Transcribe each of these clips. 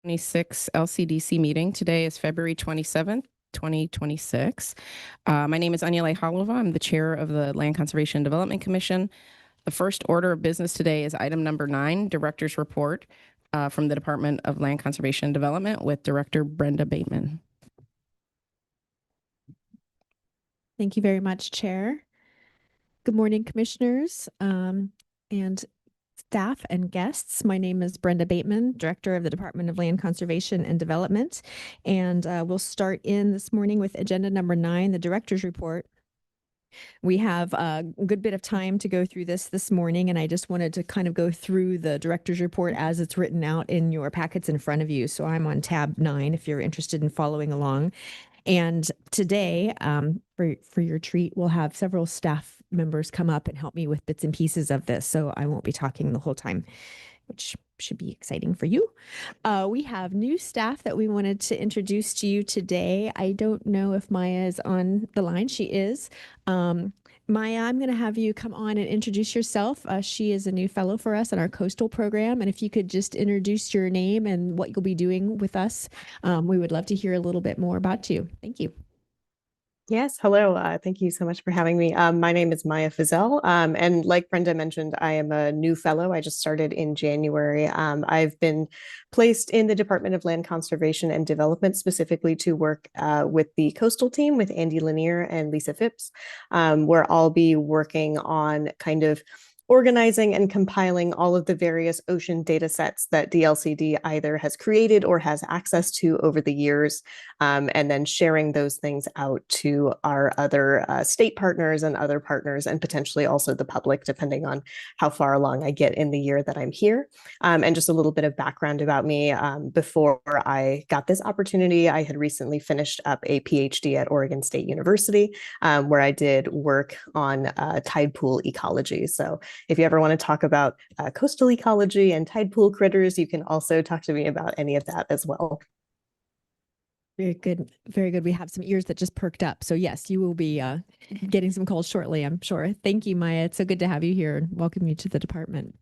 26 LCDC meeting. Today is February 27th, 2026. My name is Aniela Halova. I'm the chair of the Land Conservation and Development Commission. The first order of business today is item number 9, Director's Report from the Department of Land Conservation and Development with Director Brenda Bateman. Thank you very much, Chair. Good morning, commissioners and staff and guests. My name is Brenda Bateman, Director of the Department of Land Conservation and Development. And we'll start in this morning with agenda number 9, the Director's Report. We have a good bit of time to go through this morning, and I just wanted to kind of go through the Director's Report as it's written out in your packets in front of you. So I'm on tab 9 if you're interested in following along. And today, for your treat, we'll have several staff members come up and help me with bits and pieces of this. So I won't be talking the whole time, which should be exciting for you. We have new staff that we wanted to introduce to you today. I don't know if Maya is on the line. She is. Maya, I'm going to have you come on and introduce yourself. She is a new fellow for us in our coastal program. And if you could just introduce your name and what you'll be doing with us, we would love to hear a little bit more about you. Thank you. Yes, hello. Thank you so much for having me. My name is Maya Fizel, and like Brenda mentioned, I am a new fellow. I just started in January. I've been placed in the Department of Land Conservation and Development specifically to work with the coastal team with Andy Lanier and Lisa Phipps, where I'll be working on kind of organizing and compiling all of the various ocean data sets that DLCD either has created or has access to over the years, and then sharing those things out to our other state partners and other partners, and potentially also the public, depending on how far along I get in the year that I'm here. And just a little bit of background about me. Before I got this opportunity, I had recently finished up a PhD at Oregon State University, where I did work on tide pool ecology. So if you ever want to talk about coastal ecology and tide pool critters, you can also talk to me about any of that as well. Very good. Very good. We have some ears that just perked up. So yes, you will be getting some calls shortly, I'm sure. Thank you, Maya. It's so good to have you here and welcome you to the department.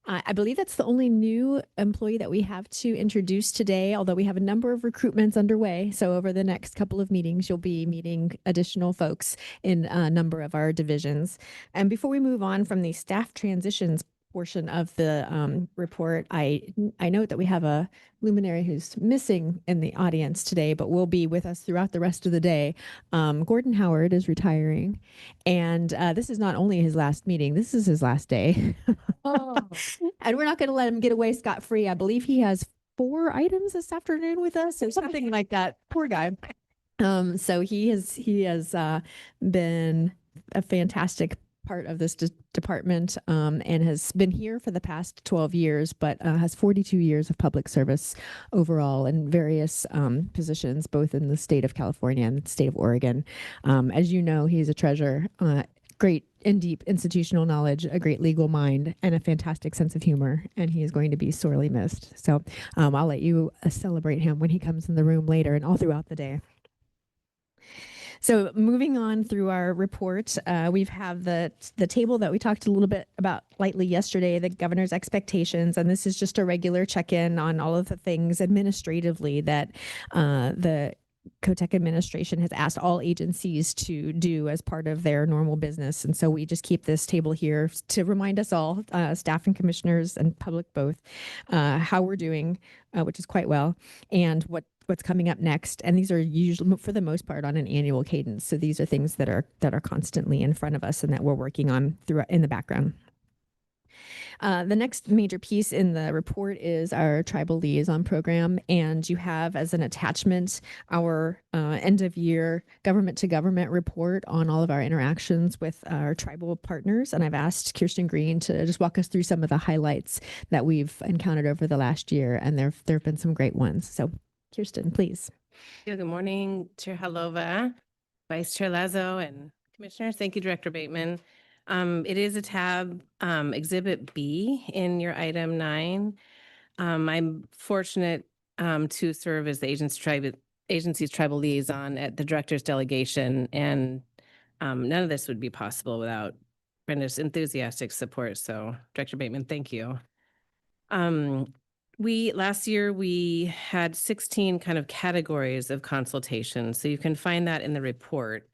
I believe that's the only new employee that we have to introduce today, although we have a number of recruitments underway. So over the next couple of meetings, you'll be meeting additional folks in a number of our divisions. And before we move on from the staff transitions portion of the report, I note that we have a luminary who's missing in the audience today, but will be with us throughout the rest of the day. Gordon Howard is retiring, and this is not only his last meeting, this is his last day. Oh. And we're not going to let him get away scot-free. I believe he has 4 items this afternoon with us or something like that. Poor guy. So he has been a fantastic part of this department and has been here for the past 12 years, but has 42 years of public service overall in various positions, both in the state of California and the state of Oregon. As you know, he's a treasure, great and deep institutional knowledge, a great legal mind, and a fantastic sense of humor, and he is going to be sorely missed. So I'll let you celebrate him when he comes in the room later and all throughout the day. So moving on through our report, we have the table that we talked a little bit about lightly yesterday, the governor's expectations, and this is just a regular check-in on all of the things administratively that the COTEC administration has asked all agencies to do as part of their normal business. And so we just keep this table here to remind us all, staff and commissioners and public both, how we're doing, which is quite well, and what's coming up next. And these are usually, for the most part, on an annual cadence. So these are things that are constantly in front of us and that we're working on in the background. The next major piece in the report is our tribal liaison program, and you have as an attachment our end of year government to government report on all of our interactions with our tribal partners. And I've asked Kirsten Green to just walk us through some of the highlights that we've encountered over the last year, and there have been some great ones. So Kirsten, please. Good morning, Chair Halova, Vice Chair Lazo, and Commissioners. Thank you, Director Bateman. It is a tab, Exhibit B in your item 9. I'm fortunate to serve as the agency's tribal liaison at the director's delegation, and none of this would be possible without Brenda's enthusiastic support. So, Director Bateman, thank you. last year we had 16 kind of categories of consultation. So you can find that in the report.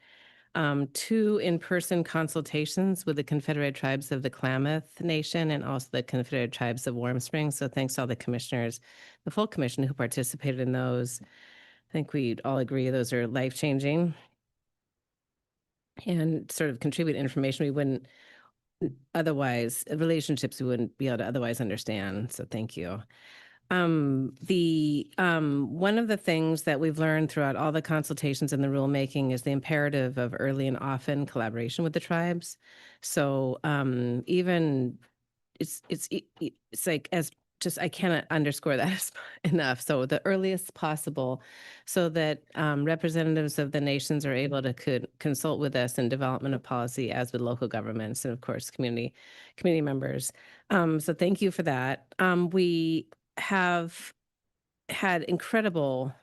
2 in-person consultations with the Confederated Tribes of the Klamath Nation and also the Confederated Tribes of Warm Springs. So thanks to all the commissioners, the full commission who participated in those. I think we all agree those are life-changing and sort of contribute information we wouldn't otherwise, relationships we wouldn't be able to otherwise understand. So thank you. One of the things that we've learned throughout all the consultations and the rulemaking is the imperative of early and often collaboration with the tribes. So even it's like as just I cannot underscore that enough. So the earliest possible, so that representatives of the nations are able to consult with us in development of policy, as with local governments and of course community members. So thank you for that. We have had incredible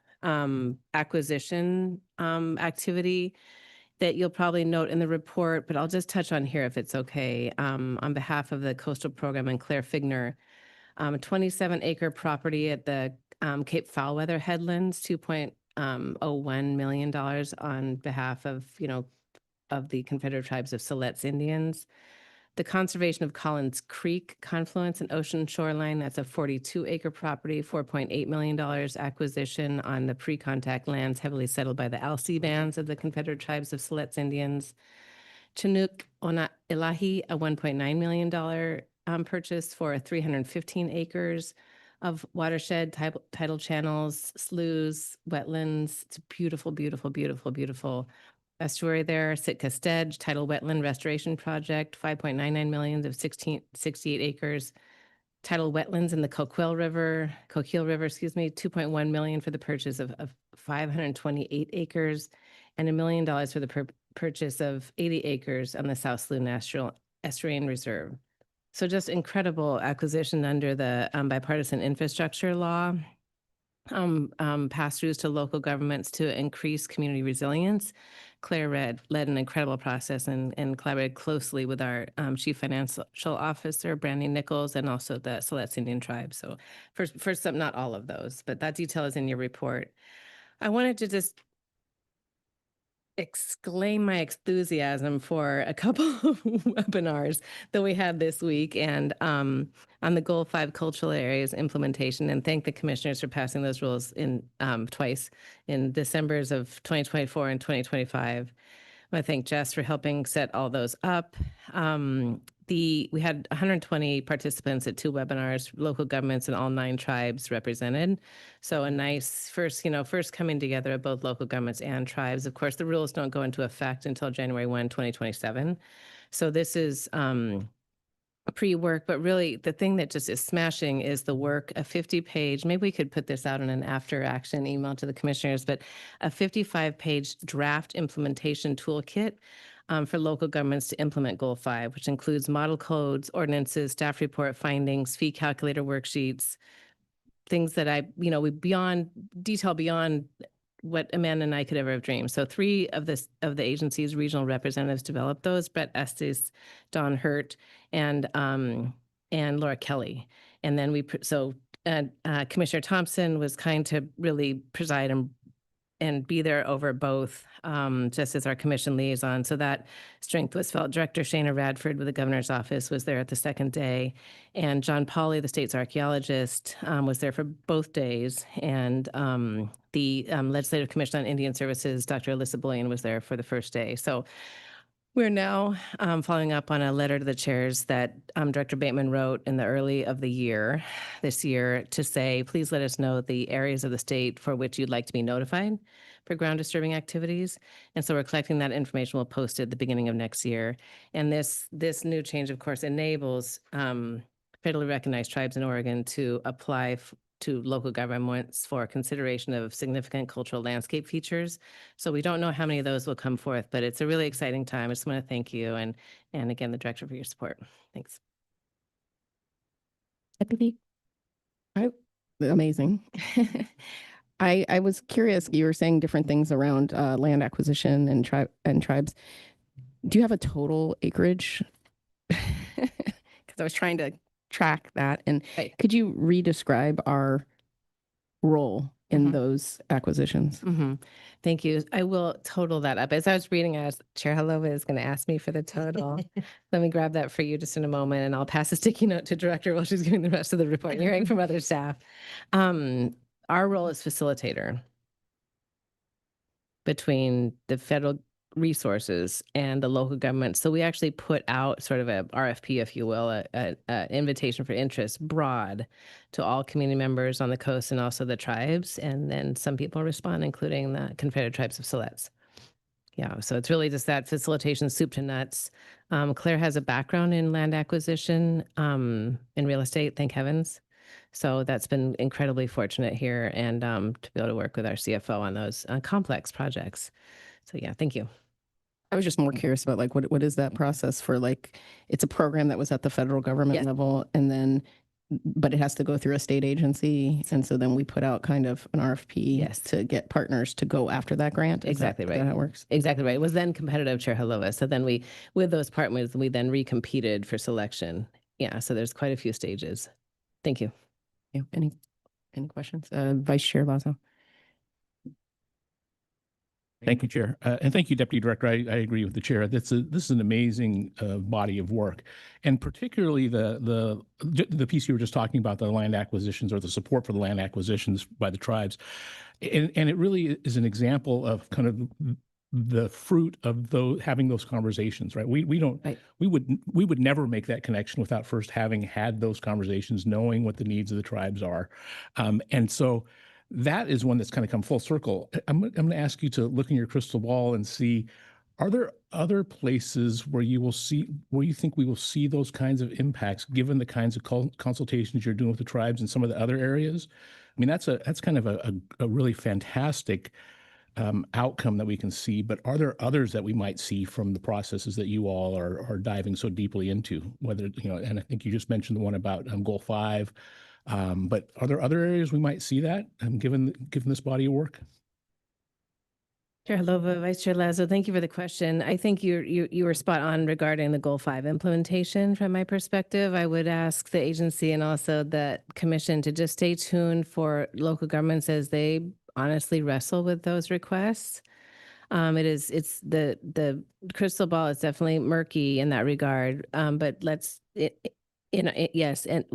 acquisition activity that you'll probably note in the report, but I'll just touch on here if it's okay. On behalf of the Coastal Program and Claire Figner, a 27-acre property at the Cape Foulweather Headlands, $2.01 million on behalf of, of the Confederate Tribes of Siletz Indians. The conservation of Collins Creek confluence and ocean shoreline, that's a 42-acre property, $4.8 million acquisition on the pre-contact lands heavily settled by the Alsea bands of the Confederate Tribes of Siletz Indians. Chinook Ona Ilahi, a $1.9 million purchase for 315 acres of watershed, tidal channels, sloughs, wetlands. It's a beautiful, beautiful, beautiful, beautiful estuary there. Sitka Stedge Tidal Wetland Restoration Project, 5.99 million of 68 acres. Tidal wetlands in the Coquille River, 2.1 million for the purchase of 528 acres, and $1 million for the purchase of 80 acres on the South Slough National Estuarine Reserve. So just incredible acquisition under the bipartisan infrastructure law. Pass-throughs to local governments to increase community resilience. Claire led an incredible process and collaborated closely with our Chief Financial Officer, Brandy Nichols, and also the Siletz Indian Tribe. So for some, not all of those, but that detail is in your report. I wanted to just exclaim my enthusiasm for a couple of webinars that we had this week and on the Goal 5 cultural areas implementation, and thank the commissioners for passing those rules in twice in Decembers of 2024 and 2025. I want to thank Jess for helping set all those up. We had 120 participants at 2 webinars, local governments and all 9 tribes represented. So a nice first coming together of both local governments and tribes. Of course, the rules don't go into effect until January 1, 2027. So this is pre-work, but really the thing that just is smashing is the work, a 50-page, maybe we could put this out in an after action email to the commissioners, but a 55-page draft implementation toolkit for local governments to implement Goal 5, which includes model codes, ordinances, staff report findings, fee calculator worksheets, things that we beyond what Amanda and I could ever have dreamed. So 3 of the agency's regional representatives developed those: Brett Estes, Don Hurt, and Laura Kelly. And then Commissioner Thompson was kind to really preside and be there over both, just as our commission liaison. So that strength was felt. Director Shana Radford with the governor's office was there at the second day. And John Pauley, the state's archaeologist, was there for both days. And the Legislative Commission on Indian Services, Dr. Alyssa Bullion, was there for the first day. So we're now following up on a letter to the chairs that Director Bateman wrote in the early of the year, this year, to say, please let us know the areas of the state for which you'd like to be notified for ground disturbing activities. And so we're collecting that information. We'll post it at the beginning of next year. And this new change, of course, enables federally recognized tribes in Oregon to apply to local governments for consideration of significant cultural landscape features. So we don't know how many of those will come forth, but it's a really exciting time. I just want to thank you and again, the director, for your support. Thanks. Deputy. Amazing. I was curious, you were saying different things around land acquisition and tribes. Do you have a total acreage? Because I was trying to track that. And Right. could you re-describe our role in Mhm. those acquisitions? Thank you. I will total that up. As I was reading, Chair Halova is going to ask me for the total. Let me grab that for you just in a moment, and I'll pass a sticky note to Director while she's giving the rest of the report. You're hearing from other staff. Our role is facilitator between the federal resources and the local government. So we actually put out sort of a RFP, if you will, a invitation for interest broad to all community members on the coast and also the tribes. And then some people respond, including the Confederate Tribes of Siletz. Yeah, so it's really just that facilitation, soup to nuts. Claire has a background in land acquisition, in real estate, thank heavens. So that's been incredibly fortunate here, and to be able to work with our CFO on those complex projects. So yeah, thank you. I was just more curious about like what is that process for, like it's a program that was at the federal government Yes. level, and then but it has to go through a state agency, and so then we put out kind of an RFP Yes. to get partners to go after that grant. Is Exactly that right. how it works? Exactly right. It was then competitive, Chair Halova. So then we, with those partners, we then recompeted for selection. Yeah, so there's quite a few stages. Thank you. Yeah. Any questions? Vice Chair Lazo. Thank you, Chair. And thank you, Deputy Director. I agree with the Chair. This is an amazing body of work. And particularly the piece you were just talking about, the land acquisitions or the support for the land acquisitions by the tribes. And it really is an example of kind of the fruit of having those conversations, right? We don't, Right. we would never make that connection without first having had those conversations, knowing what the needs of the tribes are. And so that is one that's kind of come full circle. I'm going to ask you to look in your crystal ball and see, are there other places where you think we will see those kinds of impacts given the kinds of consultations you're doing with the tribes in some of the other areas? I mean, that's kind of a really fantastic outcome that we can see, but are there others that we might see from the processes that you all are diving so deeply into? Whether, and I think you just mentioned the one about Goal 5, but are there other areas we might see that given this body of work? Chair Halova, Vice Chair Lazo, thank you for the question. I think you were spot on regarding the Goal 5 implementation. From my perspective, I would ask the agency and also the commission to just stay tuned for local governments as they honestly wrestle with those requests. It's the crystal ball is definitely murky in that regard. But yes, and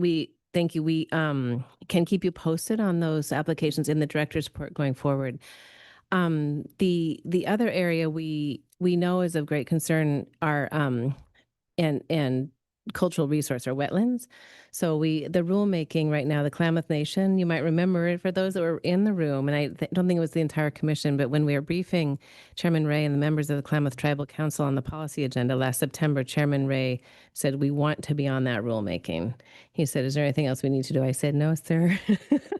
thank you. We can keep you posted on those applications in the director's report going forward. The other area we know is of great concern are and cultural resource or wetlands. So the rulemaking right now, the Klamath Nation, you might remember it for those that were in the room, and I don't think it was the entire commission, but when we were briefing Chairman Ray and the members of the Klamath Tribal Council on the policy agenda last September, Chairman Ray said, we want to be on that rulemaking. He said, is there anything else we need to do? I said, no, sir,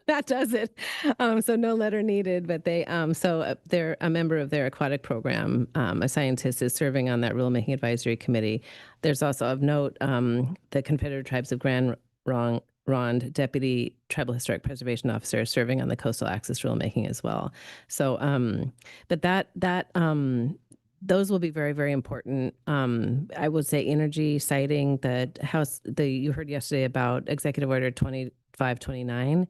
that does it. So no letter needed, but they're a member of their aquatic program. A scientist is serving on that rulemaking advisory committee. There's also of note, the Confederate Tribes of Grand Ronde Deputy Tribal Historic Preservation Officer serving on the Coastal Access rulemaking as well. So, but those will be very, very important. I would say energy siting, you heard yesterday about Executive Order 2529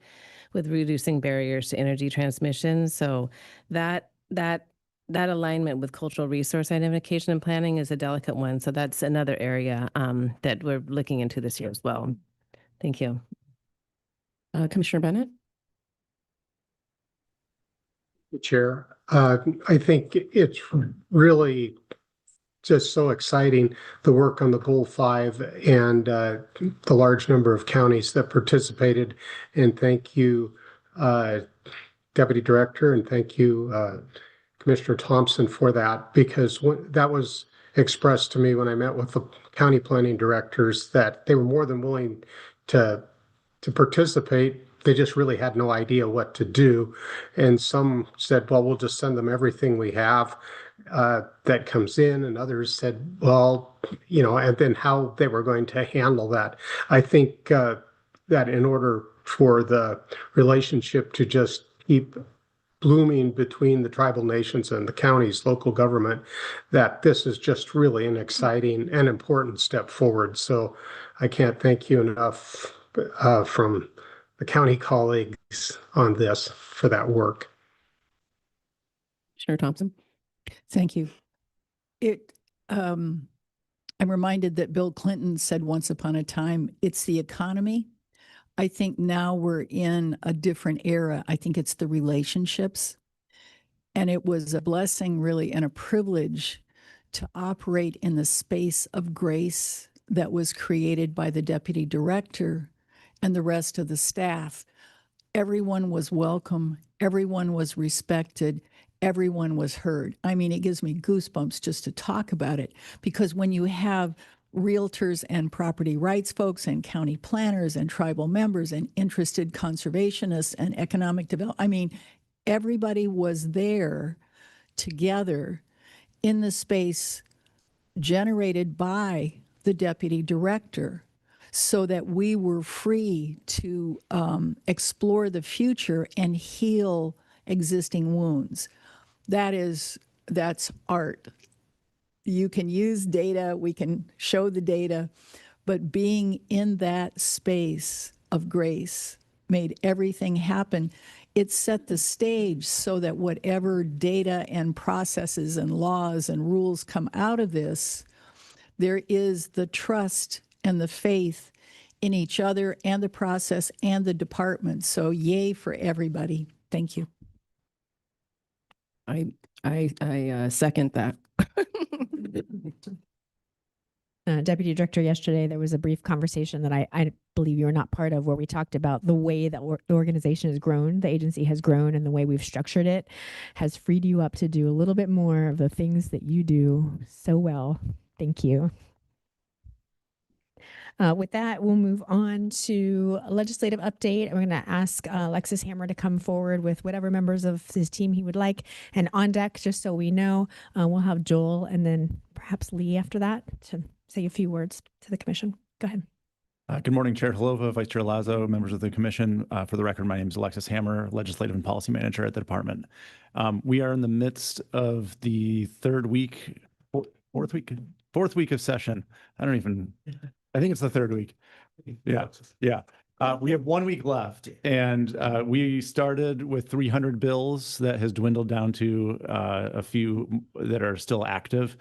with reducing barriers to energy transmission. So that alignment with cultural resource identification and planning is a delicate one. So that's another area that we're looking into this year as well. Thank you. Commissioner Bennett? Chair, I think it's really just so exciting, the work on the Goal 5 and the large number of counties that participated. And thank you, Deputy Director, and thank you, Commissioner Thompson, for that, because that was expressed to me when I met with the county planning directors, that they were more than willing to participate. They just really had no idea what to do. And some said, well, we'll just send them everything we have that comes in. And others said, well, and then how they were going to handle that. I think that in order for the relationship to just keep blooming between the tribal nations and the counties, local government, that this is just really an exciting and important step forward. So I can't thank you enough from the county colleagues on this for that work. Commissioner Thompson? Thank you. I'm reminded that Bill Clinton said once upon a time, it's the economy. I think now we're in a different era. I think it's the relationships. And it was a blessing, really, and a privilege to operate in the space of grace that was created by the deputy director and the rest of the staff. Everyone was welcome. Everyone was respected. Everyone was heard. I mean, it gives me goosebumps just to talk about it, because when you have realtors and property rights folks and county planners and tribal members and interested conservationists and economic development, I mean, everybody was there together in the space generated by the deputy director, so that we were free to explore the future and heal existing wounds. That's art. You can use data, we can show the data, but being in that space of grace made everything happen. It set the stage so that whatever data and processes and laws and rules come out of this, there is the trust and the faith in each other and the process and the department. So yay for everybody. Thank you. I second that. Deputy Director, yesterday there was a brief conversation that I believe you were not part of, where we talked about the way that the organization has grown, the agency has grown, and the way we've structured it has freed you up to do a little bit more of the things that you do so well. Thank you. With that, we'll move on to a legislative update. We're going to ask Alexis Hammer to come forward with whatever members of his team he would like. And on deck, just so we know, we'll have Joel and then perhaps Lee after that to say a few words to the commission. Go ahead. Good morning, Chair Halova, Vice Chair Lazo, members of the commission. For the record, my name is Alexis Hammer, Legislative and Policy Manager at the department. We are in the midst of the fourth week of session. I think it's the third week. Yeah. We have 1 week left, and we started with 300 bills that has dwindled down to a few that are still active.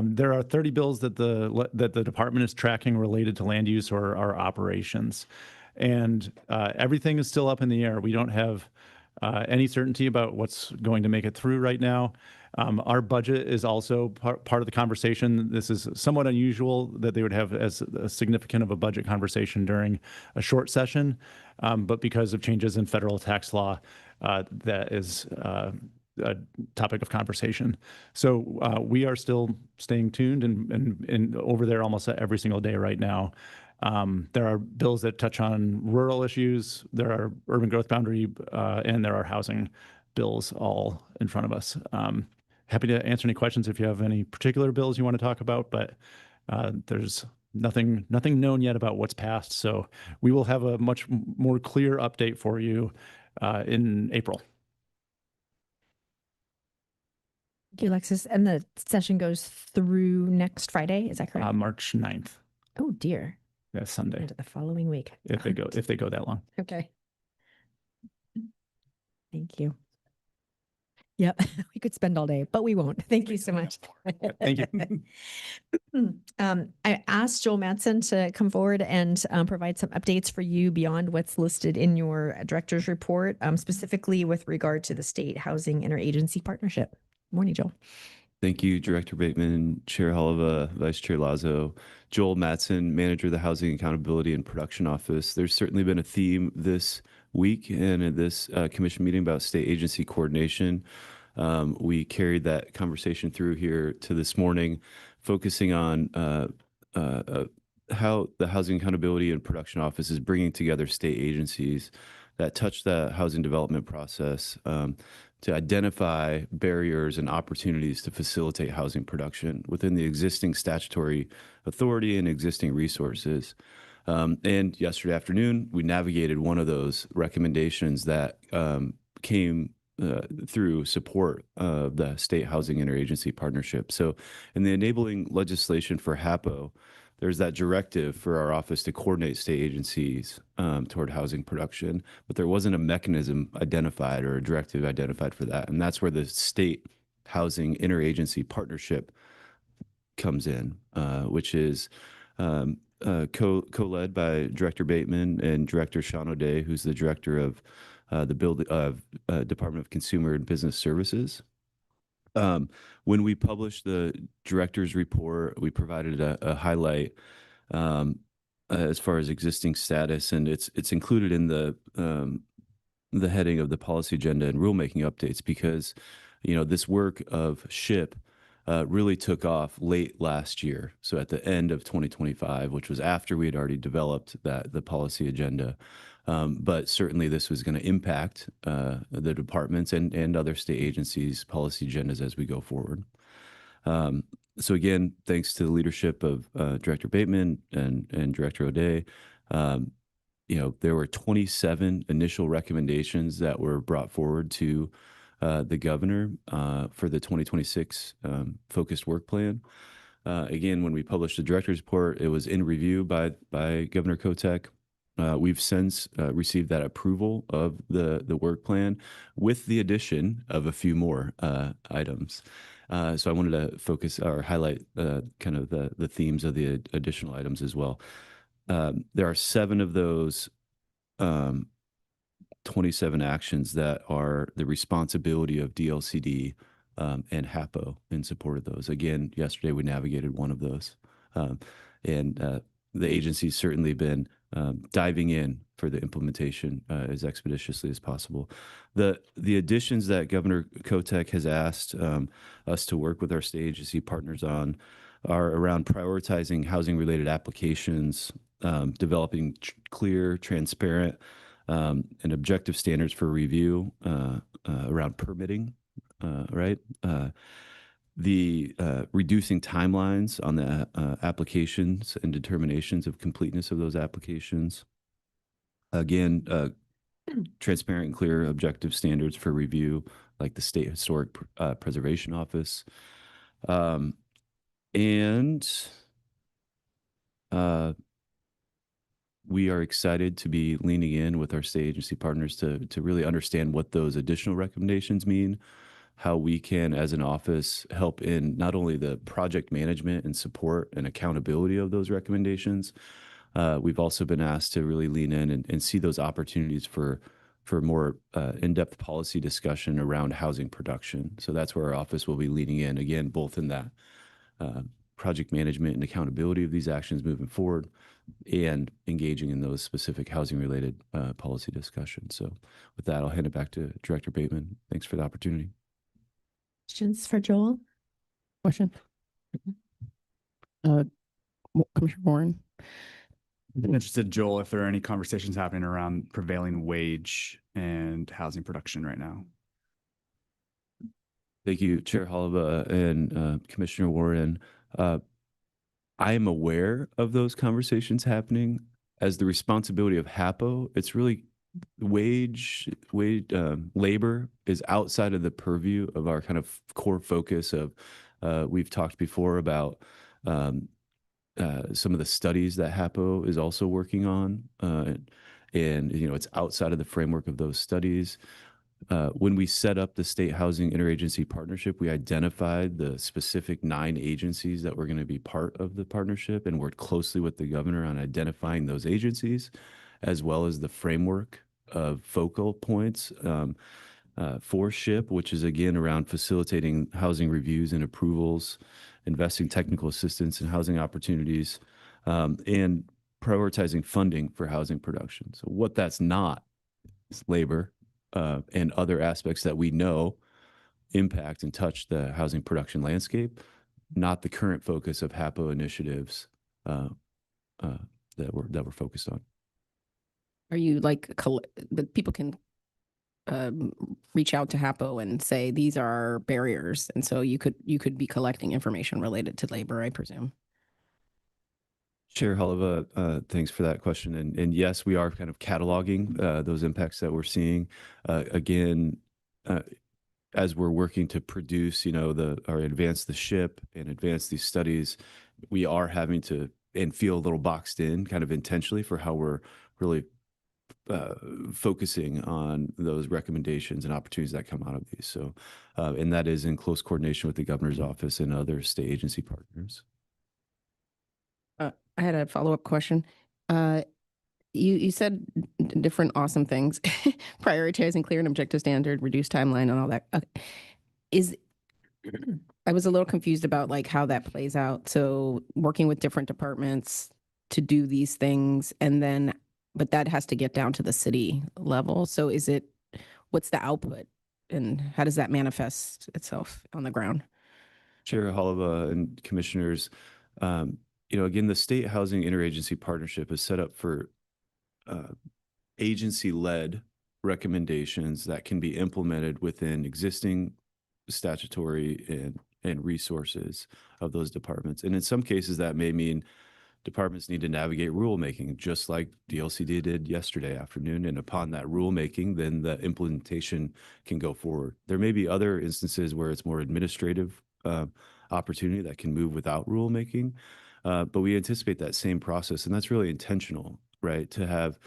There are 30 bills that the department is tracking related to land use or our operations, and everything is still up in the air. We don't have any certainty about what's going to make it through right now. Our budget is also part of the conversation. This is somewhat unusual that they would have as significant of a budget conversation during a short session, but because of changes in federal tax law, that is a topic of conversation. So we are still staying tuned and over there almost every single day right now. There are bills that touch on rural issues, there are urban growth boundary, and there are housing bills all in front of us. Happy to answer any questions if you have any particular bills you want to talk about, but there's nothing known yet about what's passed. So we will have a much more clear update for you in April. Thank you, Alexis. And the session goes through next Friday. Is that correct? March 9th. Oh, dear. That's Sunday. Into the following week. If they go that long. Okay. Thank you. Yep, we could spend all day, but we won't. Thank you so much. Thank you. I asked Joel Madsen to come forward and provide some updates for you beyond what's listed in your director's report, specifically with regard to the State Housing Interagency Partnership. Morning, Joel. Thank you, Director Bateman, Chair Halava, Vice Chair Lazo. Joel Madsen, Manager of the Housing Accountability and Production Office. There's certainly been a theme this week and at this commission meeting about state agency coordination. We carried that conversation through here to this morning, focusing on how the Housing Accountability and Production Office is bringing together state agencies that touch the housing development process to identify barriers and opportunities to facilitate housing production within the existing statutory authority and existing resources. And yesterday afternoon, we navigated one of those recommendations that came through support of the State Housing Interagency Partnership. So in the enabling legislation for HAPO, there's that directive for our office to coordinate state agencies toward housing production, but there wasn't a mechanism identified or a directive identified for that. And that's where the State Housing Interagency Partnership comes in, which is co-led by Director Bateman and Director Sean O'Day, who's the director of the Department of Consumer and Business Services. When we published the director's report, we provided a highlight as far as existing status, and it's included in the heading of the policy agenda and rulemaking updates because, this work of SHIP really took off late last year. So at the end of 2025, which was after we had already developed the policy agenda. But certainly this was going to impact the departments and other state agencies' policy agendas as we go forward. So again, thanks to the leadership of Director Bateman and Director O'Day, there were 27 initial recommendations that were brought forward to the governor for the 2026 focused work plan. Again, when we published the director's report, it was in review by Governor Kotek. We've since received that approval of the work plan with the addition of a few more items. So I wanted to focus or highlight kind of the themes of the additional items as well. There are 7 of those 27 actions that are the responsibility of DLCD and HAPO in support of those. Again, yesterday we navigated one of those. And the agency's certainly been diving in for the implementation as expeditiously as possible. The additions that Governor Kotek has asked us to work with our state agency partners on are around prioritizing housing-related applications, developing clear, transparent, and objective standards for review around permitting, right? The reducing timelines on the applications and determinations of completeness of those applications. Again, transparent and clear objective standards for review, like the State Historic Preservation Office. We are excited to be leaning in with our state agency partners to really understand what those additional recommendations mean, how we can, as an office, help in not only the project management and support and accountability of those recommendations. We've also been asked to really lean in and see those opportunities for more in-depth policy discussion around housing production. So that's where our office will be leaning in, again, both in that project management and accountability of these actions moving forward and engaging in those specific housing-related policy discussions. So with that, I'll hand it back to Director Bateman. Thanks for the opportunity. Questions for Joel? Question? Commissioner Warren? I'm interested, Joel, if there are any conversations happening around prevailing wage and housing production right now. Thank you, Chair Holliva and Commissioner Warren. I am aware of those conversations happening. As the responsibility of HAPO, it's really labor is outside of the purview of our kind of core focus of, we've talked before about some of the studies that HAPO is also working on. And it's outside of the framework of those studies. When we set up the State Housing Interagency Partnership, we identified the specific 9 agencies that were going to be part of the partnership and worked closely with the governor on identifying those agencies, as well as the framework of focal points for SHIP, which is again around facilitating housing reviews and approvals, investing technical assistance in housing opportunities, and prioritizing funding for housing production. So what that's not is labor and other aspects that we know impact and touch the housing production landscape, not the current focus of HAPO initiatives that we're focused on. Are you that people can reach out to HAPO and say these are barriers, and so you could be collecting information related to labor, I presume? Chair Holliva, thanks for that question. And yes, we are kind of cataloging those impacts that we're seeing. Again, as we're working to produce, or advance the ship and advance these studies, we are having to and feel a little boxed in kind of intentionally for how we're really focusing on those recommendations and opportunities that come out of these. So, and that is in close coordination with the governor's office and other state agency partners. I had a follow-up question. You said different awesome things, prioritizing clear and objective standard, reduce timeline and all that. I was a little confused about like how that plays out. So working with different departments to do these things but that has to get down to the city level. So what's the output and how does that manifest itself on the ground? Chair Holova and commissioners, again, the State Housing Interagency Partnership is set up for agency-led recommendations that can be implemented within existing statutory and resources of those departments. And in some cases, that may mean departments need to navigate rulemaking, just like DLCD did yesterday afternoon. And upon that rulemaking, then the implementation can go forward. There may be other instances where it's more administrative opportunity that can move without rulemaking, but we anticipate that same process, and that's really intentional, right? To have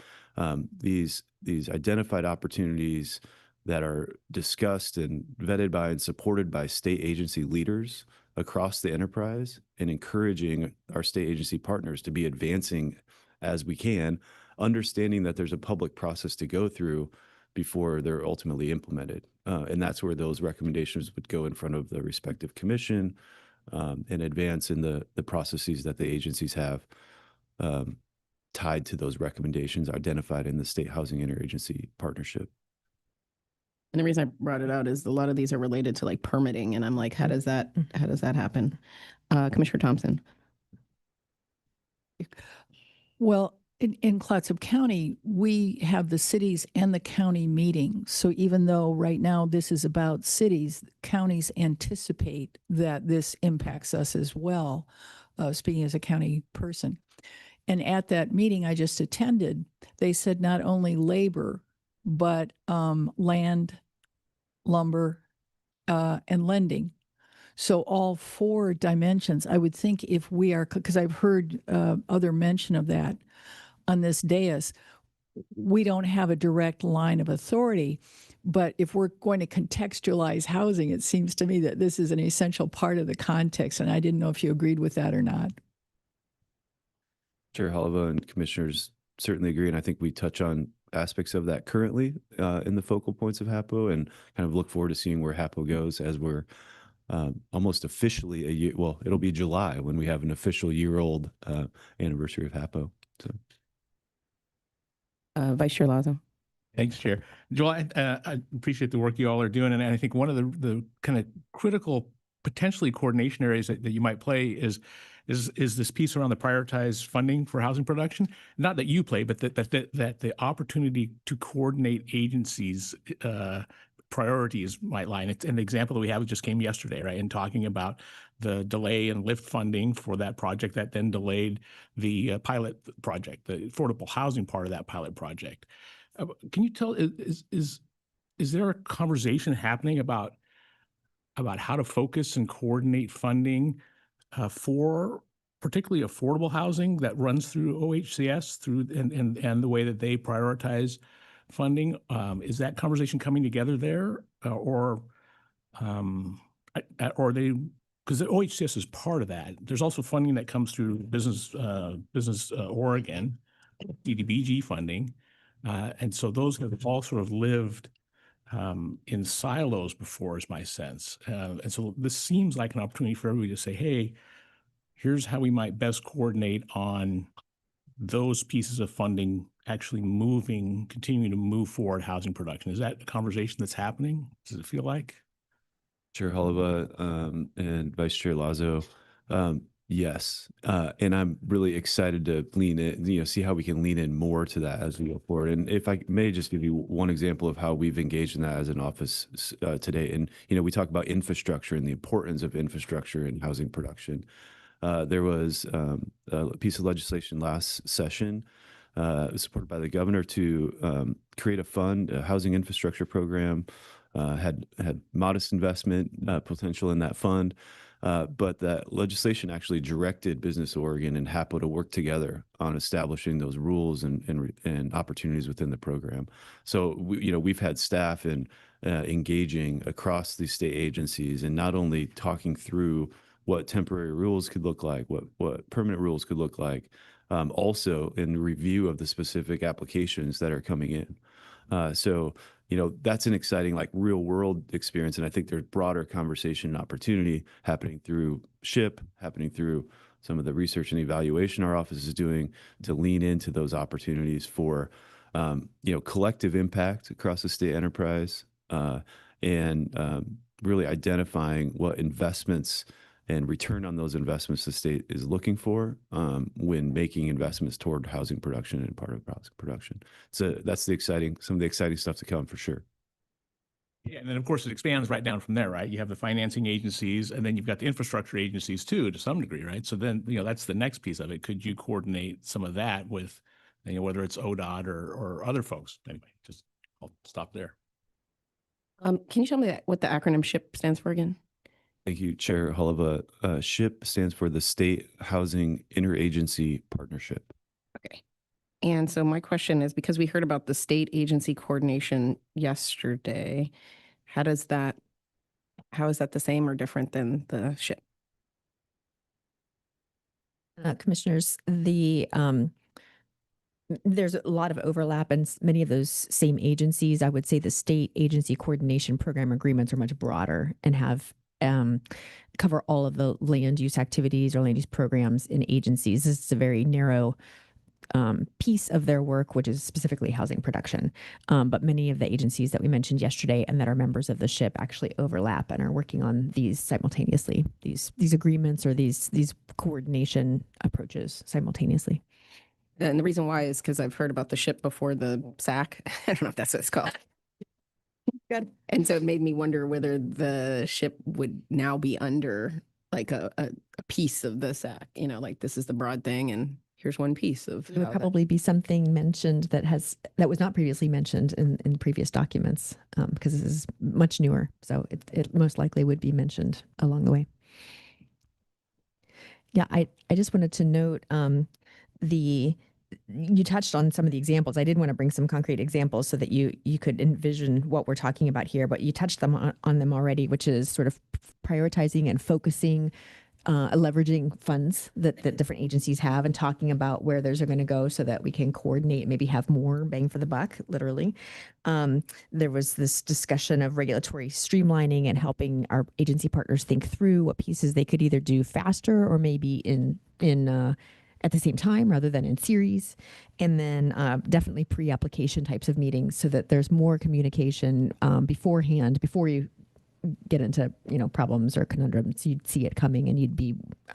these identified opportunities that are discussed and vetted by and supported by state agency leaders across the enterprise, and encouraging our state agency partners to be advancing as we can, understanding that there's a public process to go through before they're ultimately implemented. And that's where those recommendations would go in front of the respective commission and advance in the processes that the agencies have tied to those recommendations identified in the State Housing Interagency Partnership. And the reason I brought it out is a lot of these are related to like permitting, and I'm like, how does that happen? Commissioner Thompson. Well, in Clatsop County, we have the cities and the county meeting. So even though right now this is about cities, counties anticipate that this impacts us as well, speaking as a county person. And at that meeting I just attended, they said not only labor, but land, lumber, and lending. So all four dimensions, I would think if we are, because I've heard other mention of that on this dais, we don't have a direct line of authority. But if we're going to contextualize housing, it seems to me that this is an essential part of the context. And I didn't know if you agreed with that or not. Chair Holova and commissioners certainly agree. And I think we touch on aspects of that currently in the focal points of HAPO, and kind of look forward to seeing where HAPO goes as we're almost officially a year. Well, it'll be July when we have an official year-old anniversary of HAPO. So, Vice Chair Lazo. Thanks, Chair. Joel, I appreciate the work you all are doing. And I think one of the kind of critical, potentially coordination areas that you might play is this piece around the prioritized funding for housing production. Not that you play, but that the opportunity to coordinate agencies' priorities might lie. And it's an example that we have just came yesterday, right? In talking about the delay in LIFT funding for that project that then delayed the pilot project, the affordable housing part of that pilot project. Can you tell, is there a conversation happening about how to focus and coordinate funding for particularly affordable housing that runs through OHCS and the way that they prioritize funding? Is that conversation coming together there, or they? Because the OHCS is part of that. There's also funding that comes through Business Oregon, DDBG funding, and so those have all sort of lived in silos before, is my sense. And so this seems like an opportunity for everybody to say, hey, here's how we might best coordinate on those pieces of funding actually continuing to move forward housing production. Is that a conversation that's happening? Does it feel like? Chair Holova and Vice Chair Lazo, yes. And I'm really excited to lean in, see how we can lean in more to that as we go forward. And if I may just give you one example of how we've engaged in that as an office today. And, we talk about infrastructure and the importance of infrastructure in housing production. There was a piece of legislation last session supported by the governor to create a fund, a housing infrastructure program had modest investment potential in that fund. But that legislation actually directed Business Oregon and HAPO to work together on establishing those rules and opportunities within the program. So we've had staff and engaging across these state agencies and not only talking through what temporary rules could look like, what permanent rules could look like, also in review of the specific applications that are coming in. So that's an exciting, like, real world experience. And I think there's broader conversation and opportunity happening through SHIP, happening through some of the research and evaluation our office is doing to lean into those opportunities for, collective impact across the state enterprise, and really identifying what investments and return on those investments the state is looking for when making investments toward housing production and part of housing production. So that's some of the exciting stuff to come for sure. Yeah, and then of course it expands right down from there, right? You have the financing agencies, and then you've got the infrastructure agencies too, to some degree, right? So then, that's the next piece of it. Could you coordinate some of that with, whether it's ODOT or other folks? Anyway, I'll stop there. Can you tell me what the acronym SHIP stands for again? Thank you, Chair Hulava. SHIP stands for the State Housing Interagency Partnership. Okay. And so my question is, because we heard about the state agency coordination yesterday, how is that the same or different than the SHIP? Commissioners, there's a lot of overlap in many of those same agencies. I would say the state agency coordination program agreements are much broader and have cover all of the land use activities or land use programs in agencies. This is a very narrow piece of their work, which is specifically housing production. But many of the agencies that we mentioned yesterday and that are members of the SHIP actually overlap and are working on these simultaneously, these agreements or these coordination approaches simultaneously. And the reason why is because I've heard about the SHIP before the SAC. I don't know if that's what it's called. Good. And so it made me wonder whether the SHIP would now be under like a piece of the SAC, like this is the broad thing and here's one piece of. There would probably be something mentioned that was not previously mentioned in previous documents because this is much newer. So it most likely would be mentioned along the way. Yeah, I just wanted to note you touched on some of the examples. I did want to bring some concrete examples so that you could envision what we're talking about here, but you touched on them already, which is sort of prioritizing and focusing, leveraging funds that different agencies have and talking about where those are going to go so that we can coordinate, maybe have more bang for the buck, literally. There was this discussion of regulatory streamlining and helping our agency partners think through what pieces they could either do faster or maybe in at the same time rather than in series. And then definitely pre-application types of meetings so that there's more communication beforehand, before you get into problems or conundrums. You'd see it coming and you'd be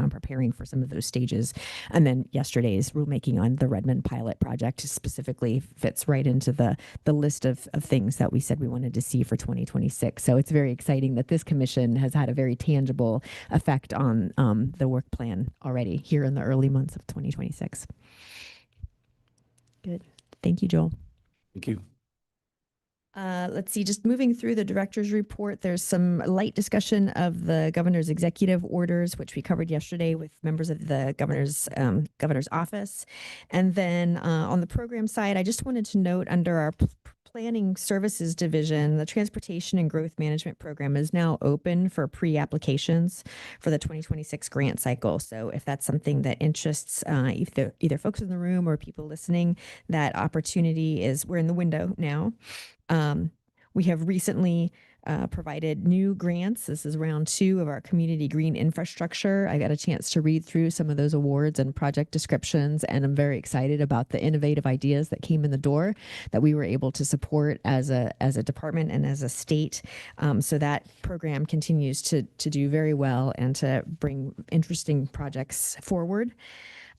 preparing for some of those stages. And then yesterday's rulemaking on the Redmond pilot project specifically fits right into the list of things that we said we wanted to see for 2026. So it's very exciting that this commission has had a very tangible effect on the work plan already here in the early months of 2026. Good. Thank you, Joel. Thank you. Let's see, just moving through the director's report, there's some light discussion of the governor's executive orders, which we covered yesterday with members of the governor's office. And then on the program side, I just wanted to note under our planning services division, the transportation and growth management program is now open for pre-applications for the 2026 grant cycle. So if that's something that interests either folks in the room or people listening, that opportunity we're in the window now. We have recently provided new grants. This is round 2 of our community green infrastructure. I got a chance to read through some of those awards and project descriptions, and I'm very excited about the innovative ideas that came in the door that we were able to support as a department and as a state. So that program continues to do very well and to bring interesting projects forward.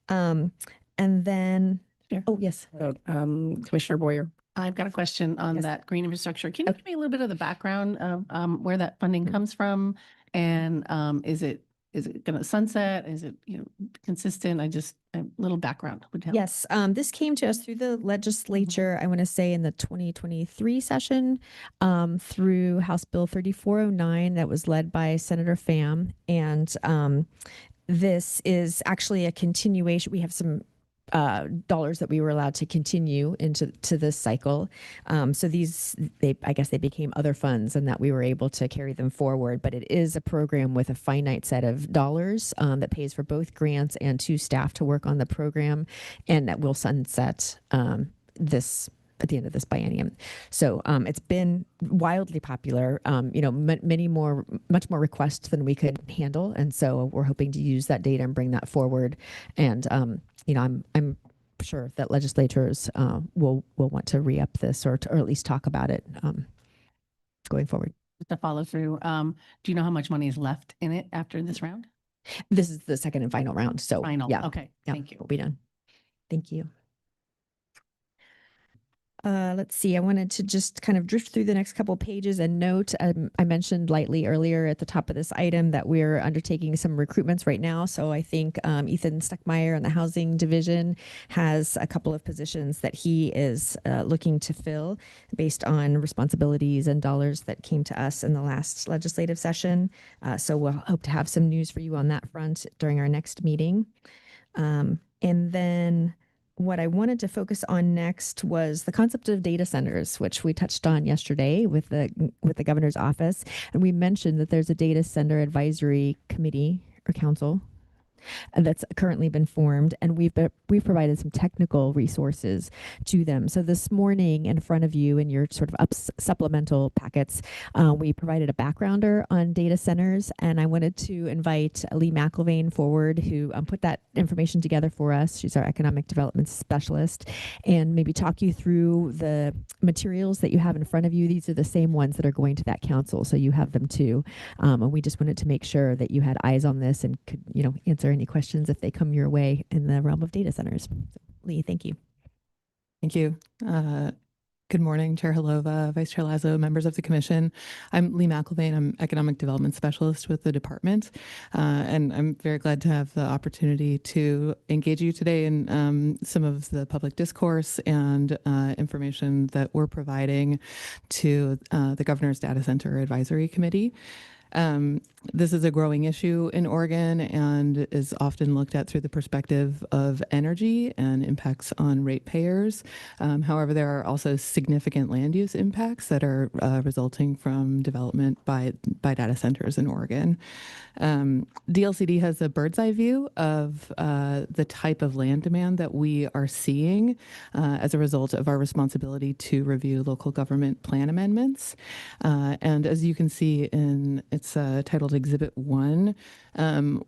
And then, Sure. oh yes. Commissioner Boyer. I've got a question on Yes. that green infrastructure. Can you give me a little bit of the background of where that funding comes from? And is it Is it going to sunset? Is it, consistent? A little background would help. Yes, this came to us through the legislature, I want to say in the 2023 session, through House Bill 3409 that was led by Senator Pham. And this is actually a continuation. We have some dollars that we were allowed to continue into this cycle. So I guess they became other funds and that we were able to carry them forward. But it is a program with a finite set of dollars that pays for both grants and 2 staff to work on the program, and that will sunset this at the end of this biennium. So it's been wildly popular, much more requests than we could handle. And so we're hoping to use that data and bring that forward. And, I'm sure that legislators will want to re-up this or at least talk about it going forward. Just to follow through, do you know how much money is left in it after this round? This is the second and final round. So yeah, Okay. yeah, Thank you. we'll be done. Thank you. Let's see, I wanted to just kind of drift through the next couple pages and note, I mentioned lightly earlier at the top of this item that we're undertaking some recruitments right now. So I think Ethan Stuckmeyer in the Housing Division has a couple of positions that he is looking to fill based on responsibilities and dollars that came to us in the last legislative session. So we'll hope to have some news for you on that front during our next meeting. And then what I wanted to focus on next was the concept of data centers, which we touched on yesterday with the governor's office. And we mentioned that there's a data center advisory committee or council that's currently been formed, and we've provided some technical resources to them. So this morning in front of you in your sort of supplemental packets, we provided a backgrounder on data centers, and I wanted to invite Lee McIlvaine forward, who put that information together for us. She's our economic development specialist, and maybe talk you through the materials that you have in front of you. These are the same ones that are going to that council, so you have them too. And we just wanted to make sure that you had eyes on this and could, answer any questions if they come your way in the realm of data centers. So, Lee, thank you. Thank you. Good morning, Chair Halova, Vice Chair Lazo, members of the Commission. I'm Lee McIlvaine. I'm Economic Development Specialist with the department. And I'm very glad to have the opportunity to engage you today in some of the public discourse and information that we're providing to the Governor's Data Center Advisory Committee. This is a growing issue in Oregon and is often looked at through the perspective of energy and impacts on ratepayers. However, there are also significant land use impacts that are resulting from development by data centers in Oregon. DLCD has a bird's eye view of the type of land demand that we are seeing as a result of our responsibility to review local government plan amendments. And as you can see it's titled Exhibit 1.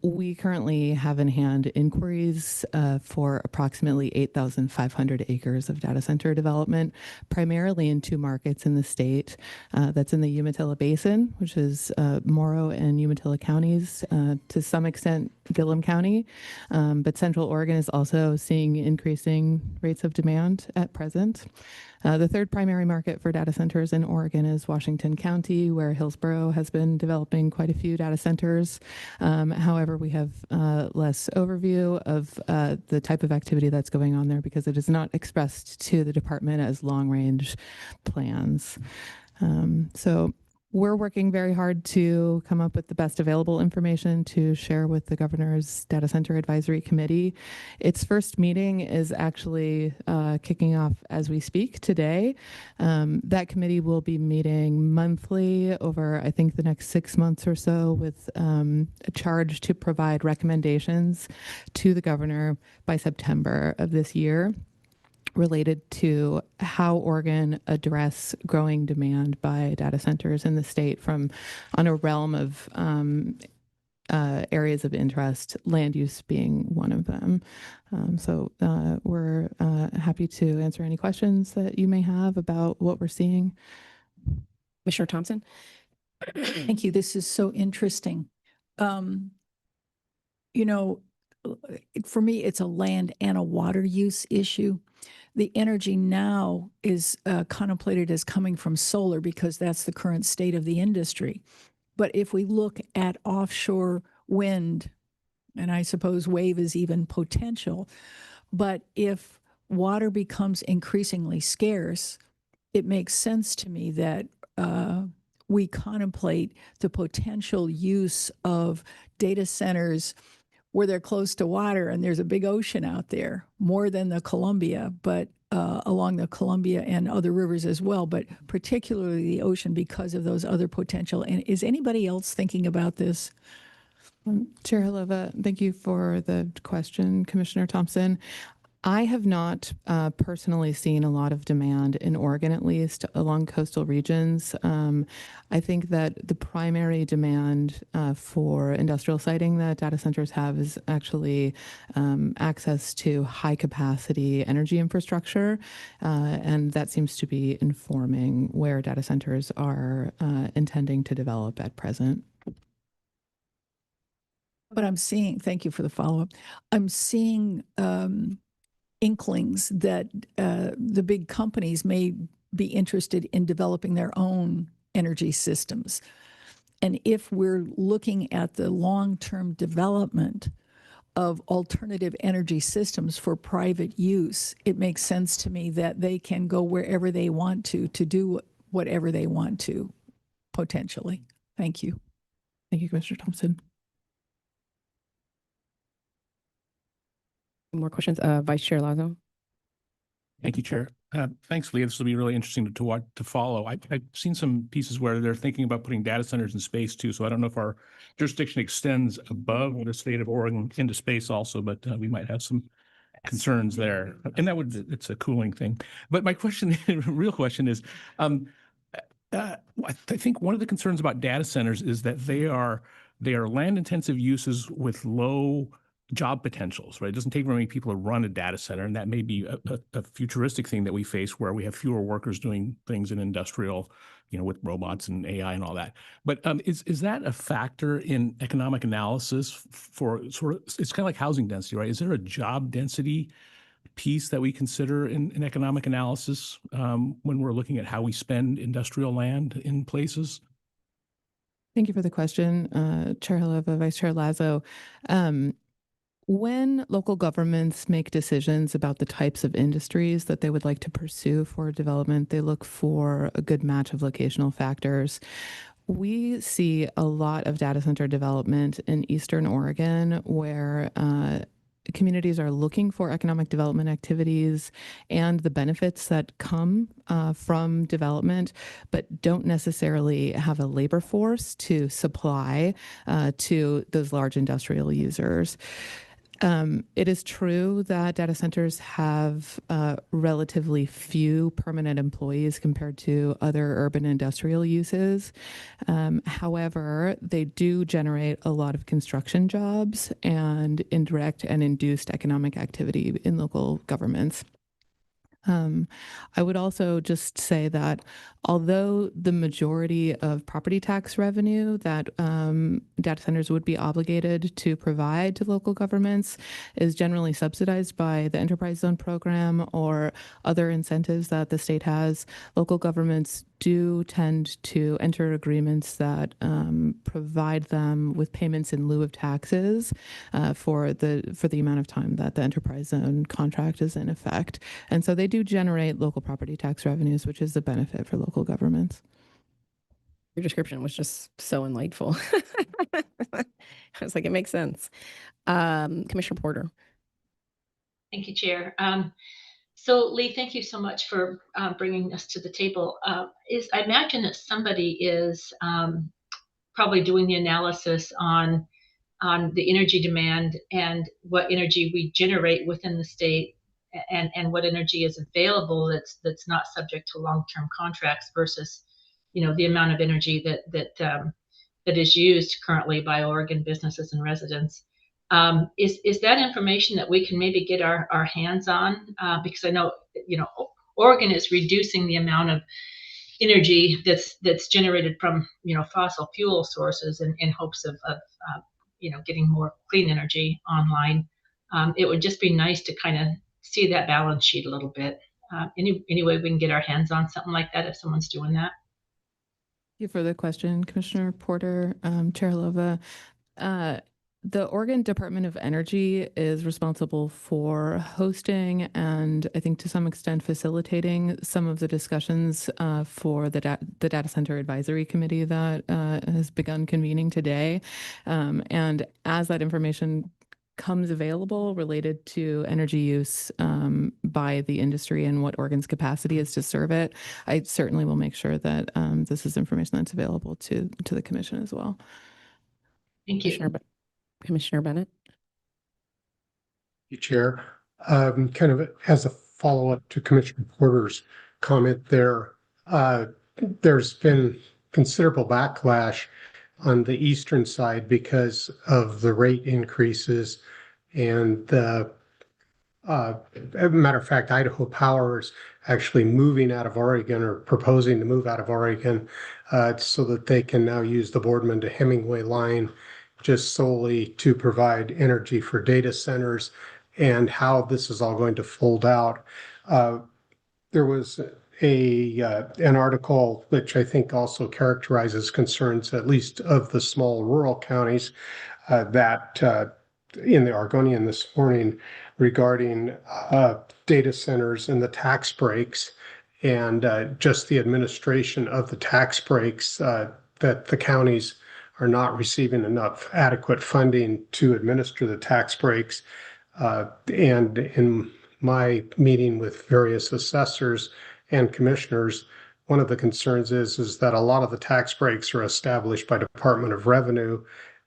We currently have in hand inquiries for approximately 8,500 acres of data center development, primarily in 2 markets in the state. That's in the Umatilla Basin, which is Morrow and Umatilla counties, to some extent Gillum County. But Central Oregon is also seeing increasing rates of demand at present. The third primary market for data centers in Oregon is Washington County, where Hillsborough has been developing quite a few data centers. However, we have less overview of the type of activity that's going on there because it is not expressed to the department as long-range plans. So we're working very hard to come up with the best available information to share with the Governor's Data Center Advisory Committee. Its first meeting is actually kicking off as we speak today. That committee will be meeting monthly over, I think, the next 6 months or so with a charge to provide recommendations to the governor by September of this year, related to how Oregon address growing demand by data centers in the state on a realm of areas of interest, land use being one of them. So we're happy to answer any questions that you may have about what we're seeing. Commissioner Thompson? Thank you. This is so interesting. For me, it's a land and a water use issue. The energy now is contemplated as coming from solar because that's the current state of the industry. But if we look at offshore wind, and I suppose wave is even potential. But if water becomes increasingly scarce, it makes sense to me that we contemplate the potential use of data centers where they're close to water and there's a big ocean out there, more than the Columbia, but along the Columbia and other rivers as well, but particularly the ocean because of those other potential. And is anybody else thinking about this? Chair Halova, thank you for the question, Commissioner Thompson. I have not personally seen a lot of demand in Oregon, at least along coastal regions. I think that the primary demand for industrial siting that data centers have is actually access to high capacity energy infrastructure. And that seems to be informing where data centers are intending to develop at present. But I'm seeing, thank you for the follow-up. I'm seeing inklings that the big companies may be interested in developing their own energy systems. And if we're looking at the long-term development of alternative energy systems for private use, it makes sense to me that they can go wherever they want to do whatever they want to, potentially. Thank you. Thank you, Commissioner Thompson. More questions? Vice Chair Lazo. Thank you, Chair. Thanks, Leah. This will be really interesting to watch, to follow. I've seen some pieces where they're thinking about putting data centers in space too. So I don't know if our jurisdiction extends above the state of Oregon into space also, but we might have some concerns there. And that would, it's a cooling thing. But my question, real question is, I think one of the concerns about data centers is that they are land intensive uses with low job potentials, right? It doesn't take very many people to run a data center, and that may be a futuristic thing that we face where we have fewer workers doing things in industrial, with robots and AI and all that. But is that a factor in economic analysis for sort of, it's kind of like housing density, right? Is there a job density piece that we consider in economic analysis when we're looking at how we spend industrial land in places? Thank you for the question, Chair Halova, Vice Chair Lazo. When local governments make decisions about the types of industries that they would like to pursue for development, they look for a good match of locational factors. We see a lot of data center development in Eastern Oregon where communities are looking for economic development activities and the benefits that come from development, but don't necessarily have a labor force to supply to those large industrial users. It is true that data centers have relatively few permanent employees compared to other urban industrial uses. However, they do generate a lot of construction jobs and indirect and induced economic activity in local governments. I would also just say that although the majority of property tax revenue that data centers would be obligated to provide to local governments is generally subsidized by the Enterprise Zone program or other incentives that the state has, local governments do tend to enter agreements that provide them with payments in lieu of taxes for the amount of time that the Enterprise Zone contract is in effect. And so they do generate local property tax revenues, which is the benefit for local governments. Your description was just so enlightful. I was like, it makes sense. Commissioner Porter. Thank you, Chair. So Lee, thank you so much for bringing us to the table. I imagine that somebody is probably doing the analysis on the energy demand and what energy we generate within the state and what energy is available that's not subject to long-term contracts versus, the amount of energy that is used currently by Oregon businesses and residents. Is that information that we can maybe get our hands on? Because I know, Oregon is reducing the amount of energy that's generated from, fossil fuel sources in hopes of getting more clean energy online. It would just be nice to kind of see that balance sheet a little bit. Any way we can get our hands on something like that if someone's doing that? Thank you for the question, Commissioner Porter, Chair Halova. The Oregon Department of Energy is responsible for hosting and I think to some extent facilitating some of the discussions for the Data Center Advisory Committee that has begun convening today. And as that information comes available related to energy use by the industry and what Oregon's capacity is to serve it, I certainly will make sure that this is information that's available to the commission as well. Thank you. Commissioner Bennett. you, Chair. Kind of as a follow-up to Commissioner Porter's comment there, there's been considerable backlash on the eastern side because of the rate increases and as a matter of fact, Idaho Power is actually moving out of Oregon or proposing to move out of Oregon so that they can now use the Boardman to Hemingway line just solely to provide energy for data centers, and how this is all going to fold out. There was an article which I think also characterizes concerns, at least of the small rural counties, that in the Argonian this morning regarding data centers and the tax breaks and just the administration of the tax breaks, that the counties are not receiving enough adequate funding to administer the tax breaks. And in my meeting with various assessors and commissioners, one of the concerns is that a lot of the tax breaks are established by Department of Revenue,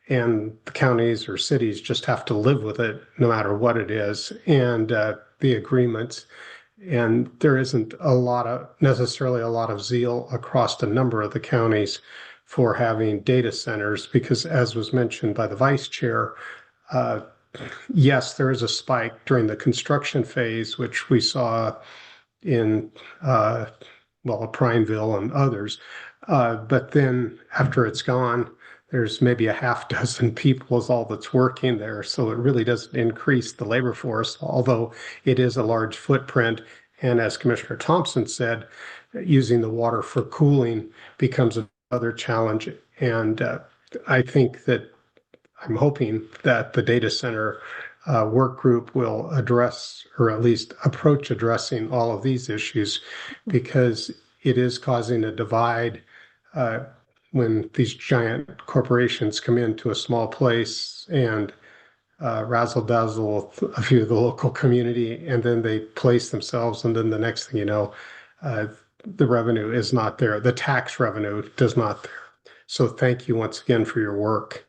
and the counties or cities just have to live with it no matter what it is, and the agreements. And there isn't necessarily a lot of zeal across a number of the counties for having data centers, because as was mentioned by the vice chair, yes, there is a spike during the construction phase, which we saw in, Prineville and others. But then after it's gone, there's maybe a half dozen people is all that's working there. So it really doesn't increase the labor force, although it is a large footprint. And as Commissioner Thompson said, using the water for cooling becomes another challenge. And I think that I'm hoping that the data center work group will address, or at least approach addressing, all of these issues, because it is causing a divide when these giant corporations come into a small place and razzle dazzle a few of the local community, and then they place themselves, and then the next thing you know, the revenue is not there. The tax revenue does not there. So thank you once again for your work.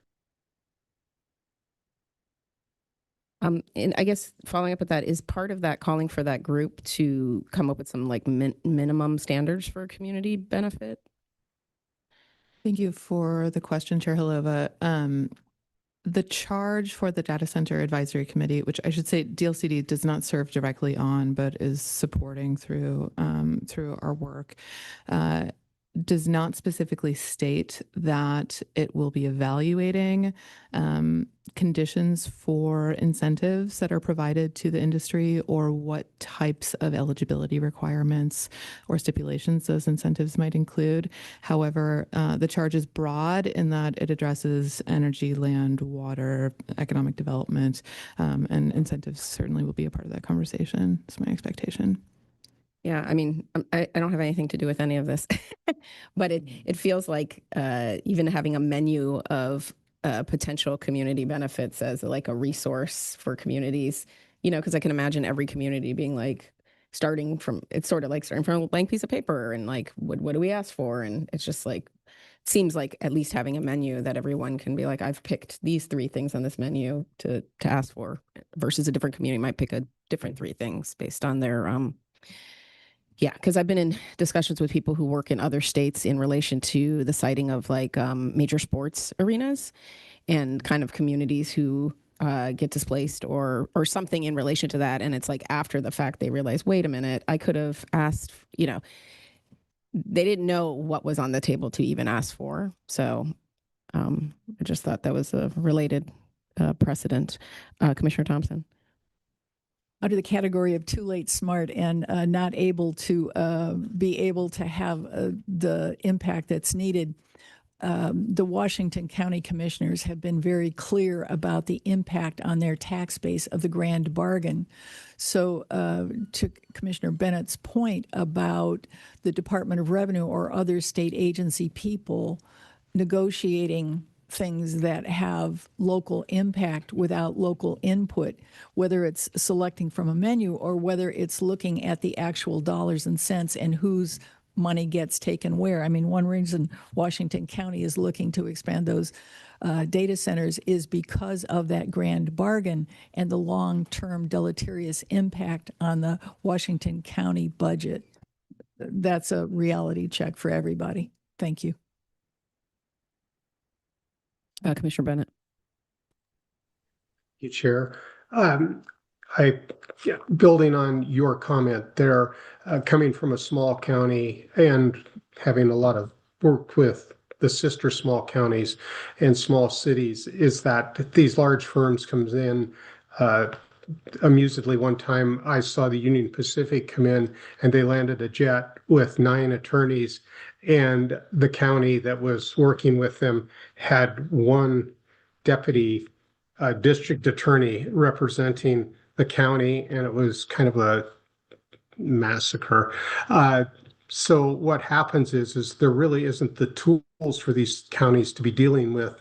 And I guess following up with that, is part of that calling for that group to come up with some like minimum standards for community benefit? Thank you for the question, Chair Halova. The charge for the Data Center Advisory Committee, which I should say DLCD does not serve directly on, but is supporting through our work, does not specifically state that it will be evaluating conditions for incentives that are provided to the industry, or what types of eligibility requirements or stipulations those incentives might include. However, the charge is broad in that it addresses energy, land, water, economic development, and incentives certainly will be a part of that conversation. That's my expectation. Yeah, I mean, I don't have anything to do with any of this, but it feels like even having a menu of potential community benefits as like a resource for communities, because I can imagine every community being like it's sort of like starting from a blank piece of paper, and like, what do we ask for? And it's just like, it seems like at least having a menu that everyone can be like, I've picked these 3 things on this menu to ask for, versus a different community might pick a different 3 things based on their yeah, because I've been in discussions with people who work in other states in relation to the siting of like major sports arenas and kind of communities who get displaced or something in relation to that. And it's like after the fact, they realize, wait a minute, I could have asked, they didn't know what was on the table to even ask for. So I just thought that was a related precedent. Commissioner Thompson. Under the category of too late smart and not able to be able to have the impact that's needed. the Washington County Commissioners have been very clear about the impact on their tax base of the grand bargain. So to Commissioner Bennett's point about the Department of Revenue or other state agency people negotiating things that have local impact without local input, whether it's selecting from a menu or whether it's looking at the actual dollars and cents and whose money gets taken where. I mean, one reason Washington County is looking to expand those data centers is because of that grand bargain and the long-term deleterious impact on the Washington County budget. That's a reality check for everybody. Thank you. Commissioner Bennett. You Chair. Building on your comment there, coming from a small county and having a lot of work with the sister small counties and small cities, is that these large firms comes in. Amusedly, one time I saw the Union Pacific come in and they landed a jet with 9 attorneys, and the county that was working with them had one deputy district attorney representing the county, and it was kind of a massacre. So what happens is there really isn't the tools for these counties to be dealing with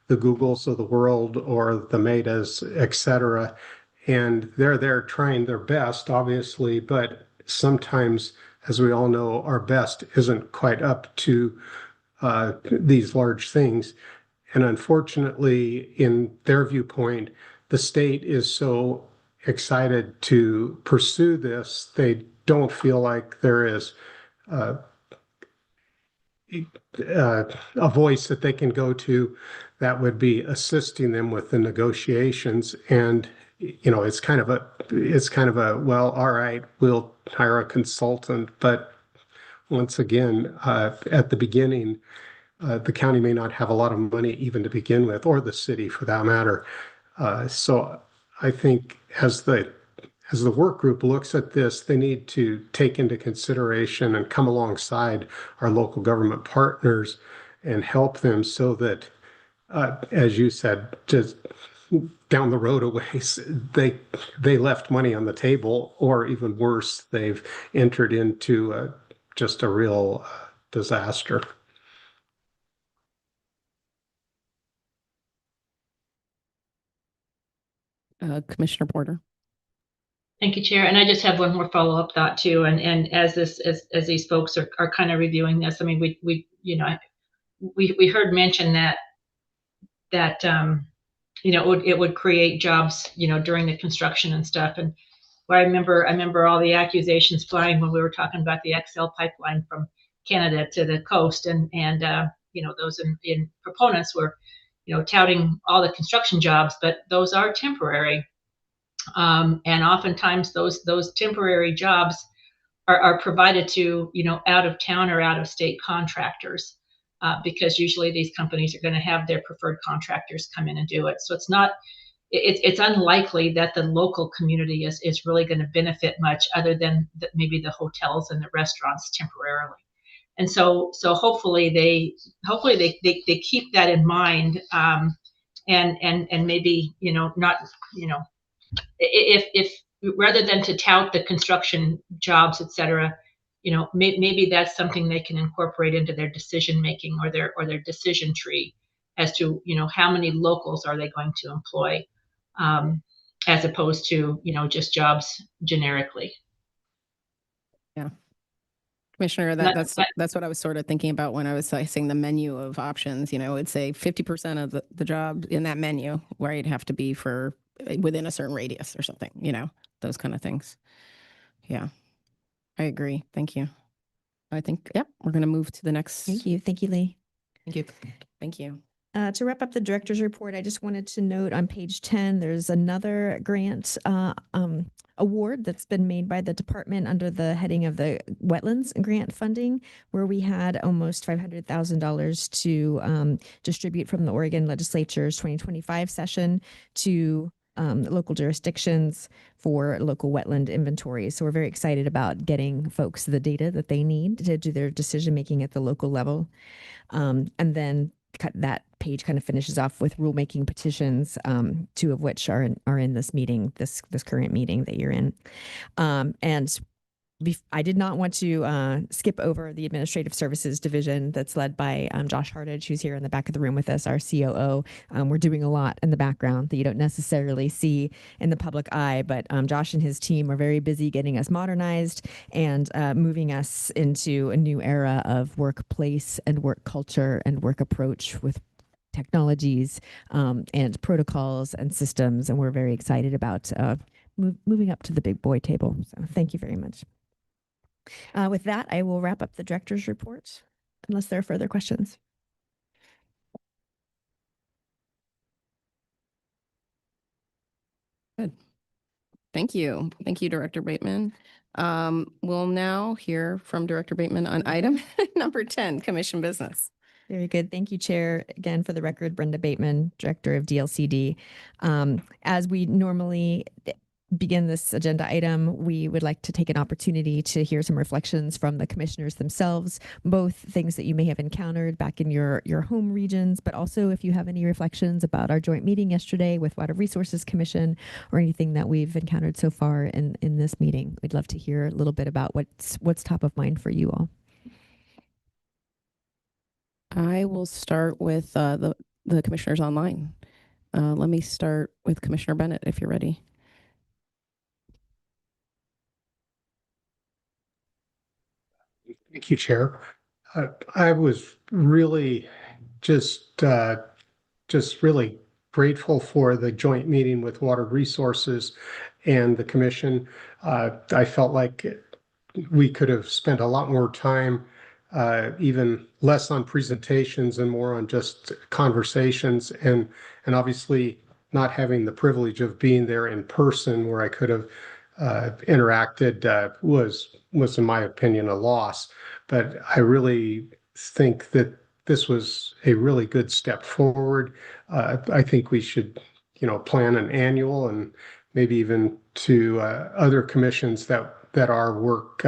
the Googles of the world or the Metas, et cetera. And they're there trying their best, obviously, but sometimes, as we all know, our best isn't quite up to these large things. And unfortunately, in their viewpoint, the state is so excited to pursue this, they don't feel like there is a voice that they can go to that would be assisting them with the negotiations. And it's kind of a well, all right, we'll hire a consultant, but once again, at the beginning, the county may not have a lot of money even to begin with, or the city for that matter. So I think as the work group looks at this, they need to take into consideration and come alongside our local government partners and help them so that, as you said, just down the road a ways, they left money on the table, or even worse, they've entered into just a real disaster. Commissioner Porter. Thank you, Chair. And I just have one more follow-up thought too. And as these folks are kind of reviewing this, I mean, we heard mention that it would create jobs, during the construction and stuff. And I remember all the accusations flying when we were talking about the XL pipeline from Canada to the coast, and those in proponents were touting all the construction jobs, but those are temporary. And oftentimes those temporary jobs are provided to, out of town or out of state contractors, because usually these companies are going to have their preferred contractors come in and do it. So it's unlikely that the local community is really going to benefit much, other than maybe the hotels and the restaurants temporarily. And so hopefully they keep that in mind, and maybe not if rather than to tout the construction jobs, et cetera, maybe that's something they can incorporate into their decision making or their decision tree as to how many locals are they going to employ, as opposed to just jobs generically. Yeah. Commissioner, that's what I was sort of thinking about when I was saying the menu of options. It'd say 50% of the job in that menu where you'd have to be for within a certain radius or something, those kind of things. Yeah, I agree. Thank you. I think, yep, we're going to move to the next. Thank you. Thank you, Lee. Thank you. Thank you. To wrap up the director's report, I just wanted to note on page 10, there's another grant award that's been made by the department under the heading of the wetlands grant funding, where we had almost $500,000 to distribute from the Oregon legislature's 2025 session to local jurisdictions for local wetland inventories. So we're very excited about getting folks the data that they need to do their decision making at the local level. And then that page kind of finishes off with rulemaking petitions, two of which are in this meeting, this current meeting that you're in. And I did not want to skip over the Administrative Services Division that's led by Josh Hartage, who's here in the back of the room with us, our COO. We're doing a lot in the background that you don't necessarily see in the public eye, but Josh and his team are very busy getting us modernized and moving us into a new era of workplace and work culture and work approach with technologies and protocols and systems. And we're very excited about moving up to the big boy table. So thank you very much. With that, I will wrap up the director's report, unless there are further questions. Good. Thank you. Thank you, Director Bateman. We'll now hear from Director Bateman on item number 10, Commission Business. Very good. Thank you, Chair. Again, for the record, Brenda Bateman, Director of DLCD. As we normally begin this agenda item, we would like to take an opportunity to hear some reflections from the commissioners themselves, both things that you may have encountered back in your home regions, but also if you have any reflections about our joint meeting yesterday with Water Resources Commission or anything that we've encountered so far in this meeting. We'd love to hear a little bit about what's top of mind for you all. I will start with the commissioners online. Let me start with Commissioner Bennett, if you're ready. Thank you, Chair. I was really just really grateful for the joint meeting with Water Resources and the Commission. I felt like we could have spent a lot more time, even less on presentations and more on just conversations, and obviously not having the privilege of being there in person where I could have interacted was, in my opinion, a loss. But I really think that this was a really good step forward. I think we should, plan an annual and maybe even to other commissions that our work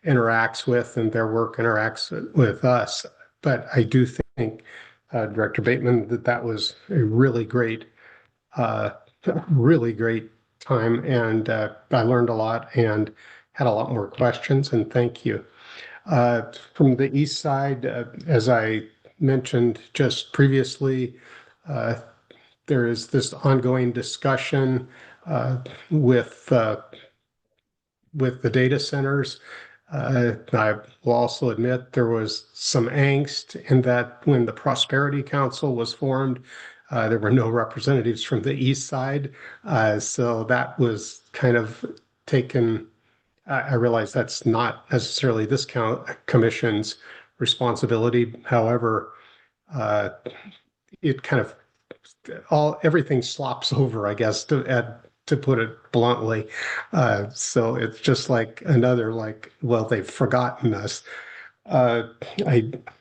interacts with and their work interacts with us. But I do think, Director Bateman, that was a really great time, and I learned a lot and had a lot more questions, and thank you. From the east side, as I mentioned just previously, there is this ongoing discussion with the data centers. I will also admit there was some angst in that when the Prosperity Council was formed, there were no representatives from the east side. So that was kind of taken. I realize that's not necessarily this commission's responsibility. However, it kind of everything slops over, I guess, to put it bluntly. So it's just like another, well, they've forgotten us.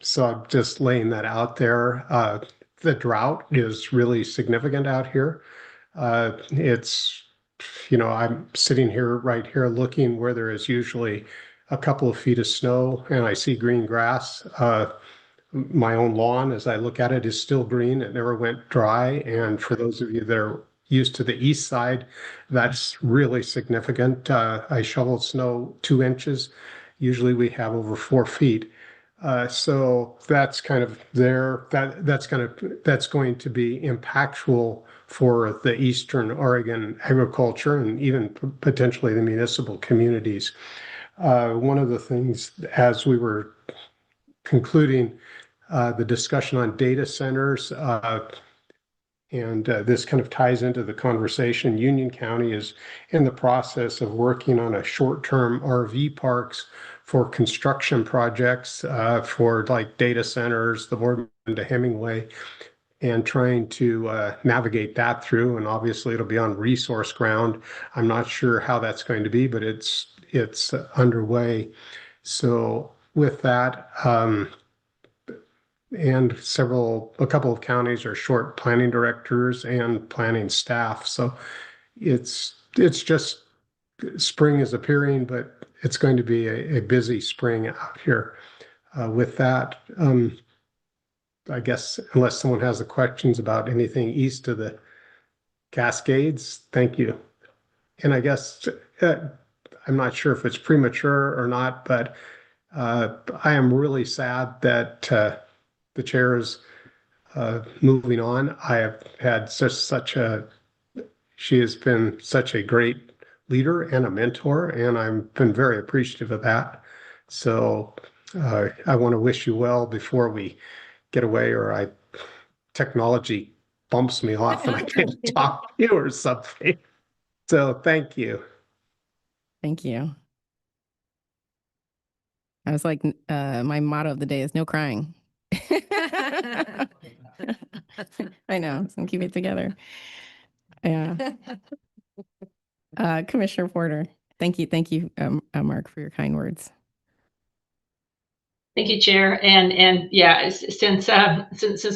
So I'm just laying that out there. The drought is really significant out here. It's, I'm sitting right here looking where there is usually a couple of feet of snow and I see green grass. My own lawn, as I look at it, is still green. It never went dry. And for those of you that are used to the east side, that's really significant. I shoveled snow 2 inches. Usually we have over 4 feet. So that's kind of there. That's going to be impactful for the Eastern Oregon agriculture and even potentially the municipal communities. One of the things, as we were concluding the discussion on data centers, and this kind of ties into the conversation, Union County is in the process of working on a short-term RV parks for construction projects for like data centers, the Boardman to Hemingway, and trying to navigate that through. And obviously it'll be on resource ground. I'm not sure how that's going to be, but it's underway. So with that, and a couple of counties are short planning directors and planning staff. So it's just spring is appearing, but it's going to be a busy spring out here. With that, I guess unless someone has the questions about anything east of the Cascades, thank you. And I guess I'm not sure if it's premature or not, but I am really sad that the chair is moving on. I have had she has been such a great leader and a mentor, and I've been very appreciative of that. So I want to wish you well before we get away, or technology bumps me off and I can't talk to you or something. So thank you. Thank you. I was like, my motto of the day is no crying. I know, so keep it together. Yeah. Commissioner Porter, thank you, Mark, for your kind words. Thank you, Chair. And yeah, since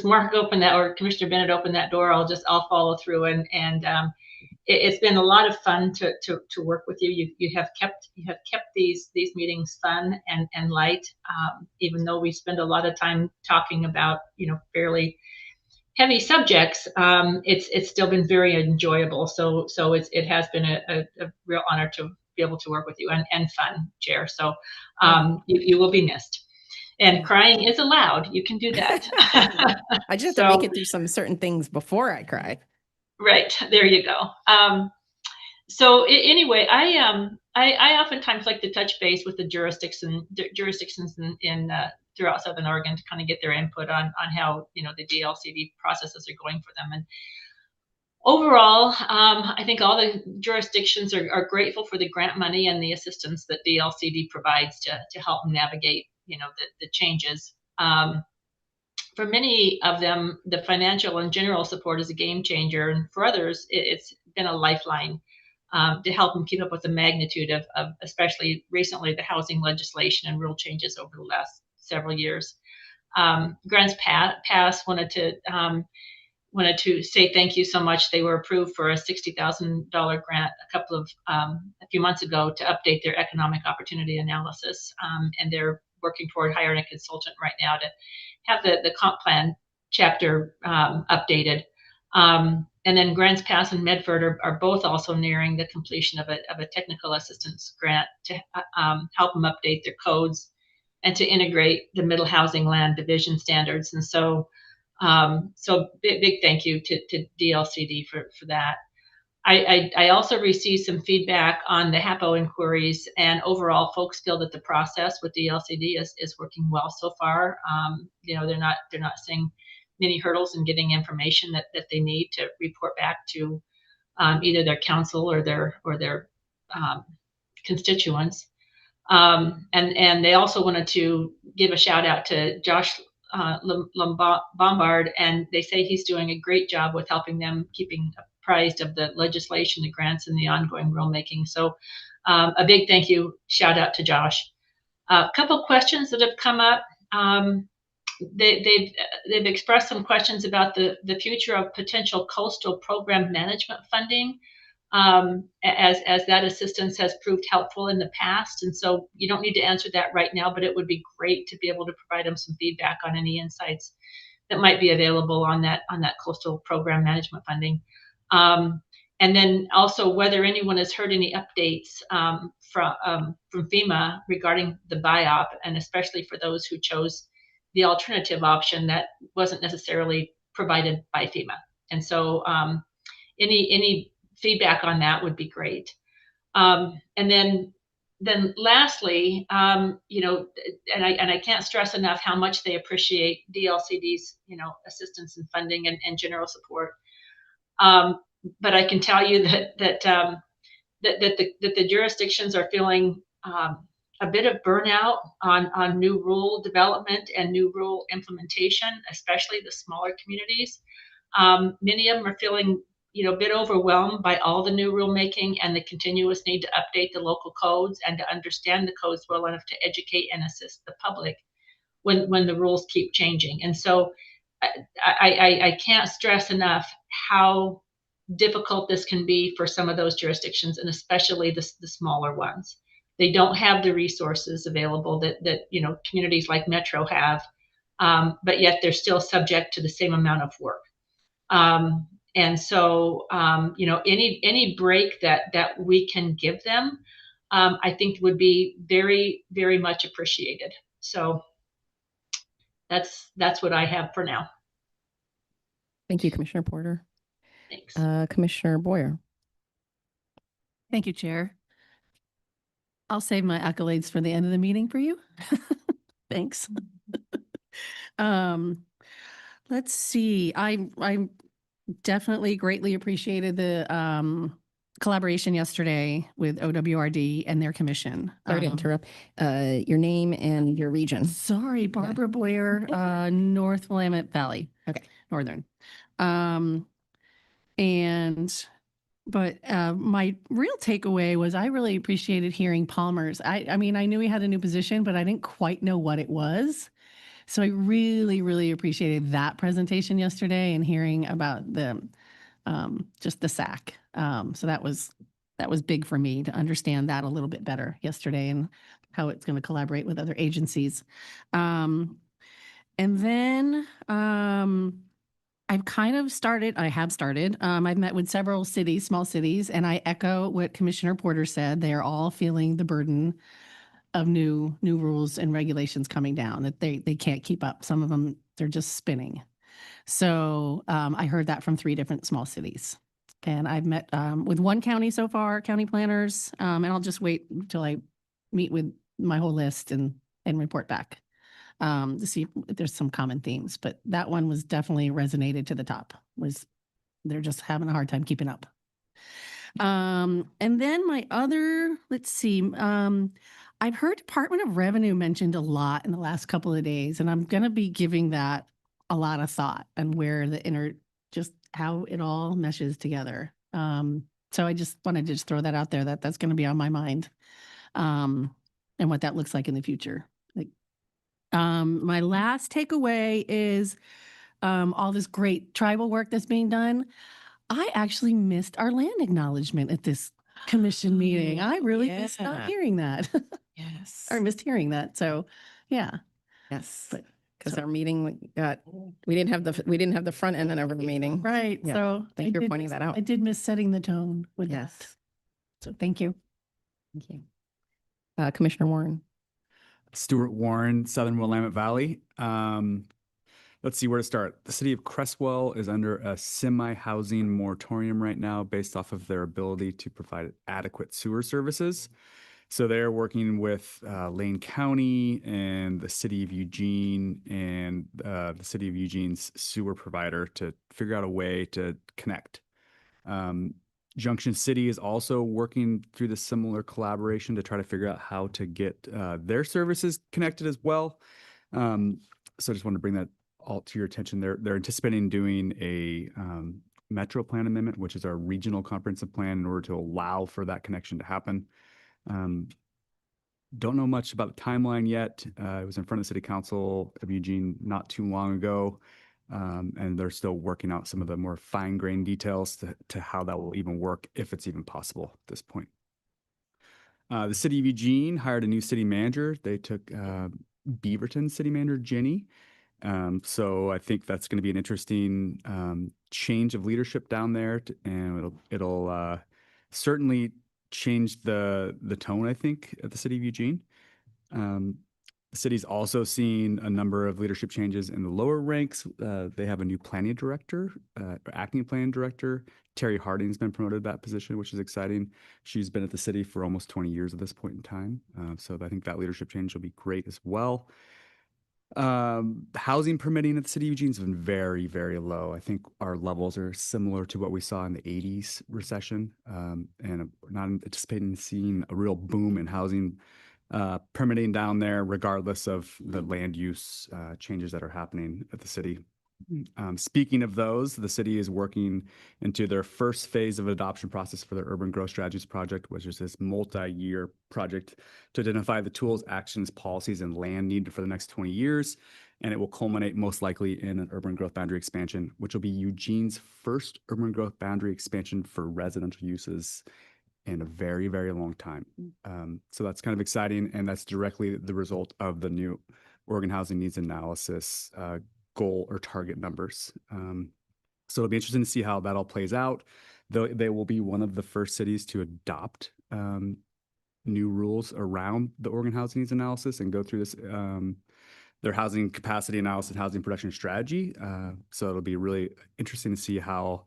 Mark opened that, or Commissioner Bennett opened that door, I'll follow through. And it's been a lot of fun to work with you. You have kept these meetings fun and light, even though we spend a lot of time talking about fairly heavy subjects. It's still been very enjoyable. So it has been a real honor to be able to work with you and fun, Chair. So you will be missed. And crying is allowed. You can do that. I just have to make it through some certain things before I cry. Right. There you go. So anyway, I oftentimes like to touch base with the jurisdictions in throughout Southern Oregon to kind of get their input on how the DLCD processes are going for them. And overall, I think all the jurisdictions are grateful for the grant money and the assistance that DLCD provides to help them navigate the changes. For many of them, the financial and general support is a game changer, and for others, it's been a lifeline to help them keep up with the magnitude of especially recently, the housing legislation and rule changes over the last several years. Grants Pass wanted to say thank you so much. They were approved for a $60,000 grant a few months ago to update their economic opportunity analysis, and they're working toward hiring a consultant right now to have the comp plan chapter updated. And then Grants Pass and Medford are both also nearing the completion of a technical assistance grant to help them update their codes and to integrate the middle housing land division standards. And so big thank you to DLCD for that. I also received some feedback on the HAPO inquiries, and overall folks feel that the process with DLCD is working well so far. They're not seeing many hurdles in getting information that they need to report back to either their council or their constituents. And they also wanted to give a shout out to Josh Lombard, and they say he's doing a great job with helping them keeping apprised of the legislation, the grants, and the ongoing rulemaking. So a big thank you, shout out to Josh. A couple questions that have come up. They've expressed some questions about the future of potential coastal program management funding, as that assistance has proved helpful in the past. And so you don't need to answer that right now, but it would be great to be able to provide them some feedback on any insights that might be available on that coastal program management funding. And then also whether anyone has heard any updates from FEMA regarding the BIOP, and especially for those who chose the alternative option that wasn't necessarily provided by FEMA. And so any feedback on that would be great. And then lastly, and I can't stress enough how much they appreciate DLCD's assistance and funding and general support. But I can tell you that the jurisdictions are feeling a bit of burnout on new rule development and new rule implementation, especially the smaller communities. Many of them are feeling a bit overwhelmed by all the new rulemaking and the continuous need to update the local codes and to understand the codes well enough to educate and assist the public when the rules keep changing. And so I can't stress enough how difficult this can be for some of those jurisdictions, and especially the smaller ones. They don't have the resources available that communities like Metro have, but yet they're still subject to the same amount of work. And so, any break that we can give them, I think would be very, very much appreciated. So that's what I have for now. Thank you, Commissioner Porter. Thanks. Commissioner Boyer. Thank you, Chair. I'll save my accolades for the end of the meeting for you. Thanks. Let's see. I definitely greatly appreciated the collaboration yesterday with OWRD and their commission. Sorry to interrupt. Your name and your region. Sorry, Barbara Boyer, North Willamette Valley. Okay. Northern. But my real takeaway was I really appreciated hearing Palmer's. I mean, I knew he had a new position, but I didn't quite know what it was. So I really, really appreciated that presentation yesterday and hearing about the just the SAC. So that was big for me to understand that a little bit better yesterday and how it's going to collaborate with other agencies. And then I have started, I've met with several cities, small cities, and I echo what Commissioner Porter said. They are all feeling the burden of new rules and regulations coming down, that they can't keep up. Some of them, they're just spinning. So I heard that from 3 different small cities. And I've met with one county so far, county planners, and I'll just wait until I meet with my whole list and report back to see if there's some common themes. But that one was definitely resonated to the top, was they're just having a hard time keeping up. And then my other, let's see, I've heard Department of Revenue mentioned a lot in the last couple of days, and I'm going to be giving that a lot of thought and where just how it all meshes together. So I just wanted to just throw that out there, that's going to be on my mind, and what that looks like in the future. My last takeaway is all this great tribal work that's being done. I actually missed our land acknowledgement at this commission meeting. I really missed not hearing that. Yes. Or missed hearing that. So, yeah. Yes. But because our meeting we didn't have the front end of the meeting. Right. Yeah. So Thank you for pointing that out. I did miss setting the tone with that. So thank you. Thank you. Commissioner Warren. Stuart Warren, Southern Willamette Valley. Let's see where to start. The city of Cresswell is under a semi-housing moratorium right now based off of their ability to provide adequate sewer services. So they're working with Lane County and the city of Eugene and the city of Eugene's sewer provider to figure out a way to connect. Junction City is also working through the similar collaboration to try to figure out how to get their services connected as well. So I just wanted to bring that all to your attention. They're anticipating doing a Metro Plan amendment, which is our regional comprehensive plan, in order to allow for that connection to happen. Don't know much about the timeline yet. It was in front of the City Council of Eugene not too long ago. And they're still working out some of the more fine-grained details to how that will even work, if it's even possible at this point. The City of Eugene hired a new city manager. They took Beaverton City Manager Jenny. So I think that's going to be an interesting change of leadership down there, and it'll certainly change the tone, I think, at the City of Eugene. The city's also seen a number of leadership changes in the lower ranks. They have a new planning director, acting planning director. Terry Harding's been promoted to that position, which is exciting. She's been at the city for almost 20 years at this point in time. So I think that leadership change will be great as well. Housing permitting at the city of Eugene has been very, very low. I think our levels are similar to what we saw in the 80s recession, and I'm not anticipating seeing a real boom in housing permitting down there, regardless of the land use changes that are happening at the city. Speaking of those, the city is working into their first phase of adoption process for their Urban Growth Strategies project, which is this multi-year project to identify the tools, actions, policies, and land needed for the next 20 years. And it will culminate most likely in an urban growth boundary expansion, which will be Eugene's first urban growth boundary expansion for residential uses in a very, very long time. So that's kind of exciting. And that's directly the result of the new Oregon Housing Needs Analysis goal or target numbers. So it'll be interesting to see how that all plays out. Though they will be one of the first cities to adopt new rules around the Oregon Housing Needs Analysis and go through this their housing capacity analysis, housing production strategy. So it'll be really interesting to see how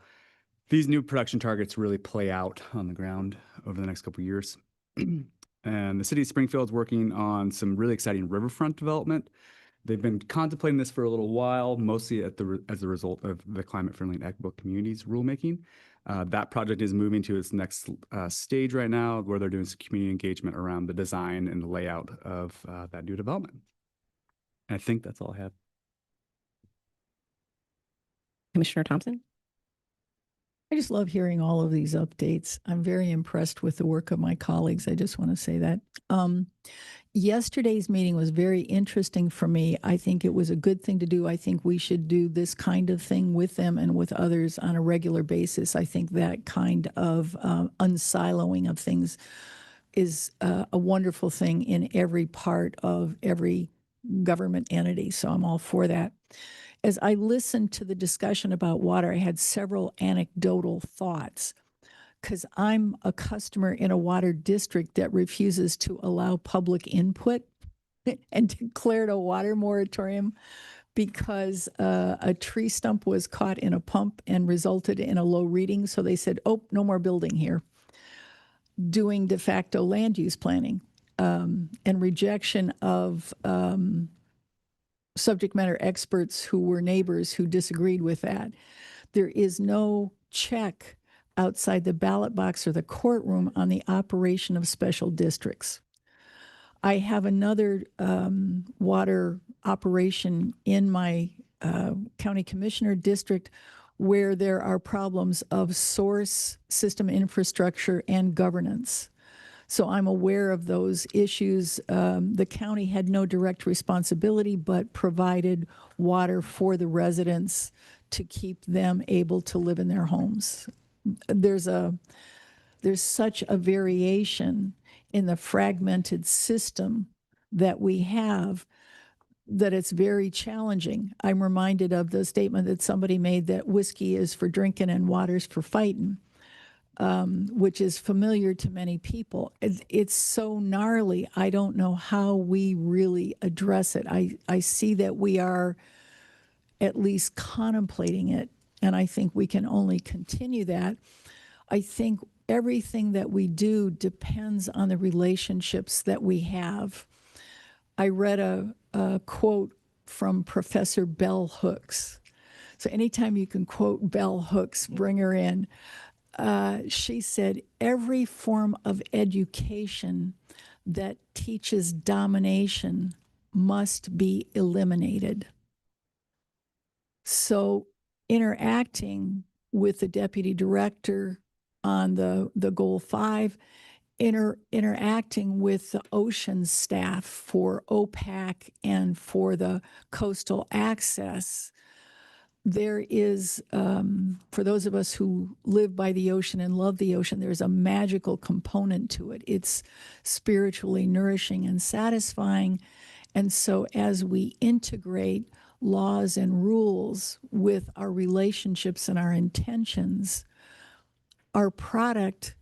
these new production targets really play out on the ground over the next couple of years. And the city of Springfield is working on some really exciting riverfront development. They've been contemplating this for a little while, mostly as a result of the Climate Friendly and Equitable Communities rulemaking. That project is moving to its next stage right now, where they're doing some community engagement around the design and the layout of that new development. And I think that's all I have. Commissioner Thompson? I just love hearing all of these updates. I'm very impressed with the work of my colleagues. I just want to say that. Yesterday's meeting was very interesting for me. I think it was a good thing to do. I think we should do this kind of thing with them and with others on a regular basis. I think that kind of unsiloing of things is a wonderful thing in every part of every government entity. So I'm all for that. As I listened to the discussion about water, I had several anecdotal thoughts because I'm a customer in a water district that refuses to allow public input and declared a water moratorium because a tree stump was caught in a pump and resulted in a low reading. So they said, oh, no more building here. Doing de facto land use planning and rejection of subject matter experts who were neighbors who disagreed with that. There is no check outside the ballot box or the courtroom on the operation of special districts. I have another water operation in my county commissioner district where there are problems of source, system infrastructure, and governance. So I'm aware of those issues. The county had no direct responsibility, but provided water for the residents to keep them able to live in their homes. There's such a variation in the fragmented system that we have that it's very challenging. I'm reminded of the statement that somebody made that whiskey is for drinking and water's for fighting. Which is familiar to many people. It's so gnarly. I don't know how we really address it. I see that we are at least contemplating it, and I think we can only continue that. I think everything that we do depends on the relationships that we have. I read a quote from Professor Bell Hooks. So anytime you can quote Bell Hooks, bring her in. She said, every form of education that teaches domination must be eliminated. So interacting with the deputy director on the Goal 5, interacting with the ocean staff for OPAC and for the coastal access, there is, for those of us who live by the ocean and love the ocean, there's a magical component to it. It's spiritually nourishing and satisfying. And so as we integrate laws and rules with our relationships and our intentions, our product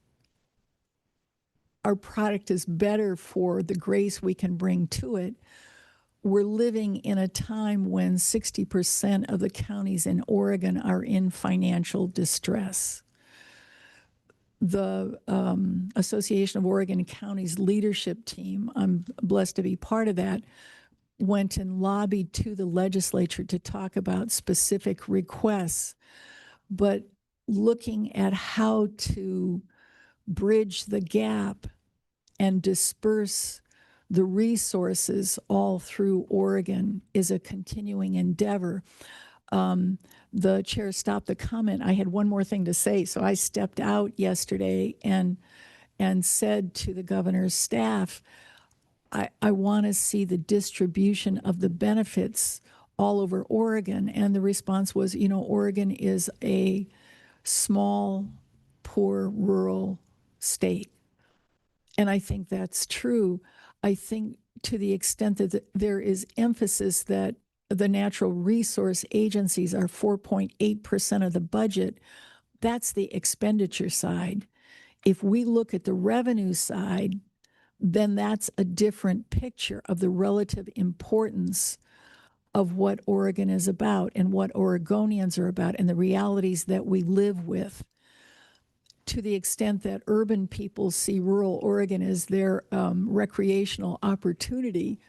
is better for the grace we can bring to it. We're living in a time when 60% of the counties in Oregon are in financial distress. The Association of Oregon Counties leadership team, I'm blessed to be part of that, went and lobbied to the legislature to talk about specific requests, but looking at how to bridge the gap and disperse the resources all through Oregon is a continuing endeavor. The chair stopped the comment. I had one more thing to say, so I stepped out yesterday and said to the governor's staff, I want to see the distribution of the benefits all over Oregon. And the response was, you know, Oregon is a small, poor, rural state. And I think that's true. I think to the extent that there is emphasis that the natural resource agencies are 4.8% of the budget, that's the expenditure side. If we look at the revenue side, then that's a different picture of the relative importance of what Oregon is about and what Oregonians are about and the realities that we live with. To the extent that urban people see rural Oregon as their recreational opportunity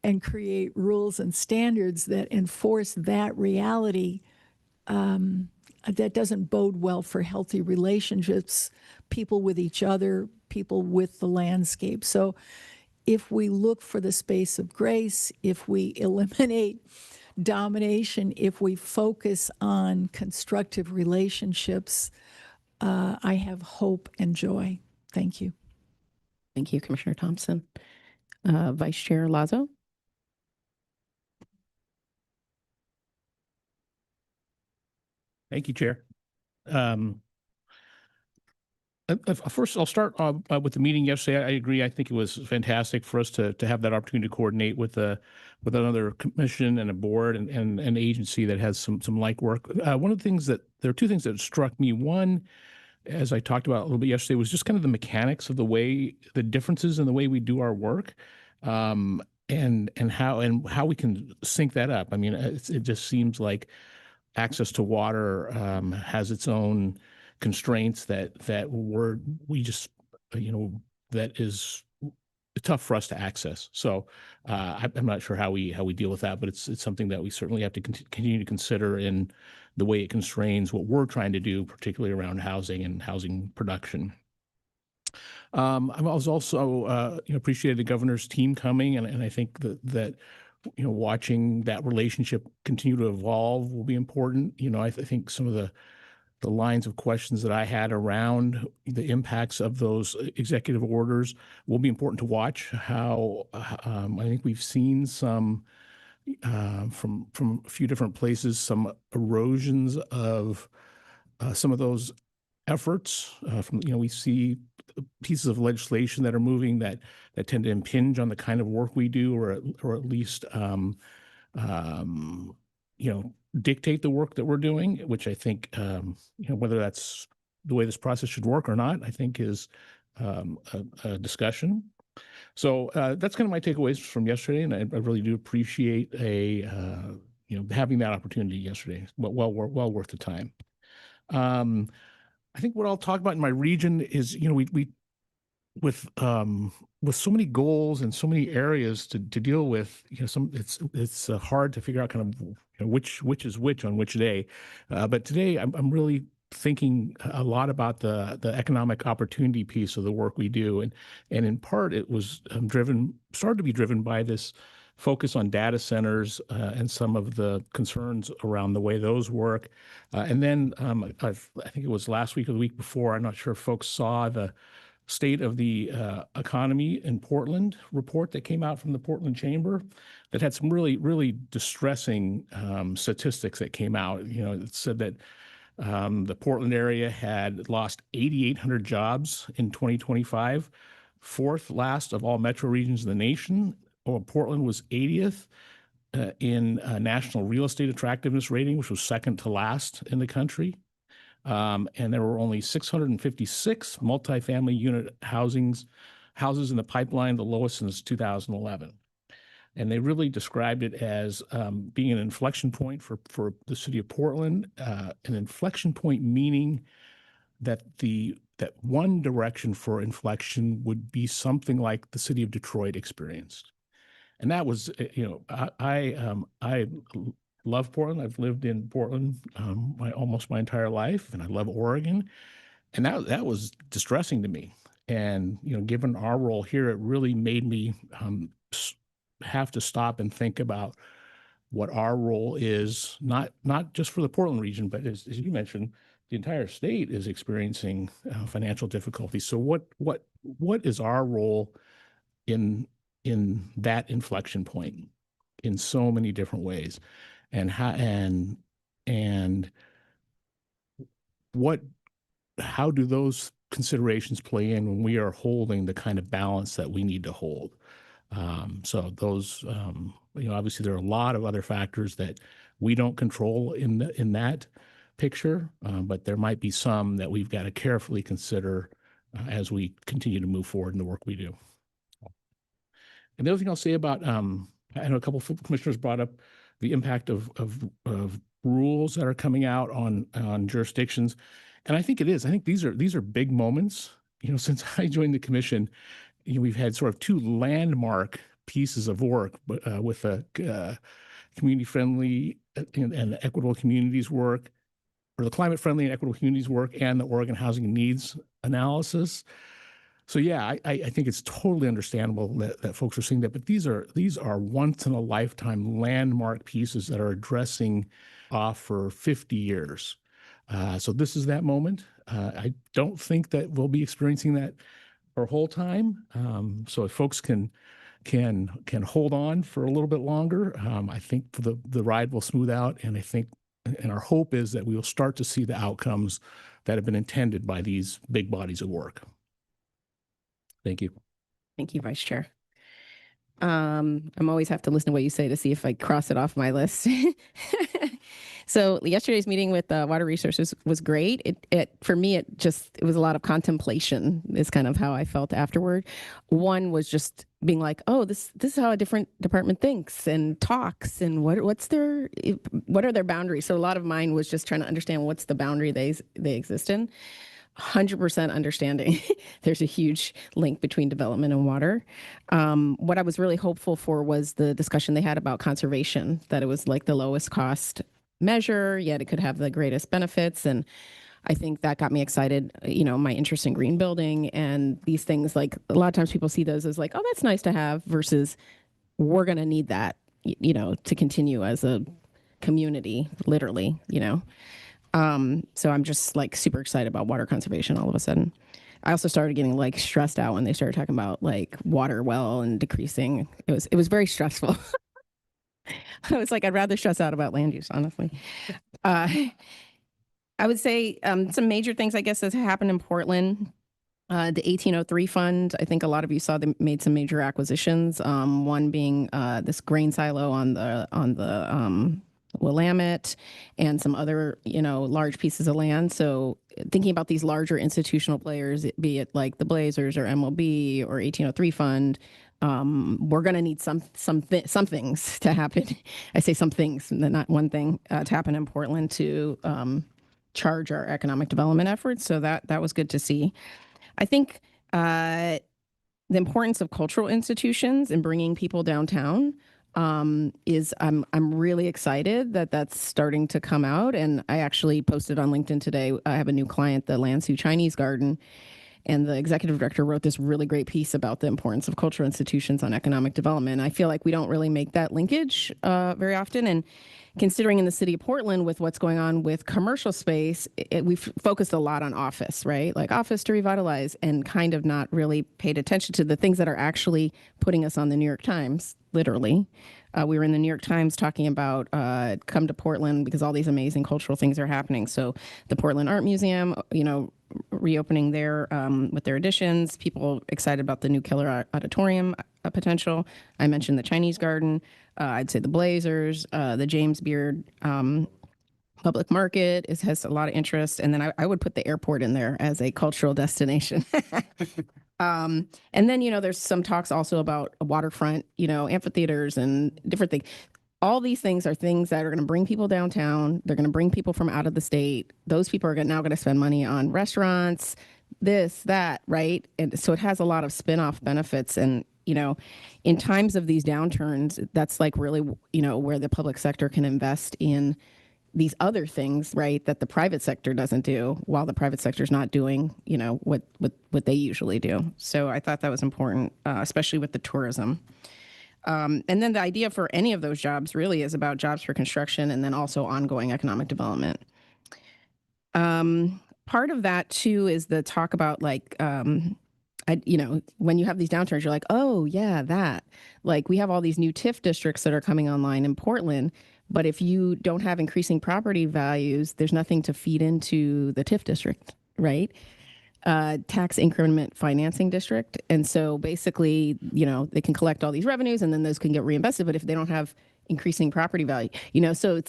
and create rules and standards that enforce that reality, that doesn't bode well for healthy relationships, people with each other, people with the landscape. So if we look for the space of grace, if we eliminate domination, if we focus on constructive relationships, I have hope and joy. Thank you. Thank you, Commissioner Thompson. Vice Chair Lazo. Thank you, Chair. First, I'll start with the meeting yesterday. I agree. I think it was fantastic for us to have that opportunity to coordinate with another commission and a board and an agency that has some like work. One of the things there are two things that struck me. One, as I talked about a little bit yesterday, was just kind of the mechanics of the differences in the way we do our work, and how we can sync that up. I mean, it just seems like access to water has its own constraints that is tough for us to access. So I'm not sure how we deal with that, but it's something that we certainly have to continue to consider in the way it constrains what we're trying to do, particularly around housing and housing production. I was also appreciated the governor's team coming, and I think that watching that relationship continue to evolve will be important. I think some of the lines of questions that I had around the impacts of those executive orders will be important to watch. How I think we've seen some from a few different places, some erosions of some of those efforts. We see pieces of legislation that are moving that tend to impinge on the kind of work we do, or at least dictate the work that we're doing, which I think, whether that's the way this process should work or not, I think is a discussion. So that's kind of my takeaways from yesterday, and I really do appreciate having that opportunity yesterday. Well worth the time. I think what I'll talk about in my region is, we with so many goals and so many areas to deal with, it's hard to figure out kind of which is which on which day. But today I'm really thinking a lot about the economic opportunity piece of the work we do, and in part it was started to be driven by this focus on data centers and some of the concerns around the way those work. And then I think it was last week or the week before, I'm not sure if folks saw the State of the Economy in Portland report that came out from the Portland Chamber that had some really, really distressing statistics that came out. It said that the Portland area had lost 8,800 jobs in 2025, fourth last of all metro regions in the nation. Portland was 80th in National Real Estate Attractiveness Rating, which was second to last in the country. And there were only 656 multifamily unit houses in the pipeline, the lowest since 2011. And they really described it as being an inflection point for the city of Portland, an inflection point meaning that that one direction for inflection would be something like the city of Detroit experienced. And that was, I love Portland. I've lived in Portland almost my entire life, and I love Oregon. And that was distressing to me. And given our role here, it really made me have to stop and think about what our role is, not just for the Portland region, but as you mentioned, the entire state is experiencing financial difficulties. So what is our role in that inflection point in so many different ways, and how do those considerations play in when we are holding the kind of balance that we need to hold? So those, obviously there are a lot of other factors that we don't control in that picture, but there might be some that we've got to carefully consider as we continue to move forward in the work we do. And the other thing I'll say about, I know a couple of commissioners brought up the impact of rules that are coming out on jurisdictions, and I think it is. I think these are big moments. Since I joined the commission, we've had sort of two landmark pieces of work with the community-friendly and equitable communities work, or the climate-friendly and equitable communities work, and the Oregon Housing Needs Analysis. So yeah, I think it's totally understandable that folks are seeing that, but these are once-in-a-lifetime landmark pieces that are addressing off for 50 years. So this is that moment. I don't think that we'll be experiencing that our whole time. So if folks can hold on for a little bit longer, I think the ride will smooth out, and I think, and our hope is that we will start to see the outcomes that have been intended by these big bodies of work. Thank you. Thank you, Vice Chair. I'm always have to listen to what you say to see if I cross it off my list. So yesterday's meeting with Water Resources was great. For me, it was a lot of contemplation is kind of how I felt afterward. One was just being like, oh, this is how a different department thinks and talks, and what are their boundaries? So a lot of mine was just trying to understand what's the boundary they exist in. 100% understanding there's a huge link between development and water. What I was really hopeful for was the discussion they had about conservation, that it was like the lowest cost measure, yet it could have the greatest benefits. And I think that got me excited, my interest in green building and these things. Like a lot of times people see those as like, oh, that's nice to have, versus we're going to need that, to continue as a community, literally, So I'm just like super excited about water conservation all of a sudden. I also started getting like stressed out when they started talking about like water well and decreasing. It was very stressful. I was like, I'd rather stress out about land use, honestly. I would say some major things, I guess, that happened in Portland. The 1803 fund, I think a lot of you saw they made some major acquisitions. One being this grain silo on the Willamette, and some other, large pieces of land. So thinking about these larger institutional players, be it like the Blazers or MLB or 1803 Fund, we're going to need some things to happen. I say some things, not one thing, to happen in Portland to charge our economic development efforts. So that was good to see. I think the importance of cultural institutions and bringing people downtown is I'm really excited that that's starting to come out. And I actually posted on LinkedIn today, I have a new client, the Lansu Chinese Garden, and the executive director wrote this really great piece about the importance of cultural institutions on economic development. I feel like we don't really make that linkage very often. And considering in the city of Portland with what's going on with commercial space, we've focused a lot on office, right? Like office to revitalize, and kind of not really paid attention to the things that are actually putting us on the New York Times, literally. We were in the New York Times talking about come to Portland because all these amazing cultural things are happening. So the Portland Art Museum, reopening there with their additions, people excited about the new Keller Auditorium potential. I mentioned the Chinese Garden. I'd say the Blazers, the James Beard Public Market has a lot of interest. And then I would put the airport in there as a cultural destination. And then, there's some talks also about a waterfront, amphitheaters and different things. All these things are things that are going to bring people downtown. They're going to bring people from out of the state. Those people are now going to spend money on restaurants, this, that, right? And so it has a lot of spin-off benefits. And, in times of these downturns, that's like really, where the public sector can invest in these other things, right, that the private sector doesn't do, while the private sector is not doing, what they usually do. So I thought that was important, especially with the tourism. And then the idea for any of those jobs really is about jobs for construction and then also ongoing economic development. Part of that too is the talk about like, when you have these downturns, you're like, oh yeah, that. Like we have all these new TIF districts that are coming online in Portland, but if you don't have increasing property values, there's nothing to feed into the TIF district, right? Tax increment financing district. And so basically, they can collect all these revenues and then those can get reinvested. But if they don't have increasing property value, so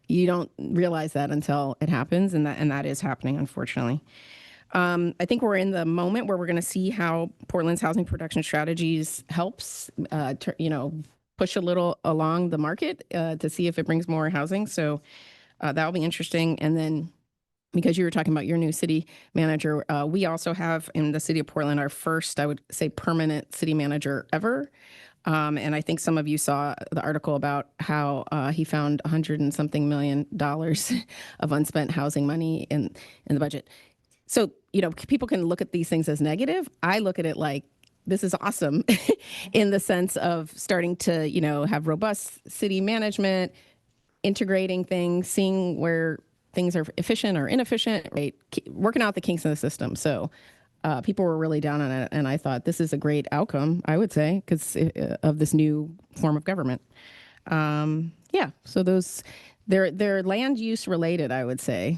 you don't realize that until it happens. And that is happening, unfortunately. I think we're in the moment where we're going to see how Portland's housing production strategies helps, push a little along the market to see if it brings more housing. So that'll be interesting. And then because you were talking about your new city manager, we also have in the city of Portland our first, I would say, permanent city manager ever. And I think some of you saw the article about how he found $100 and something million of unspent housing money in the budget. So, people can look at these things as negative. I look at it like, this is awesome in the sense of starting to, have robust city management, integrating things, seeing where things are efficient or inefficient, right? Working out the kinks in the system. So people were really down on it. And I thought this is a great outcome, I would say, because of this new form of government. So they're land use related, I would say,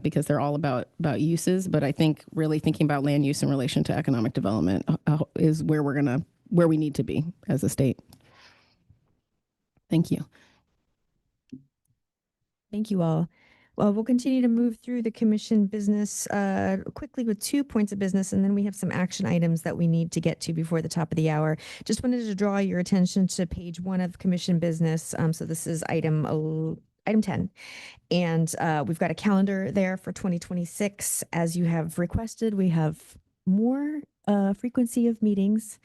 because they're all about uses. But I think really thinking about land use in relation to economic development is where we need to be as a state. Thank you. Thank you all. Well, we'll continue to move through the commission business quickly with 2 points of business, and then we have some action items that we need to get to before the top of the hour. Just wanted to draw your attention to page 1 of commission business. So this is item 10. And we've got a calendar there for 2026. As you have requested, we have more frequency of meetings.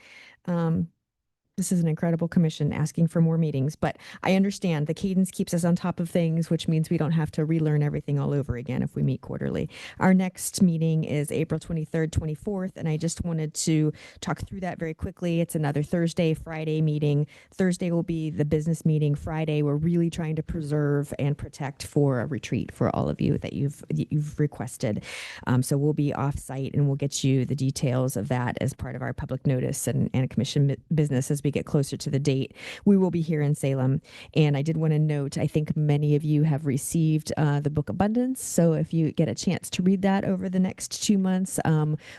This is an incredible commission asking for more meetings, but I understand the cadence keeps us on top of things, which means we don't have to relearn everything all over again if we meet quarterly. Our next meeting is April 23rd, 24th, and I just wanted to talk through that very quickly. It's another Thursday, Friday meeting. Thursday will be the business meeting. Friday, we're really trying to preserve and protect for a retreat for all of you that you've requested. So we'll be off site and we'll get you the details of that as part of our public notice and commission business as we get closer to the date. We will be here in Salem. And I did want to note, I think many of you have received the book Abundance. So if you get a chance to read that over the next 2 months,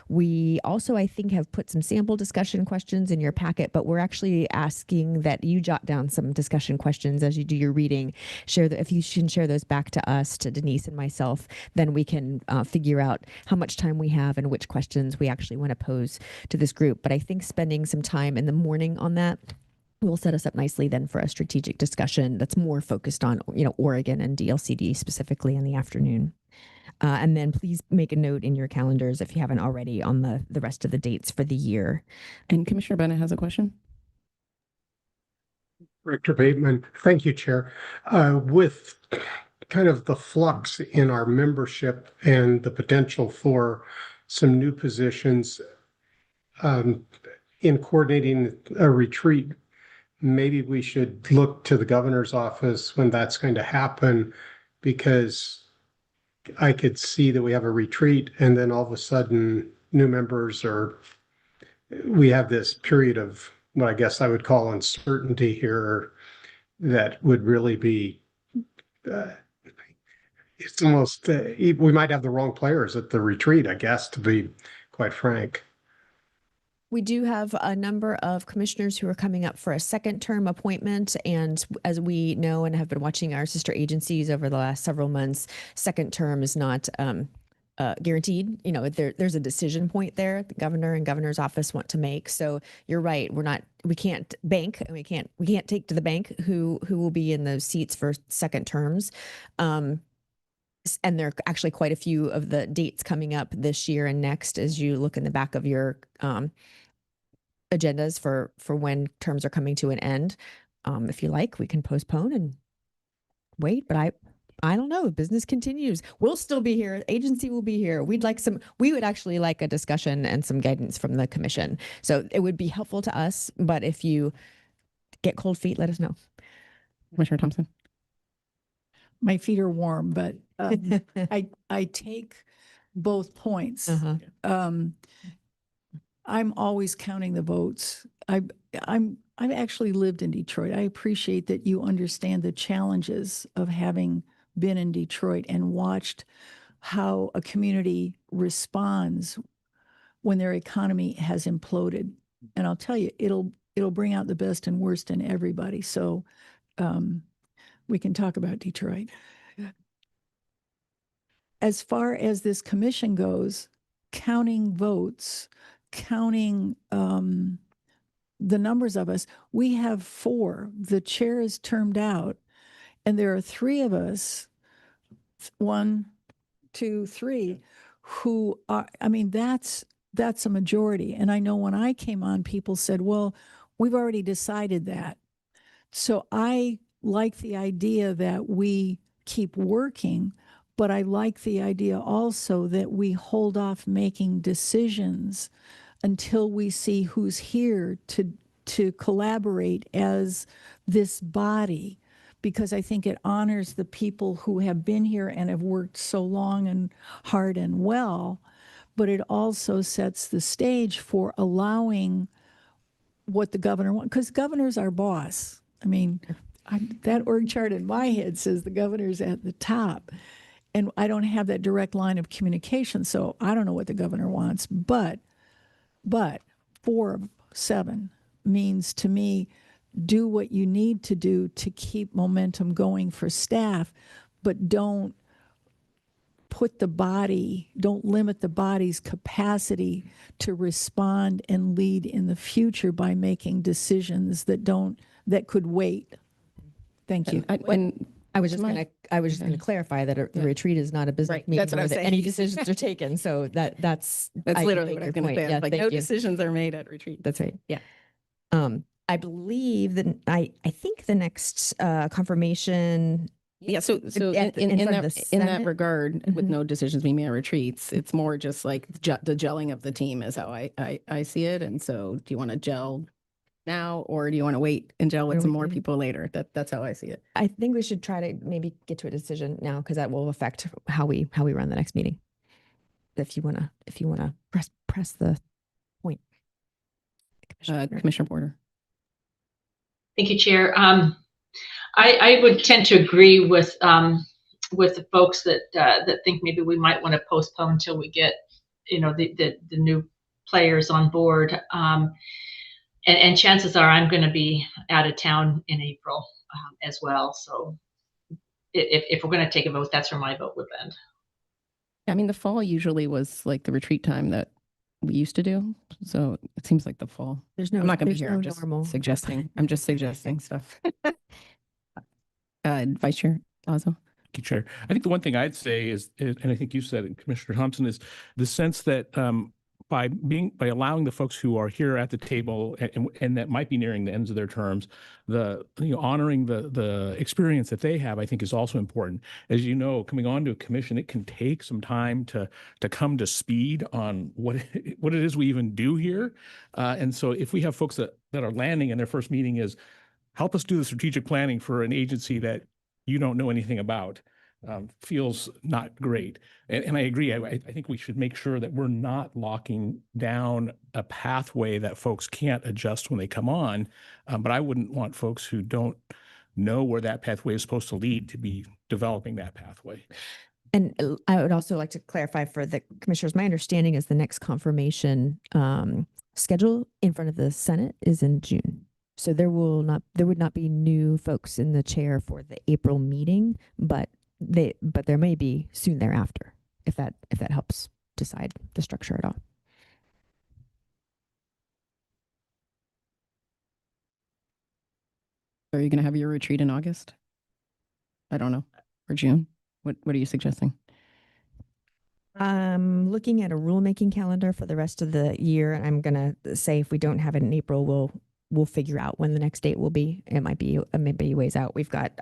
we also, I think, have put some sample discussion questions in your packet, but we're actually asking that you jot down some discussion questions as you do your reading. If you can share those back to us, to Denise and myself, then we can figure out how much time we have and which questions we actually want to pose to this group. But I think spending some time in the morning on that will set us up nicely then for a strategic discussion that's more focused on, Oregon and DLCD specifically in the afternoon. And then please make a note in your calendars if you haven't already on the rest of the dates for the year. And Commissioner Bennett has a question. Director Bateman, thank you, Chair. With kind of the flux in our membership and the potential for some new positions in coordinating a retreat, maybe we should look to the governor's office when that's going to happen, because I could see that we have a retreat and then all of a sudden new members we have this period of what I guess I would call uncertainty here that would really be, it's almost, we might have the wrong players at the retreat, I guess, to be quite frank. We do have a number of commissioners who are coming up for a second term appointment. And as we know and have been watching our sister agencies over the last several months, second term is not guaranteed. There's a decision point there the governor and governor's office want to make. So you're right. We can't bank and we can't take to the bank who will be in those seats for second terms. And there are actually quite a few of the dates coming up this year and next as you look in the back of your agendas for when terms are coming to an end. If you like, we can postpone and wait, but I don't know. Business continues. We'll still be here. Agency will be here. We would actually like a discussion and some guidance from the commission. So it would be helpful to us, but if you get cold feet, let us know. Commissioner Thompson? My feet are warm, but I take both points. Uh-huh. I'm always counting the votes. I've actually lived in Detroit. I appreciate that you understand the challenges of having been in Detroit and watched how a community responds when their economy has imploded. And I'll tell you, it'll bring out the best and worst in everybody. So we can talk about Detroit. As far as this commission goes, counting votes, counting the numbers of us, we have 4. The chair is termed out, and there are 3 of us, 1, 2, 3, who are, I mean, that's a majority. And I know when I came on, people said, well, we've already decided that. So I like the idea that we keep working, but I like the idea also that we hold off making decisions until we see who's here to collaborate as this body, because I think it honors the people who have been here and have worked so long and hard and well, but it also sets the stage for allowing what the governor wants, because governor's our boss. I mean, that org chart in my head says the governor's at the top, and I don't have that direct line of communication, so I don't know what the governor wants, but 4 of 7 means to me, do what you need to do to keep momentum going for staff, but don't limit the body's capacity to respond and lead in the future by making decisions that could wait. Thank you. I was just going to clarify that the retreat is not a business Right, meeting that's what I where was saying. any decisions are taken. So that's literally take what I your was going to point. say. Yeah, Like, thank no you. decisions are made at retreat. That's right. Yeah. I believe that I think the next confirmation. Yeah, so in in front of that the in that Senate? regard, with Mhm. no decisions being made at retreats, it's more just like the gelling of the team is how I see it. And so, do you want to gel now, or do you want to wait and gel with some more people later? That's how I see it. I think we should try to maybe get to a decision now, because that will affect how we run the next meeting. If you wanna press the point. Commissioner Porter. Thank you, Chair. I would tend to agree with the folks that think maybe we might want to postpone until we get, the new players on board. And chances are I'm going to be out of town in April as well. So if we're going to take a vote, that's where my vote would end. I mean, the fall usually was like the retreat time that we used to do. So it seems like the fall. I'm not going to be there's here. no I'm just normal. suggesting. I'm just suggesting stuff. Vice Chair Lazo. Thank you, Chair. I think the one thing I'd say is, and I think you said it, Commissioner Thompson, is the sense that by allowing the folks who are here at the table and that might be nearing the ends of their terms, honoring the experience that they have, I think is also important. As you know, coming onto a commission, it can take some time to come to speed on what it is we even do here. And so if we have folks that are landing and their first meeting is, help us do the strategic planning for an agency that you don't know anything about, feels not great. And I agree. I think we should make sure that we're not locking down a pathway that folks can't adjust when they come on. But I wouldn't want folks who don't know where that pathway is supposed to lead to be developing that pathway. And I would also like to clarify for the commissioners, my understanding is the next confirmation schedule in front of the Senate is in June. So there would not be new folks in the chair for the April meeting, but there may be soon thereafter, if that helps decide the structure at all. Are you going to have your retreat in August? I don't know. Or June? What are you suggesting? I'm looking at a rulemaking calendar for the rest of the year. And I'm going to say if we don't have it in April, we'll figure out when the next date will be. It might be maybe ways out. We've got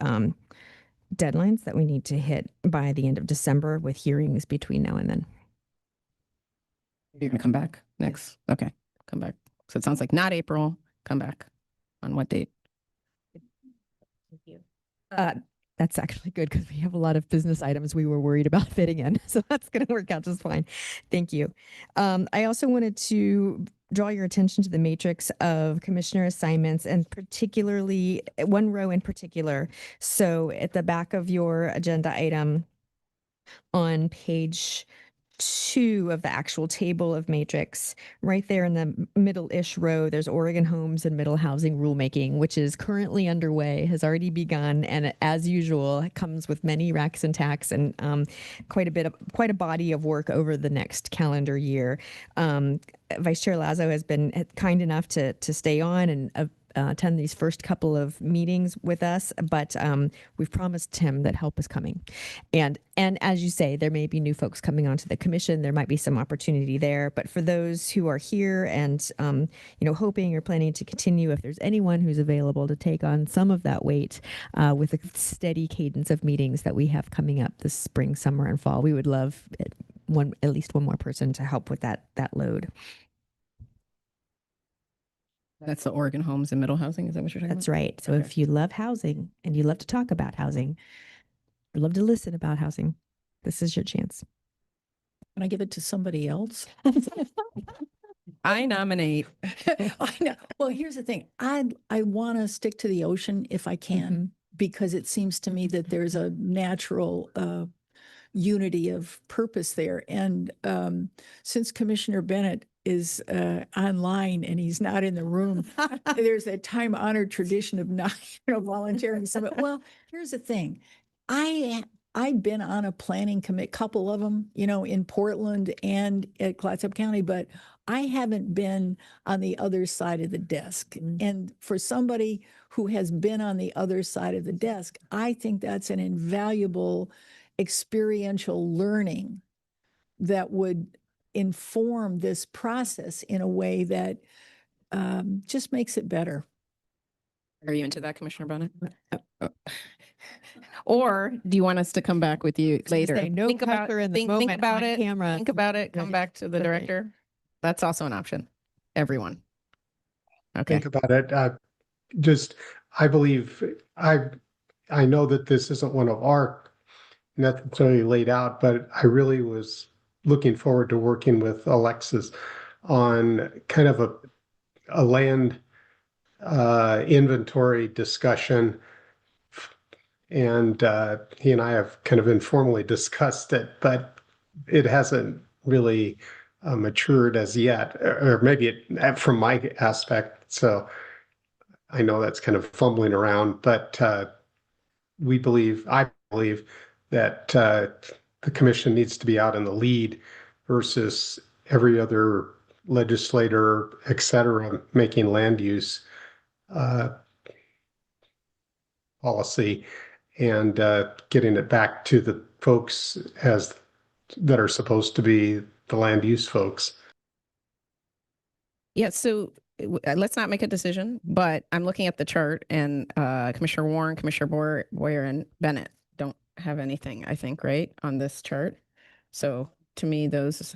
deadlines that we need to hit by the end of December with hearings between now and then. You're going to come back next? Okay, come back. So it sounds like not April. Come back. On what date? That's actually good because we have a lot of business items we were worried about fitting in. So that's going to work out just fine. Thank you. I also wanted to draw your attention to the matrix of commissioner assignments and particularly one row in particular. So at the back of your agenda item on page 2 of the actual table of matrix, right there in the middle-ish row, there's Oregon Homes and Middle Housing rulemaking, which is currently underway, has already begun, and as usual, it comes with many racks and tacks and quite a body of work over the next calendar year. Vice Chair Lazo has been kind enough to stay on and attend these first couple of meetings with us, but we've promised him that help is coming. And as you say, there may be new folks coming onto the commission. There might be some opportunity there. But for those who are here and hoping or planning to continue, if there's anyone who's available to take on some of that weight with a steady cadence of meetings that we have coming up this spring, summer, and fall, we would love at least one more person to help with that load. That's the Oregon Homes and Middle Housing. Is that what you're talking That's about? right. So Okay. if you love housing and you love to talk about housing, or love to listen about housing, this is your chance. Can I give it to somebody else? I nominate. I know. Well, here's the thing. I want to stick to the ocean if I can, because it seems to me that there's a natural unity of purpose there. And since Commissioner Bennett is online and he's not in the room, there's that time honored tradition of not volunteering. Well, here's the thing. I've been on a planning commit, couple of them, in Portland and at Clatsop County, but I haven't been on the other side of the desk. And for somebody who has been on the other side of the desk, I think that's an invaluable experiential learning that would inform this process in a way that just makes it better. Are you into that, Commissioner Bennett? Or do you want us to come back with you later? No think about pressure in the think moment about on it. camera. Think about it. Come Ready. back to the Okay. director. That's also an option. Everyone. Okay. Think about it. I believe, I know that this isn't one of our necessarily laid out, but I really was looking forward to working with Alexis on kind of a land inventory discussion. And he and I have kind of informally discussed it, but it hasn't really matured as yet, or maybe it from my aspect. So I know that's kind of fumbling around, but I believe that the commission needs to be out in the lead versus every other legislator, et cetera, making land use policy and getting it back to the folks that are supposed to be the land use folks. Yeah, so let's not make a decision, but I'm looking at the chart and Commissioner Warren, Commissioner Boyer, and Bennett don't have anything, I think, right, on this chart. So to me, those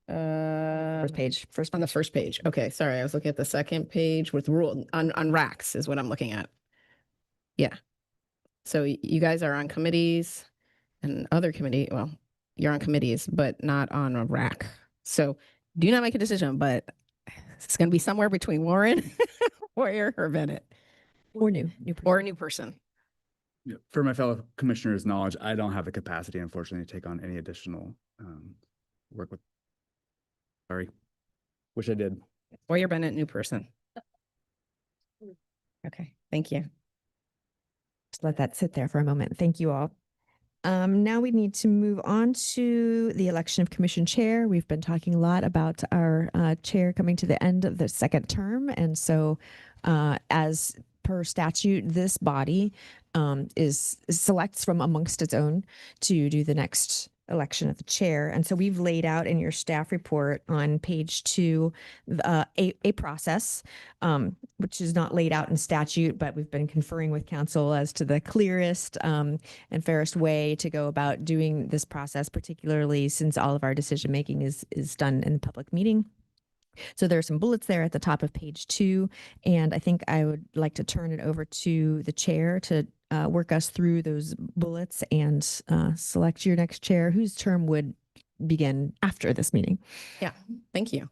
First page. on the first page. Okay, sorry, I was looking at the second page with rule on racks is what I'm looking at. Yeah. So you guys are on committees and other committee. Well, you're on committees, but not on a rack. So do not make a decision, but it's going to be somewhere between Warren, Boyer, or Bennett, Or new or a new person. Yeah, for my fellow commissioners' knowledge, I don't have the capacity, unfortunately, to take on any additional work with. Sorry, wish I did. Boyer, Bennett, new person. Okay, thank you. Just let that sit there for a moment. Thank you all. Now we need to move on to the election of commission chair. We've been talking a lot about our chair coming to the end of the second term. And so as per statute, this body selects from amongst its own to do the next election of the chair. And so we've laid out in your staff report on page 2 a process, which is not laid out in statute, but we've been conferring with council as to the clearest and fairest way to go about doing this process, particularly since all of our decision making is done in the public meeting. So there are some bullets there at the top of page 2, and I think I would like to turn it over to the chair to work us through those bullets and select your next chair, whose term would begin after this meeting. Yeah, thank you.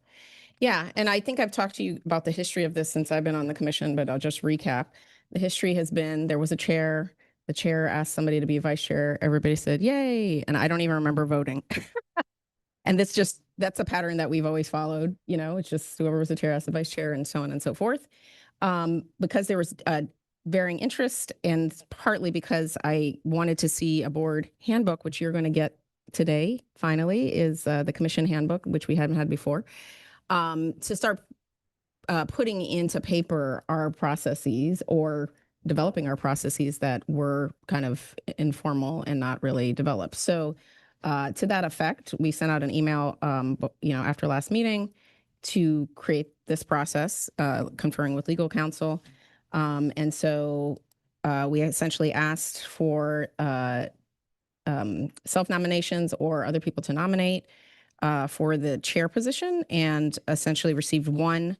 Yeah, and I think I've talked to you about the history of this since I've been on the commission, but I'll just recap. The history has been there was a chair. The chair asked somebody to be vice chair. Everybody said, yay. And I don't even remember voting. And that's a pattern that we've always followed. You know, it's just whoever was the chair asked the vice chair and so on and so forth. Because there was varying interest and partly because I wanted to see a board handbook, which you're going to get today, finally, is the commission handbook, which we hadn't had before, to start putting into paper our processes or developing our processes that were kind of informal and not really developed. So to that effect, we sent out an email, after last meeting to create this process, conferring with legal counsel. And so we essentially asked for self-nominations or other people to nominate for the chair position, and essentially received one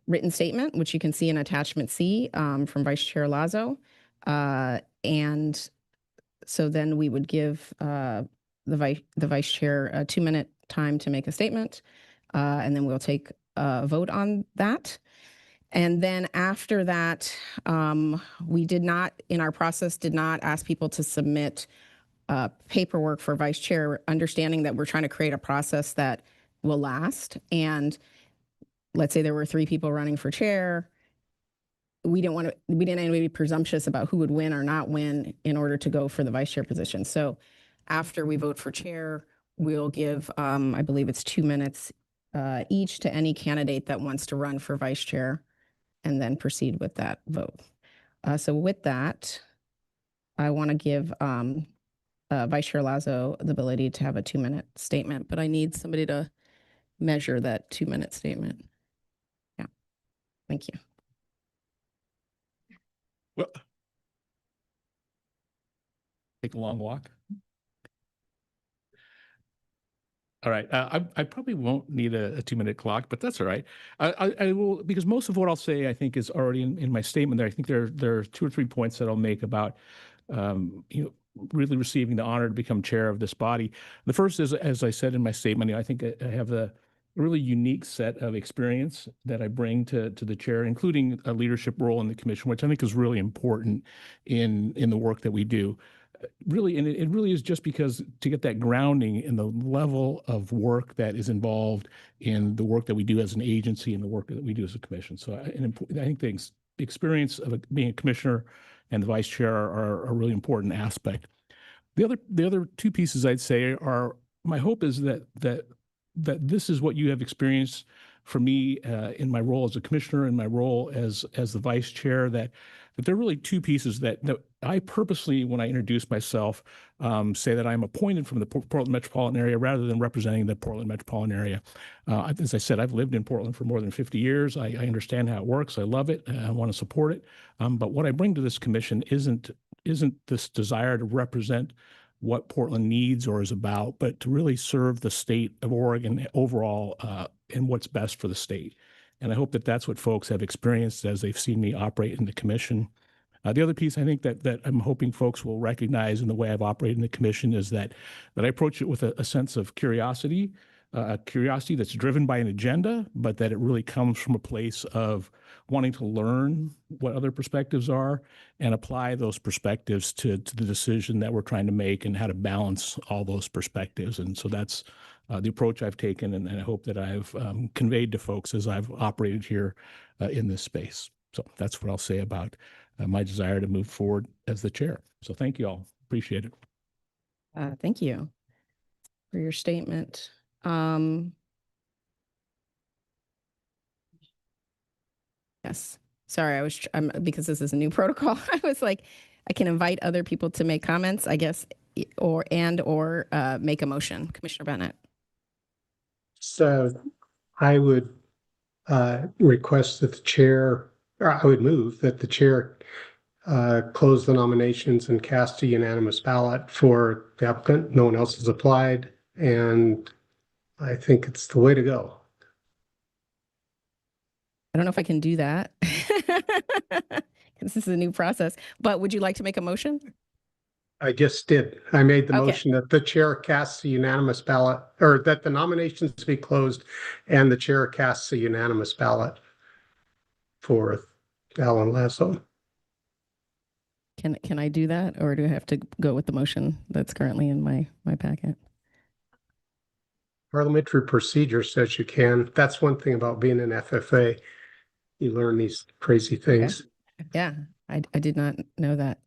written statement, which you can see in attachment C from Vice Chair Lazo. And so then we would give the vice chair a 2-minute time to make a statement, and then we'll take a vote on that. And then after that, we did not, in our process, did not ask people to submit paperwork for vice chair, understanding that we're trying to create a process that will last. And let's say there were 3 people running for chair. We didn't want to be presumptuous about who would win or not win in order to go for the vice chair position. So after we vote for chair, we'll give, I believe it's 2 minutes each to any candidate that wants to run for vice chair, and then proceed with that vote. So with that, I want to give Vice Chair Lazo the ability to have a 2-minute statement, but I need somebody to measure that 2-minute statement. Yeah, thank you. Well, take a long walk. All right. I probably won't need a 2-minute clock, but that's all right. I will, because most of what I'll say, I think, is already in my statement there. I think there are 2 or 3 points that I'll make about, really receiving the honor to become chair of this body. The first is, as I said in my statement, I think I have a really unique set of experience that I bring to the chair, including a leadership role in the commission, which I think is really important in the work that we do. Really, and it really is just because to get that grounding in the level of work that is involved in the work that we do as an agency and the work that we do as a commission. So I think the experience of being a commissioner and the vice chair are a really important aspect. The other 2 pieces I'd say are, my hope is that this is what you have experienced from me in my role as a commissioner and my role as the vice chair, that there are really 2 pieces that I purposely, when I introduce myself, say that I'm appointed from the Portland metropolitan area rather than representing the Portland metropolitan area. As I said, I've lived in Portland for more than 50 years. I understand how it works. I love it. I want to support it. But what I bring to this commission isn't this desire to represent what Portland needs or is about, but to really serve the state of Oregon overall and what's best for the state. And I hope that that's what folks have experienced as they've seen me operate in the commission. The other piece I think that I'm hoping folks will recognize in the way I've operated in the commission is that I approach it with a sense of curiosity, a curiosity that's driven by an agenda, but that it really comes from a place of wanting to learn what other perspectives are and apply those perspectives to the decision that we're trying to make and how to balance all those perspectives. And so that's the approach I've taken, and I hope that I've conveyed to folks as I've operated here in this space. So that's what I'll say about my desire to move forward as the chair. So thank you all. Appreciate it. Thank you for your statement. Yes. Sorry, because this is a new protocol. I was like, I can invite other people to make comments, I guess, or make a motion. Commissioner Bennett. So I would request that the chair, or I would move that the chair close the nominations and cast a unanimous ballot for the applicant. No one else has applied, and I think it's the way to go. I don't know if I can do that. This is a new process, but would you like to make a motion? I just did. I made the Okay. motion that the chair casts a unanimous ballot, or that the nominations be closed and the chair casts a unanimous ballot for Alan Lasso. Can I do that, or do I have to go with the motion that's currently in my packet? Parliamentary procedure says you can. That's one thing about being an FFA. You learn these crazy things. Yeah, I did not know that.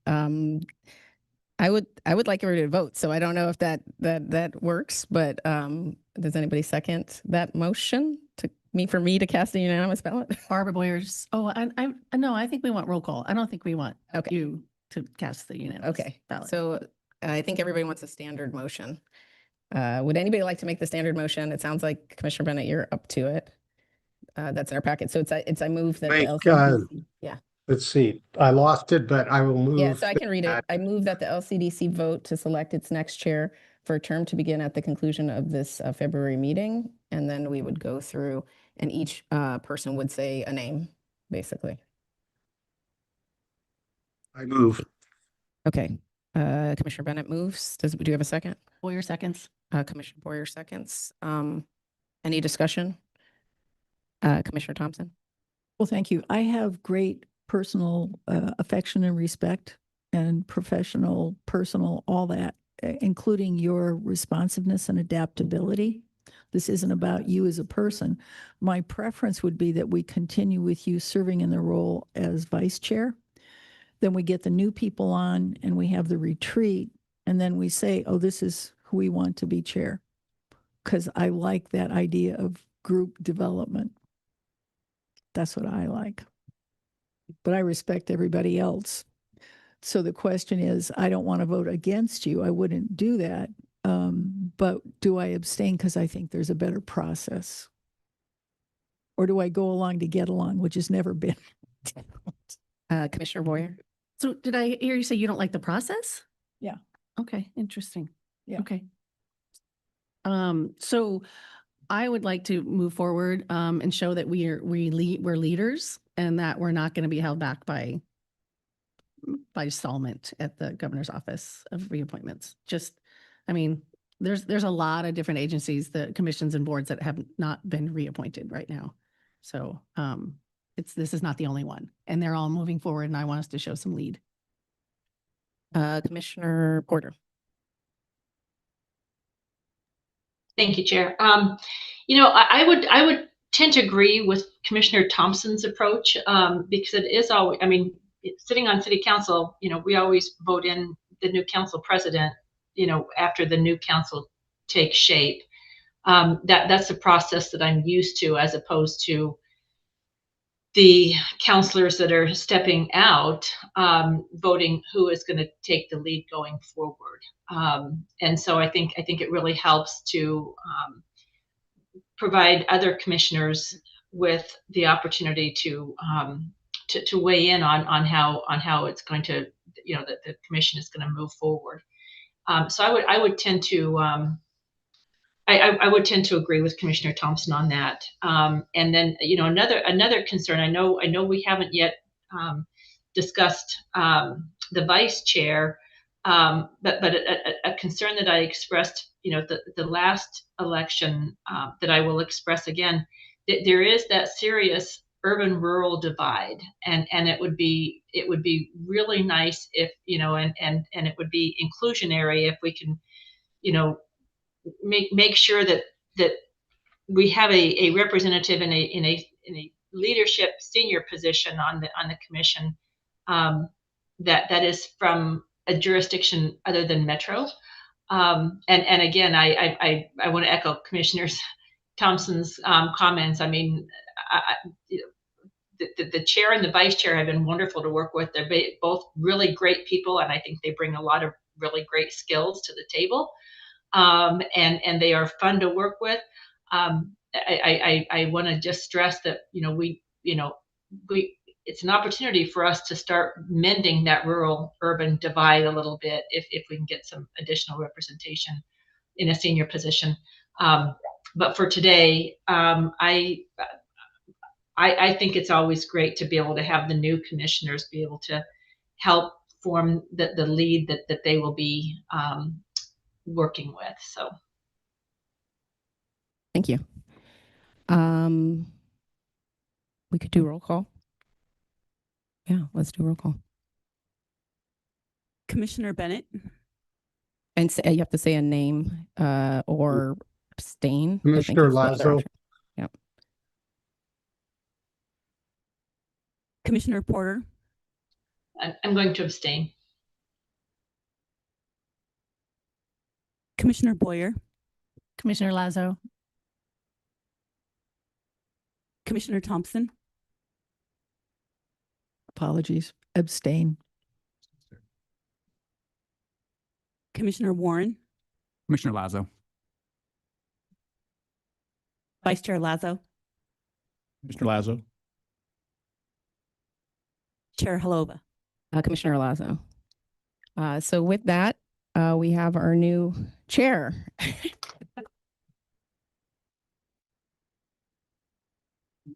I would like everybody to vote, so I don't know if that works, but does anybody second that motion for me to cast a unanimous ballot? Barbara Boyers. Oh, no, I think we want roll call. I don't think we want Okay. you to cast the unanimous Okay, ballot. so I think everybody wants a standard motion. Would anybody like to make the standard motion? It sounds like Commissioner Bennett, you're up to it. That's in our packet. So I move that the Make, LCDC. Yeah. Let's see. I lost it, but I will move. Yeah, so I can read it. that- I move that the LCDC vote to select its next chair for a term to begin at the conclusion of this February meeting. And then we would go through and each person would say a name, basically. I move. Okay. Commissioner Bennett moves. Do you have a second? Boyer seconds. Commissioner Boyer seconds. Any discussion? Commissioner Thompson? Well, thank you. I have great personal affection and respect and professional, personal, all that, including your responsiveness and adaptability. This isn't about you as a person. My preference would be that we continue with you serving in the role as vice chair. Then we get the new people on and we have the retreat. And then we say, oh, this is who we want to be chair. Because I like that idea of group development. That's what I like. But I respect everybody else. So the question is, I don't want to vote against you. I wouldn't do that. But do I abstain because I think there's a better process? Or do I go along to get along, which has never been? Commissioner Boyer? So did I hear you say you don't like the process? Yeah. Okay, interesting. Yeah. Okay. So I would like to move forward and show that we're leaders and that we're not going to be held back by stallment at the governor's office of reappointments. I mean, there's a lot of different agencies, the commissions and boards that have not been reappointed right now. So this is not the only one, and they're all moving forward, and I want us to show some lead. Commissioner Porter? Thank you, Chair. I would tend to agree with Commissioner Thompson's approach because it is always, sitting on city council, we always vote in the new council president, after the new council takes shape. That's the process that I'm used to, as opposed to the counselors that are stepping out, voting who is going to take the lead going forward. And so I think it really helps to provide other commissioners with the opportunity to weigh in on how it's going to, that the commission is going to move forward. So I would tend to I would tend to agree with Commissioner Thompson on that. And then, another concern, I know we haven't yet discussed the vice chair, but a concern that I expressed, the last election, that I will express again, that there is that serious urban-rural divide, and it would be really nice if, and it would be inclusionary if we can, make sure that we have a representative in a leadership senior position on the commission, that is from a jurisdiction other than Metro. And again, I want to echo Commissioner Thompson's comments. I mean, the chair and the vice chair have been wonderful to work with. They're both really great people, and I think they bring a lot of really great skills to the table. And they are fun to work with. I want to just stress that, it's an opportunity for us to start mending that rural urban divide a little bit if we can get some additional representation in a senior position. But for today, I I think it's always great to be able to have the new commissioners be able to help form the lead that they will be working with. So Thank you. We could do roll call. Yeah, let's do roll call. Commissioner Bennett, And say, you have to say a name or abstain. I think Commissioner is the other Lazo. option. Yep. Commissioner Porter, I'm going to abstain. Commissioner Boyer, Commissioner Lazo, Commissioner Thompson, Apologies. Abstain. Commissioner Warren, Commissioner Lazo. Vice Chair Lazo, Mr. Lazo. Chair Halova. Commissioner Lazo. So with that, we have our new chair.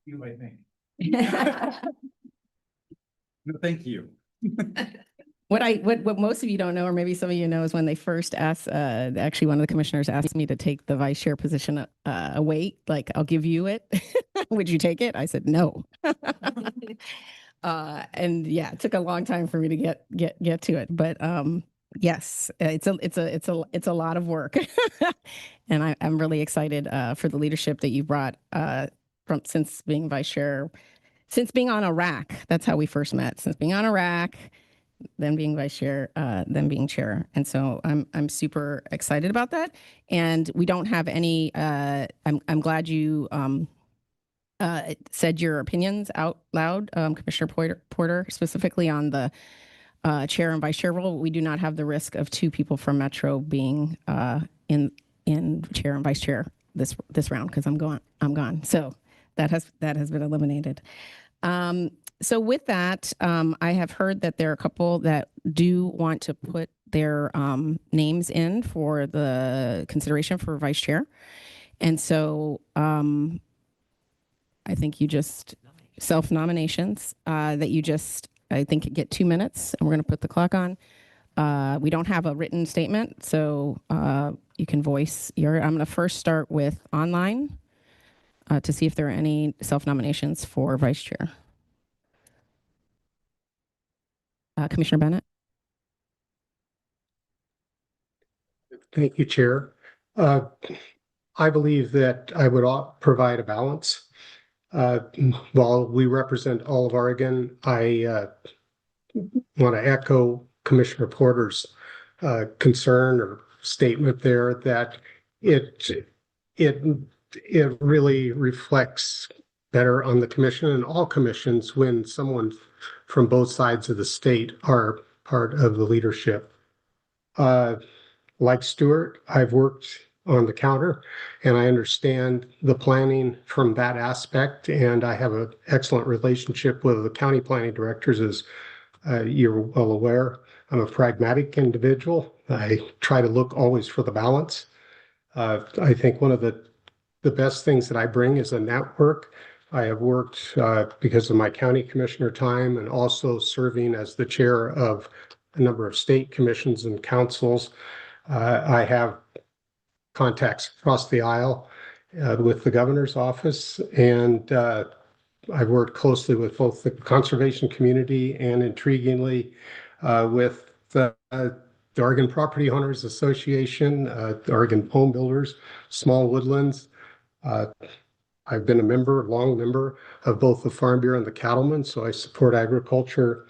You, I think. No, thank you. What most of you don't know, or maybe some of you know, is when they first asked, actually one of the commissioners asked me to take the vice chair position away, like, I'll give you it. Would you take it? I said, no. And yeah, it took a long time for me to get to it, but yes, it's a lot of work. And I'm really excited for the leadership that you brought since being vice chair, since being on a rack. That's how we first met, since being on a rack, then being vice chair, then being chair. And so I'm super excited about that. And we don't have any, I'm glad you said your opinions out loud, Commissioner Porter, specifically on the chair and vice chair role. We do not have the risk of two people from Metro being in chair and vice chair this round, because I'm gone. So that has been eliminated. So with that, I have heard that there are a couple that do want to put their names in for the consideration for vice chair. And so I think you just self-nominations that you just, I think, get 2 minutes, and we're going to put the clock on. We don't have a written statement, so you can voice your, I'm going to first start with online to see if there are any self-nominations for vice chair. Commissioner Bennett? Thank you, Chair. I believe that I would provide a balance. While we represent all of Oregon, I want to echo Commissioner Porter's concern or statement there that it really reflects better on the commission and all commissions when someone from both sides of the state are part of the leadership. Like Stuart, I've worked on the counter and I understand the planning from that aspect, and I have an excellent relationship with the county planning directors, as you're well aware. I'm a pragmatic individual. I try to look always for the balance. I think one of the best things that I bring is a network. I have worked because of my county commissioner time and also serving as the chair of a number of state commissions and councils. I have contacts across the aisle with the governor's office, and I've worked closely with both the conservation community and, intriguingly, with the Oregon Property Owners Association, the Oregon Home Builders, Small Woodlands. I've been a long member of both the Farm Bureau and the Cattlemen, so I support agriculture.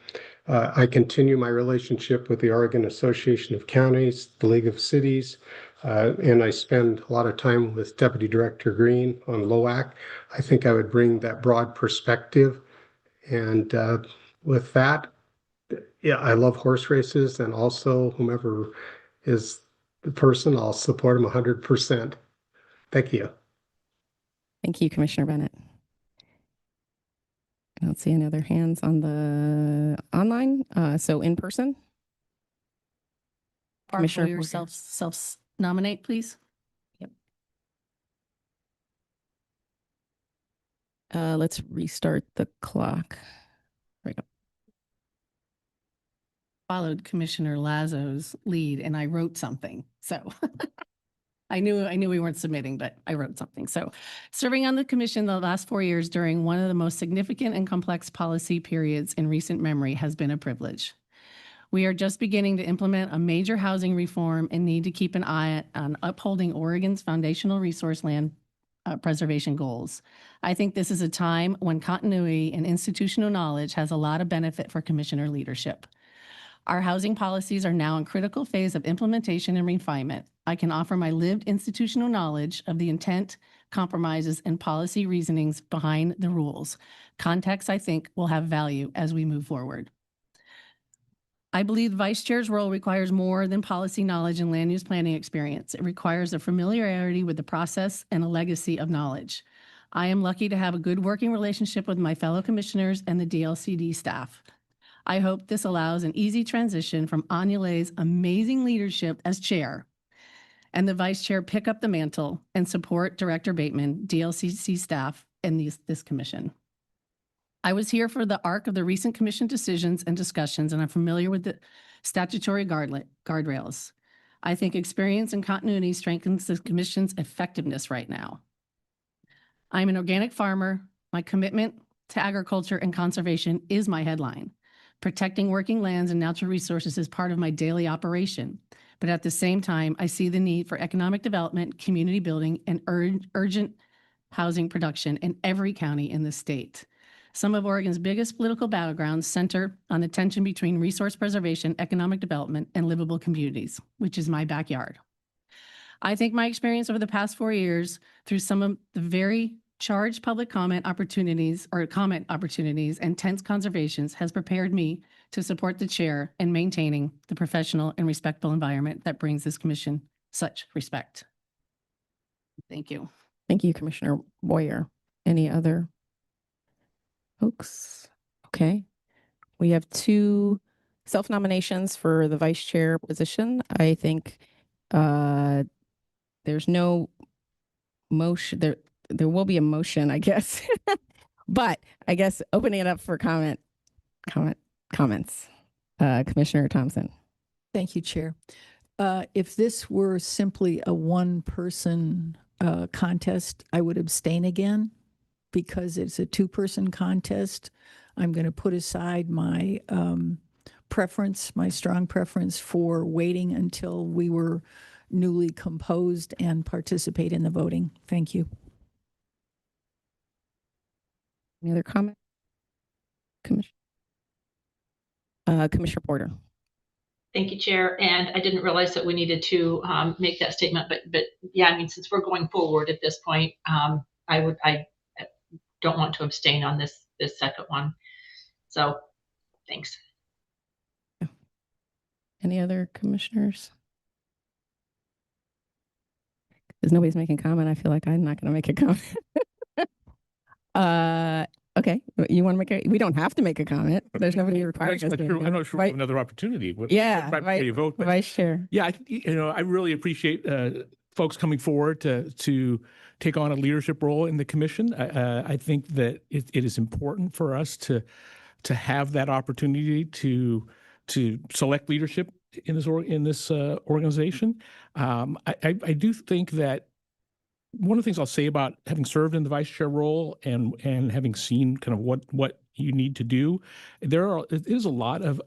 I continue my relationship with the Oregon Association of Counties, the League of Cities, and I spend a lot of time with Deputy Director Green on LOAC. I think I would bring that broad perspective. And with that, yeah, I love horse races, and also whomever is the person, I'll support them 100%. Thank you. Thank you, Commissioner Bennett. I don't see any other hands on the online. So in person? Barb, Commissioner will Porter. self nominate, please? Yep. Let's restart the clock. There we go. Followed Commissioner Lazo's lead and I wrote something. So I knew we weren't submitting, but I wrote something. So serving on the commission the last 4 years during one of the most significant and complex policy periods in recent memory has been a privilege. We are just beginning to implement a major housing reform and need to keep an eye on upholding Oregon's foundational resource land preservation goals. I think this is a time when continuity and institutional knowledge has a lot of benefit for commissioner leadership. Our housing policies are now in critical phase of implementation and refinement. I can offer my lived institutional knowledge of the intent, compromises, and policy reasonings behind the rules. Context, I think, will have value as we move forward. I believe the vice chair's role requires more than policy knowledge and land use planning experience. It requires a familiarity with the process and a legacy of knowledge. I am lucky to have a good working relationship with my fellow commissioners and the DLCD staff. I hope this allows an easy transition from Anule's amazing leadership as chair and the vice chair pick up the mantle and support Director Bateman, DLCC staff, and this commission. I was here for the arc of the recent commission decisions and discussions, and I'm familiar with the statutory guardrails. I think experience and continuity strengthens the commission's effectiveness right now. I'm an organic farmer. My commitment to agriculture and conservation is my headline. Protecting working lands and natural resources is part of my daily operation. But at the same time, I see the need for economic development, community building, and urgent housing production in every county in the state. Some of Oregon's biggest political battlegrounds center on the tension between resource preservation, economic development, and livable communities, which is my backyard. I think my experience over the past 4 years through some of the very charged public comment opportunities and tense conservations has prepared me to support the chair in maintaining the professional and respectful environment that brings this commission such respect. Thank you. Thank you, Commissioner Boyer. Any other folks? Okay. We have 2 self-nominations for the vice chair position. I think there's no motion there. There will be a motion, I guess, but I guess opening it up for comments. Commissioner Thompson. Thank you, Chair. If this were simply a one-person contest, I would abstain again because it's a 2-person contest. I'm going to put aside my preference, my strong preference for waiting until we were newly composed and participate in the voting. Thank you. Any other comment? Commissioner Porter. Thank you, Chair. And I didn't realize that we needed to make that statement, but yeah, I mean, since we're going forward at this point, I don't want to abstain on this second one. So thanks. Any other commissioners? Because nobody's making comment, I feel like I'm not going to make a comment. Okay, you want to make we don't have to make a comment. There's nobody requiring us to. I'm not sure we have another opportunity. Yeah, right before you vote, but vice chair. yeah, I really appreciate folks coming forward to take on a leadership role in the commission. I think that it is important for us to have that opportunity to select leadership in this organization. I do think that one of the things I'll say about having served in the vice chair role and having seen kind of what you need to do, it is a lot of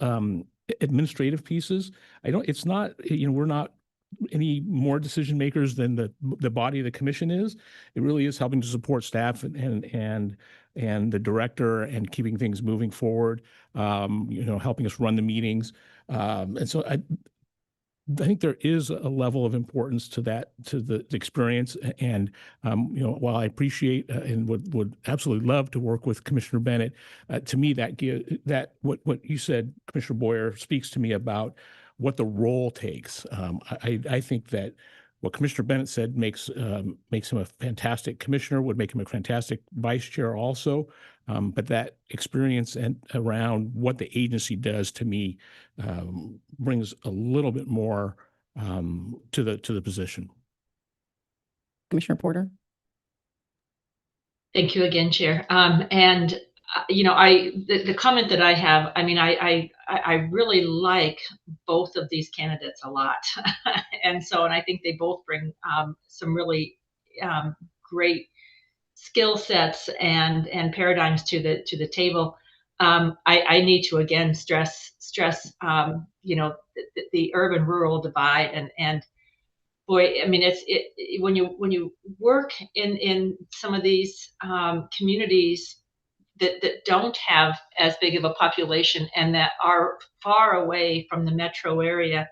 administrative pieces. It's not, we're not any more decision makers than the body of the commission is. It really is helping to support staff and the director and keeping things moving forward, helping us run the meetings. And so I think there is a level of importance to that, to the experience. And, while I appreciate and would absolutely love to work with Commissioner Bennett, to me, that what you said, Commissioner Boyer, speaks to me about what the role takes. I think that what Commissioner Bennett said makes him a fantastic commissioner, would make him a fantastic vice chair also. But that experience and around what the agency does to me brings a little bit more to the position. Commissioner Porter. Thank you again, Chair. The comment that I have, I mean, I really like both of these candidates a lot. And I think they both bring some really great skill sets and paradigms to the table. I need to again stress the urban rural divide and boy, I mean when you work in some of these communities that don't have as big of a population and that are far away from the metro area,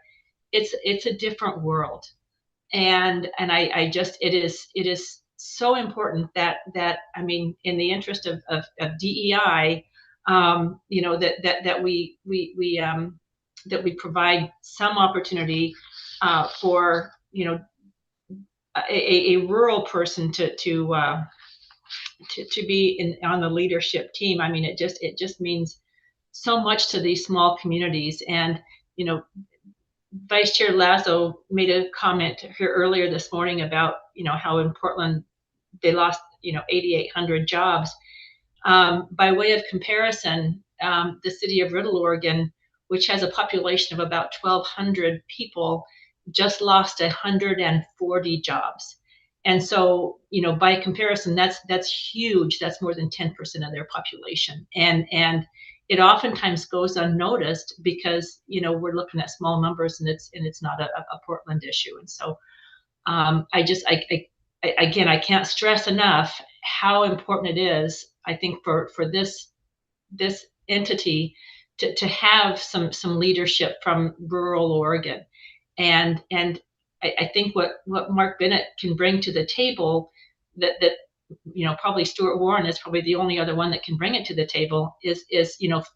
it's a different world. And I just it is so important that I mean, in the interest of DEI, that we provide some opportunity for a rural person to be on the leadership team. I mean, it just means so much to these small communities. And Vice Chair Lazo made a comment here earlier this morning about how in Portland they lost 8,800 jobs. By way of comparison, the city of Riddle, Oregon, which has a population of about 1,200 people, just lost 140 jobs. And so, by comparison, that's huge. That's more than 10% of their population. And it oftentimes goes unnoticed because, we're looking at small numbers and it's not a Portland issue. And so again, I can't stress enough how important it is, I think, for this entity to have some leadership from rural Oregon. And I think what Mark Bennett can bring to the table that probably Stuart Warren is probably the only other one that can bring it to the table is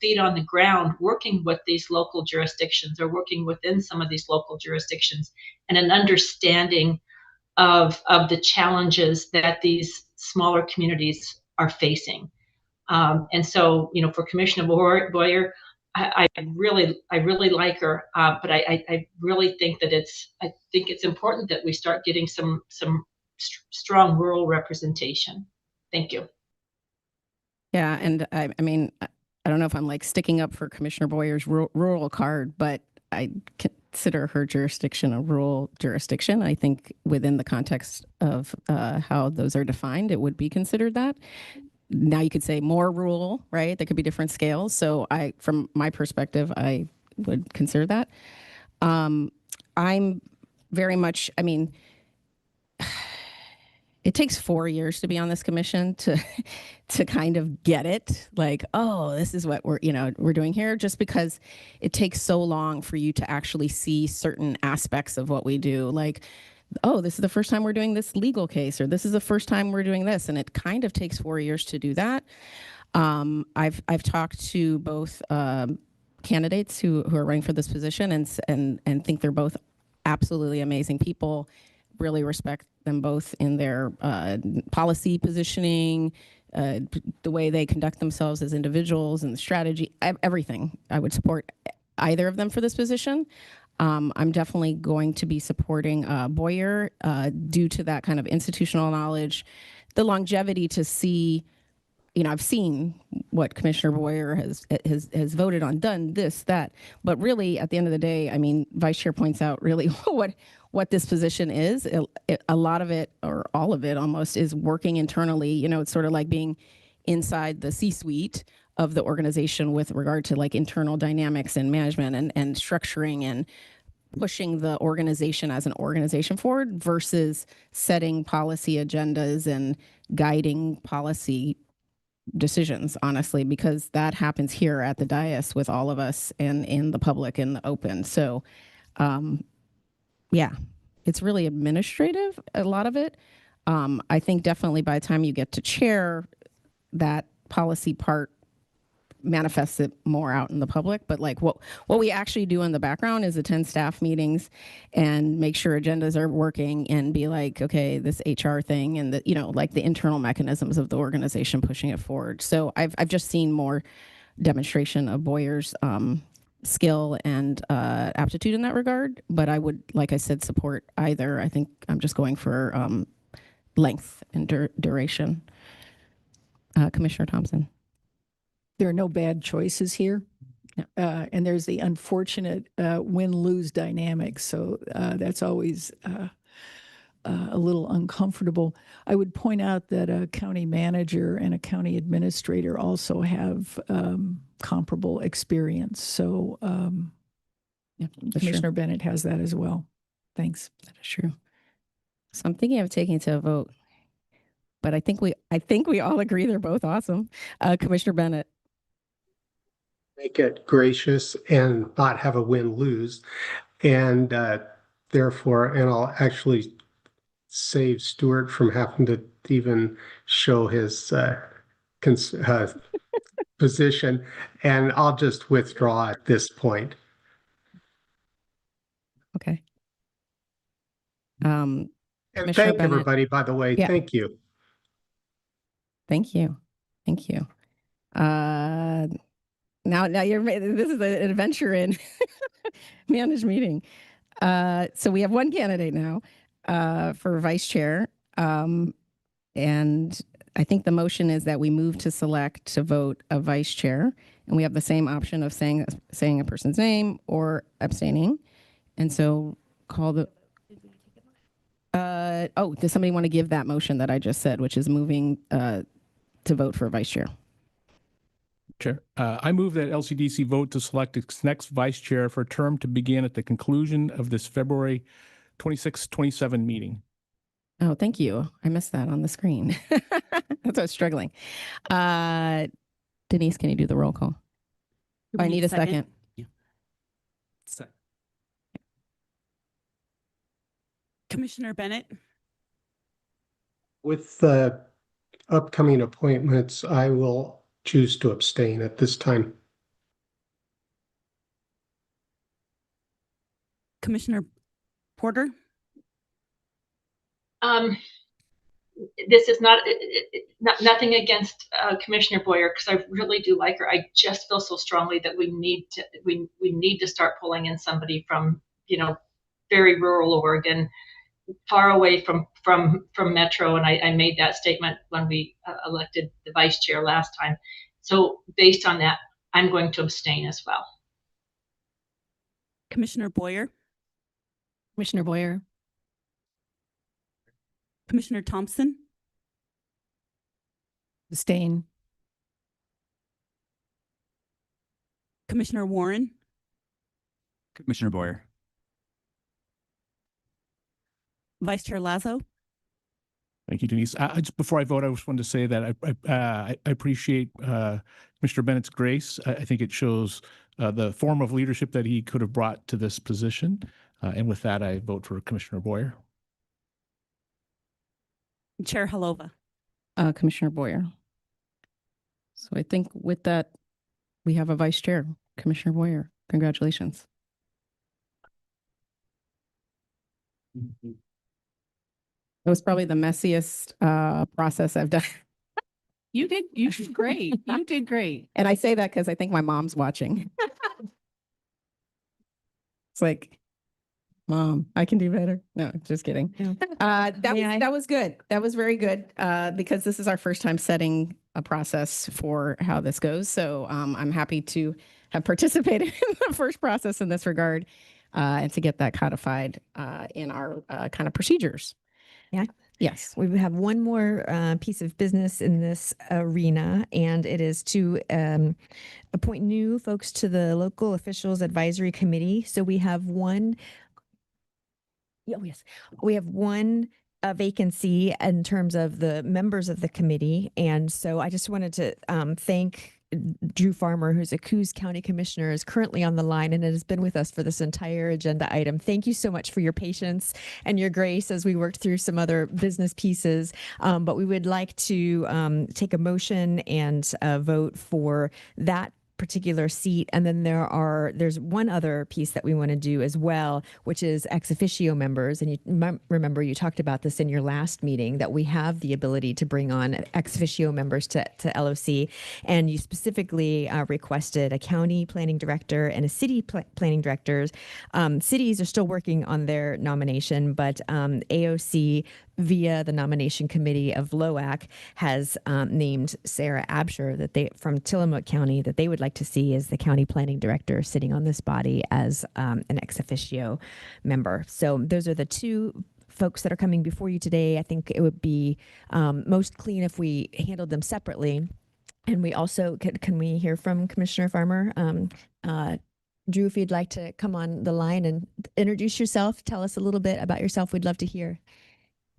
feet on the ground, working with these local jurisdictions or working within some of these local jurisdictions, and an understanding of the challenges that these smaller communities are facing. And so, for Commissioner Boyer, I really like her, but I really think that it's important that we start getting some strong rural representation. Thank you. Yeah, and I mean, I don't know if I'm like sticking up for Commissioner Boyer's rural card, but I consider her jurisdiction a rural jurisdiction. I think within the context of how those are defined, it would be considered that. Now you could say more rural, right? There could be different scales. So from my perspective, I would consider that. I'm very much, I mean, it takes 4 years to be on this commission to kind of get it, like, oh, this is what we're doing here, just because it takes so long for you to actually see certain aspects of what we do, like, oh, this is the first time we're doing this legal case, or this is the first time we're doing this, and it kind of takes 4 years to do that. I've talked to both candidates who are running for this position and think they're both absolutely amazing people. Really respect them both in their policy positioning, the way they conduct themselves as individuals, and the strategy, everything. I would support either of them for this position. I'm definitely going to be supporting Boyer due to that kind of institutional knowledge, the longevity to see. I've seen what Commissioner Boyer has voted on, done this, that, but really at the end of the day, I mean, Vice Chair points out really what this position is. A lot of it, or all of it almost, is working internally. It's sort of like being inside the C-suite of the organization with regard to like internal dynamics and management and structuring and pushing the organization as an organization forward versus setting policy agendas and guiding policy decisions, honestly, because that happens here at the dais with all of us and in the public in the open. So yeah, it's really administrative, a lot of it. I think definitely by the time you get to chair, that policy part manifests it more out in the public. But like what we actually do in the background is attend staff meetings and make sure agendas are working and be like, okay, this HR thing and like the internal mechanisms of the organization pushing it forward. So I've just seen more demonstration of Boyer's skill and aptitude in that regard. But I would, like I said, support either. I think I'm just going for length and duration. Commissioner Thompson. There are no bad choices here. And there's the unfortunate win-lose dynamic. So that's always a little uncomfortable. I would point out that a county manager and a county administrator also have comparable experience. So Yeah, that's Commissioner true. Bennett has that as well. Thanks. That is true. So I'm thinking of taking to a vote, but I think we all agree they're both awesome. Commissioner Bennett. Make it gracious and not have a win-lose. And therefore, and I'll actually save Stuart from having to even show his position. And I'll just withdraw at this point. Okay. And Commissioner thank Bennett. everybody, by the way. Yeah. Thank you. Thank you. Thank you. Now this is an adventure in managed meeting. So we have one candidate now for vice chair. And I think the motion is that we move to select to vote a vice chair. And we have the same option of saying a person's name or abstaining. And so call the does somebody want to give that motion that I just said, which is moving to vote for a vice chair? Chair, I move that LCDC vote to select its next vice chair for a term to begin at the conclusion of this February 26, 27 meeting. Oh, thank you. I missed that on the screen. That's why I was struggling. Denise, can you do the roll call? Do I we need a second. Commissioner Bennett, With the upcoming appointments, I will choose to abstain at this time. Commissioner Porter, This is not nothing against Commissioner Boyer, because I really do like her. I just feel so strongly that we need to start pulling in somebody from, very rural Oregon, far away from Metro. And I made that statement when we elected the vice chair last time. So based on that, I'm going to abstain as well. Commissioner Boyer, Commissioner Boyer. Commissioner Thompson, Abstain. Commissioner Warren, Commissioner Boyer. Vice Chair Lazo. Thank you, Denise. Just before I vote, I just wanted to say that I appreciate Commissioner Bennett's grace. I think it shows the form of leadership that he could have brought to this position. And with that, I vote for Commissioner Boyer. Chair Halova. Commissioner Boyer. So I think with that, we have a vice chair, Commissioner Boyer. Congratulations. It was probably the messiest process I've done. You did great. You did great. And I say that because I think my mom's watching. It's like, Mom, I can do better. No, just kidding. That was good. That was very good because this is our first time setting a process for how this goes. So I'm happy to have participated in the first process in this regard and to get that codified in our kind of procedures. Yeah. Yes. We have one more piece of business in this arena, and it is to appoint new folks to the Local Officials Advisory Committee. So we have one. Oh, yes. We have one vacancy in terms of the members of the committee. And so I just wanted to thank Drew Farmer, who's a Coos County Commissioner, is currently on the line and has been with us for this entire agenda item. Thank you so much for your patience and your grace as we worked through some other business pieces. But we would like to take a motion and vote for that particular seat. And then there's one other piece that we want to do as well, which is ex officio members. And you remember you talked about this in your last meeting, that we have the ability to bring on ex officio members to LOC. And you specifically requested a county planning director and a city planning director. Cities are still working on their nomination, but AOC via the nomination committee of LOAC, has named Sarah Absher from Tillamook County that they would like to see as the county planning director sitting on this body as an ex officio member. So those are the two folks that are coming before you today. I think it would be most clean if we handled them separately. And we also, can we hear from Commissioner Farmer? Drew, if you'd like to come on the line and introduce yourself, tell us a little bit about yourself. We'd love to hear.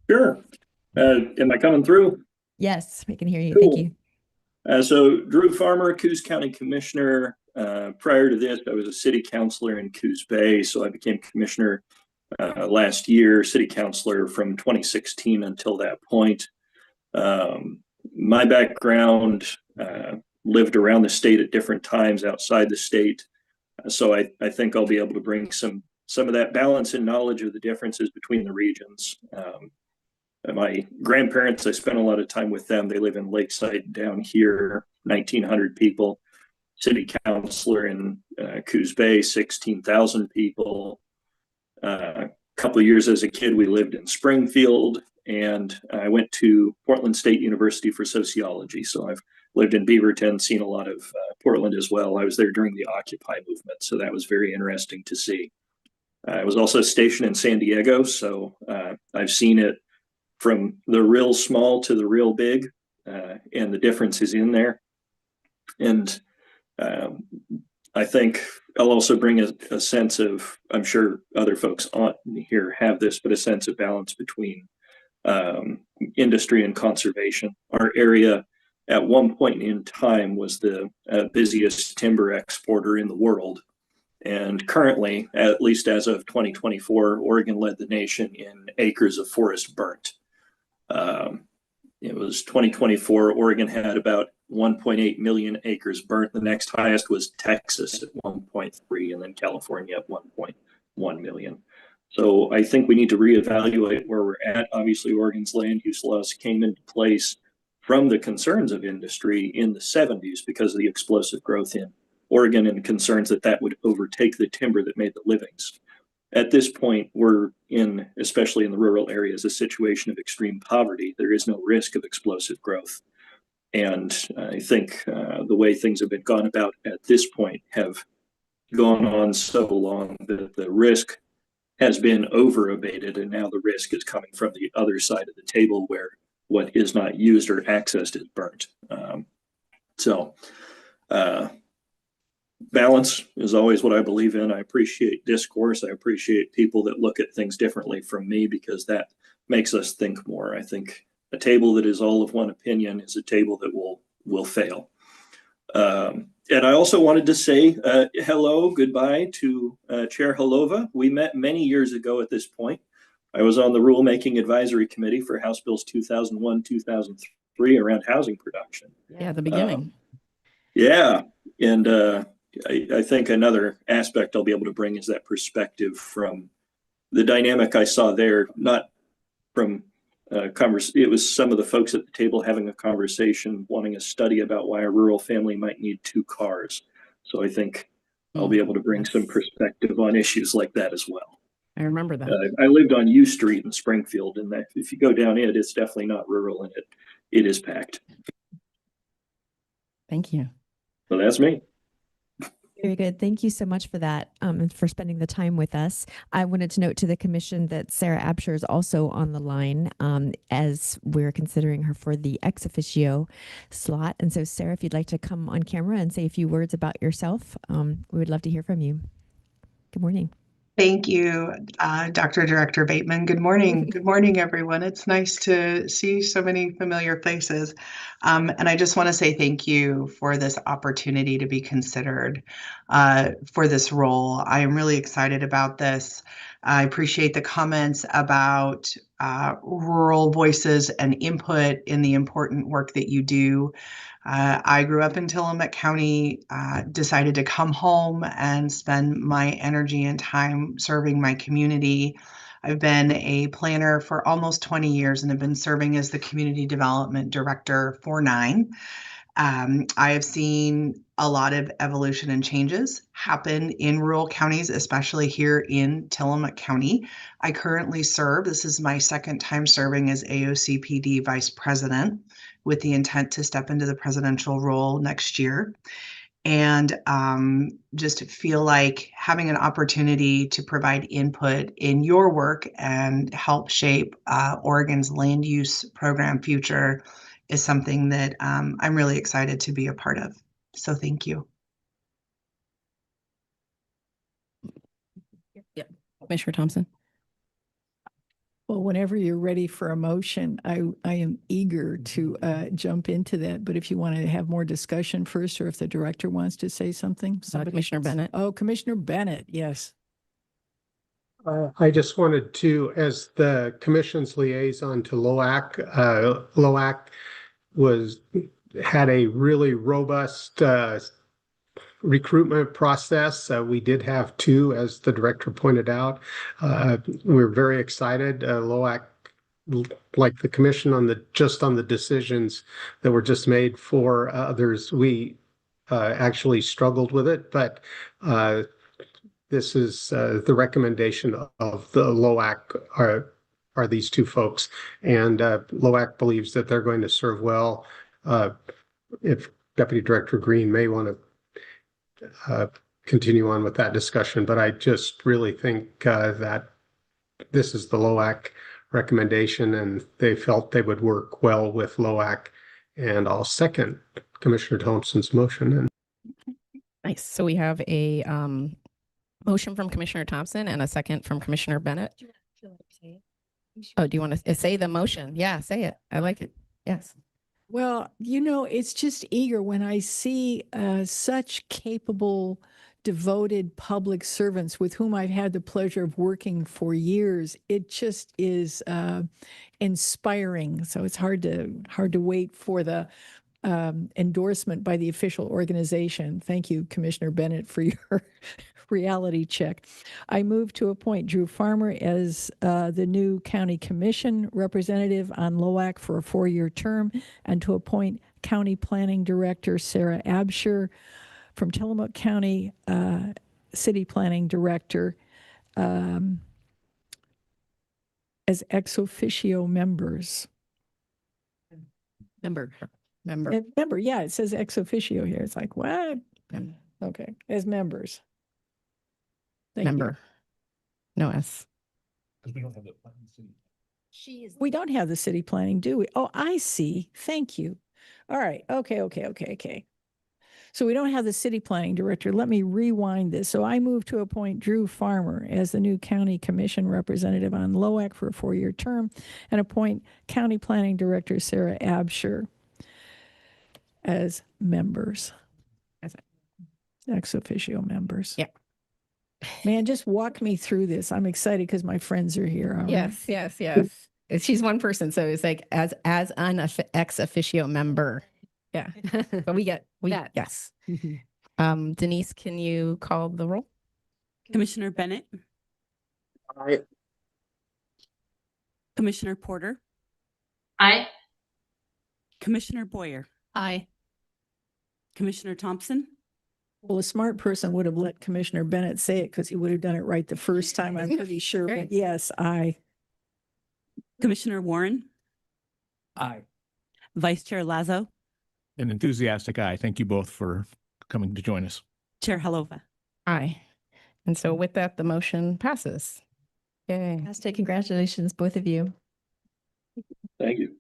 Sure. Am I coming through? Yes, we can hear you. Cool. Thank you. So Drew Farmer, Coos County Commissioner. Prior to this, I was a city councilor in Coos Bay. So I became commissioner last year, city councilor from 2016 until that point. My background, lived around the state at different times outside the state. So I think I'll be able to bring some of that balance and knowledge of the differences between the regions. My grandparents, I spent a lot of time with them. They live in Lakeside down here, 1,900 people. City councilor in Coos Bay, 16,000 people. A couple of years as a kid, we lived in Springfield, and I went to Portland State University for sociology. So I've lived in Beaverton, seen a lot of Portland as well. I was there during the Occupy movement, so that was very interesting to see. I was also stationed in San Diego, so I've seen it from the real small to the real big, and the differences in there. And I think I'll also bring a sense of, I'm sure other folks on here have this, but a sense of balance between industry and conservation. Our area at one point in time was the busiest timber exporter in the world. And currently, at least as of 2024, Oregon led the nation in acres of forest burnt. It was 2024, Oregon had about 1.8 million acres burnt. The next highest was Texas at 1.3, and then California at 1.1 million. So I think we need to reevaluate where we're at. Obviously, Oregon's land use laws came into place from the concerns of industry in the 70s because of the explosive growth in Oregon and concerns that would overtake the timber that made the livings. At this point, we're in, especially in the rural areas, a situation of extreme poverty. There is no risk of explosive growth. And I think the way things have been gone about at this point have gone on so long that the risk has been over abated, and now the risk is coming from the other side of the table where what is not used or accessed is burnt. Balance is always what I believe in. I appreciate discourse. I appreciate people that look at things differently from me, because that makes us think more. I think a table that is all of one opinion is a table that will fail. And I also wanted to say hello, goodbye to Chair Halova. We met many years ago at this point. I was on the Rulemaking Advisory Committee for House Bills 2001, 2003 around housing production. Yeah, the beginning. Yeah, and I think another aspect I'll be able to bring is that perspective from the dynamic I saw there, not from it was some of the folks at the table having a conversation, wanting a study about why a rural family might need 2 cars. So I think I'll be able to bring some perspective on issues like that as well. I remember that. I lived on U Street in Springfield, and if you go down it, it's definitely not rural, and it is packed. Thank you. So that's me. Very good. Thank you so much for that, and for spending the time with us. I wanted to note to the commission that Sarah Absher is also on the line, as we're considering her for the ex officio slot. And so, Sarah, if you'd like to come on camera and say a few words about yourself, we would love to hear from you. Good morning. Thank you, Dr. Director Bateman. Good morning. Good morning, everyone. It's nice to see so many familiar faces. And I just want to say thank you for this opportunity to be considered for this role. I am really excited about this. I appreciate the comments about rural voices and input in the important work that you do. I grew up in Tillamook County, decided to come home and spend my energy and time serving my community. I've been a planner for almost 20 years and have been serving as the Community Development Director for 9. I have seen a lot of evolution and changes happen in rural counties, especially here in Tillamook County. I currently serve, this is my second time serving as AOCPD Vice President with the intent to step into the presidential role next year. And just feel like having an opportunity to provide input in your work and help shape Oregon's land use program future is something that I'm really excited to be a part of. So thank you. Yep. Commissioner Thompson. Well, whenever you're ready for a motion, I am eager to jump into that. But if you want to have more discussion first, or if the director wants to say something. Commissioner Bennett. Oh, Commissioner Bennett, yes. I just wanted to, as the commission's liaison to LOAC, LOAC had a really robust recruitment process. We did have two, as the director pointed out. We're very excited. LOAC, like the commission, on the decisions that were just made for others, we actually struggled with it, but this is the recommendation of the LOAC are these two folks, and LOAC believes that they're going to serve well. If Deputy Director Green may want to continue on with that discussion, but I just really think that this is the LOAC recommendation, and they felt they would work well with LOAC, and I'll second Commissioner Thompson's motion. And Nice. So we have a motion from Commissioner Thompson and a second from Commissioner Bennett. Oh, do you want to say the motion? Yeah, say it. I like it. Yes. Well, it's just eager when I see such capable, devoted public servants with whom I've had the pleasure of working for years. It just is inspiring. So it's hard to wait for the endorsement by the official organization. Thank you, Commissioner Bennett, for your reality check. I move to appoint Drew Farmer as the new county commission representative on LOAC for a 4-year term, and to appoint county planning director Sarah Absher from Tillamook County city planning director as ex officio members. Member. Member, yeah, it says ex officio here. It's like, what? Okay, as members. Thank Member. No S. We don't have the city. We don't have the city planning, do we? Oh, I see. Thank you. All right. Okay. So we don't have the city planning director. Let me rewind this. So I move to appoint Drew Farmer as the new county commission representative on LOAC for a 4-year term, and appoint county planning director Sarah Absher as members. Ex officio members. Yeah. Man, just walk me through this. I'm excited because my friends are here. Yes. She's one person, so it's like as an ex officio member. Yeah. But we get yes. Denise, can you call the roll? Commissioner Bennett. Aye. Commissioner Porter. Aye. Commissioner Boyer. Aye. Commissioner Thompson. Well, a smart person would have let Commissioner Bennett say it because he would have done it right the first time, I'm pretty sure. But yes, aye. Commissioner Warren. Aye. Vice Chair Lazo. An enthusiastic aye. Thank you both for coming to join us. Chair Halova. Aye. And so with that, the motion passes. Yay. Fantastic. Congratulations, both of you. Thank you.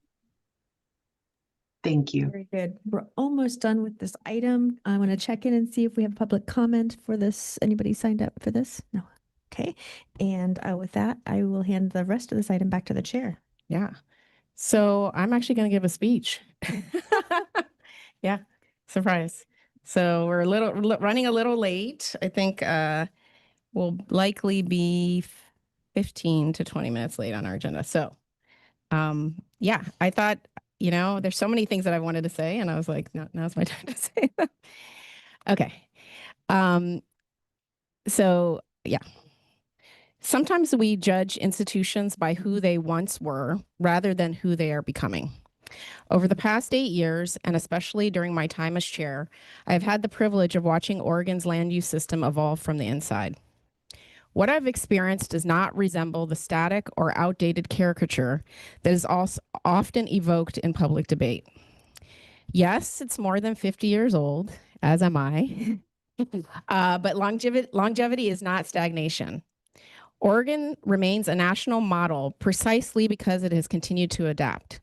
Thank you. Very good. We're almost done with this item. I want to check in and see if we have public comment for this. Anybody signed up for this? No. Okay. And with that, I will hand the rest of this item back to the chair. Yeah. So I'm actually going to give a speech. Yeah. Surprise. So we're running a little late. I think we'll likely be 15 to 20 minutes late on our agenda. So yeah, I thought, there's so many things that I wanted to say, and I was like, no, now's my time to say them. Okay. So yeah. Sometimes we judge institutions by who they once were rather than who they are becoming. Over the past 8 years, and especially during my time as chair, I have had the privilege of watching Oregon's land use system evolve from the inside. What I've experienced does not resemble the static or outdated caricature that is also often evoked in public debate. Yes, it's more than 50 years old, as am I, but longevity is not stagnation. Oregon remains a national model precisely because it has continued to adapt.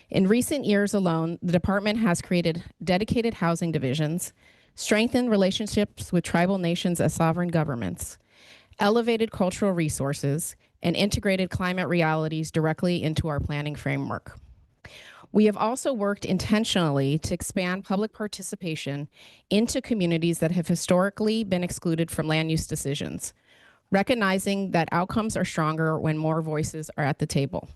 In recent years alone, the department has created dedicated housing divisions, strengthened relationships with tribal nations as sovereign governments, elevated cultural resources, and integrated climate realities directly into our planning framework. We have also worked intentionally to expand public participation into communities that have historically been excluded from land use decisions, recognizing that outcomes are stronger when more voices are at the table.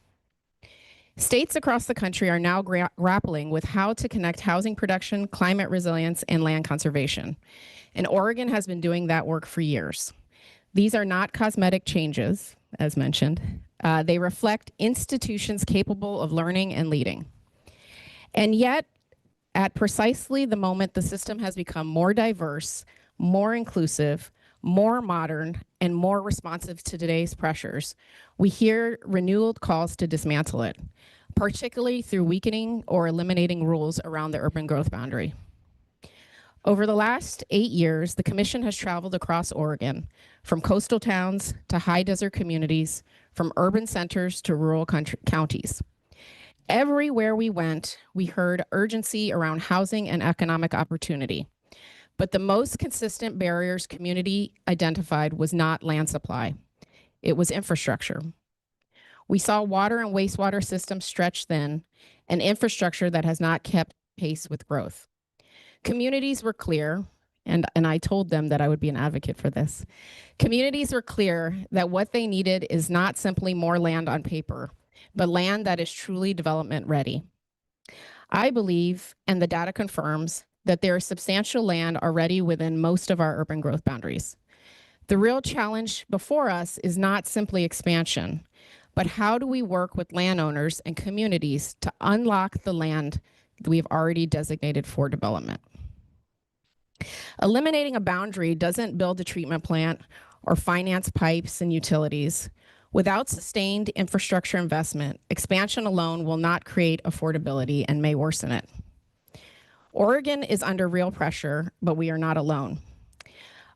States across the country are now grappling with how to connect housing production, climate resilience, and land conservation. And Oregon has been doing that work for years. These are not cosmetic changes, as mentioned. They reflect institutions capable of learning and leading. And yet, at precisely the moment the system has become more diverse, more inclusive, more modern, and more responsive to today's pressures, we hear renewed calls to dismantle it, particularly through weakening or eliminating rules around the urban growth boundary. Over the last 8 years, the Commission has traveled across Oregon, from coastal towns to high desert communities, from urban centers to rural counties. Everywhere we went, we heard urgency around housing and economic opportunity. But the most consistent barriers community identified was not land supply. It was infrastructure. We saw water and wastewater systems stretched thin, and infrastructure that has not kept pace with growth. Communities were clear, and I told them that I would be an advocate for this. Communities were clear that what they needed is not simply more land on paper, but land that is truly development ready. I believe, and the data confirms, that there is substantial land already within most of our urban growth boundaries. The real challenge before us is not simply expansion, but how do we work with landowners and communities to unlock the land that we've already designated for development? Eliminating a boundary doesn't build a treatment plant or finance pipes and utilities. Without sustained infrastructure investment, expansion alone will not create affordability and may worsen it. Oregon is under real pressure, but we are not alone.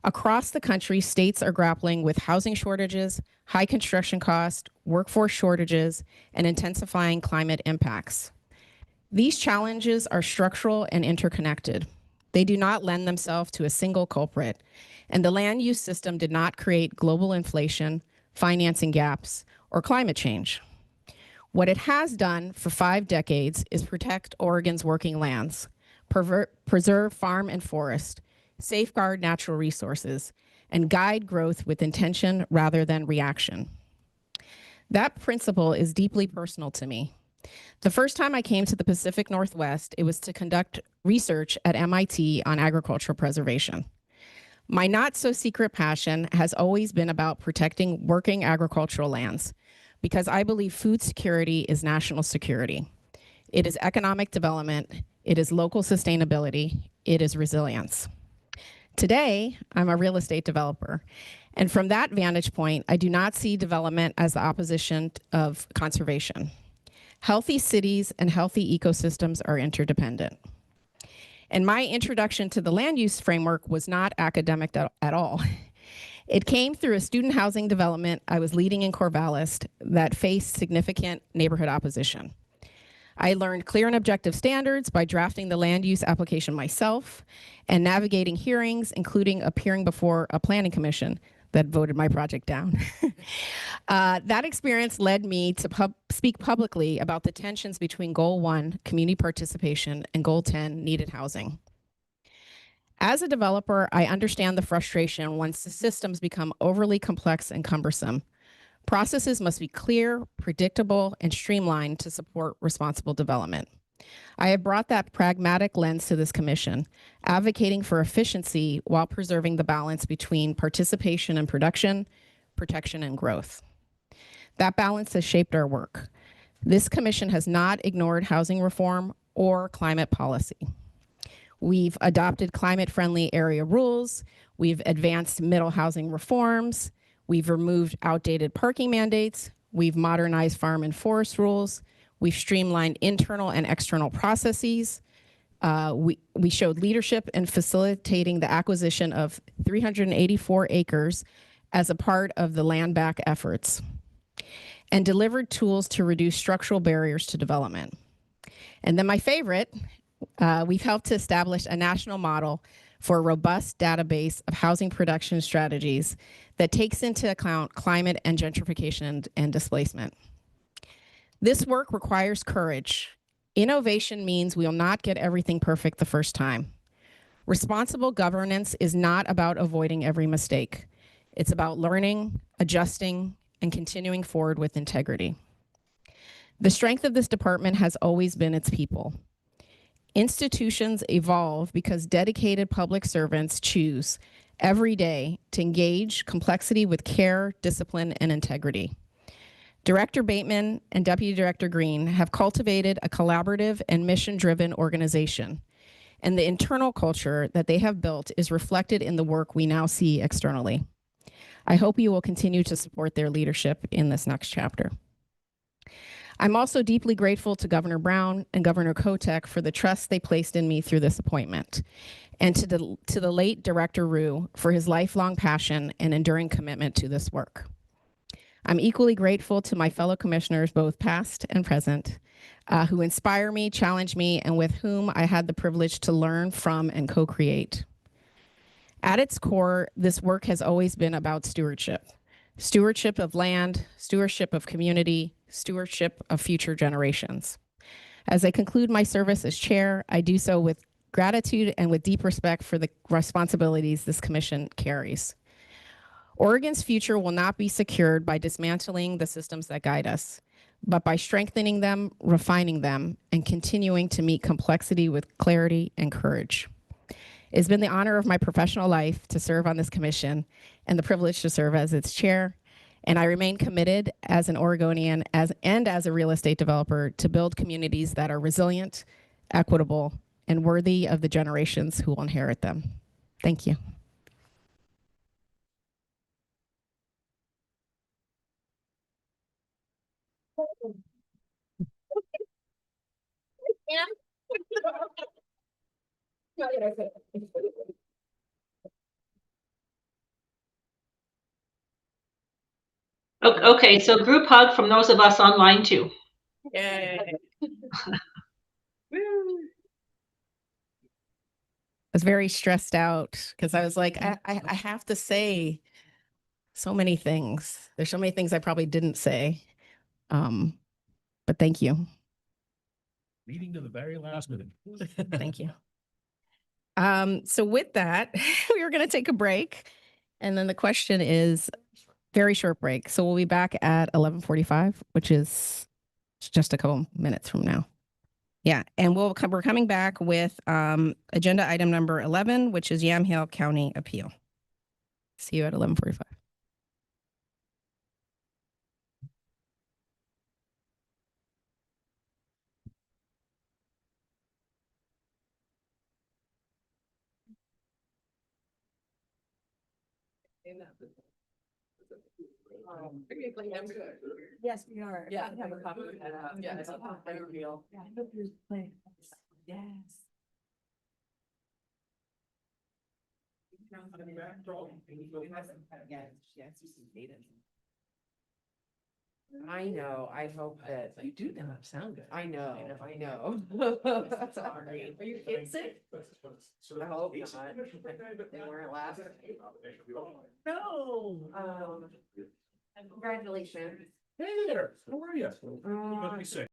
Across the country, states are grappling with housing shortages, high construction costs, workforce shortages, and intensifying climate impacts. These challenges are structural and interconnected. They do not lend themselves to a single culprit, and the land use system did not create global inflation, financing gaps, or climate change. What it has done for 5 decades is protect Oregon's working lands, preserve farm and forest, safeguard natural resources, and guide growth with intention rather than reaction. That principle is deeply personal to me. The first time I came to the Pacific Northwest, it was to conduct research at MIT on agricultural preservation. My not-so-secret passion has always been about protecting working agricultural lands, because I believe food security is national security. It is economic development, it is local sustainability, it is resilience. Today, I'm a real estate developer, and from that vantage point, I do not see development as the opposition of conservation. Healthy cities and healthy ecosystems are interdependent. And my introduction to the land use framework was not academic at all. It came through a student housing development I was leading in Corvallis that faced significant neighborhood opposition. I learned clear and objective standards by drafting the land use application myself and navigating hearings, including appearing before a planning commission that voted my project down. That experience led me to speak publicly about the tensions between Goal 1, community participation, and Goal 10, needed housing. As a developer, I understand the frustration once the systems become overly complex and cumbersome. Processes must be clear, predictable, and streamlined to support responsible development. I have brought that pragmatic lens to this commission, advocating for efficiency while preserving the balance between participation and production, protection and growth. That balance has shaped our work. This commission has not ignored housing reform or climate policy. We've adopted climate-friendly area rules. We've advanced middle housing reforms. We've removed outdated parking mandates. We've modernized farm and forest rules. We've streamlined internal and external processes. We showed leadership in facilitating the acquisition of 384 acres as a part of the land back efforts, and delivered tools to reduce structural barriers to development. And then my favorite, we've helped to establish a national model for a robust database of housing production strategies that takes into account climate and gentrification and displacement. This work requires courage. Innovation means we will not get everything perfect the first time. Responsible governance is not about avoiding every mistake. It's about learning, adjusting, and continuing forward with integrity. The strength of this department has always been its people. Institutions evolve because dedicated public servants choose every day to engage complexity with care, discipline, and integrity. Director Bateman and Deputy Director Green have cultivated a collaborative and mission-driven organization, and the internal culture that they have built is reflected in the work we now see externally. I hope you will continue to support their leadership in this next chapter. I'm also deeply grateful to Governor Brown and Governor Kotek for the trust they placed in me through this appointment, and to the late Director Rue for his lifelong passion and enduring commitment to this work. I'm equally grateful to my fellow commissioners, both past and present, who inspire me, challenge me, and with whom I had the privilege to learn from and co-create. At its core, this work has always been about stewardship. Stewardship of land, stewardship of community, stewardship of future generations. As I conclude my service as chair, I do so with gratitude and with deep respect for the responsibilities this commission carries. Oregon's future will not be secured by dismantling the systems that guide us, but by strengthening them, refining them, and continuing to meet complexity with clarity and courage. It's been the honor of my professional life to serve on this commission and the privilege to serve as its chair. And I remain committed as an Oregonian and as a real estate developer to build communities that are resilient, equitable, and worthy of the generations who will inherit them. Thank you. Okay, so group hug from those of us online too. Yay. I was very stressed out because I was like, I have to say so many things. There's so many things I probably didn't say. But thank you. Meeting to the very last minute. Thank you. So with that, we are going to take a break. And then the question is very short break. So we'll be back at 11:45, which is just a couple minutes from now. Yeah. And we're coming back with agenda item number 11, which is Yamhill County Appeal. See you at 11:45. Yes, we are. Yeah. I have a copy of that. Yeah, it's a reveal. Yeah, I hope you're playing. Yes. I know. I hope that you do now sound good. I know. I know. Sorry. Are your kids sick? I hope not. They weren't last. No. Congratulations. Hey there, how are you? You must be sick.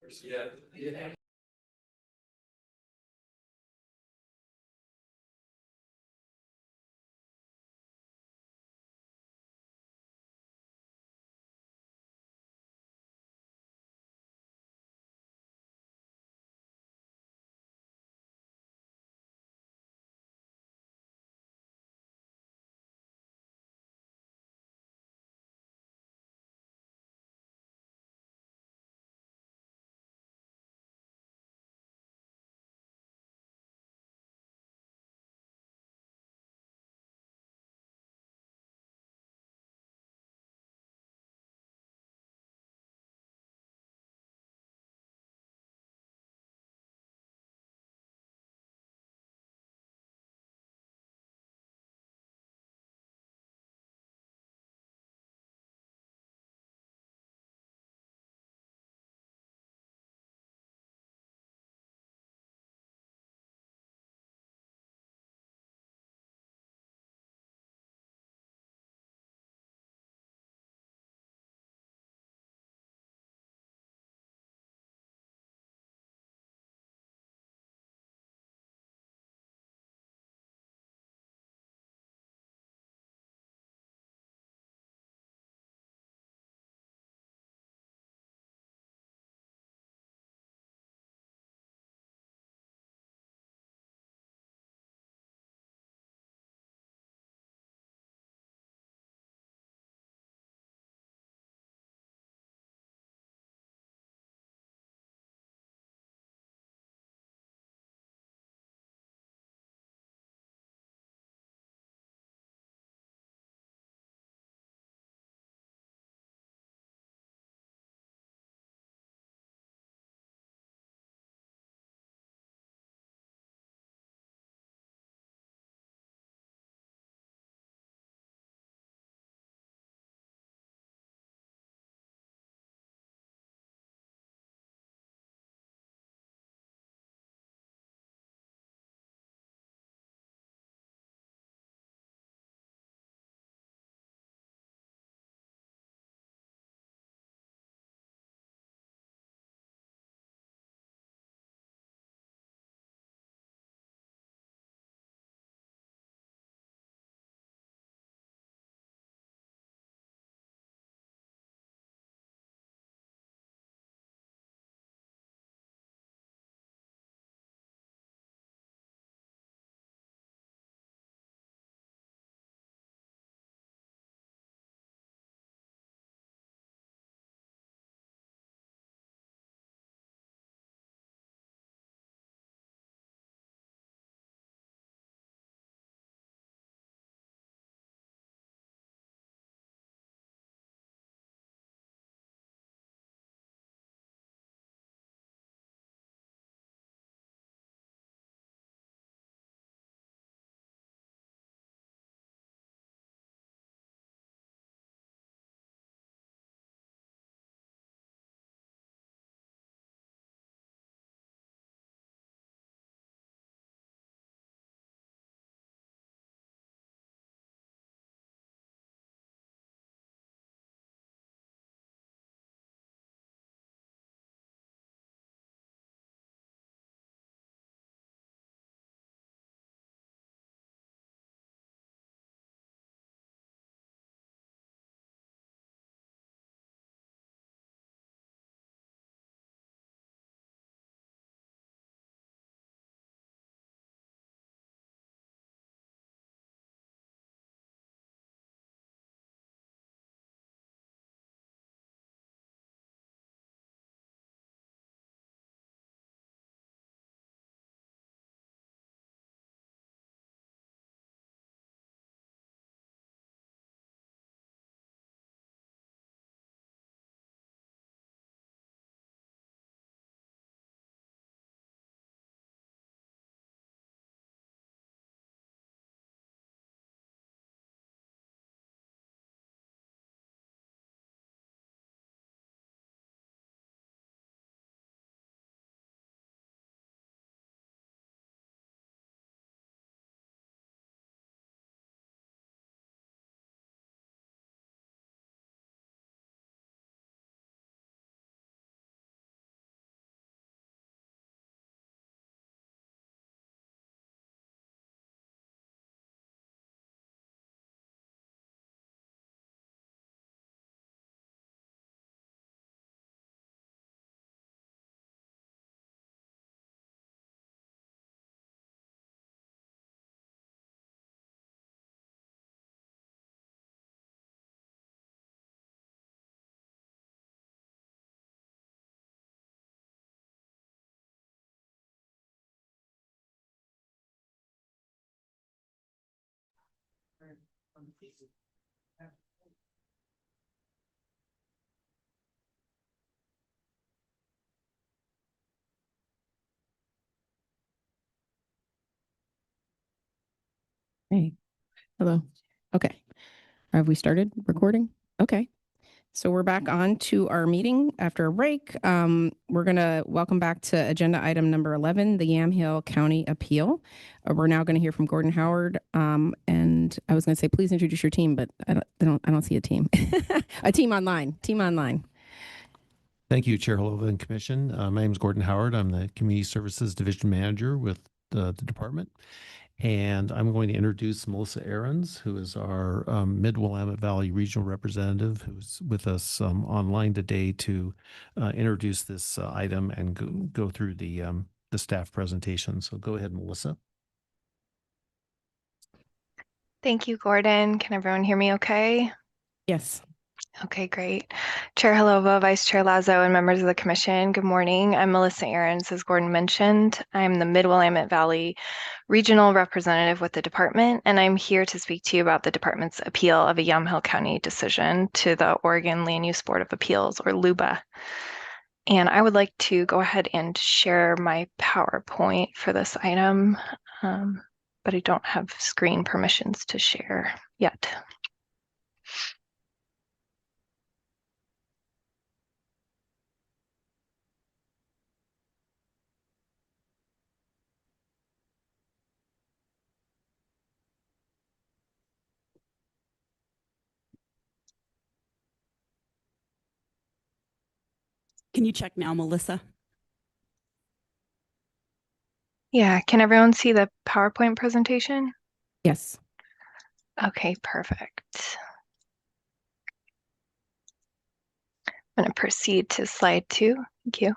Yeah. Hey, hello. Okay. Have we started recording? Okay. So we're back on to our meeting after a break. We're going to welcome back to agenda item number 11, the Yamhill County Appeal. We're now going to hear from Gordon Howard. And I was going to say, please introduce your team, but I don't see a team. A team online. Thank you, Chair Holova and Commission. My name is Gordon Howard. I'm the Community Services Division Manager with the department. And I'm going to introduce Melissa Ahrens, who is our Mid-Willamette Valley Regional Representative, who's with us online today to introduce this item and go through the staff presentation. So go ahead, Melissa. Thank you, Gordon. Can everyone hear me okay? Yes. Okay, great. Chair Halova, Vice Chair Lazo, and members of the commission, good morning. I'm Melissa Ahrens, as Gordon mentioned. I'm the Mid-Willamette Valley Regional Representative with the department, and I'm here to speak to you about the department's appeal of a Yamhill County decision to the Oregon Land Use Board of Appeals, or LUBA. And I would like to go ahead and share my PowerPoint for this item, but I don't have screen permissions to share yet. Can you check now, Melissa? Yeah, can everyone see the PowerPoint presentation? Yes. Okay, perfect. I'm going to proceed to slide 2. Thank you.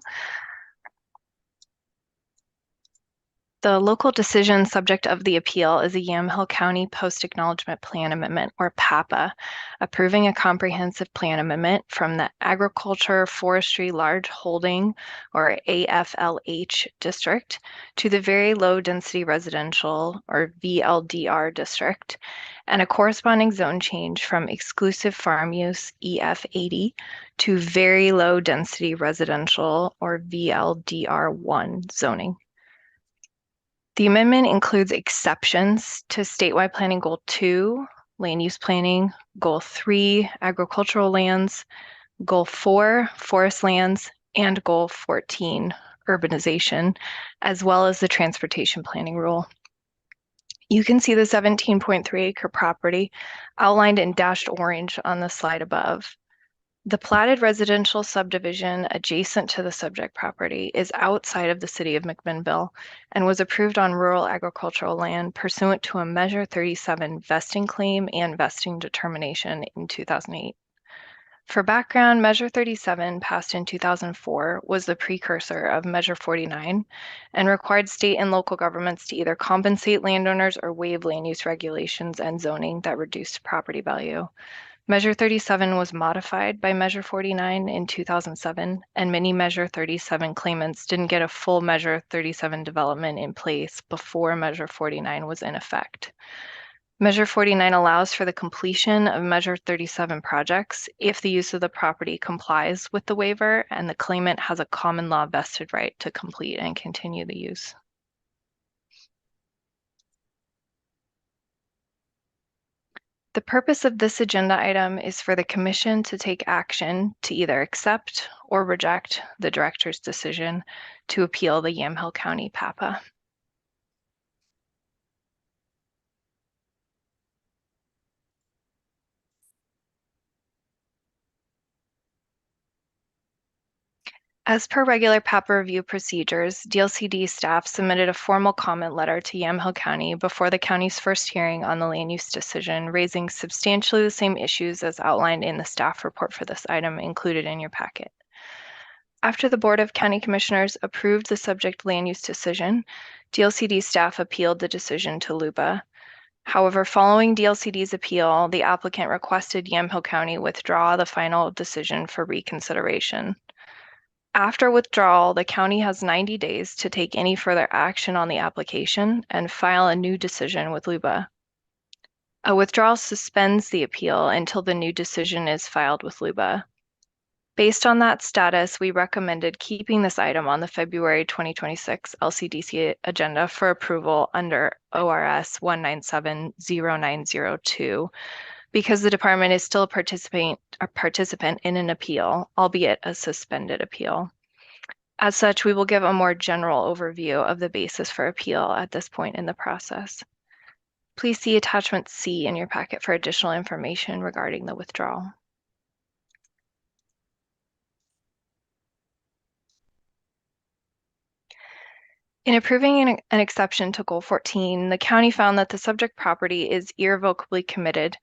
The local decision subject of the appeal is a Yamhill County Post-Acknowledgement Plan Amendment, or PAPA, approving a comprehensive plan amendment from the Agriculture Forestry Large Holding, or AFLH district, to the Very Low Density Residential, or VLDR district, and a corresponding zone change from exclusive farm use, EF80, to Very Low Density Residential, or VLDR1 zoning. The amendment includes exceptions to statewide planning goal 2, land use planning, goal 3, agricultural lands, goal 4, forest lands, and goal 14, urbanization, as well as the transportation planning rule. You can see the 17.3 acre property outlined in dashed orange on the slide above. The platted residential subdivision adjacent to the subject property is outside of the city of McMinnville and was approved on rural agricultural land pursuant to a Measure 37 vesting claim and vesting determination in 2008. For background, Measure 37, passed in 2004, was the precursor of Measure 49 and required state and local governments to either compensate landowners or waive land use regulations and zoning that reduced property value. Measure 37 was modified by Measure 49 in 2007, and many Measure 37 claimants didn't get a full Measure 37 development in place before Measure 49 was in effect. Measure 49 allows for the completion of Measure 37 projects if the use of the property complies with the waiver and the claimant has a common law vested right to complete and continue the use. The purpose of this agenda item is for the Commission to take action to either accept or reject the Director's decision to appeal the Yamhill County PAPA. As per regular PAPA review procedures, DLCD staff submitted a formal comment letter to Yamhill County before the county's first hearing on the land use decision, raising substantially the same issues as outlined in the staff report for this item included in your packet. After the Board of County Commissioners approved the subject land use decision, DLCD staff appealed the decision to LUBA. However, following DLCD's appeal, the applicant requested Yamhill County withdraw the final decision for reconsideration. After withdrawal, the county has 90 days to take any further action on the application and file a new decision with LUBA. A withdrawal suspends the appeal until the new decision is filed with LUBA. Based on that status, we recommended keeping this item on the February 2026 LCDC agenda for approval under ORS 1970902 because the department is still a participant in an appeal, albeit a suspended appeal. As such, we will give a more general overview of the basis for appeal at this point in the process. Please see attachment C in your packet for additional information regarding the withdrawal. In approving an exception to Goal 14, the county found that the subject property is irrevocably committed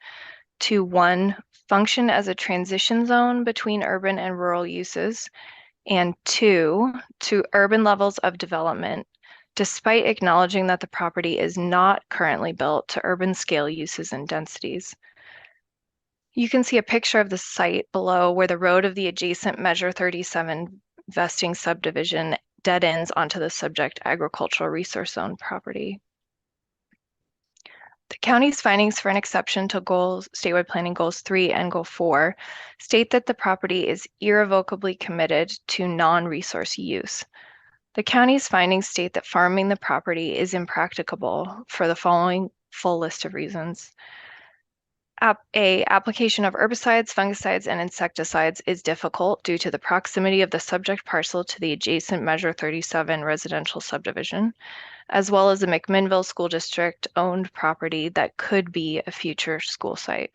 to 1, function as a transition zone between urban and rural uses, and 2, to urban levels of development, despite acknowledging that the property is not currently built to urban scale uses and densities. You can see a picture of the site below where the road of the adjacent Measure 37 vesting subdivision dead ends onto the subject agricultural resource zone property. The county's findings for an exception to statewide planning goals 3 and goal 4 state that the property is irrevocably committed to non-resource use. The county's findings state that farming the property is impracticable for the following full list of reasons. Application of herbicides, fungicides, and insecticides is difficult due to the proximity of the subject parcel to the adjacent Measure 37 residential subdivision, as well as the McMinnville School District owned property that could be a future school site.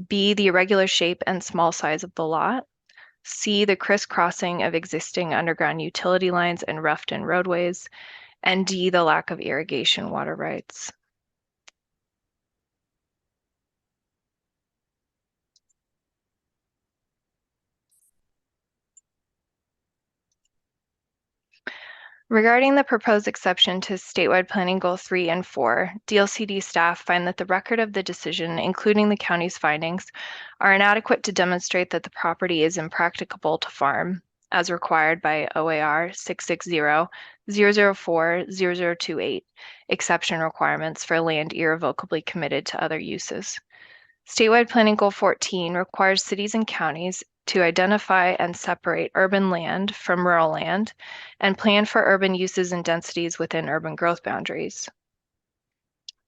B, the irregular shape and small size of the lot. C, the crisscrossing of existing underground utility lines and roughed-in roadways. And D, the lack of irrigation water rights. Regarding the proposed exception to statewide planning goal 3 and 4, DLCD staff find that the record of the decision, including the county's findings, are inadequate to demonstrate that the property is impracticable to farm, as required by OAR 660-004-0028, exception requirements for land irrevocably committed to other uses. Statewide Planning Goal 14 requires cities and counties to identify and separate urban land from rural land and plan for urban uses and densities within urban growth boundaries.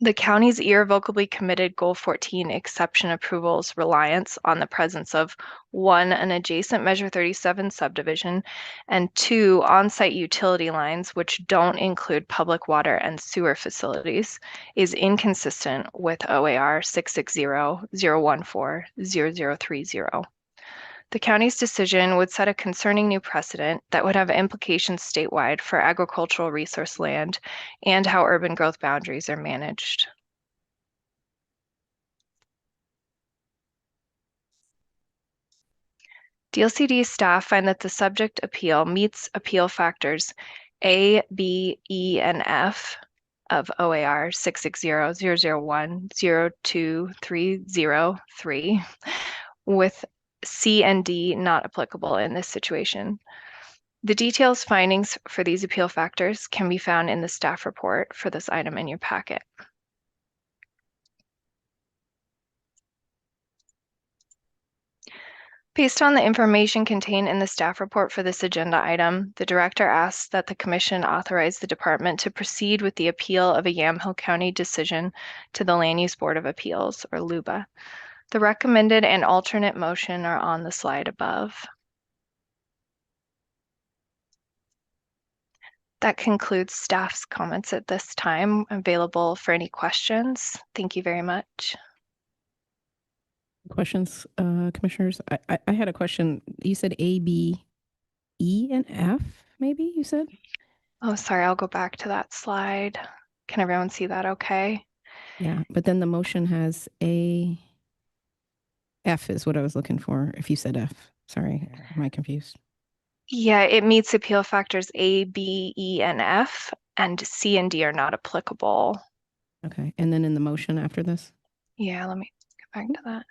The county's irrevocably committed Goal 14 exception approval's reliance on the presence of 1, an adjacent Measure 37 subdivision, and 2, on-site utility lines which don't include public water and sewer facilities is inconsistent with OAR 660-014-0030. The county's decision would set a concerning new precedent that would have implications statewide for agricultural resource land and how urban growth boundaries are managed. DLCD staff find that the subject appeal meets appeal factors A, B, E, and F of OAR 660-001-02303 with C and D not applicable in this situation. The details findings for these appeal factors can be found in the staff report for this item in your packet. Based on the information contained in the staff report for this agenda item, the director asks that the commission authorize the department to proceed with the appeal of a Yamhill County decision to the Land Use Board of Appeals, or LUBA. The recommended and alternate motion are on the slide above. That concludes staff's comments at this time. I'm available for any questions. Thank you very much. Questions, commissioners? I had a question. You said A, B, E, and F, maybe you said? Oh, sorry, I'll go back to that slide. Can everyone see that okay? Yeah, but then the motion has A, F is what I was looking for. If you said F, sorry, am I confused? Yeah, it meets appeal factors A, B, E, and F, and C and D are not applicable. Okay, and then in the motion after this? Yeah, let me get back to that.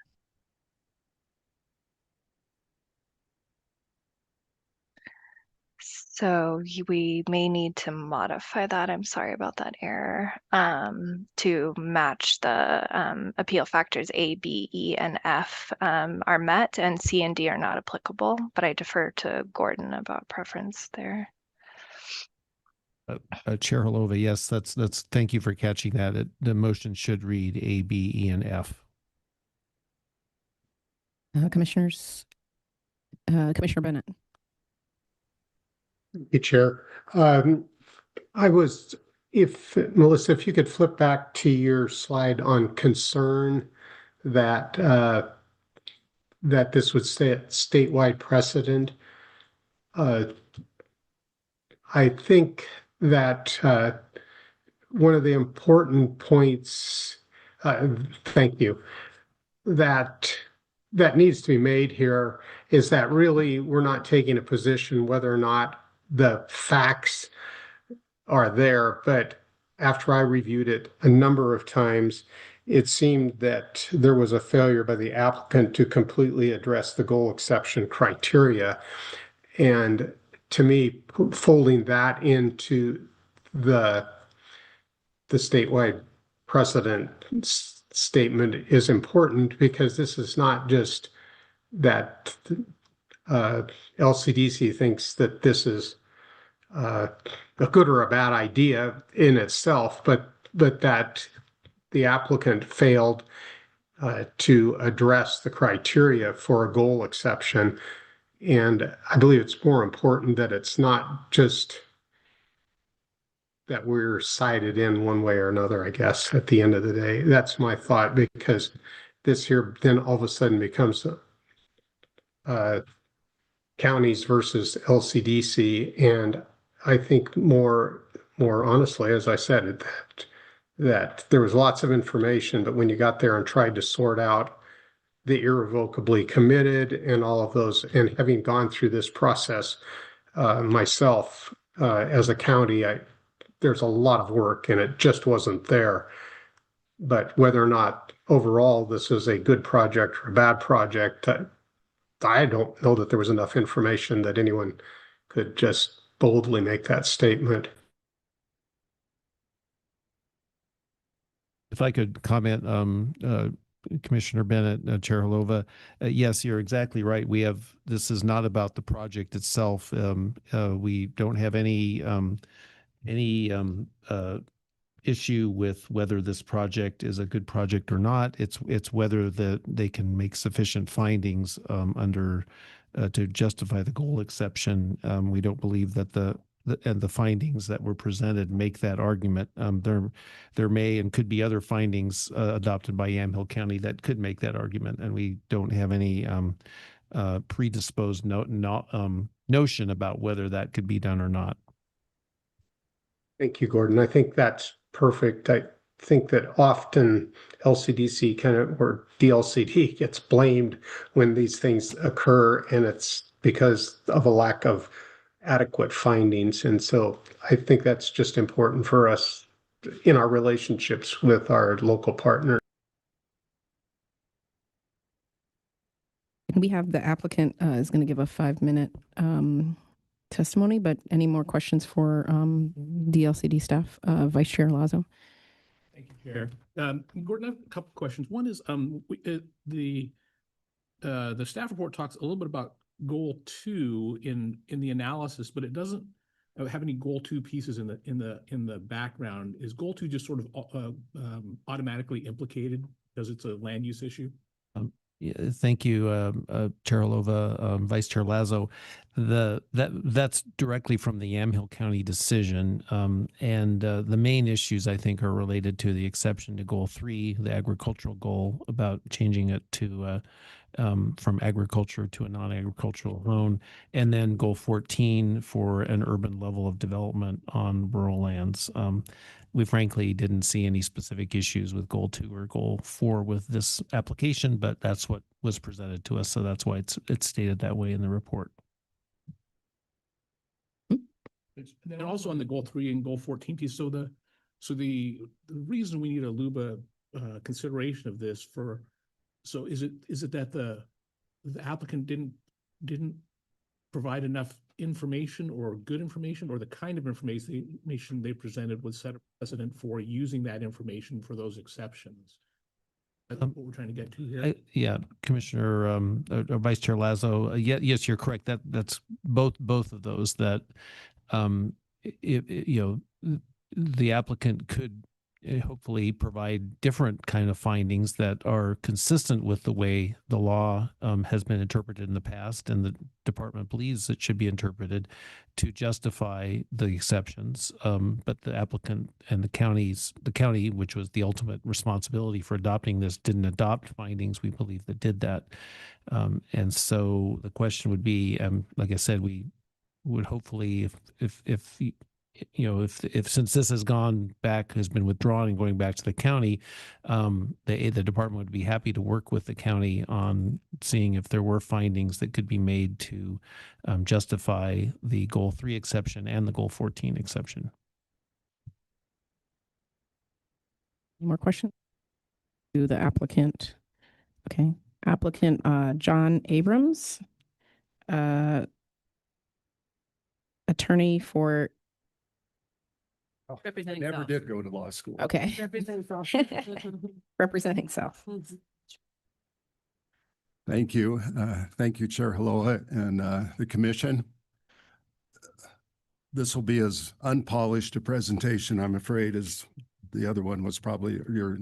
So we may need to modify that. I'm sorry about that error. To match the appeal factors A, B, E, and F are met, and C and D are not applicable. But I defer to Gordon about preference there. Chair Holova, yes, that's, thank you for catching that. The motion should read A, B, E, and F. Commissioners, Commissioner Bennett. Thank you, Chair. Melissa, if you could flip back to your slide on concern that that this would set statewide precedent. I think that one of the important points, thank you, that needs to be made here is that really we're not taking a position whether or not the facts are there, but after I reviewed it a number of times, it seemed that there was a failure by the applicant to completely address the goal exception criteria. And to me, folding that into the statewide precedent statement is important, because this is not just that LCDC thinks that this is a good or a bad idea in itself, but that the applicant failed to address the criteria for a goal exception. And I believe it's more important that it's not just that we're cited in one way or another, I guess, at the end of the day. That's my thought, because this here then all of a sudden becomes counties versus LCDC. And I think more honestly, as I said, that there was lots of information, but when you got there and tried to sort out the irrevocably committed and all of those, and having gone through this process myself as a county, there's a lot of work and it just wasn't there. But whether or not overall this is a good project or a bad project, I don't know that there was enough information that anyone could just boldly make that statement. If I could comment, Commissioner Bennett, Chair Holova, yes, you're exactly right. This is not about the project itself. We don't have any issue with whether this project is a good project or not. It's whether they can make sufficient findings under to justify the goal exception. We don't believe that the findings that were presented make that argument. There may and could be other findings adopted by Yamhill County that could make that argument, and we don't have any predisposed notion about whether that could be done or not. Thank you, Gordon. I think that's perfect. I think that often LCDC or DLCD gets blamed when these things occur, and it's because of a lack of adequate findings. And so I think that's just important for us in our relationships with our local partners. We have the applicant is going to give a 5-minute testimony, but any more questions for DLCD staff? Vice Chair Lazo. Thank you, Chair. Gordon, I have a couple of questions. One is the staff report talks a little bit about goal 2 in the analysis, but it doesn't have any goal 2 pieces in the background. Is goal 2 just sort of automatically implicated because it's a land use issue? Yeah, thank you, Chair Holova, Vice Chair Lazo. That's directly from the Yamhill County decision, and the main issues I think are related to the exception to Goal 3, the agricultural goal, about changing it to from agriculture to a non-agricultural zone, and then Goal 14 for an urban level of development on rural lands. We frankly didn't see any specific issues with Goal 2 or Goal 4 with this application, but that's what was presented to us, so that's why it's stated that way in the report. And then also on the Goal 3 and Goal 14 piece, so the reason we need a LUBA consideration of this is it that the applicant didn't provide enough information or good information, or the kind of information they presented would set a precedent for using that information for those exceptions. That's what we're trying to get to here. Yeah, Commissioner, Vice Chair Lazo, yes, you're correct. That's both of those that, the applicant could hopefully provide different kind of findings that are consistent with the way the law has been interpreted in the past, and the department believes it should be interpreted to justify the exceptions. But the applicant and the county, which was the ultimate responsibility for adopting this, didn't adopt findings we believe that did that. And so the question would be, like I said, we would hopefully, if since this has been withdrawn and going back to the county, the department would be happy to work with the county on seeing if there were findings that could be made to justify the Goal 3 exception and the Goal 14 exception. Any more questions? To the applicant. Okay. Applicant John Abrams, attorney for. Representing Never self. did go to law school. Okay. Representing self. Representing self. Thank you. Thank you, Chair Haloa and the commission. This will be as unpolished a presentation, I'm afraid, as the other one was. Probably your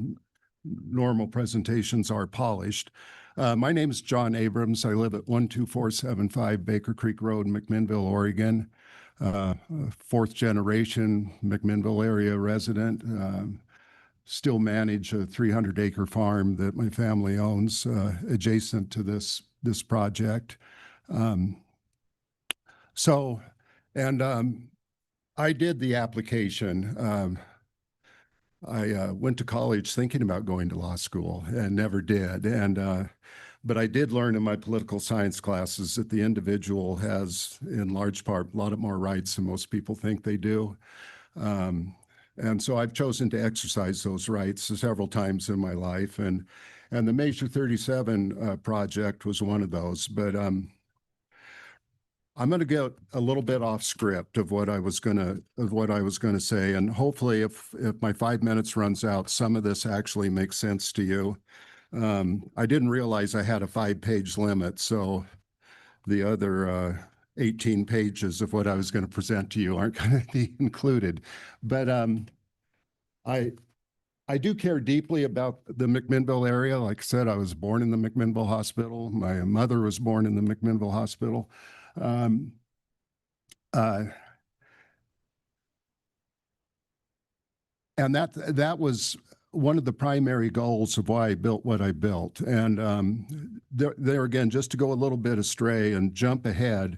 normal presentations are polished. My name is John Abrams. I live at 12475 Baker Creek Road, McMinnville, Oregon. Fourth generation McMinnville area resident. Still manage a 300-acre farm that my family owns adjacent to this project. I did the application. I went to college thinking about going to law school and never did. But I did learn in my political science classes that the individual has, in large part, a lot more rights than most people think they do. And so I've chosen to exercise those rights several times in my life. And the Measure 37 project was one of those. But I'm going to get a little bit off script of what I was going to say. And hopefully, if my 5 minutes runs out, some of this actually makes sense to you. I didn't realize I had a 5-page limit, so the other 18 pages of what I was going to present to you aren't going to be included. But I do care deeply about the McMinnville area. Like I said, I was born in the McMinnville Hospital. My mother was born in the McMinnville Hospital. And that was one of the primary goals of why I built what I built. And there again, just to go a little bit astray and jump ahead,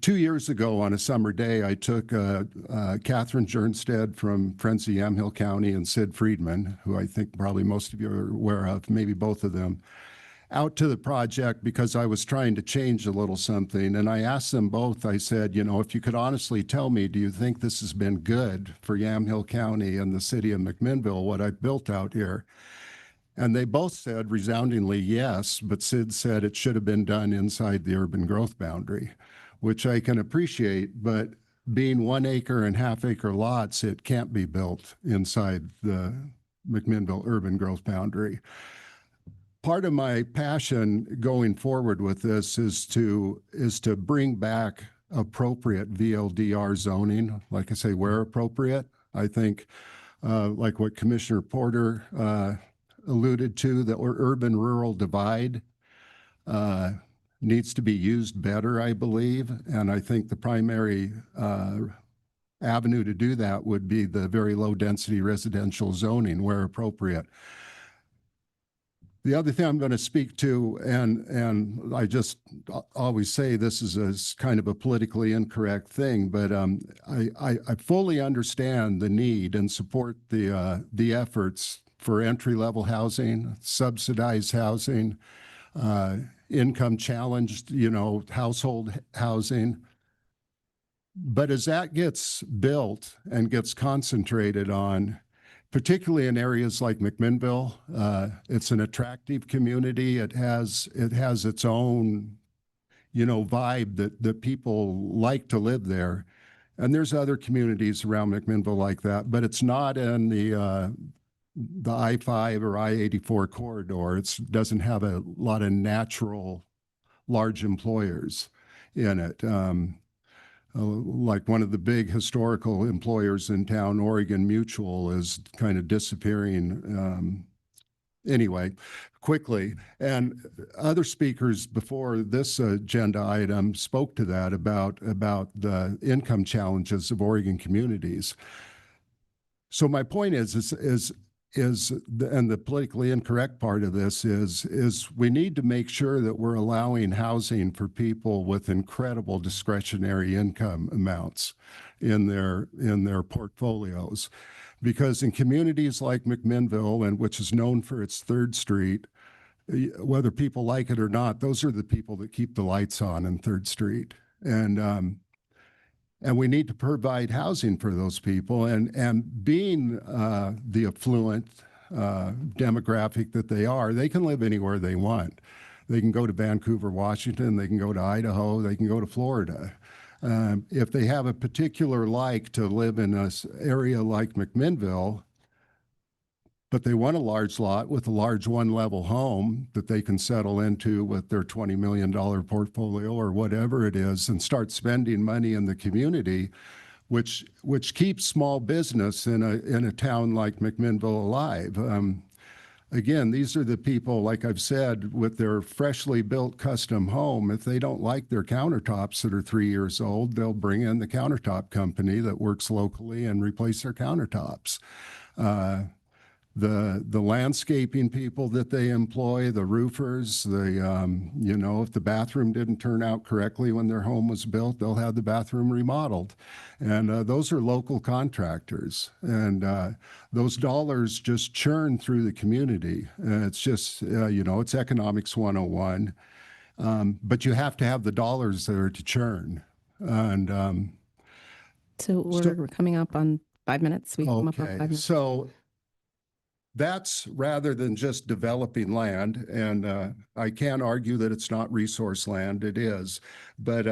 2 years ago on a summer day, I took Catherine Jernstead from Friends of Yamhill County and Sid Friedman, who I think probably most of you are aware of, maybe both of them, out to the project because I was trying to change a little something. And I asked them both, I said, if you could honestly tell me, do you think this has been good for Yamhill County and the city of McMinnville, what I've built out here? And they both said resoundingly yes, but Sid said it should have been done inside the urban growth boundary, which I can appreciate, but being 1 acre and half-acre lots, it can't be built inside the McMinnville urban growth boundary. Part of my passion going forward with this is to bring back appropriate VLDR zoning, like I say, where appropriate. I think, like what Commissioner Porter alluded to, the urban-rural divide needs to be used better, I believe. And I think the primary avenue to do that would be the very low-density residential zoning where appropriate. The other thing I'm going to speak to, and I just always say this is a kind of a politically incorrect thing, but I fully understand the need and support the efforts for entry-level housing, subsidized housing, income challenged, household housing. But as that gets built and gets concentrated on, particularly in areas like McMinnville, it's an attractive community. It has its own vibe that people like to live there. And there's other communities around McMinnville like that, but it's not in the I-5 or I-84 corridor. It doesn't have a lot of natural large employers in it. Like one of the big historical employers in town, Oregon Mutual, is kind of disappearing anyway, quickly. And other speakers before this agenda item spoke to that about the income challenges of Oregon communities. So my point is, and the politically incorrect part of this is we need to make sure that we're allowing housing for people with incredible discretionary income amounts in their portfolios. Because in communities like McMinnville, and which is known for its 3rd Street, whether people like it or not, those are the people that keep the lights on in 3rd Street. And we need to provide housing for those people. And being the affluent demographic that they are, they can live anywhere they want. They can go to Vancouver, Washington, they can go to Idaho, they can go to Florida. If they have a particular like to live in an area like McMinnville, but they want a large lot with a large one-level home that they can settle into with their $20 million portfolio or whatever it is and start spending money in the community, which keeps small business in a town like McMinnville alive. Again, these are the people, like I've said, with their freshly built custom home. If they don't like their countertops that are 3 years old, they'll bring in the countertop company that works locally and replace their countertops. The landscaping people that they employ, the roofers, if the bathroom didn't turn out correctly when their home was built, they'll have the bathroom remodeled. And those are local contractors. And those dollars just churn through the community. And it's just, it's economics 101. But you have to have the dollars there to churn. And So we're coming up on 5 minutes. We come up on 5 minutes. So that's rather than just developing land, and I can't argue that it's not resource land, it is. But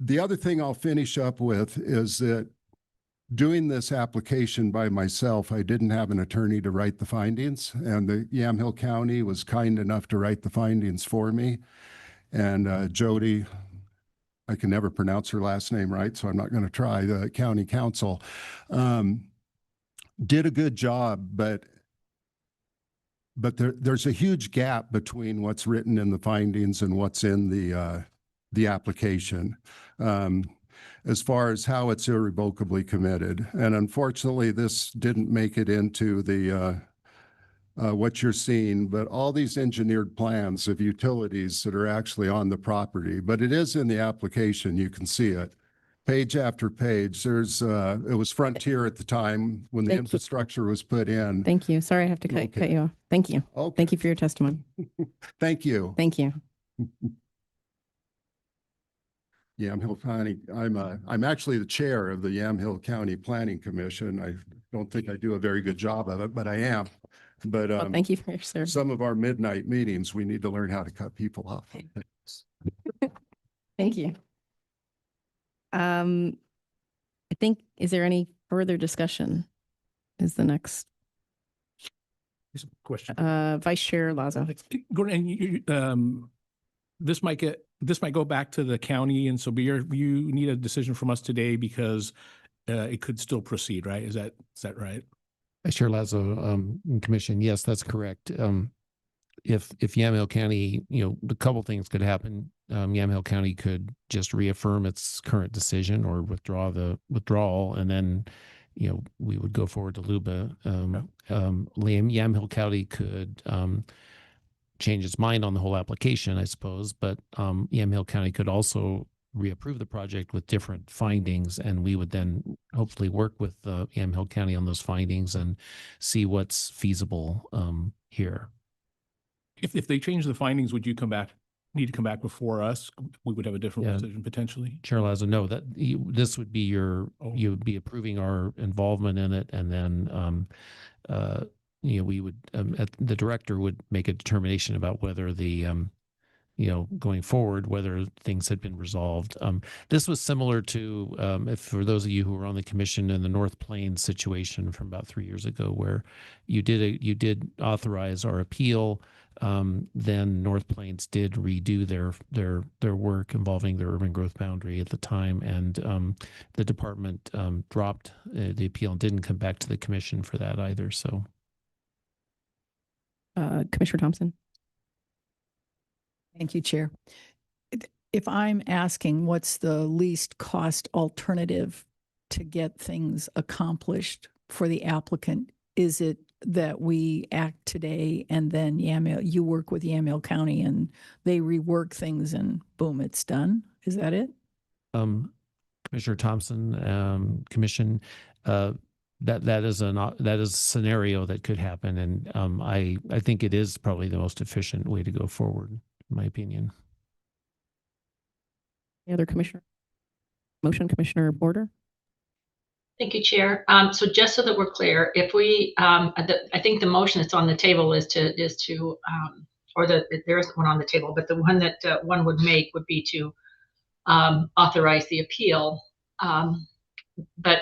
the other thing I'll finish up with is that doing this application by myself, I didn't have an attorney to write the findings, and the Yamhill County was kind enough to write the findings for me. And Jody, I can never pronounce her last name right, so I'm not going to try, the county council, did a good job, but there's a huge gap between what's written in the findings and what's in the application as far as how it's irrevocably committed. And unfortunately, this didn't make it into the what you're seeing, but all these engineered plans of utilities that are actually on the property, but it is in the application, you can see it. Page after page, it was Frontier at the time when the infrastructure was put in. Thank you. Sorry, I have to cut you off. Thank you. Okay. Thank you for your testimony. Thank you. Thank you. Yamhill County, I'm actually the chair of the Yamhill County Planning Commission. I don't think I do a very good job of it, but I am. But Well, thank you for your service. some of our midnight meetings, we need to learn how to cut people off. Thank you. I think, is there any further discussion? Is the next, Here's a question. Vice Chair Lazo. Gordon, this might go back to the county, and so you need a decision from us today because it could still proceed, right? Is that right? Chair Lazo, Commission, yes, that's correct. If Yamhill County, a couple things could happen. Yamhill County could just reaffirm its current decision or withdraw the withdrawal, and then, we would go forward to LUBA. Yamhill County could change its mind on the whole application, I suppose, but Yamhill County could also reapprove the project with different findings, and we would then hopefully work with Yamhill County on those findings and see what's feasible here. If they change the findings, would you need to come back before us? We would have a different decision potentially. Chair Lazo, no, this would be you would be approving our involvement in it, and then we would the director would make a determination about whether the going forward, whether things had been resolved. This was similar to, if for those of you who were on the commission, in the North Plains situation from about 3 years ago, where you did authorize our appeal. Then North Plains did redo their work involving their urban growth boundary at the time, and the department dropped the appeal and didn't come back to the commission for that either. So, Commissioner Thompson. Thank you, Chair. If I'm asking what's the least cost alternative to get things accomplished for the applicant, is it that we act today and then you work with Yamhill County and they rework things and boom, it's done? Is that it? Commissioner Thompson, Commission, that is a scenario that could happen, and I think it is probably the most efficient way to go forward, in my opinion. Any other commissioner? Motion, Commissioner Porter. Thank you, Chair. So just so that we're clear, if we, I think the motion that's on the table is to, there isn't one on the table, but the one that one would make would be to authorize the appeal. But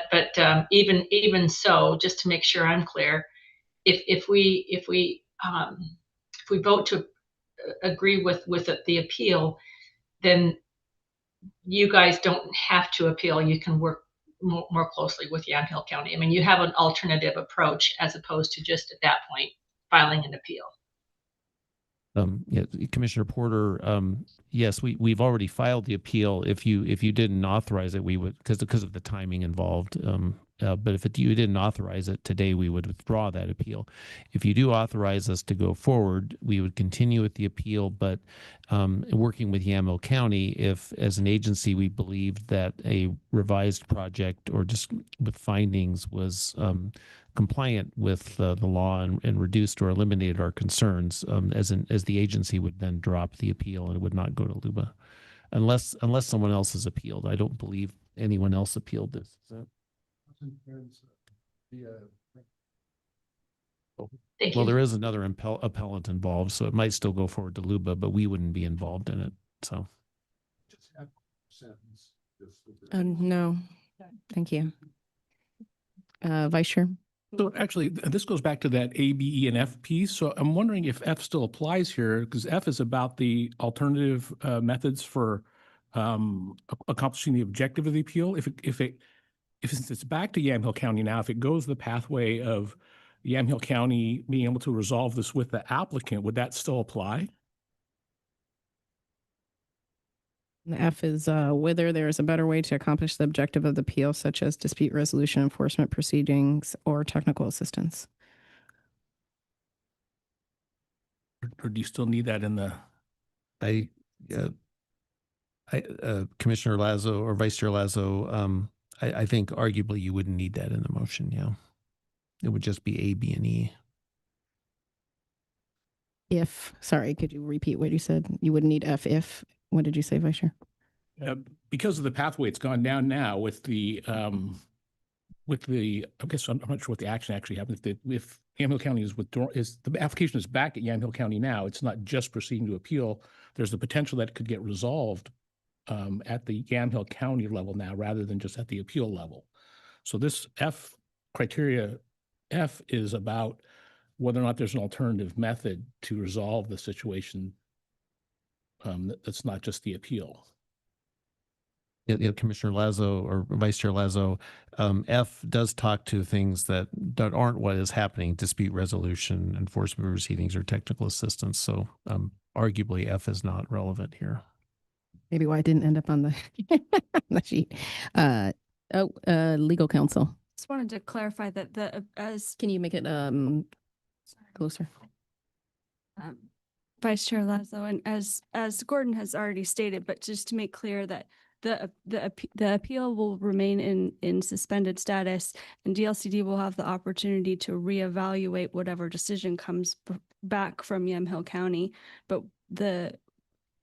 even so, just to make sure I'm clear, if we vote to agree with the appeal, then you guys don't have to appeal. You can work more closely with Yamhill County. I mean, you have an alternative approach as opposed to just at that point filing an appeal. Yeah, Commissioner Porter, yes, we've already filed the appeal. If you didn't authorize it, we would, because of the timing involved. But if you didn't authorize it today, we would withdraw that appeal. If you do authorize us to go forward, we would continue with the appeal. But working with Yamhill County, if as an agency we believed that a revised project or just with findings was compliant with the law and reduced or eliminated our concerns, as the agency would then drop the appeal and it would not go to LUBA, unless someone else has appealed. I don't believe anyone else appealed this. Well, there is another appellant involved, so it might still go forward to LUBA, but we wouldn't be involved in it. So, no, thank you. Vice Chair. So actually, this goes back to that A, B, E, and F piece. So I'm wondering if F still applies here, because F is about the alternative methods for accomplishing the objective of the appeal. If it's back to Yamhill County now, if it goes the pathway of Yamhill County being able to resolve this with the applicant, would that still apply? The F is whether there is a better way to accomplish the objective of the appeal, such as dispute resolution, enforcement proceedings, or technical assistance. Or do you still need that in the? Commissioner Lazo or Vice Chair Lazo, I think arguably you wouldn't need that in the motion. Yeah, it would just be A, B, and E. Sorry, could you repeat what you said? You wouldn't need F if. What did you say, Vice Chair? Because of the pathway it's gone down now with the, I guess I'm not sure what the action actually happened. If Yamhill County is withdrawn, the application is back at Yamhill County now, it's not just proceeding to appeal. There's the potential that it could get resolved at the Yamhill County level now, rather than just at the appeal level. So this criteria F is about whether or not there's an alternative method to resolve the situation. That's not just the appeal. Yeah, Commissioner Lazo or Vice Chair Lazo, F does talk to things that aren't what is happening: dispute resolution, enforcement proceedings, or technical assistance. So arguably F is not relevant here. Maybe why it didn't end up on the, the sheet. Legal counsel. Just wanted to clarify that Can you make it closer? Vice Chair Lazo, and as Gordon has already stated, but just to make clear that the appeal will remain in suspended status, and DLCD will have the opportunity to reevaluate whatever decision comes back from Yamhill County, but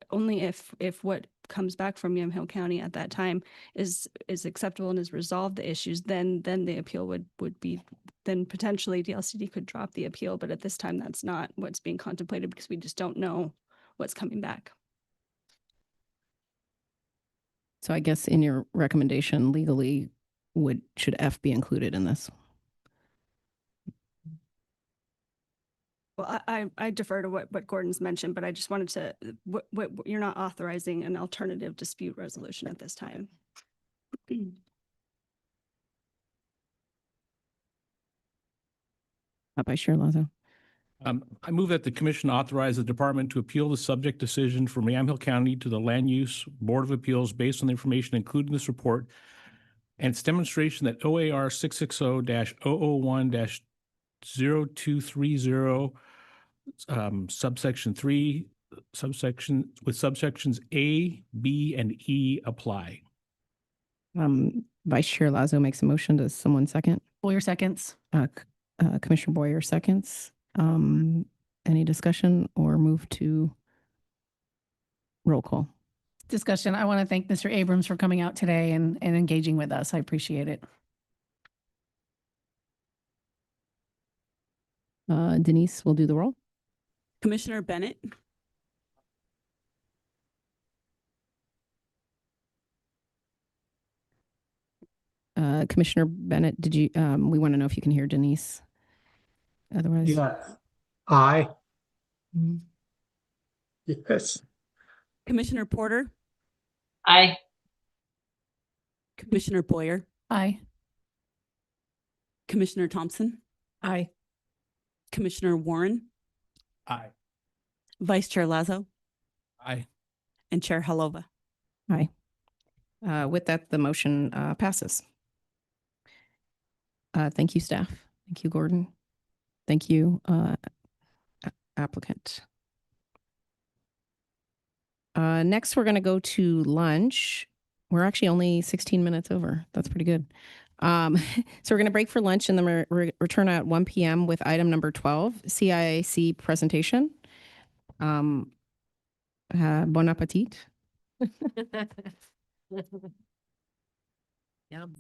only if what comes back from Yamhill County at that time is acceptable and has resolved the issues, then the appeal would be, then potentially DLCD could drop the appeal. But at this time, that's not what's being contemplated because we just don't know what's coming back. So I guess in your recommendation legally, should F be included in this? Well, I defer to what Gordon's mentioned, but I just wanted to, what you're not authorizing an alternative dispute resolution at this time. Vice Chair Lazo. I move that the commission authorize the department to appeal the subject decision from Yamhill County to the Land Use Board of Appeals based on the information included in this report and its demonstration that OAR 660-001-0230 subsection 3 subsections A, B, and E apply. Vice Chair Lazo makes a motion. Does someone second? Boyer seconds. Commissioner Boyer seconds. Any discussion or move to roll call? Discussion. I want to thank Mr. Abrams for coming out today and engaging with us. I appreciate it. Denise will do the roll. Commissioner Bennett, Commissioner Bennett, did you, we want to know if you can hear Denise. Otherwise. Yeah. Aye. Yes. Commissioner Porter, Aye. Commissioner Boyer, Aye. Commissioner Thompson, Aye. Commissioner Warren, Aye. Vice Chair Lazo, Aye. and Chair Halova. Aye. With that, the motion passes. Thank you, staff. Thank you, Gordon. Thank you, applicant. Next, we're going to go to lunch. We're actually only 16 minutes over. That's pretty good. So we're going to break for lunch and then return at 1 p.m. with item number 12, CIAC presentation. Bon appetit. Yum.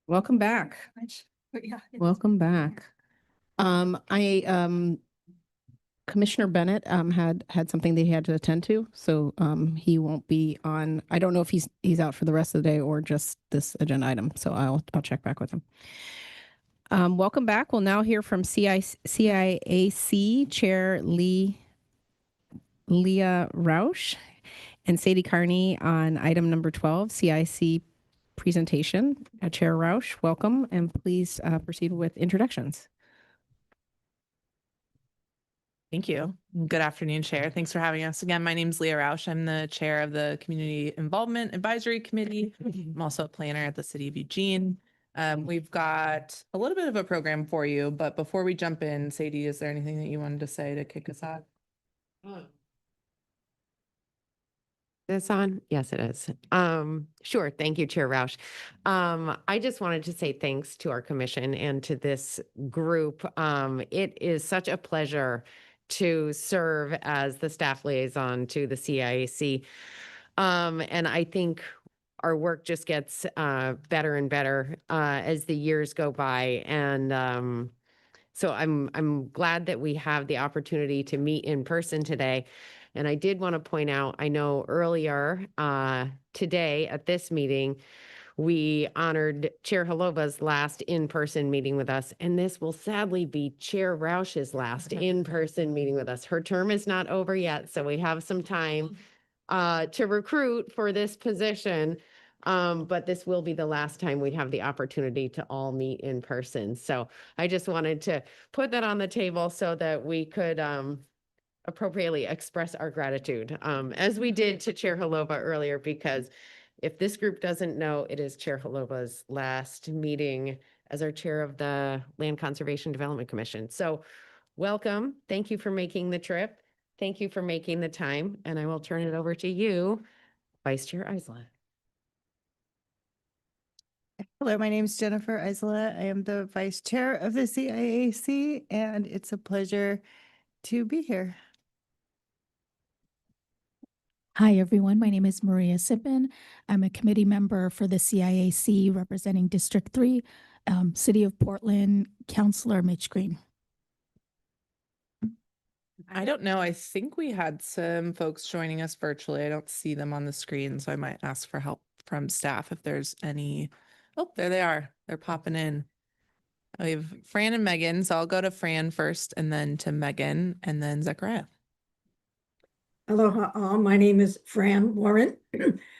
Welcome back. Welcome back. Commissioner Bennett had something that he had to attend to, so he won't be on. I don't know if he's out for the rest of the day or just this agenda item. So I'll check back with him. Welcome back. We'll now hear from CIAC Chair Leah Roush and Sadie Carney on item number 12, CIC presentation. Chair Roush, welcome, and please proceed with introductions. Thank you. Good afternoon, Chair. Thanks for having us. Again, my name is Leah Roush. I'm the chair of the Community Involvement Advisory Committee. I'm also a planner at the City of Eugene. We've got a little bit of a program for you, but before we jump in, Sadie, is there anything that you wanted to say to kick us off? This on? Yes, it is. Sure. Thank you, Chair Roush. I just wanted to say thanks to our commission and to this group. It is such a pleasure to serve as the staff liaison to the CIAC. And I think our work just gets better and better as the years go by. And so I'm glad that we have the opportunity to meet in person today. And I did want to point out, I know earlier today at this meeting, we honored Chair Halova's last in-person meeting with us, and this will sadly be Chair Roush's last in-person meeting with us. Her term is not over yet, so we have some time to recruit for this position, but this will be the last time we have the opportunity to all meet in person. So I just wanted to put that on the table so that we could appropriately express our gratitude, as we did to Chair Halova earlier, because if this group doesn't know, it is Chair Halova's last meeting as our chair of the Land Conservation Development Commission. So welcome. Thank you for making the trip. Thank you for making the time. And I will turn it over to you, Vice Chair Isla. Hello, my name is Jennifer Isla. I am the vice chair of the CIAC, and it's a pleasure to be here. Hi, everyone. My name is Maria Sippin. I'm a committee member for the CIAC representing District 3, City of Portland, Councilor Mitch Green. I don't know. I think we had some folks joining us virtually. I don't see them on the screen, so I might ask for help from staff if there's any. Oh, there they are. They're popping in. We have Fran and Megan, so I'll go to Fran first and then to Megan and then Zechariah. Aloha all, my name is Fran Warren.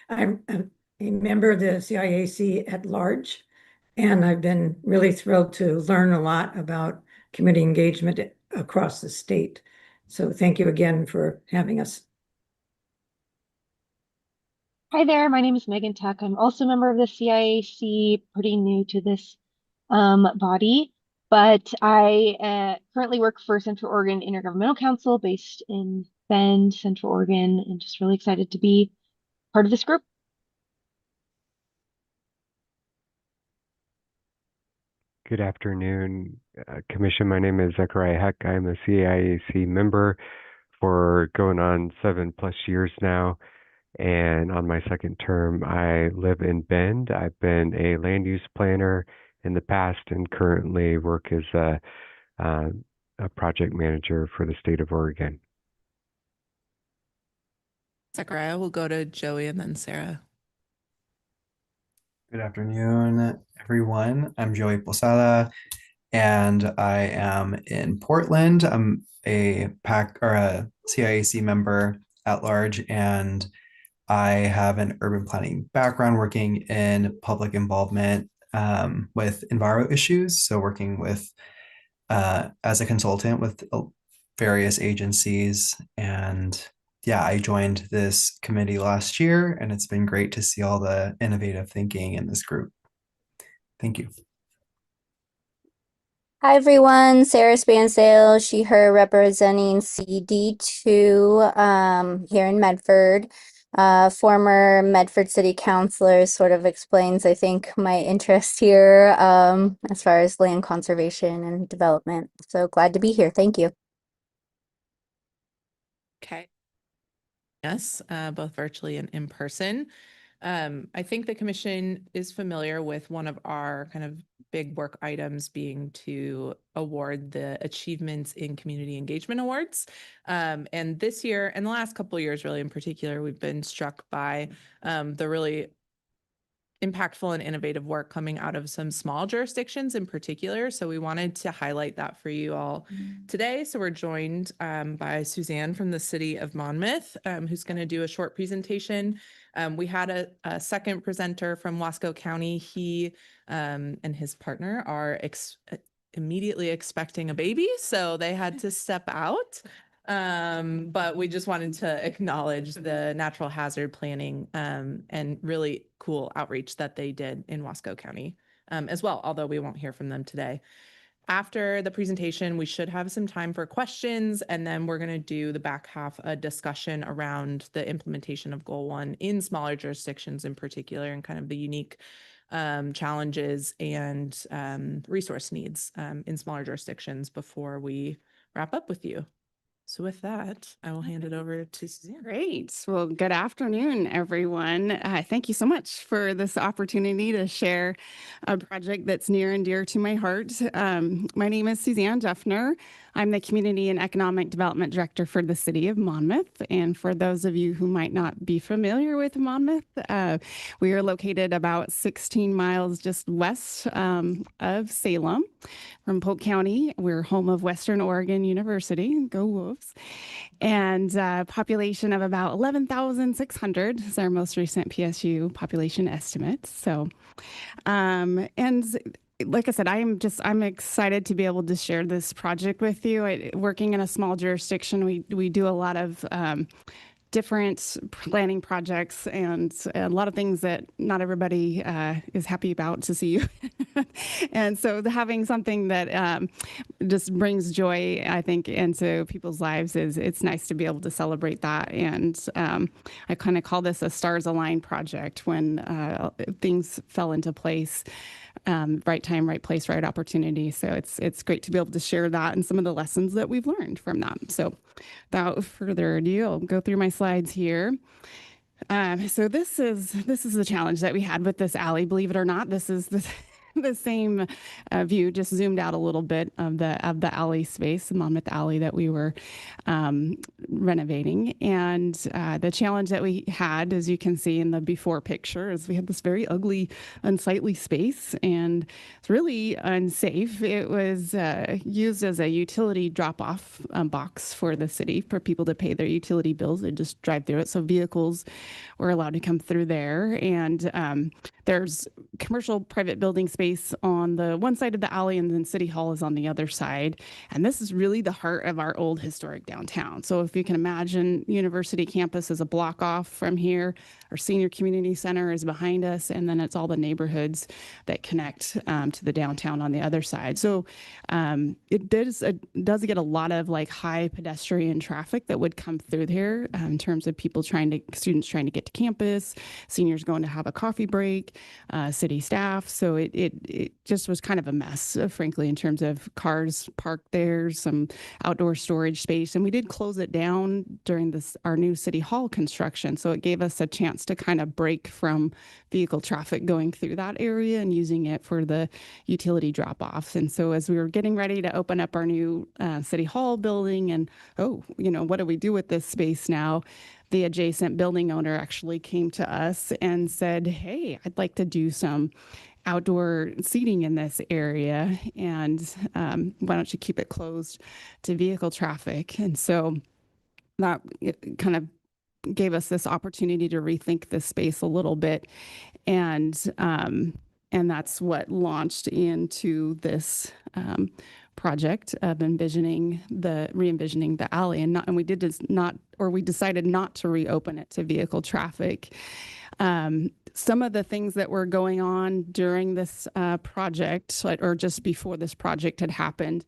I'm a member of the CIAC at large, and I've been really thrilled to learn a lot about community engagement across the state. So thank you again for having us. Hi there, my name is Megan Tuck. I'm also a member of the CIAC, pretty new to this body, but I currently work for Central Oregon Intergovernmental Council based in Bend, Central Oregon, and just really excited to be part of this group. Good afternoon, Commission. My name is Zechariah Heck. I'm a CIAC member for going on 7+ years now. And on my second term, I live in Bend. I've been a land use planner in the past and currently work as a project manager for the state of Oregon. Zechariah, we'll go to Joey and then Sarah. Good afternoon, everyone. I'm Joey Posada, and I am in Portland. I'm a CIAC member at large, and I have an urban planning background working in public involvement with enviro issues. So working with as a consultant with various agencies. And yeah, I joined this committee last year, and it's been great to see all the innovative thinking in this group. Thank you. Hi, everyone. Sarah Spansdale, she, her, representing CD2 here in Medford. Former Medford City Councilor, sort of explains, I think, my interest here as far as land conservation and development. So glad to be here. Thank you. Okay. us, both virtually and in person. I think the commission is familiar with one of our kind of big work items being to award the Achievements in Community Engagement Awards. And this year, and the last couple of years really in particular, we've been struck by the really impactful and innovative work coming out of some small jurisdictions in particular. So we wanted to highlight that for you all today. So we're joined by Suzanne from the city of Monmouth, who's going to do a short presentation. We had a second presenter from Wasco County. He and his partner are immediately expecting a baby, so they had to step out. But we just wanted to acknowledge the natural hazard planning and really cool outreach that they did in Wasco County as well, although we won't hear from them today. After the presentation, we should have some time for questions, and then we're going to do the back half, a discussion around the implementation of Goal 1 in smaller jurisdictions in particular, and kind of the unique challenges and resource needs in smaller jurisdictions before we wrap up with you. So with that, I will hand it over to Suzanne. Great. Well, good afternoon, everyone. Thank you so much for this opportunity to share a project that's near and dear to my heart. My name is Suzanne Duffner. I'm the Community and Economic Development Director for the City of Monmouth. And for those of you who might not be familiar with Monmouth, we are located about 16 miles just west of Salem from Polk County. We're home of Western Oregon University, go Wolves, and population of about 11,600 is our most recent PSU population estimate. So, and like I said, I'm excited to be able to share this project with you. Working in a small jurisdiction, we do a lot of different planning projects and a lot of things that not everybody is happy about to see. And so having something that just brings joy, I think, into people's lives it's nice to be able to celebrate that. And I kind of call this a stars align project when things fell into place. Right time, right place, right opportunity. So it's great to be able to share that and some of the lessons that we've learned from that. So without further ado, I'll go through my slides here. So this is the challenge that we had with this alley. Believe it or not, this is the same view, just zoomed out a little bit of the alley space, the Monmouth Alley that we were renovating. And the challenge that we had, as you can see in the before picture, is we had this very ugly, unsightly space, and it's really unsafe. It was used as a utility drop-off box for the city for people to pay their utility bills. They just drive through it. So vehicles were allowed to come through there. And there's commercial private building space on the one side of the alley, and then City Hall is on the other side. And this is really the heart of our old historic downtown. So if you can imagine, University campus is a block off from here. Our senior community center is behind us, and then it's all the neighborhoods that connect to the downtown on the other side. So it does get a lot of like high pedestrian traffic that would come through here in terms of students trying to get to campus, seniors going to have a coffee break, city staff. So it just was kind of a mess, frankly, in terms of cars parked there, some outdoor storage space. And we did close it down during our new City Hall construction. So it gave us a chance to kind of break from vehicle traffic going through that area and using it for the utility drop-offs. And so as we were getting ready to open up our new City Hall building and, what do we do with this space now? The adjacent building owner actually came to us and said, hey, I'd like to do some outdoor seating in this area, and why don't you keep it closed to vehicle traffic? And so that kind of gave us this opportunity to rethink this space a little bit, and that's what launched into this project of re-envisioning the alley, and we decided not to reopen it to vehicle traffic. some of the things that were going on during this project, or just before this project had happened.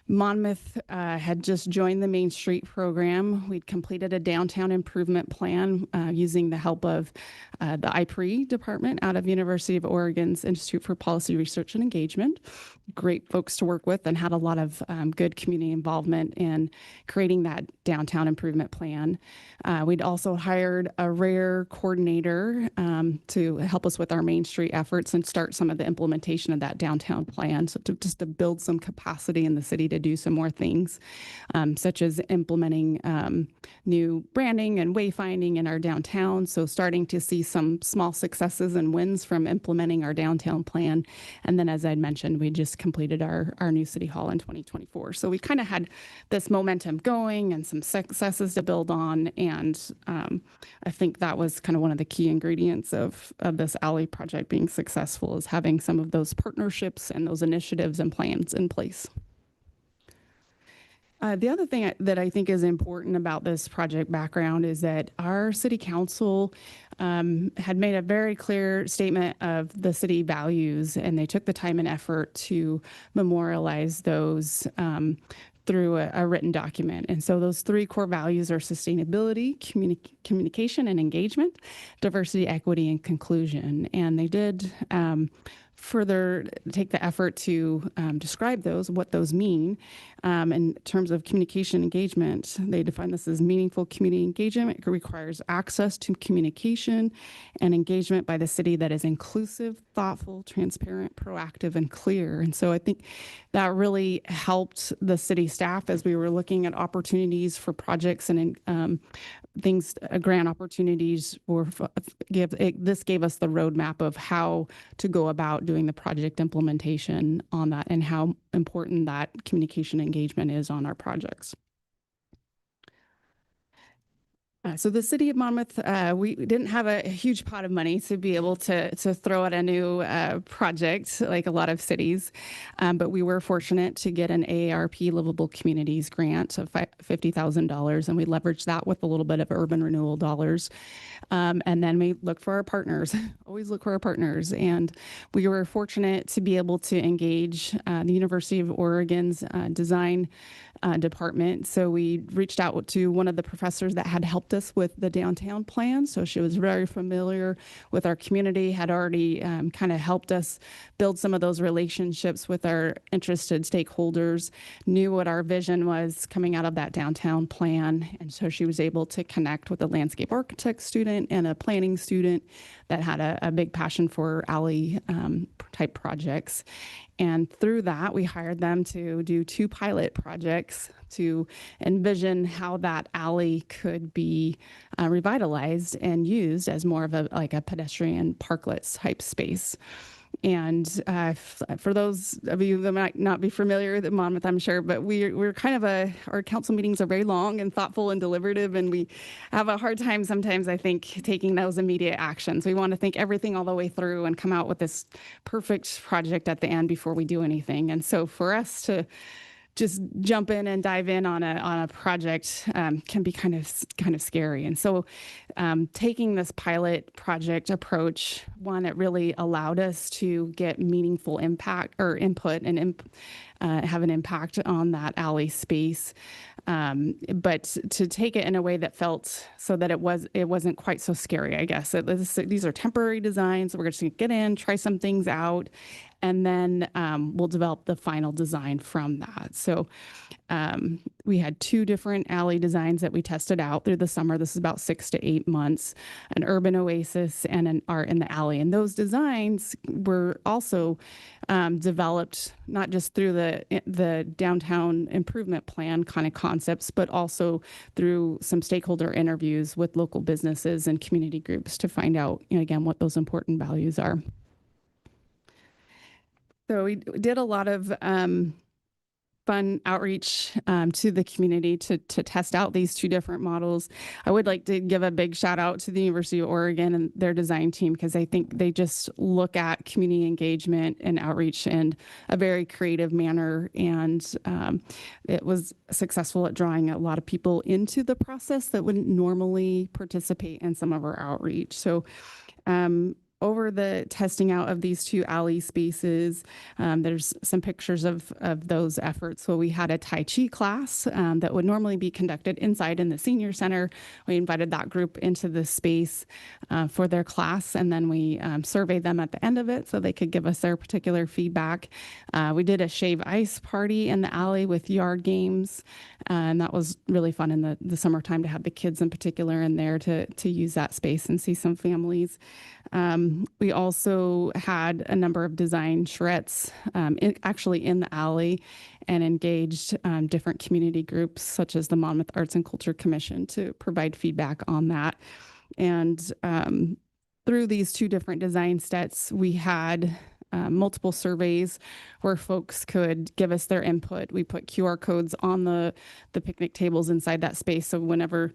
Monmouth had just joined the Main Street program. We'd completed a downtown improvement plan using the help of the IPRE department out of University of Oregon's Institute for Policy Research and Engagement. Great folks to work with, and had a lot of good community involvement in creating that downtown improvement plan. We'd also hired a RARE coordinator to help us with our Main Street efforts and start some of the implementation of that downtown plan. So just to build some capacity in the city to do some more things, such as implementing new branding and wayfinding in our downtown. So starting to see some small successes and wins from implementing our downtown plan. And then, as I'd mentioned, we just completed our new city hall in 2024. So we kind of had this momentum going and some successes to build on. And I think that was kind of one of the key ingredients of this alley project being successful, is having some of those partnerships and those initiatives and plans in place. The other thing that I think is important about this project background is that our city council had made a very clear statement of the city values, and they took the time and effort to memorialize those through a written document. And so those three core values are sustainability, communication and engagement, diversity, equity, and conclusion. And they did further take the effort to describe those, what those mean. In terms of communication engagement, they define this as meaningful community engagement. It requires access to communication and engagement by the city that is inclusive, thoughtful, transparent, proactive, and clear. And so I think that really helped the city staff as we were looking at opportunities for projects and things, grant opportunities, or this gave us the roadmap of how to go about doing the project implementation on that, and how important that communication engagement is on our projects. So the city of Monmouth, we didn't have a huge pot of money to be able to throw at a new project like a lot of cities, but we were fortunate to get an AARP Livable Communities grant of $50,000, and we leveraged that with a little bit of urban renewal dollars. And then we look for our partners, always look for our partners. And we were fortunate to be able to engage the University of Oregon's design department. So we reached out to one of the professors that had helped us with the downtown plan. So she was very familiar with our community, had already kind of helped us build some of those relationships with our interested stakeholders, knew what our vision was coming out of that downtown plan. And so she was able to connect with a landscape architect student and a planning student that had a big passion for alley type projects. And through that, we hired them to do 2 pilot projects to envision how that alley could be revitalized and used as more of a pedestrian parklet type space. And for those of you that might not be familiar with Monmouth, I'm sure, but we're kind of our council meetings are very long and thoughtful and deliberative, and we have a hard time sometimes, I think, taking those immediate actions. We want to think everything all the way through and come out with this perfect project at the end before we do anything. And so for us to just jump in and dive in on a project can be kind of scary. And so taking this pilot project approach, one, it really allowed us to get meaningful impact or input and have an impact on that alley space. But to take it in a way that felt so that it wasn't quite so scary, I guess. These are temporary designs. We're just going to get in, try some things out, and then we'll develop the final design from that. So we had 2 different alley designs that we tested out through the summer. This is about 6 to 8 months, an urban oasis and an art in the alley. And those designs were also developed not just through the downtown improvement plan kind of concepts, but also through some stakeholder interviews with local businesses and community groups to find out, again, what those important values are. So we did a lot of fun outreach to the community to test out these 2 different models. I would like to give a big shout out to the University of Oregon and their design team, because I think they just look at community engagement and outreach in a very creative manner. And it was successful at drawing a lot of people into the process that wouldn't normally participate in some of our outreach. So over the testing out of these 2 alley spaces, there's some pictures of those efforts. So we had a Tai Chi class that would normally be conducted inside in the senior center. We invited that group into the space for their class, and then we surveyed them at the end of it so they could give us their particular feedback. We did a shave ice party in the alley with yard games, and that was really fun in the summertime to have the kids in particular in there to use that space and see some families. We also had a number of design charrettes actually in the alley, and engaged different community groups such as the Monmouth Arts and Culture Commission to provide feedback on that. And through these 2 different design sets, we had multiple surveys where folks could give us their input. We put QR codes on the picnic tables inside that space. So whenever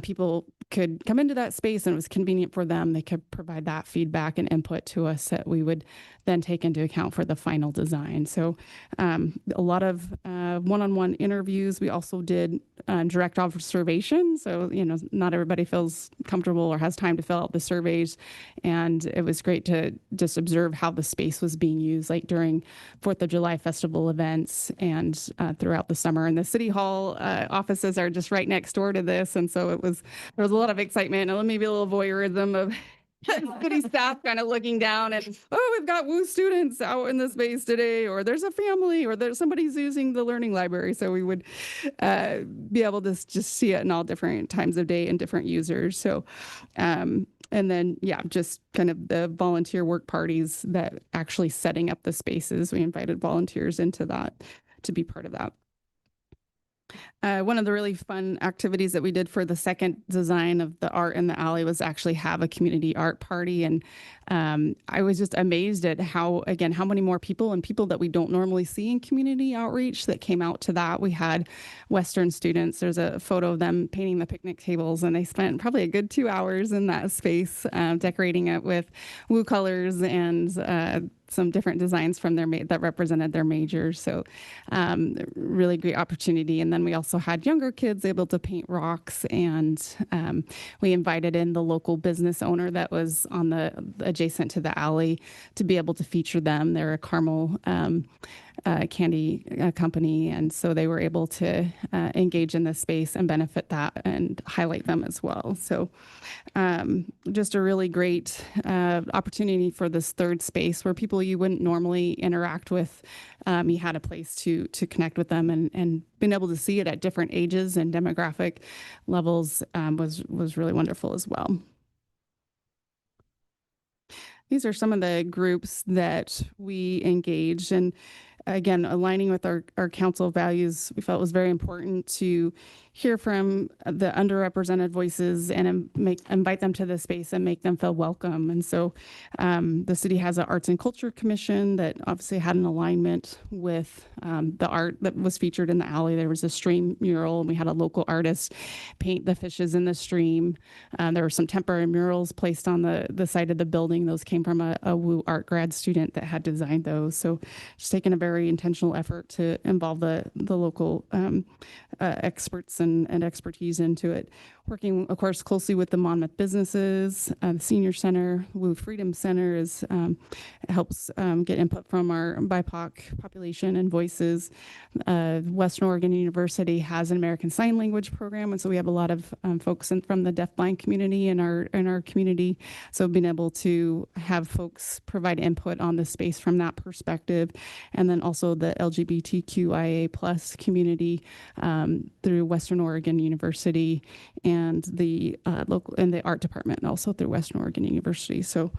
people could come into that space and it was convenient for them, they could provide that feedback and input to us that we would then take into account for the final design. So a lot of one-on-one interviews. We also did direct observation. So, not everybody feels comfortable or has time to fill out the surveys. And it was great to just observe how the space was being used, like during 4th of July festival events and throughout the summer. And the City Hall offices are just right next door to this. And so there was a lot of excitement and maybe a little voyeurism of city staff kind of looking down and, oh, we've got WU students out in the space today, or there's a family, or there's somebody's using the learning library. So we would be able to just see it in all different times of day and different users. So, and then, just kind of the volunteer work parties that actually setting up the spaces. We invited volunteers into that to be part of that. One of the really fun activities that we did for the second design of the art in the alley was actually have a community art party. And I was just amazed at how many more people that we don't normally see in community outreach that came out to that. We had Western students. There's a photo of them painting the picnic tables, and they spent probably a good 2 hours in that space decorating it with WU colors and some different designs from that represented their majors. So really great opportunity. And then we also had younger kids able to paint rocks, and we invited in the local business owner that was on the adjacent to the alley to be able to feature them. They're a caramel candy company, and so they were able to engage in this space and benefit that and highlight them as well. So just a really great opportunity for this third space where people you wouldn't normally interact with, you had a place to connect with them, and being able to see it at different ages and demographic levels was really wonderful as well. These are some of the groups that we engaged, and again, aligning with our council values, we felt it was very important to hear from the underrepresented voices and invite them to the space and make them feel welcome. And so the city has an Arts and Culture Commission that obviously had an alignment with the art that was featured in the alley. There was a stream mural, and we had a local artist paint the fishes in the stream. There were some temporary murals placed on the side of the building. Those came from a WU art grad student that had designed those. So just taking a very intentional effort to involve the local experts and expertise into it. Working, of course, closely with the Monmouth businesses, the Senior Center, WU Freedom Center helps get input from our BIPOC population and voices. Western Oregon University has an American Sign Language program, and so we have a lot of folks from the deafblind community in our community. So being able to have folks provide input on the space from that perspective, and then also the LGBTQIA+ community through Western Oregon University and the local and the art department, and also through Western Oregon University. So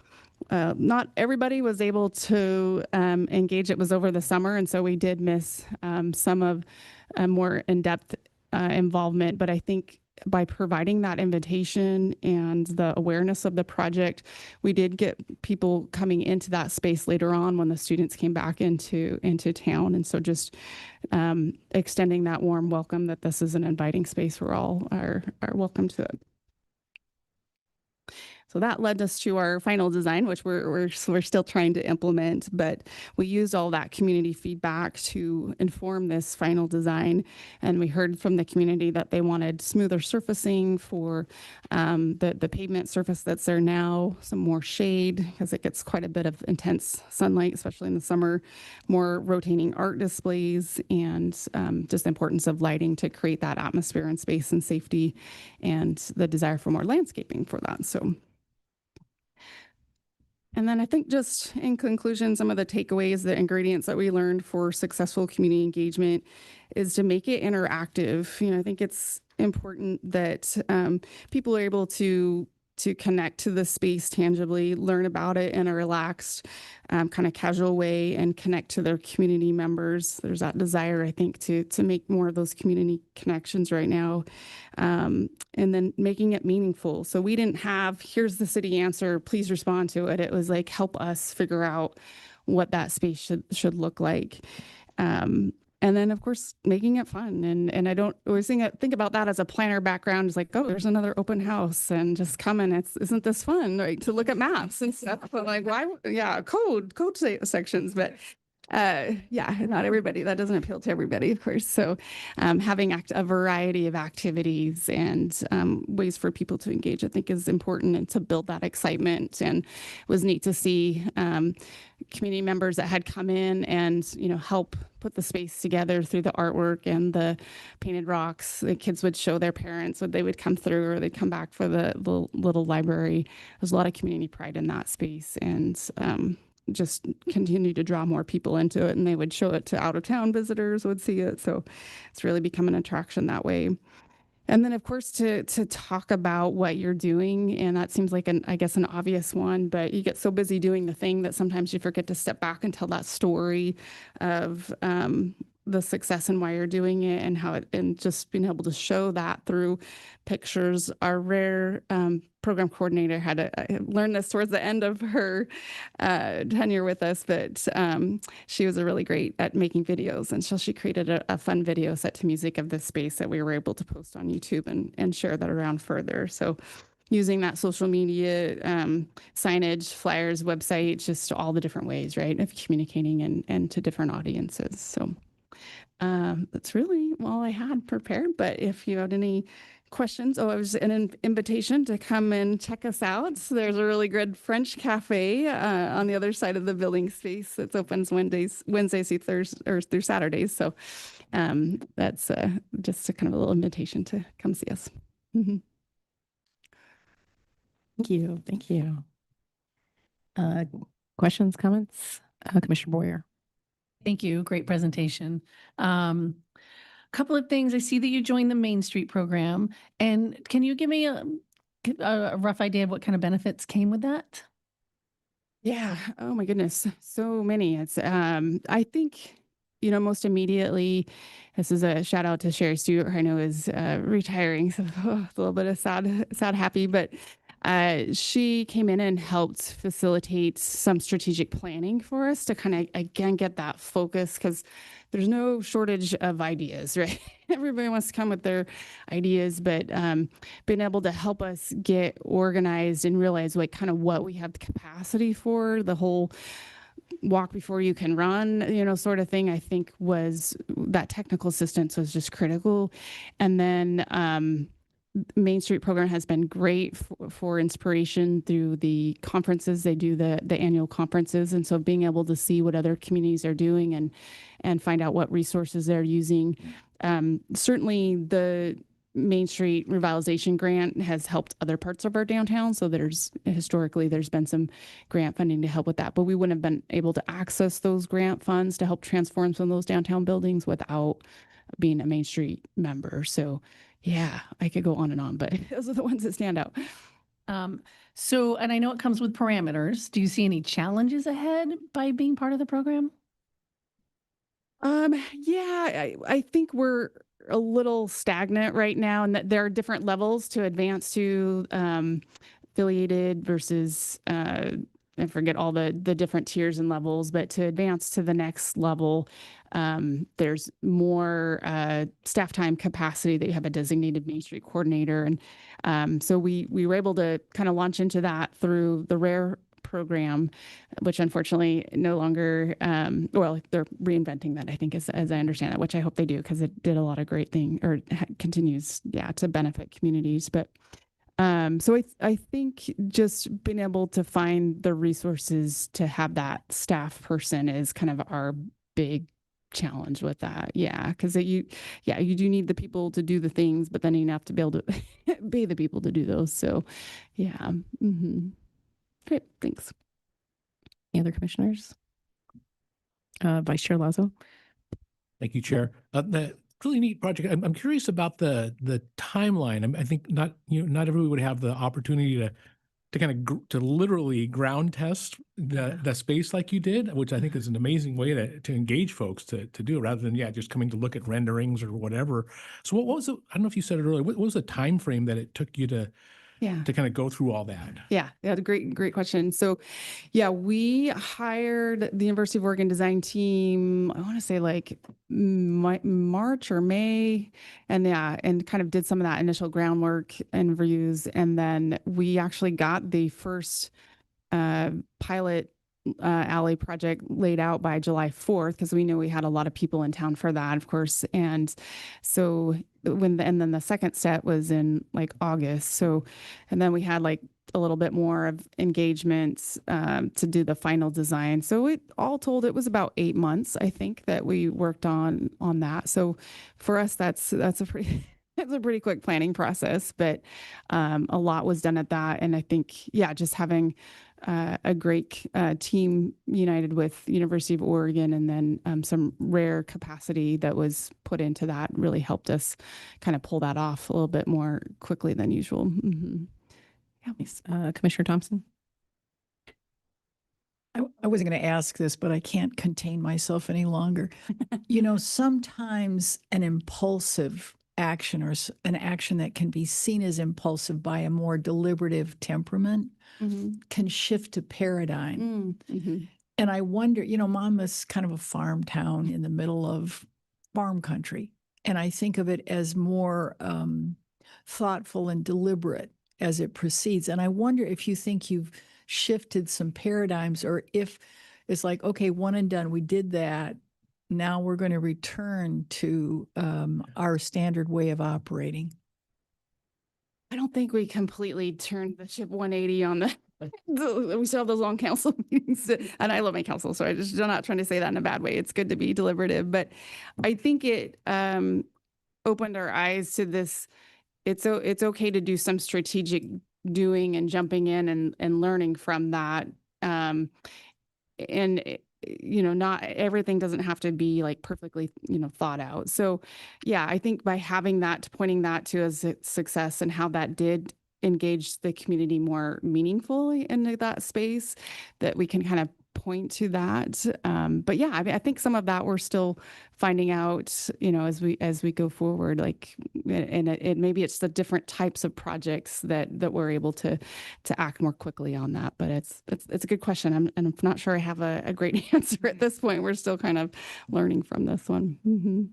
not everybody was able to engage. It was over the summer, and so we did miss some of more in-depth involvement. But I think by providing that invitation and the awareness of the project, we did get people coming into that space later on when the students came back into town. And so just extending that warm welcome that this is an inviting space where all are welcome to it. So that led us to our final design, which we're still trying to implement, but we used all that community feedback to inform this final design. And we heard from the community that they wanted smoother surfacing for the pavement surface that's there now, some more shade because it gets quite a bit of intense sunlight, especially in the summer, more rotating art displays, and just the importance of lighting to create that atmosphere and space and safety, and the desire for more landscaping for that. So. And then I think just in conclusion, some of the takeaways, the ingredients that we learned for successful community engagement is to make it interactive. You know, I think it's important that people are able to connect to the space tangibly, learn about it in a relaxed, kind of casual way, and connect to their community members. There's that desire, I think, to make more of those community connections right now, and then making it meaningful. So we didn't have, here's the city answer, please respond to it. It was like, help us figure out what that space should look like. And then, of course, making it fun. And I don't always think about that as a planner background. It's like, oh, there's another open house and just come in. Isn't this fun, right? To look at maps and stuff. But like, why? Yeah, code sections. But yeah, not everybody. That doesn't appeal to everybody, of course. So having a variety of activities and ways for people to engage, I think, is important, and to build that excitement. And it was neat to see community members that had come in and, help put the space together through the artwork and the painted rocks. The kids would show their parents, they would come through, or they'd come back for the little library. There's a lot of community pride in that space, and just continue to draw more people into it. And they would show it to out of town visitors would see it. So it's really become an attraction that way. And then, of course, to talk about what you're doing. And that seems like an obvious one, but you get so busy doing the thing that sometimes you forget to step back and tell that story of the success and why you're doing it, and how and just being able to show that through pictures. Our rare program coordinator had learned this towards the end of her tenure with us, but she was really great at making videos. And so she created a fun video set to music of this space that we were able to post on YouTube and share that around further. So using that social media, signage, flyers, website, just all the different ways, right, of communicating and to different audiences. So that's really all I had prepared. But if you had any questions, it was an invitation to come and check us out. So there's a really good French cafe on the other side of the building space that opens Wednesdays through Thursdays or through Saturdays. So that's just a kind of a little invitation to come see us. Mm-hmm. Thank you. Questions, comments? Commissioner Boyer. Thank you. Great presentation. Couple of things. I see that you joined the Main Street program, and can you give me a rough idea of what kind of benefits came with that? Yeah. Oh my goodness. So many. It's I think, most immediately, this is a shout out to Sherry Stewart, who I know is retiring. So a little bit of sad, happy, but she came in and helped facilitate some strategic planning for us to kind of, again, get that focus, because there's no shortage of ideas, right? Everybody wants to come with their ideas, but being able to help us get organized and realize what we have the capacity for, the whole walk before you can run, sort of thing, I think was that technical assistance was just critical. And then Main Street program has been great for inspiration through the conferences. They do the annual conferences. And so being able to see what other communities are doing and find out what resources they're using. Certainly the Main Street Revitalization Grant has helped other parts of our downtown. So historically there's been some grant funding to help with that, but we wouldn't have been able to access those grant funds to help transform some of those downtown buildings without being a Main Street member. So yeah, I could go on and on, but those are the ones that stand out. So, and I know it comes with parameters. Do you see any challenges ahead by being part of the program? Yeah, I think we're a little stagnant right now, and that there are different levels to advance to affiliated versus I forget all the different tiers and levels, but to advance to the next level, there's more staff time capacity that you have a designated Main Street coordinator. And so we were able to kind of launch into that through the RARE program, which unfortunately no longer, well, they're reinventing that, I think, as I understand it, which I hope they do, because it did a lot of great thing, or continues, to benefit communities. But so I think just being able to find the resources to have that staff person is kind of our big challenge with that. Yeah, because you do need the people to do the things, but then you have to be able to pay the people to do those. So yeah. Great, thanks. Any other commissioners? Vice Chair Lazo. Thank you, Chair. The really neat project. I'm curious about the timeline. I think not everyone would have the opportunity to kind of to literally ground test the space like you did, which I think is an amazing way to engage folks to do it, rather than just coming to look at renderings or whatever. So what was it? I don't know if you said it earlier. What was the time frame that it took you to kind of go through all that? Yeah, great question. So we hired the University of Oregon design team, I want to say like March or May, and kind of did some of that initial groundwork and reviews. And then we actually got the first pilot alley project laid out by July 4th, because we knew we had a lot of people in town for that, of course. And so and then the second step was in like August. So, and then we had like a little bit more of engagements to do the final design. So it all told, it was about 8 months, I think, that we worked on that. So for us, that's a pretty it's a pretty quick planning process, but a lot was done at that. And I think, just having a great team united with University of Oregon, and then some RARE capacity that was put into that really helped us kind of pull that off a little bit more quickly than usual. Commissioner Thompson. I wasn't going to ask this, but I can't contain myself any longer. Sometimes an impulsive action, or an action that can be seen as impulsive by a more deliberative temperament, can shift a paradigm. And I wonder, Monmouth's kind of a farm town in the middle of farm country. And I think of it as more thoughtful and deliberate as it proceeds. And I wonder if you think you've shifted some paradigms, or if it's like, okay, one and done, we did that. Now we're going to return to our standard way of operating. I don't think we completely turned the ship 180 on we still have those long council meetings, and I love my council, so I'm not trying to say that in a bad way. It's good to be deliberative, but I think it opened our eyes to this. It's okay to do some strategic doing and jumping in and learning from that. Not everything doesn't have to be like perfectly, thought out. So I think by having that, pointing that to as a success, and how that did engage the community more meaningfully in that space, that we can kind of point to that. But I think some of that we're still finding out, as we go forward, like, and maybe it's the different types of projects that we're able to act more quickly on that. But it's a good question. I'm not sure I have a great answer at this point. We're still kind of learning from this one.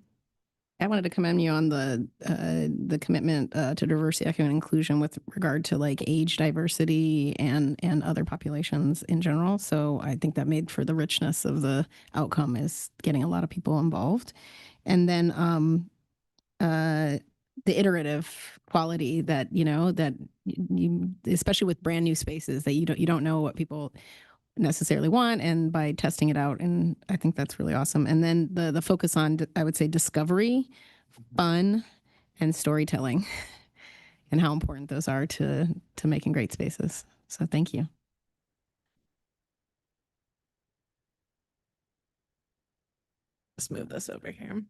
I wanted to commend you on the commitment to diversity, equity, and inclusion with regard to like age diversity and other populations in general. So I think that made for the richness of the outcome, is getting a lot of people involved. And then the iterative quality that, that you, especially with brand new spaces, that you don't know what people necessarily want, and by testing it out. And I think that's really awesome. And then the focus on, I would say, discovery, fun, and storytelling, and how important those are to making great spaces. So thank you. Let's move this over here.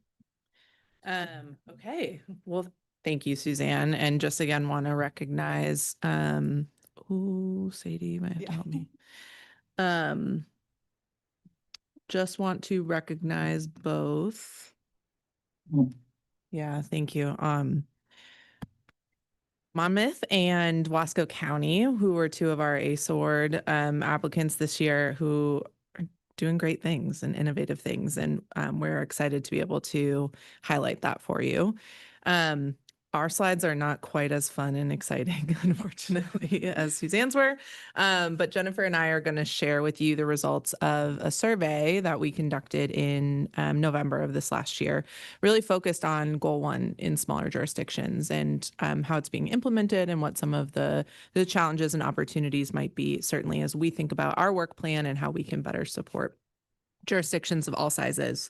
Okay. Well, thank you, Suzanne. And just again, want to recognize, Sadie, you might have to help me. Just want to recognize both. Yeah, thank you. Monmouth and Wasco County, who were two of our ASORD applicants this year who are doing great things and innovative things. And we're excited to be able to highlight that for you. Our slides are not quite as fun and exciting, unfortunately, as Suzanne's were. But Jennifer and I are going to share with you the results of a survey that we conducted in November of this last year, really focused on Goal 1 in smaller jurisdictions and how it's being implemented and what some of the challenges and opportunities might be, certainly as we think about our work plan and how we can better support jurisdictions of all sizes.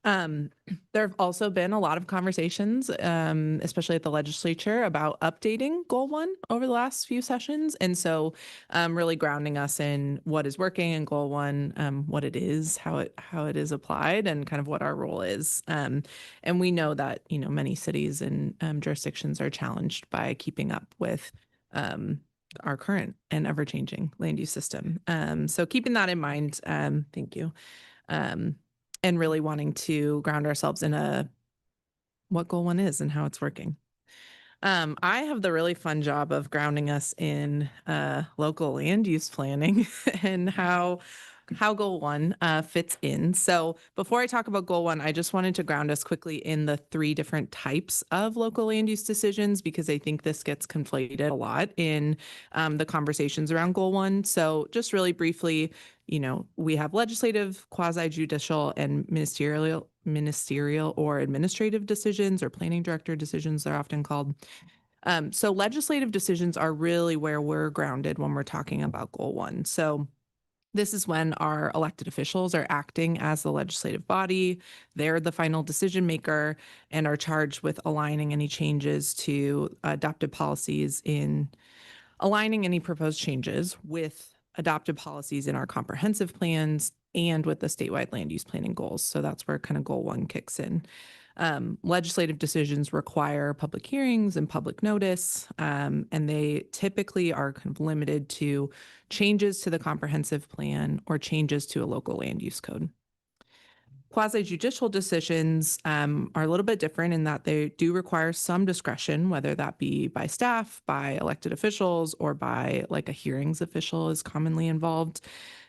There have also been a lot of conversations, especially at the legislature, about updating Goal 1 over the last few sessions. And so really grounding us in what is working in Goal 1, what it is, how it is applied, and kind of what our role is. And we know that, many cities and jurisdictions are challenged by keeping up with our current and ever-changing land use system. So keeping that in mind, thank you. And really wanting to ground ourselves in what Goal 1 is and how it's working. I have the really fun job of grounding us in local land use planning and how Goal 1 fits in. So before I talk about Goal 1, I just wanted to ground us quickly in the 3 different types of local land use decisions, because I think this gets conflated a lot in the conversations around Goal 1. So just really briefly, we have legislative, quasi-judicial, and ministerial or administrative decisions, or planning director decisions, they're often called. So legislative decisions are really where we're grounded when we're talking about Goal 1. So this is when our elected officials are acting as the legislative body. They're the final decision maker and are charged with aligning any changes to adopted policies in aligning any proposed changes with adopted policies in our comprehensive plans and with the statewide land use planning goals. So that's where kind of Goal 1 kicks in. Legislative decisions require public hearings and public notice, and they typically are kind of limited to changes to the comprehensive plan or changes to a local land use code. Quasi-judicial decisions are a little bit different in that they do require some discretion, whether that be by staff, by elected officials, or by like a hearings official is commonly involved.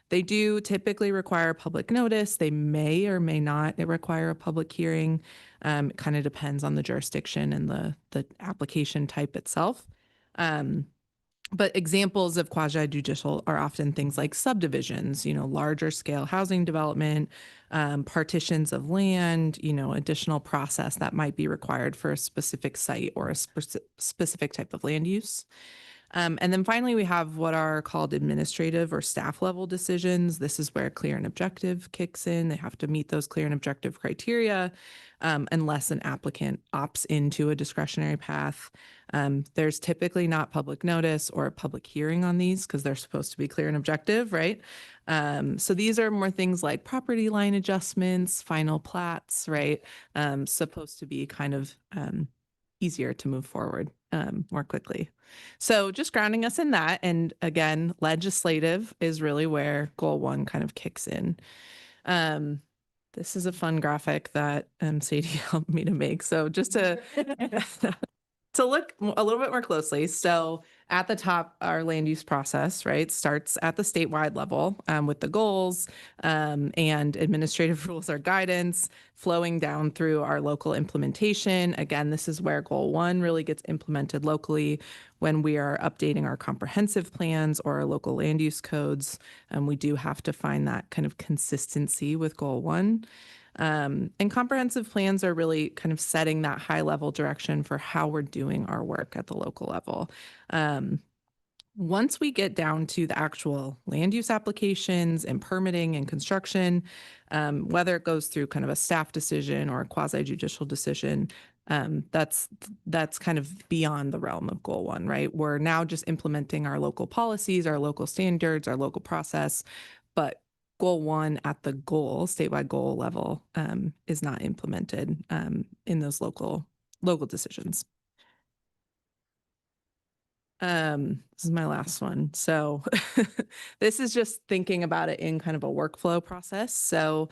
They do typically require public notice. They may or may not require a public hearing. It kind of depends on the jurisdiction and the application type itself. But examples of quasi-judicial are often things like subdivisions, larger scale housing development, partitions of land, additional process that might be required for a specific site or a specific type of land use. And then finally, we have what are called administrative or staff level decisions. This is where clear and objective kicks in. They have to meet those clear and objective criteria unless an applicant opts into a discretionary path. There's typically not public notice or a public hearing on these because they're supposed to be clear and objective, right? So these are more things like property line adjustments, final plats, right? Supposed to be kind of easier to move forward more quickly. So just grounding us in that. And again, legislative is really where Goal 1 kind of kicks in. This is a fun graphic that Sadie helped me to make. So just to look a little bit more closely. So at the top, our land use process, right, starts at the statewide level with the goals and administrative rules or guidance flowing down through our local implementation. Again, this is where Goal 1 really gets implemented locally when we are updating our comprehensive plans or our local land use codes. We do have to find that kind of consistency with Goal 1. And comprehensive plans are really kind of setting that high level direction for how we're doing our work at the local level. Once we get down to the actual land use applications and permitting and construction, whether it goes through kind of a staff decision or a quasi-judicial decision, that's kind of beyond the realm of Goal 1, right? We're now just implementing our local policies, our local standards, our local process, but Goal 1 at the statewide goal level is not implemented in those local decisions. This is my last one. So this is just thinking about it in kind of a workflow process. So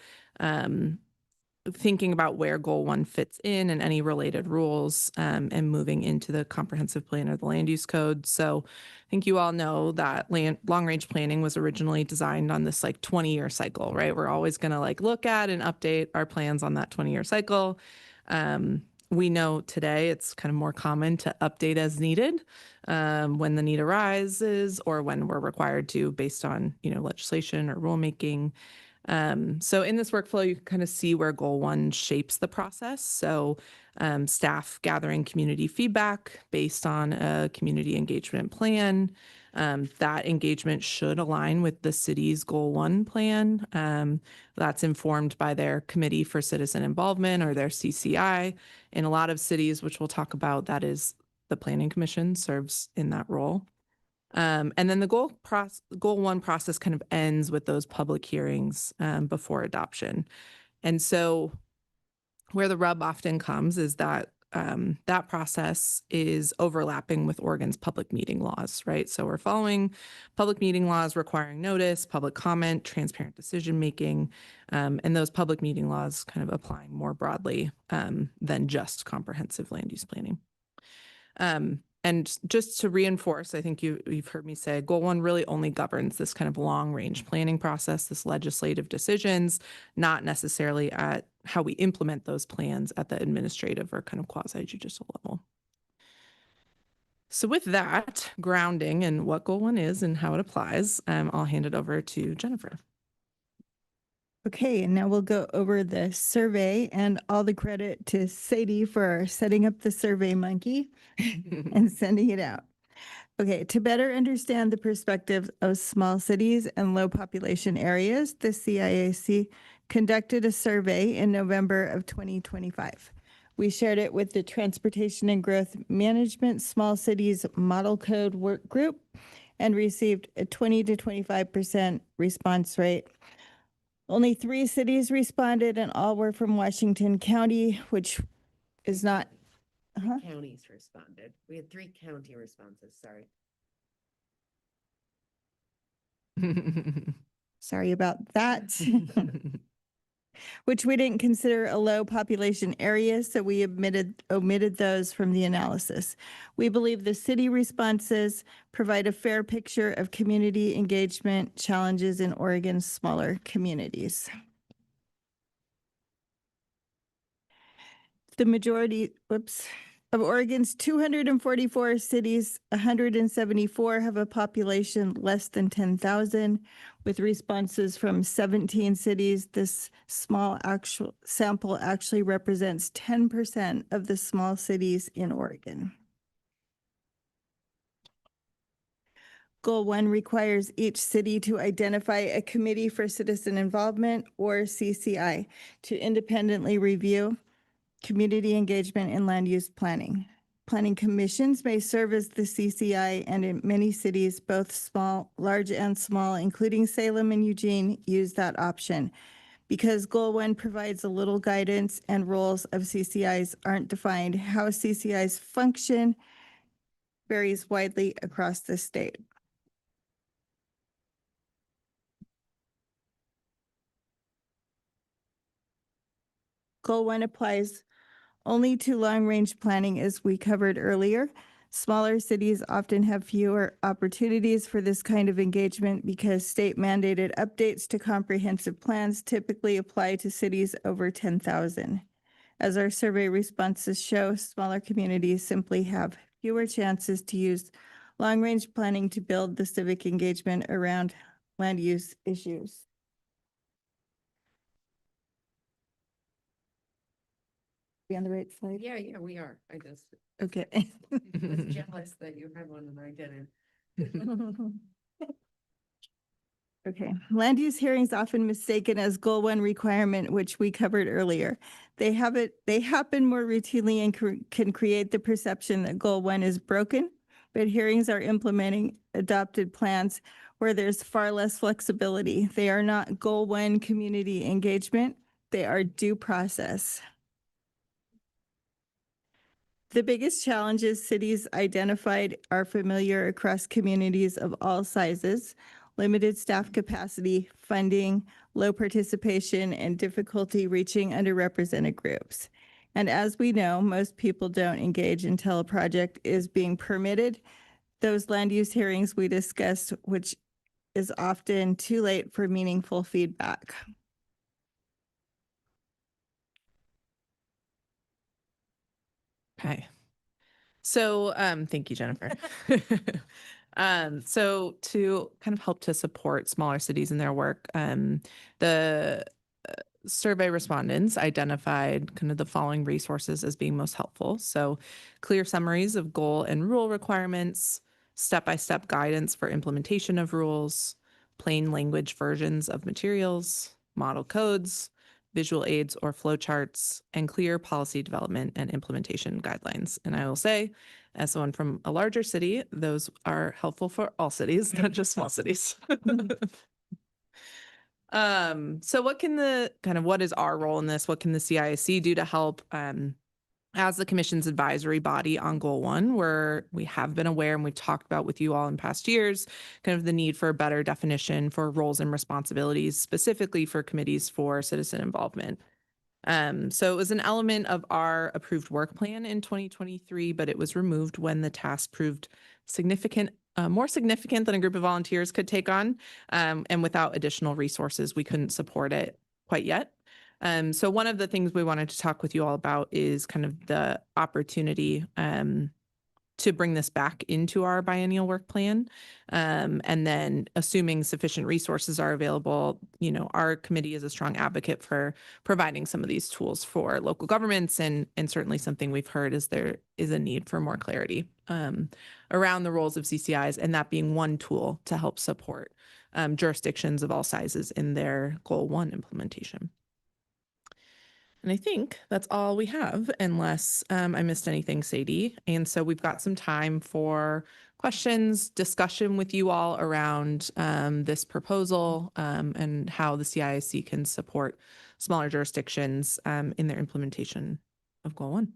thinking about where goal 1 fits in and any related rules, and moving into the comprehensive plan or the land use code. So I think you all know that long range planning was originally designed on this like 20-year cycle, right? We're always going to like look at and update our plans on that 20-year cycle. We know today it's kind of more common to update as needed when the need arises or when we're required to based on, legislation or rulemaking. So in this workflow, you can kind of see where goal 1 shapes the process. So staff gathering community feedback based on a community engagement plan. That engagement should align with the city's goal 1 plan. That's informed by their Committee for Citizen Involvement or their CCI. In a lot of cities, which we'll talk about, that is the Planning Commission serves in that role. And then the goal 1 process kind of ends with those public hearings before adoption. And so where the rub often comes is that that process is overlapping with Oregon's public meeting laws, right? So we're following public meeting laws requiring notice, public comment, transparent decision making, and those public meeting laws kind of applying more broadly than just comprehensive land use planning. And just to reinforce, I think you've heard me say goal 1 really only governs this kind of long range planning process, this legislative decisions, not necessarily at how we implement those plans at the administrative or kind of quasi judicial level. So with that grounding in what goal 1 is and how it applies, I'll hand it over to Jennifer. Okay, and now we'll go over the survey, and all the credit to Sadie for setting up the Survey Monkey and sending it out. Okay, to better understand the perspective of small cities and low population areas, the CIAC conducted a survey in November of 2025. We shared it with the Transportation and Growth Management Small Cities Model Code Work Group and received a 20 to 25% response rate. Only 3 cities responded, and all were from Washington County, which is not. Counties responded. We had 3 county responses. Sorry. Sorry about that. Which we didn't consider a low population area, so we omitted those from the analysis. We believe the city responses provide a fair picture of community engagement challenges in Oregon's smaller communities. The majority, of Oregon's 244 cities, 174 have a population less than 10,000, with responses from 17 cities. This small sample actually represents 10% of the small cities in Oregon. Goal 1 requires each city to identify a Committee for Citizen Involvement, or CCI, to independently review community engagement in land use planning. Planning commissions may serve as the CCI, and in many cities, both large and small, including Salem and Eugene, use that option. Because Goal 1 provides a little guidance and roles of CCIs aren't defined, how CCIs function varies widely across the state. Goal 1 applies only to long-range planning, as we covered earlier. Smaller cities often have fewer opportunities for this kind of engagement because state-mandated updates to comprehensive plans typically apply to cities over 10,000. As our survey responses show, smaller communities simply have fewer chances to use long-range planning to build the civic engagement around land use issues. We on the right slide? Yeah, we are. I just Okay. was jealous that you had one and I didn't. Okay. Land use hearings often mistaken as Goal 1 requirement, which we covered earlier. They happen more routinely and can create the perception that Goal 1 is broken, but hearings are implementing adopted plans where there's far less flexibility. They are not Goal 1 community engagement. They are due process. The biggest challenges cities identified are familiar across communities of all sizes. limited staff capacity, funding, low participation, and difficulty reaching underrepresented groups. And as we know, most people don't engage until a project is being permitted. Those land use hearings we discussed, which is often too late for meaningful feedback. Okay. So, thank you, Jennifer. So to kind of help to support smaller cities in their work, the survey respondents identified kind of the following resources as being most helpful. So clear summaries of goal and rule requirements, step-by-step guidance for implementation of rules, plain language versions of materials, model codes, visual aids or flowcharts, and clear policy development and implementation guidelines. And I will say, as someone from a larger city, those are helpful for all cities, not just small cities. So what is our role in this? What can the CIAC do to help? As the commission's advisory body on goal 1, where we have been aware and we've talked about with you all in past years, kind of the need for a better definition for roles and responsibilities, specifically for committees for citizen involvement. So it was an element of our approved work plan in 2023, but it was removed when the task proved more significant than a group of volunteers could take on. And without additional resources, we couldn't support it quite yet. So one of the things we wanted to talk with you all about is kind of the opportunity to bring this back into our biennial work plan. And then assuming sufficient resources are available, our committee is a strong advocate for providing some of these tools for local governments. And certainly something we've heard is there is a need for more clarity around the roles of CCIs, and that being one tool to help support jurisdictions of all sizes in their Goal 1 implementation. And I think that's all we have, unless I missed anything, Sadie. And so we've got some time for questions, discussion with you all around this proposal and how the CIAC can support smaller jurisdictions in their implementation of Goal 1.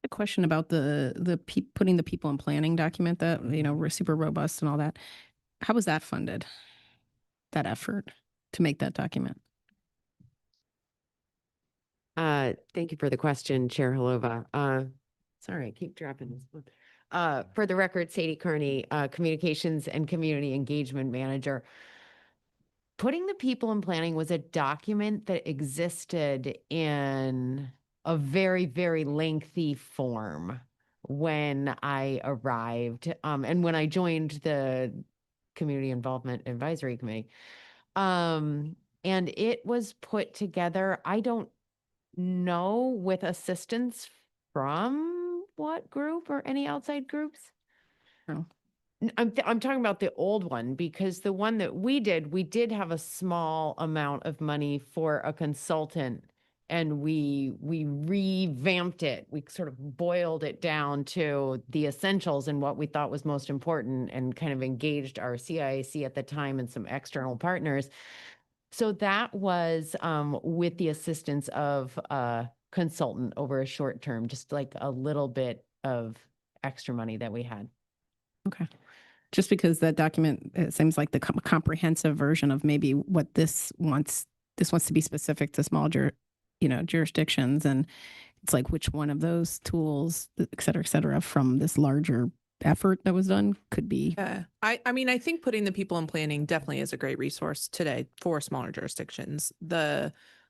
A question about putting the people in planning document that, we're super robust and all that. How was that funded? That effort to make that document? Thank you for the question, Chair Halova. Sorry, I keep dropping this one. For the record, Sadie Kearney, Communications and Community Engagement Manager. Putting the people in planning was a document that existed in a very, very lengthy form when I arrived and when I joined the Community Involvement Advisory Committee. And it was put together, I don't know, with assistance from what group or any outside groups? No. I'm talking about the old one, because the one that we did have a small amount of money for a consultant, and we revamped it. We sort of boiled it down to the essentials and what we thought was most important, and kind of engaged our CIAC at the time and some external partners. So that was with the assistance of a consultant over a short term, just like a little bit of extra money that we had. Okay. Just because that document, it seems like the comprehensive version of maybe what this wants to be specific to small jurisdictions. And it's like, which one of those tools, et cetera, from this larger effort that was done could be. I mean, I think putting the people in planning definitely is a great resource today for smaller jurisdictions.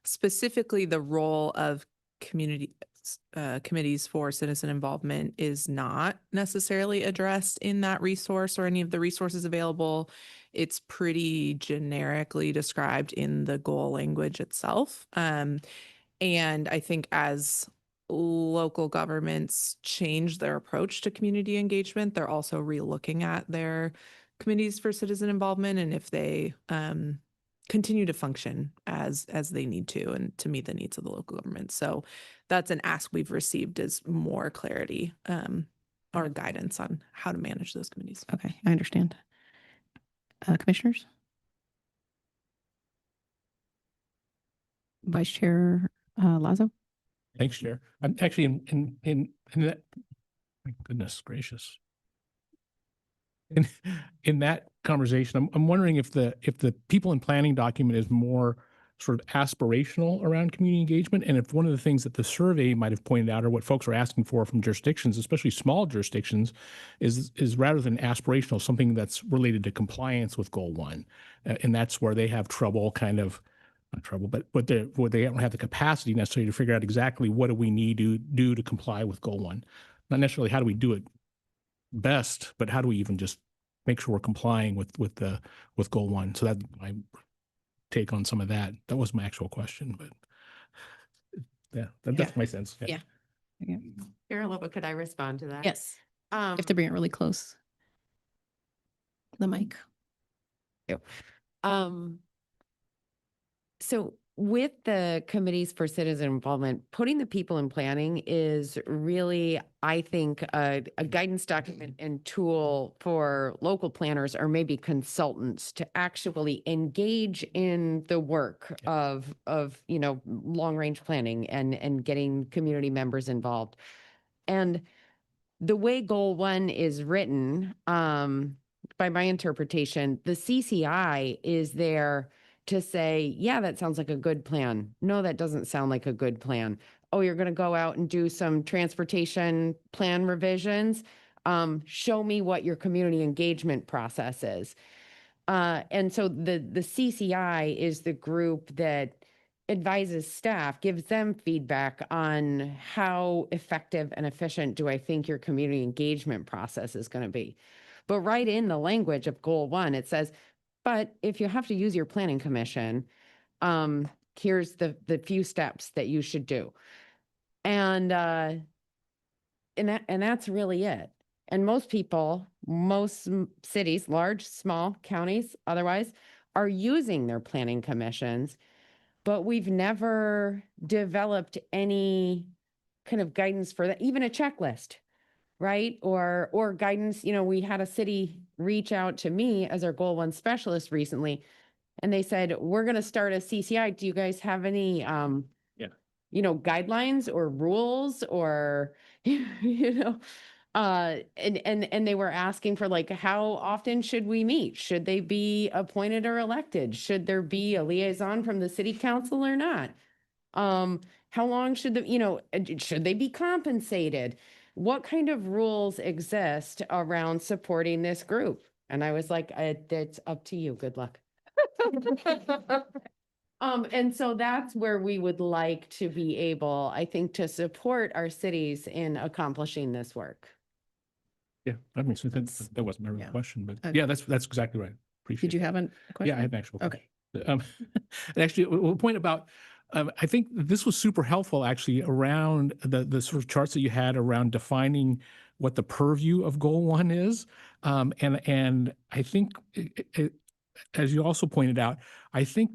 Specifically the role of committees for citizen involvement is not necessarily addressed in that resource or any of the resources available. It's pretty generically described in the goal language itself. And I think as local governments change their approach to community engagement, they're also re-looking at their committees for citizen involvement and if they continue to function as they need to and to meet the needs of the local government. So that's an ask we've received, is more clarity or guidance on how to manage those committees. Okay, I understand. Commissioners? Vice Chair Lazo? Thanks, Chair. I'm actually in that. My goodness gracious. in that conversation, I'm wondering if the people in planning document is more sort of aspirational around community engagement, and if one of the things that the survey might have pointed out, or what folks are asking for from jurisdictions, especially small jurisdictions, is rather than aspirational, something that's related to compliance with Goal 1, and that's where they have trouble, kind of not trouble, but where they don't have the capacity necessarily to figure out exactly what do we need to do to comply with Goal 1. Not necessarily how do we do it best, but how do we even just make sure we're complying with Goal 1. So that my take on some of that. That was my actual question, but yeah, that's my sense. Yeah. Carolova, could I respond to that? Yes. You have to bring it really close. The mic. So with the committees for citizen involvement, putting the people in planning is really, I think, a guidance document and tool for local planners or maybe consultants to actually engage in the work of long range planning and getting community members involved. And the way Goal 1 is written, by my interpretation, the CCI is there to say, yeah, that sounds like a good plan. No, that doesn't sound like a good plan. Oh, you're going to go out and do some transportation plan revisions. Show me what your community engagement process is. And so the CCI is the group that advises staff, gives them feedback on how effective and efficient do I think your community engagement process is going to be. But right in the language of Goal 1, it says, but if you have to use your planning commission, here's the few steps that you should do. And that's really it. And most people, most cities, large, small, counties, otherwise, are using their planning commissions, but we've never developed any kind of guidance for that, even a checklist. Right? Or guidance. We had a city reach out to me as our Goal 1 specialist recently, and they said, we're going to start a CCI. Do you guys have any, guidelines or rules or, and they were asking for like, how often should we meet? Should they be appointed or elected? Should there be a liaison from the city council or not? How long should should they be compensated? What kind of rules exist around supporting this group? And I was like, it's up to you. Good luck. And so that's where we would like to be able, I think, to support our cities in accomplishing this work. Yeah, that makes sense. That wasn't my real question, but yeah, that's exactly right. Appreciate Did you have a question? Yeah, I have an actual Okay. question. And actually, a point about, I think this was super helpful actually around the sort of charts that you had around defining what the purview of Goal 1 is. And I think, as you also pointed out, I think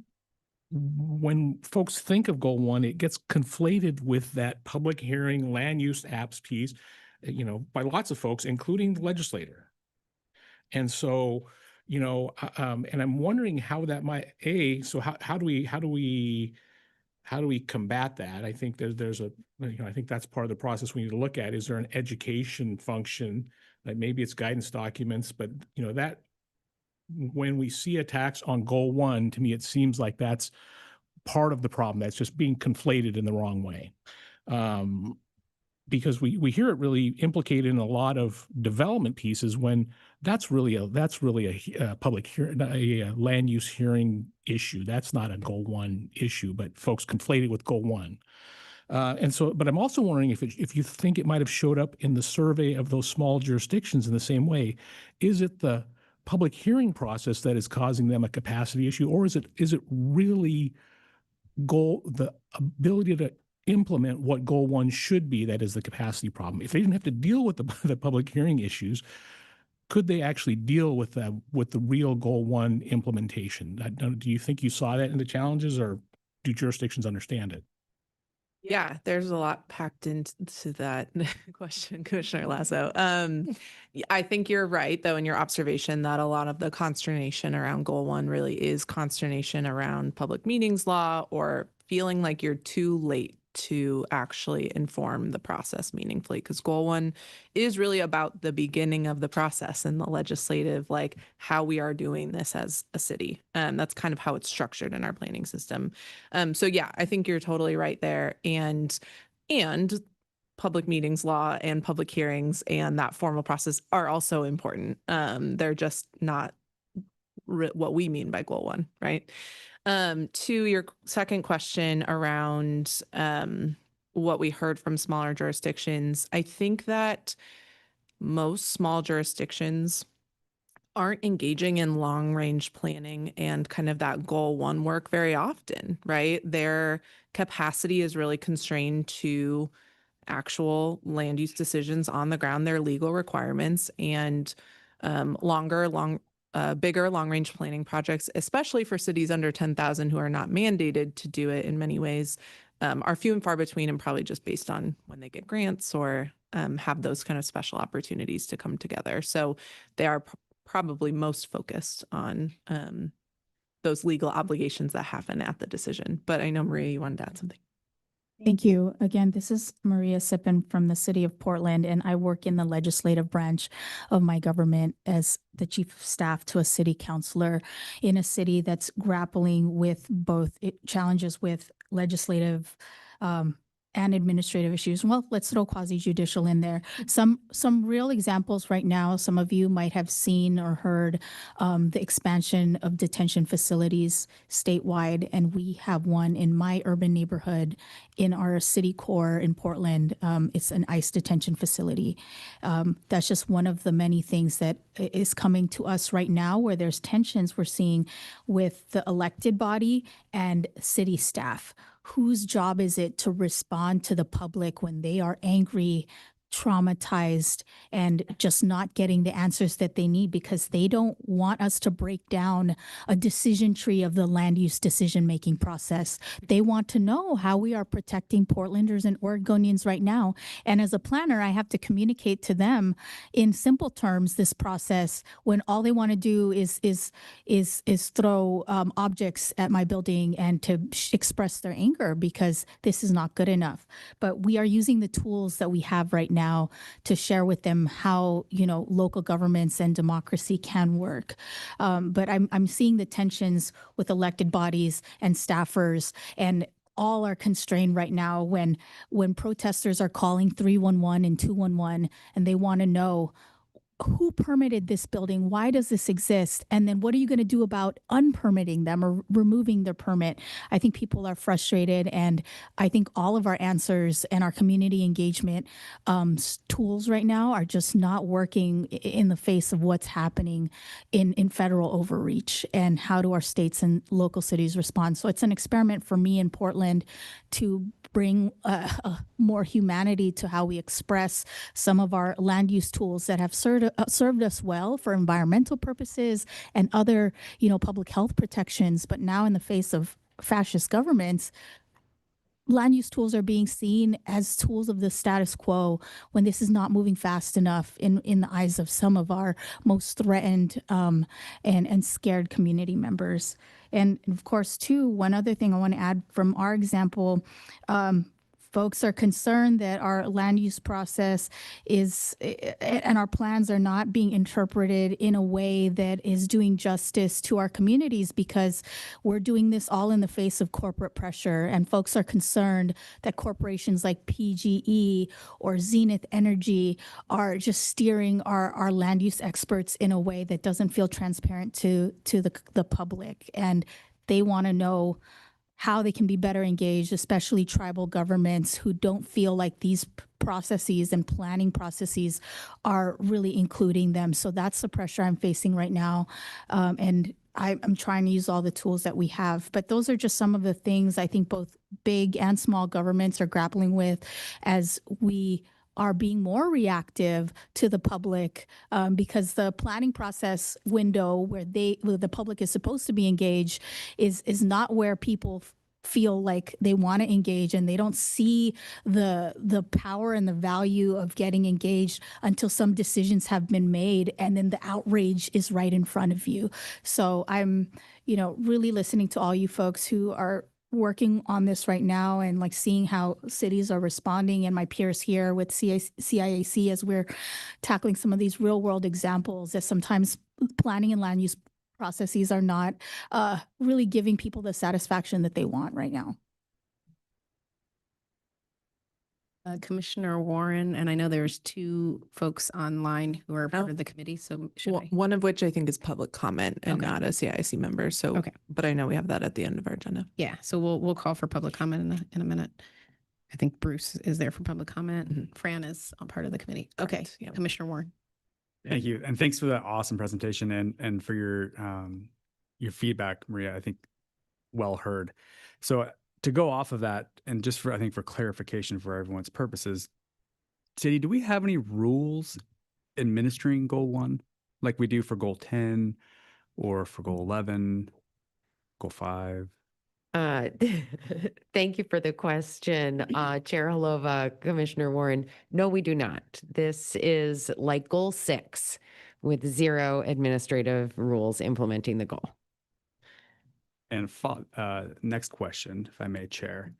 when folks think of Goal 1, it gets conflated with that public hearing land use apps piece, by lots of folks, including the legislator. And so, and I'm wondering how that might, so how do we combat that? I think there's a, I think that's part of the process we need to look at. Is there an education function? Like maybe it's guidance documents, but that when we see attacks on Goal 1, to me, it seems like that's part of the problem. That's just being conflated in the wrong way. Because we hear it really implicated in a lot of development pieces when that's really a public hearing, a land use hearing issue. That's not a Goal 1 issue, but folks conflate it with Goal 1. And so, but I'm also wondering if you think it might have showed up in the survey of those small jurisdictions in the same way. Is it the public hearing process that is causing them a capacity issue, or is it really the ability to implement what Goal 1 should be that is the capacity problem? If they didn't have to deal with the public hearing issues, could they actually deal with the real Goal 1 implementation? Do you think you saw that in the challenges, or do jurisdictions understand it? Yeah, there's a lot packed into that question, Commissioner Lazo. I think you're right, though, in your observation that a lot of the consternation around Goal 1 really is consternation around public meetings law or feeling like you're too late to actually inform the process meaningfully, because goal one is really about the beginning of the process and the legislative, like how we are doing this as a city. That's kind of how it's structured in our planning system. So yeah, I think you're totally right there. And public meetings law and public hearings and that formal process are also important. They're just not what we mean by goal one, right? To your second question around what we heard from smaller jurisdictions, I think that most small jurisdictions aren't engaging in long range planning and kind of that goal one work very often, right? Their capacity is really constrained to actual land use decisions on the ground, their legal requirements, and bigger long-range planning projects, especially for cities under 10,000 who are not mandated to do it in many ways, are few and far between, and probably just based on when they get grants or have those kind of special opportunities to come together. So they are probably most focused on those legal obligations that happen at the decision. But I know, Maria, you wanted to add something. Thank you. Again, this is Maria Sippen from the City of Portland, and I work in the legislative branch of my government as the chief of staff to a city councilor in a city that's grappling with both challenges with legislative and administrative issues. Well, let's throw quasi-judicial in there. Some real examples right now, some of you might have seen or heard the expansion of detention facilities statewide, and we have one in my urban neighborhood in our city core in Portland. It's an ICE detention facility. That's just one of the many things that is coming to us right now where there's tensions we're seeing with the elected body and city staff. Whose job is it to respond to the public when they are angry, traumatized, and just not getting the answers that they need because they don't want us to break down a decision tree of the land use decision-making process. They want to know how we are protecting Portlanders and Oregonians right now. And as a planner, I have to communicate to them in simple terms this process when all they want to do is throw objects at my building and to express their anger because this is not good enough. But we are using the tools that we have right now to share with them how, local governments and democracy can work. But I'm seeing the tensions with elected bodies and staffers, and all are constrained right now when protesters are calling 311 and 211 and they want to know who permitted this building? Why does this exist? And then what are you going to do about unpermitting them or removing their permit? I think people are frustrated, and I think all of our answers and our community engagement tools right now are just not working in the face of what's happening in federal overreach, and how do our states and local cities respond? So it's an experiment for me in Portland to bring more humanity to how we express some of our land use tools that have served us well for environmental purposes and other, public health protections. But now in the face of fascist governments, land use tools are being seen as tools of the status quo when this is not moving fast enough in the eyes of some of our most threatened and scared community members. And of course, too, one other thing I want to add from our example, folks are concerned that our land use process and our plans are not being interpreted in a way that is doing justice to our communities because we're doing this all in the face of corporate pressure. And folks are concerned that corporations like PGE or Zenith Energy are just steering our land use experts in a way that doesn't feel transparent to the public. And they want to know how they can be better engaged, especially tribal governments who don't feel like these processes and planning processes are really including them. So that's the pressure I'm facing right now. And I'm trying to use all the tools that we have. But those are just some of the things I think both big and small governments are grappling with as we are being more reactive to the public because the planning process window where the public is supposed to be engaged is not where people feel like they want to engage, and they don't see the power and the value of getting engaged until some decisions have been made, and then the outrage is right in front of you. So I'm really listening to all you folks who are working on this right now and like seeing how cities are responding and my peers here with CIAC as we're tackling some of these real world examples that sometimes planning and land use processes are not really giving people the satisfaction that they want right now. Commissioner Warren, and I know there's two folks online who are part of the committee, so should I? One of which I think is public comment and Okay. not a CIC member. So, Okay. But I know we have that at the end of our agenda. Yeah, so we'll call for public comment in a minute. I think Bruce is there for public comment. Fran is a part of the committee. Okay, Correct, yeah. Commissioner Warren. Thank you. And thanks for that awesome presentation and for your feedback, Maria. I think well heard. So to go off of that, and just for, I think for clarification for everyone's purposes, Sadie, do we have any rules administering goal 1 like we do for goal 10 or for goal 11, goal 5? Thank you for the question, Chair Halova, Commissioner Warren. No, we do not. This is like goal 6 with 0 administrative rules implementing the goal. And next question, if I may, Chair.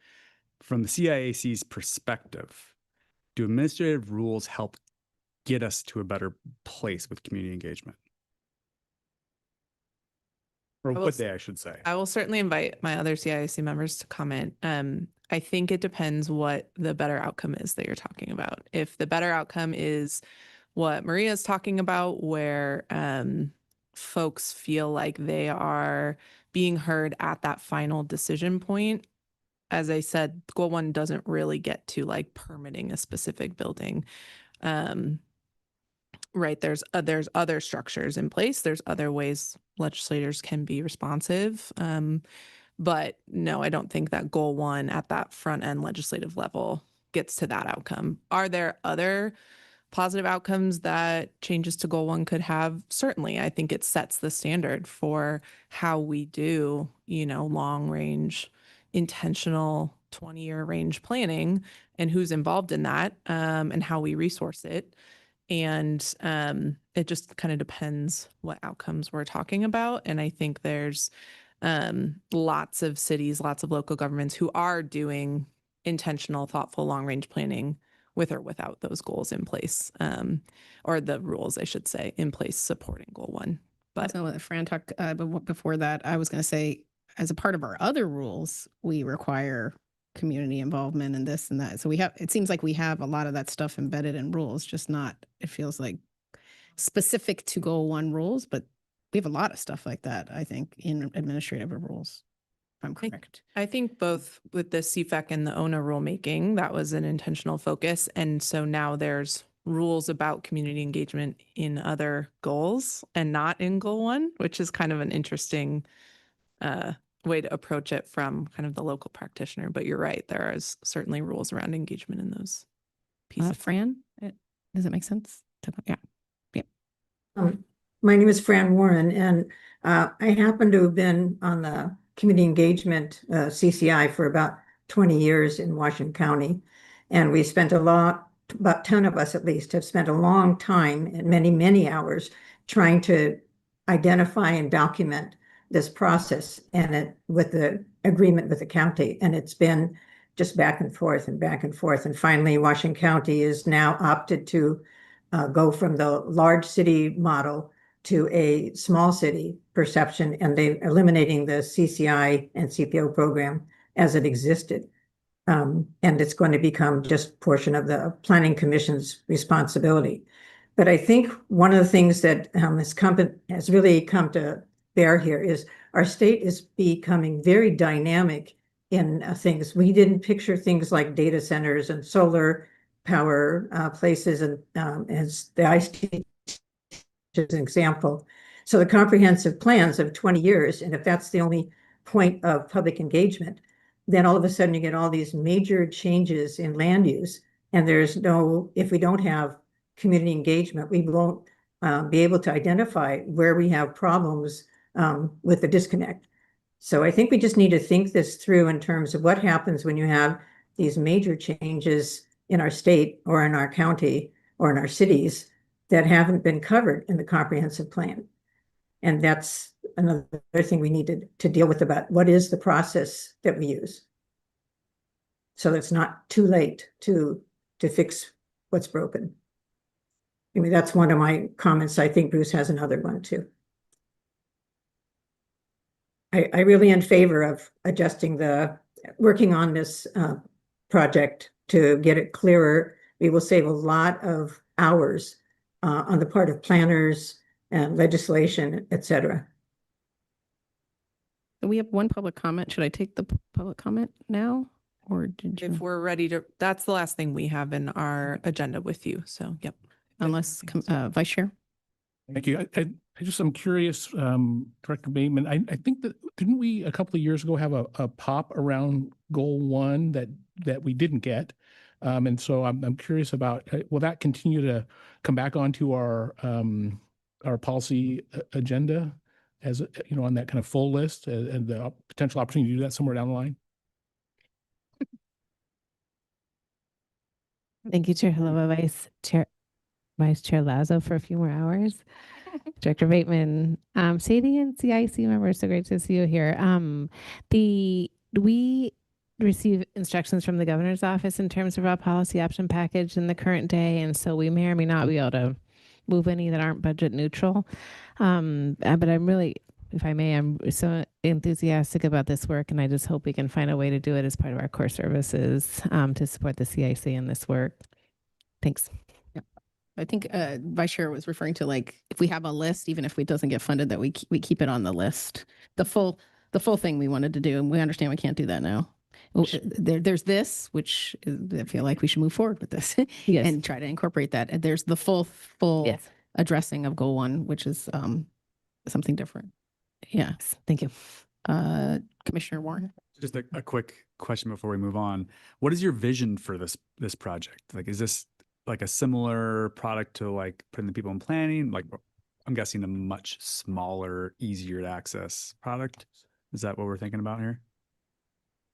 From the CIAC's perspective, do administrative rules help get us to a better place with community engagement? Or would they, I should say? I will certainly invite my other CIC members to comment. I think it depends what the better outcome is that you're talking about. If the better outcome is what Maria is talking about, where folks feel like they are being heard at that final decision point, as I said, goal 1 doesn't really get to like permitting a specific building. Right. There's other structures in place. There's other ways legislators can be responsive. But no, I don't think that goal 1 at that front end legislative level gets to that outcome. Are there other positive outcomes that changes to goal 1 could have? Certainly. I think it sets the standard for how we do, long range, intentional 20-year range planning and who's involved in that, and how we resource it. And it just kind of depends what outcomes we're talking about. And I think there's lots of cities, lots of local governments who are doing intentional, thoughtful, long-range planning with or without those goals in place, or the rules, I should say, in place supporting goal 1. But So Fran talked, but before that, I was going to say, as a part of our other rules, we require community involvement in this and that. So it seems like we have a lot of that stuff embedded in rules, just not, it feels like specific to goal 1 rules, but we have a lot of stuff like that, I think, in administrative rules, if I'm correct. I think both with the CFEC and the ONA rulemaking, that was an intentional focus. And so now there's rules about community engagement in other goals and not in goal 1, which is kind of an interesting way to approach it from kind of the local practitioner. But you're right, there is certainly rules around engagement in those pieces. Fran, does it make sense? Yeah. My name is Fran Warren, and I happen to have been on the community engagement CCI for about 20 years in Washington County. And we spent about 10 of us at least, have spent a long time and many, many hours trying to identify and document this process and with the agreement with the county. And it's been just back and forth and back and forth. And finally, Washington County is now opted to go from the large city model to a small city perception, and they're eliminating the CCI and CPO program as it existed. And it's going to become just a portion of the Planning Commission's responsibility. But I think one of the things that has really come to bear here is our state is becoming very dynamic in things. We didn't picture things like data centers and solar power places, and as the ICT as an example. So the comprehensive plans of 20 years, and if that's the only point of public engagement, then all of a sudden you get all these major changes in land use, and if we don't have community engagement, we won't be able to identify where we have problems with the disconnect. So I think we just need to think this through in terms of what happens when you have these major changes in our state or in our county or in our cities that haven't been covered in the comprehensive plan. And that's another thing we needed to deal with about what is the process that we use. So it's not too late to fix what's broken. I mean, that's one of my comments. I think Bruce has another one too. I really in favor of working on this project to get it clearer. We will save a lot of hours on the part of planners and legislation, et cetera. We have one public comment. Should I take the public comment now? Or did you? If we're ready to, that's the last thing we have in our agenda with you. So, yep. Unless, Vice Chair? Thank you. I'm curious, Director Bateman, I think that, didn't we a couple of years ago have a pop around goal 1 that we didn't get? And so I'm curious about, will that continue to come back onto our policy agenda as, on that kind of full list and the potential opportunity to do that somewhere down the line? Thank you, Chair Helova, Vice Chair Lazo for a few more hours. Director Bateman, Sadie and CIC members, so great to see you here. We receive instructions from the governor's office in terms of our policy option package in the current day, and so we may or may not be able to move any that aren't budget neutral. But I'm really, if I may, I'm so enthusiastic about this work, and I just hope we can find a way to do it as part of our core services to support the CIC in this work. Thanks. I think Vice Chair was referring to, like, if we have a list, even if it doesn't get funded, that we keep it on the list. The full thing we wanted to do, and we understand we can't do that now. There's this, which I feel like we should move forward with this Yes. and try to incorporate that. And there's the full Yes. addressing of goal 1, which is something different. Yeah. Thank you. Commissioner Warren. Just a quick question before we move on. What is your vision for this project? Like, is this like a similar product to like putting the people in planning? Like, I'm guessing a much smaller, easier to access product. Is that what we're thinking about here?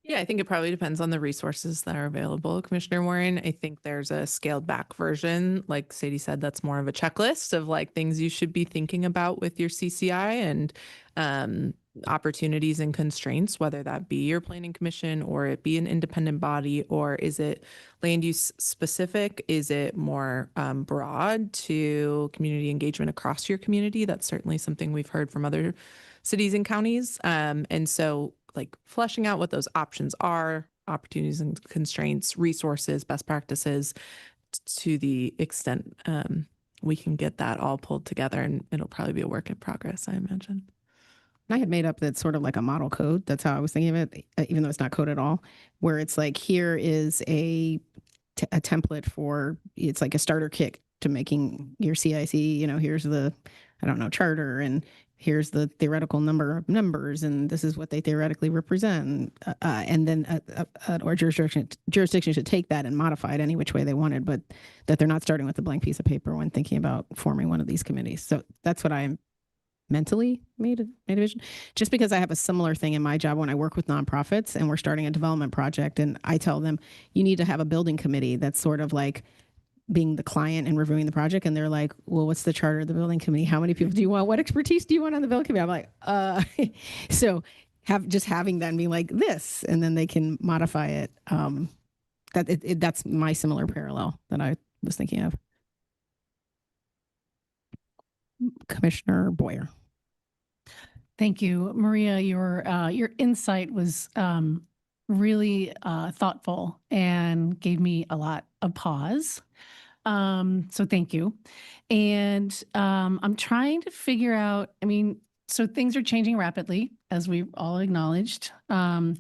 Yeah, I think it probably depends on the resources that are available, Commissioner Warren. I think there's a scaled back version, like Sadie said, that's more of a checklist of like things you should be thinking about with your CCI and opportunities and constraints, whether that be your planning commission or it be an independent body, or is it land use specific? Is it more broad to community engagement across your community? That's certainly something we've heard from other cities and counties. And so like fleshing out what those options are, opportunities and constraints, resources, best practices, to the extent we can get that all pulled together, and it'll probably be a work in progress, I imagine. I had made up that sort of like a model code. That's how I was thinking of it, even though it's not code at all, where it's like, here is a template for, it's like a starter kit to making your CIC, here's the, charter, and here's the theoretical number of numbers, and this is what they theoretically represent. And then our jurisdiction should take that and modify it any which way they wanted, but that they're not starting with a blank piece of paper when thinking about forming one of these committees. So that's what I mentally made a vision, just because I have a similar thing in my job when I work with nonprofits and we're starting a development project, and I tell them, you need to have a building committee that's sort of like being the client and reviewing the project. And they're like, well, what's the charter of the building committee? How many people do you want? What expertise do you want on the building committee? I'm like, so having that and being like this, and then they can modify it. That's my similar parallel that I was thinking of. Commissioner Boyer. Thank you, Maria. Your insight was really thoughtful and gave me a lot of pause. So thank you. And I'm trying to figure out, so things are changing rapidly, as we've all acknowledged. And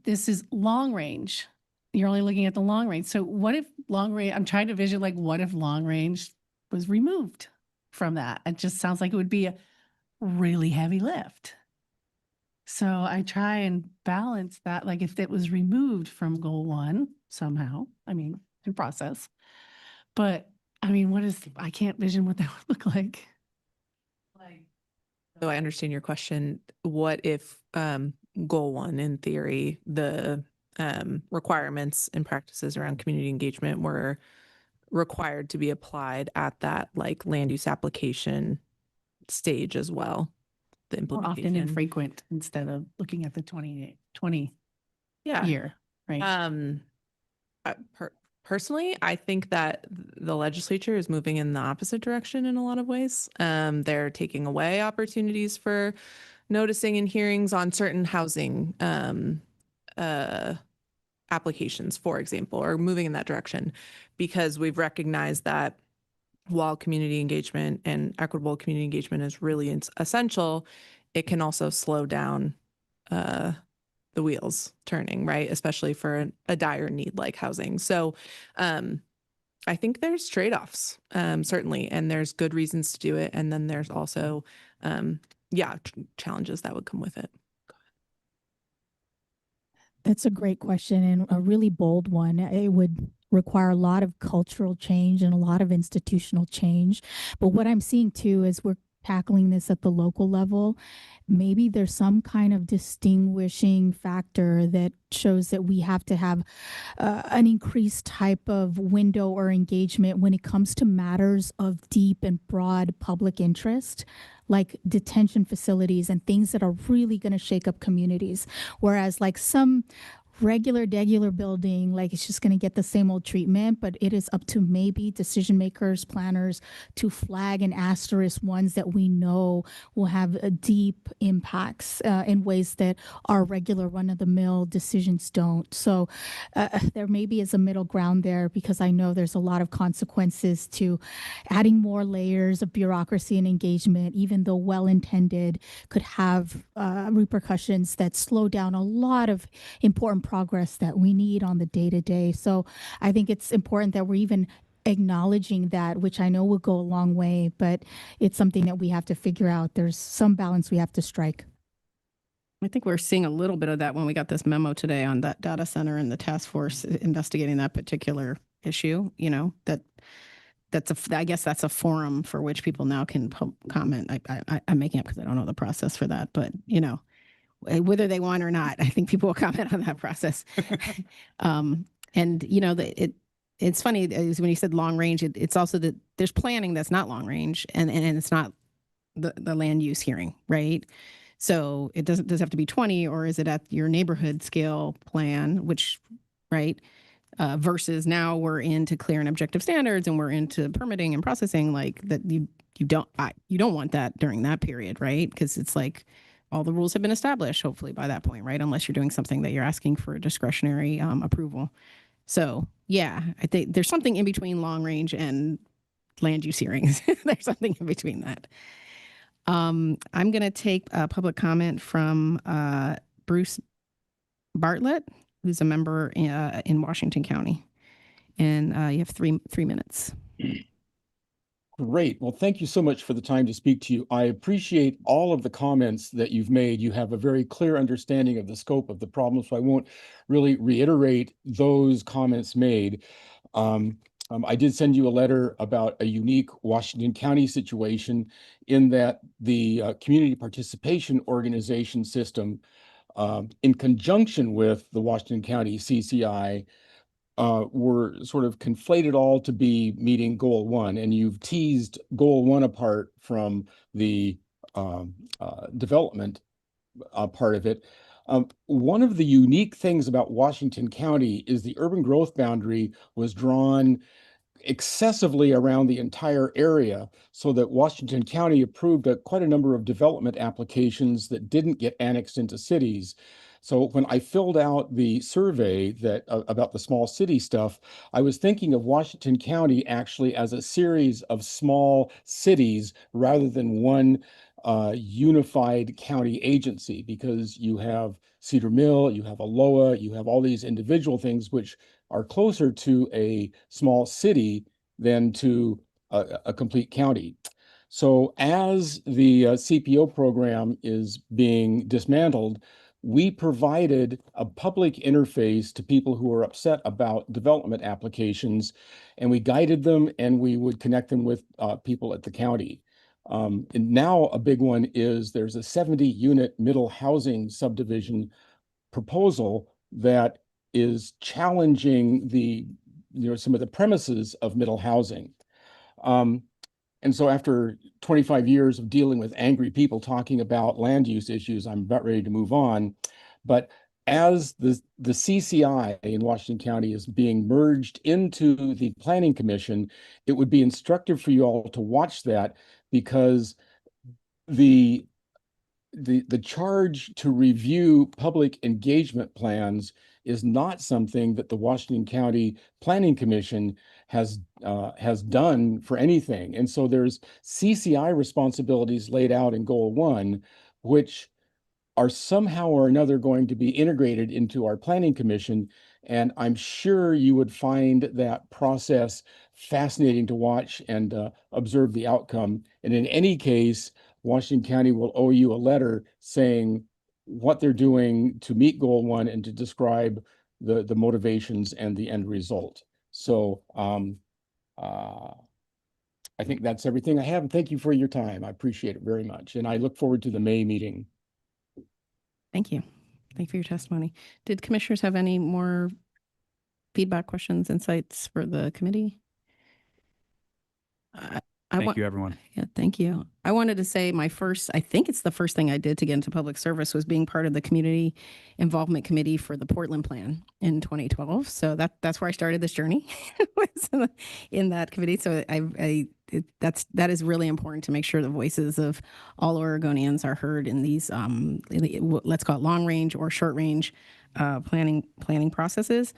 this is long range. You're only looking at the long range. So what if long range, I'm trying to vision, like, what if long range was removed from that? It just sounds like it would be a really heavy lift. So I try and balance that, like if it was removed from goal 1 somehow, in process. But I can't vision what that would look like. So I understand your question. What if goal 1, in theory, the requirements and practices around community engagement were required to be applied at that like land use application stage as well. The More often implementation. infrequent instead of looking at the 2020 Yeah. year, right? Personally, I think that the legislature is moving in the opposite direction in a lot of ways. They're taking away opportunities for noticing and hearings on certain housing applications, for example, or moving in that direction, because we've recognized that while community engagement and equitable community engagement is really essential, it can also slow down the wheels turning, right? Especially for a dire need like housing. So I think there's trade-offs, certainly, and there's good reasons to do it. And then there's also, challenges that would come with it. That's a great question and a really bold one. It would require a lot of cultural change and a lot of institutional change. But what I'm seeing too is we're tackling this at the local level. Maybe there's some kind of distinguishing factor that shows that we have to have an increased type of window or engagement when it comes to matters of deep and broad public interest, like detention facilities and things that are really going to shake up communities. Whereas like some regular building, like it's just going to get the same old treatment, but it is up to maybe decision makers, planners to flag and asterisk ones that we know will have deep impacts in ways that our regular run-of-the-mill decisions don't. So there maybe is a middle ground there, because I know there's a lot of consequences to adding more layers of bureaucracy and engagement, even though well-intended, could have repercussions that slow down a lot of important progress that we need on the day-to-day. So I think it's important that we're even acknowledging that, which I know will go a long way, but it's something that we have to figure out. There's some balance we have to strike. I think we're seeing a little bit of that when we got this memo today on that data center and the task force investigating that particular issue. You know, I guess that's a forum for which people now can comment. I'm making up because I don't know the process for that, but you know, whether they want or not, I think people will comment on that process. And you know, it's funny is when you said long range, it's also that there's planning that's not long range, and it's not the land use hearing, right? So does it have to be 20, or is it at your neighborhood scale plan, which, right? Versus now we're into clear and objective standards, and we're into permitting and processing, like that you don't want that during that period, right? Because it's like all the rules have been established, hopefully by that point, right? Unless you're doing something that you're asking for discretionary approval. So yeah, I think there's something in between long range and land use hearings. There's something in between that. I'm going to take a public comment from Bruce Bartlett, who's a member in Washington County. And you have three minutes. Great. Well, thank you so much for the time to speak to you. I appreciate all of the comments that you've made. You have a very clear understanding of the scope of the problem, so I won't really reiterate those comments made. I did send you a letter about a unique Washington County situation in that the community participation organization system, in conjunction with the Washington County CCI, were sort of conflated all to be meeting goal one, and you've teased goal one apart from the development part of it. One of the unique things about Washington County is the urban growth boundary was drawn excessively around the entire area, so that Washington County approved quite a number of development applications that didn't get annexed into cities. So when I filled out the survey that about the small city stuff, I was thinking of Washington County actually as a series of small cities rather than one unified county agency, because you have Cedar Mill, you have Aloha, you have all these individual things which are closer to a small city than to a complete county. So as the CPO program is being dismantled, we provided a public interface to people who are upset about development applications, and we guided them, and we would connect them with people at the county. And now a big one is there's a 70-unit middle housing subdivision proposal that is challenging some of the premises of middle housing. And so after 25 years of dealing with angry people talking about land use issues, I'm about ready to move on. But as the CCI in Washington County is being merged into the Planning Commission, it would be instructive for you all to watch that, because the charge to review public engagement plans is not something that the Washington County Planning Commission has done for anything. And so there's CCI responsibilities laid out in Goal 1, which are somehow or another going to be integrated into our Planning Commission. And I'm sure you would find that process fascinating to watch and observe the outcome. And in any case, Washington County will owe you a letter saying what they're doing to meet Goal 1 and to describe the motivations and the end result. So I think that's everything I have. And thank you for your time. I appreciate it very much. And I look forward to the May meeting. Thank you. Thank you for your testimony. Did commissioners have any more feedback, questions, insights for the committee? Thank you, everyone. Yeah, thank you. I wanted to say I think it's the first thing I did to get into public service was being part of the community involvement committee for the Portland plan in 2012. So that's where I started this journey was in that committee. So that is really important to make sure the voices of all Oregonians are heard in these, let's call it long range or short range planning processes.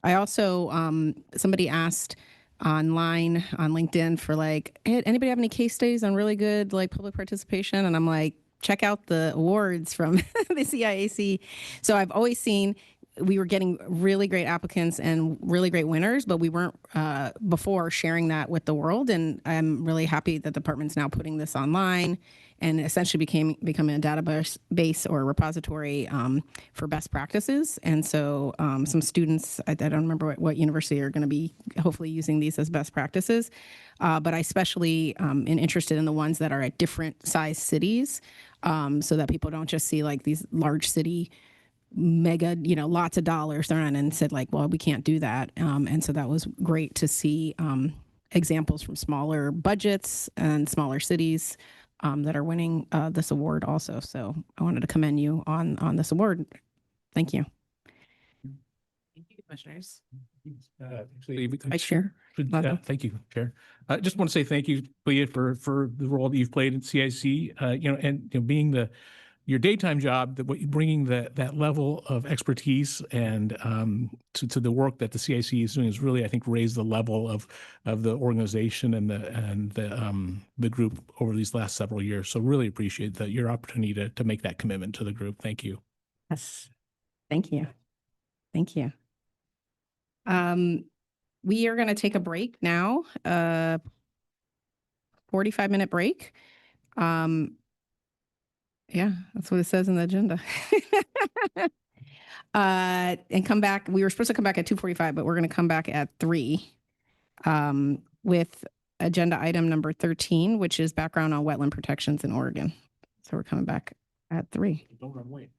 I also, somebody asked online on LinkedIn for like, hey, anybody have any case studies on really good like public participation? And I'm like, check out the awards from the CIAC. So I've always seen we were getting really great applicants and really great winners, but we weren't before sharing that with the world. And I'm really happy that the department's now putting this online and essentially becoming a database or a repository for best practices. And so some students, I don't remember what university are going to be hopefully using these as best practices, but I especially am interested in the ones that are at different size cities, so that people don't just see like these large city mega, lots of dollars thrown in and said like, well, we can't do that. And so that was great to see examples from smaller budgets and smaller cities that are winning this award also. So I wanted to commend you on this award. Thank you. Thank you, commissioners. Vice Chair. Thank you, Chair. I just want to say thank you, Leah, for the role that you've played at CIC. And being your daytime job, bringing that level of expertise and to the work that the CIC is doing has really, I think, raised the level of the organization and the group over these last several years. So really appreciate your opportunity to make that commitment to the group. Thank you. Yes. Thank you. Thank you. We are going to take a break now, 45-minute break. Yeah, that's what it says in the agenda. And come back. We were supposed to come back at 2:45, but we're going to come back at 3 with agenda item number 13, which is background on wetland protections in Oregon. So we're coming back at 3. Don't run late.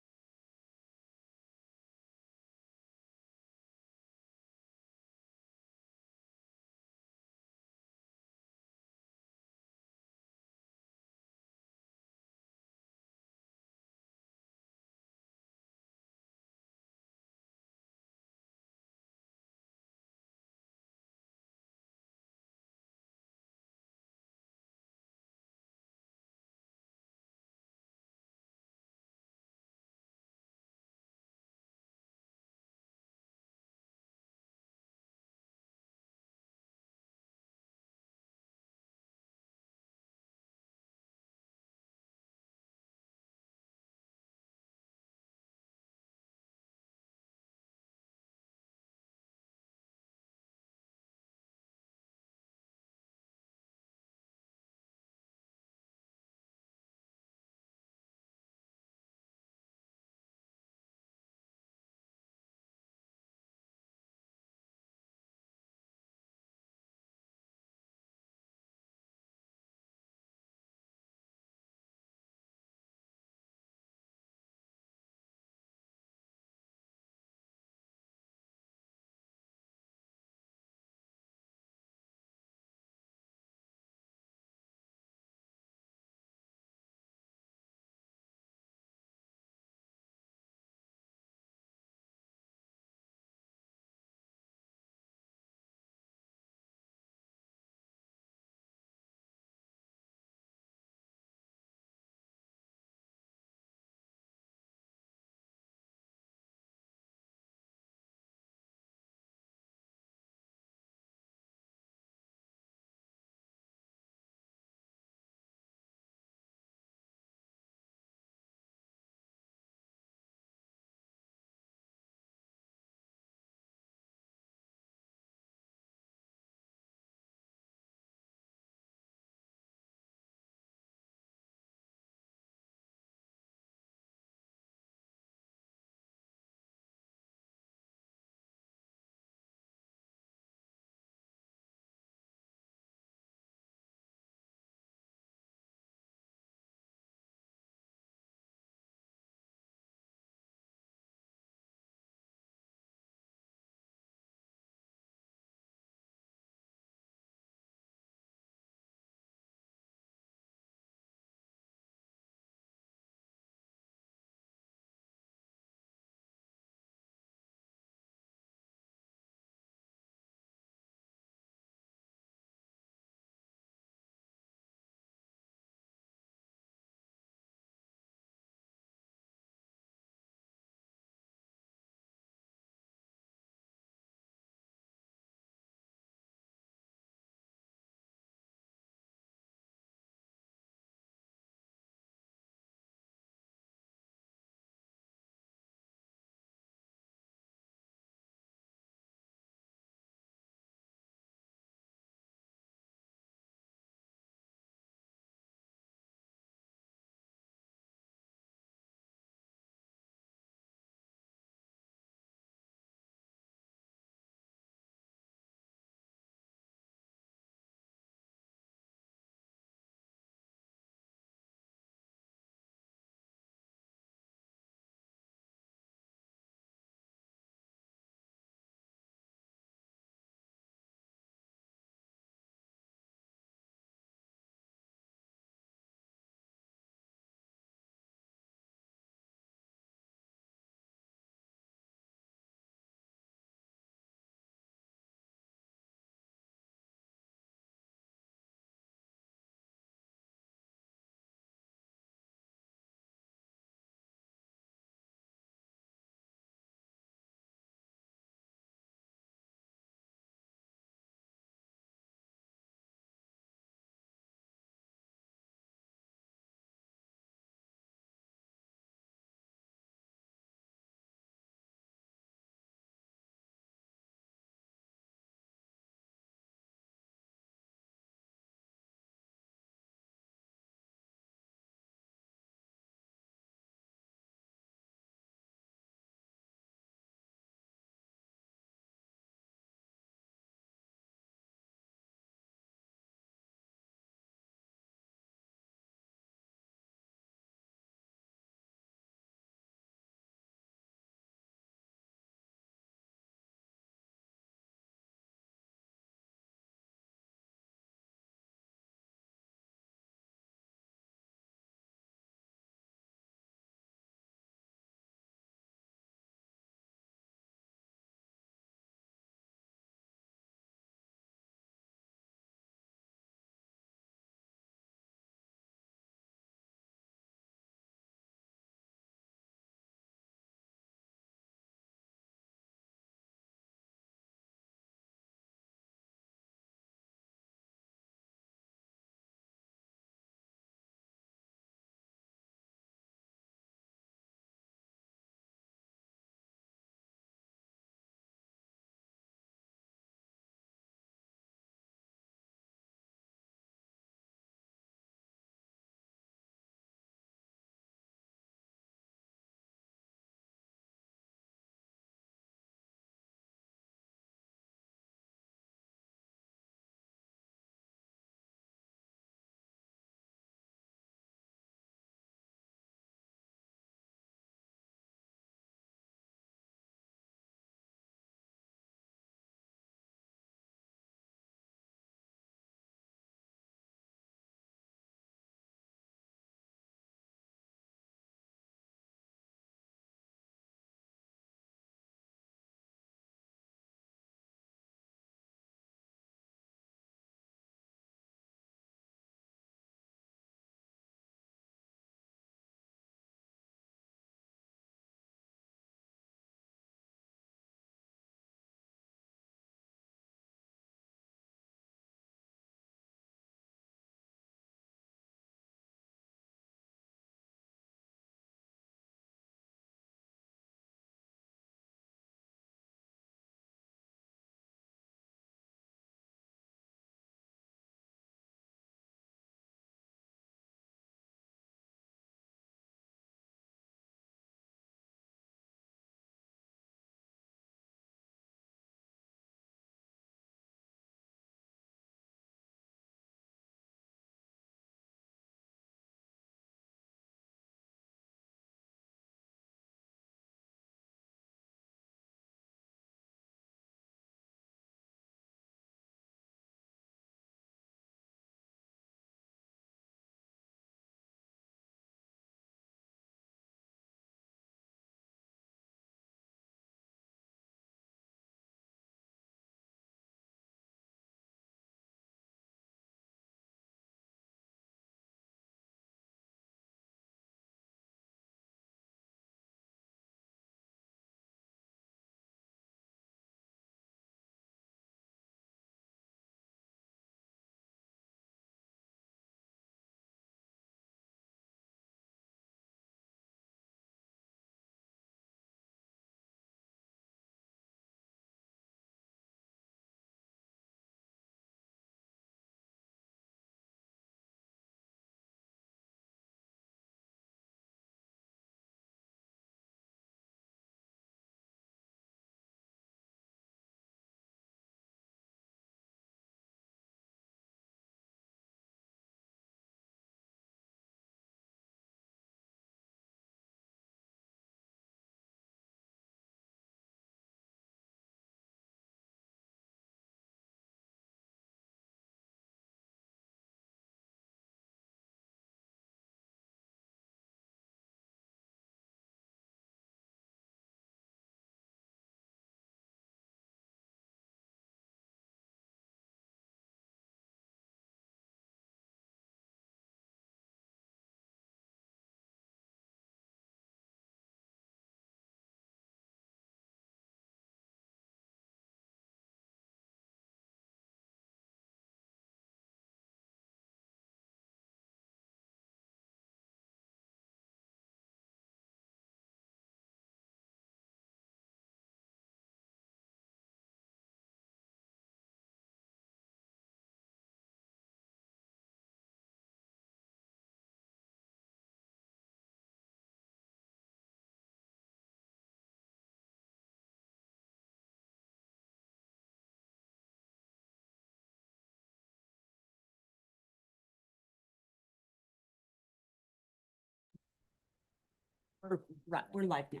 We're live now.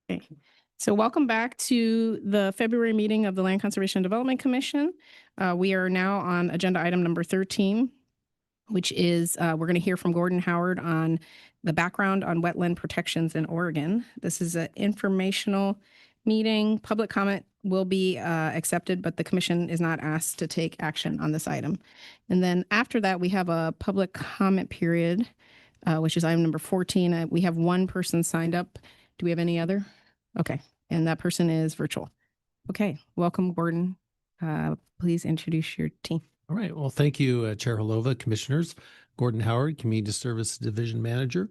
Okay. So welcome back to the February meeting of the Land Conservation and Development Commission. We are now on agenda item number 13, which is we're going to hear from Gordon Howard on the background on wetland protections in Oregon. This is an informational meeting. Public comment will be accepted, but the commission is not asked to take action on this item. And then after that, we have a public comment period, which is item number 14. We have one person signed up. Do we have any other? Okay. And that person is virtual. Okay. Welcome, Gordon. Please introduce your team. All right. Well, thank you, Chair Holova, Commissioners. Gordon Howard, Community Service Division Manager.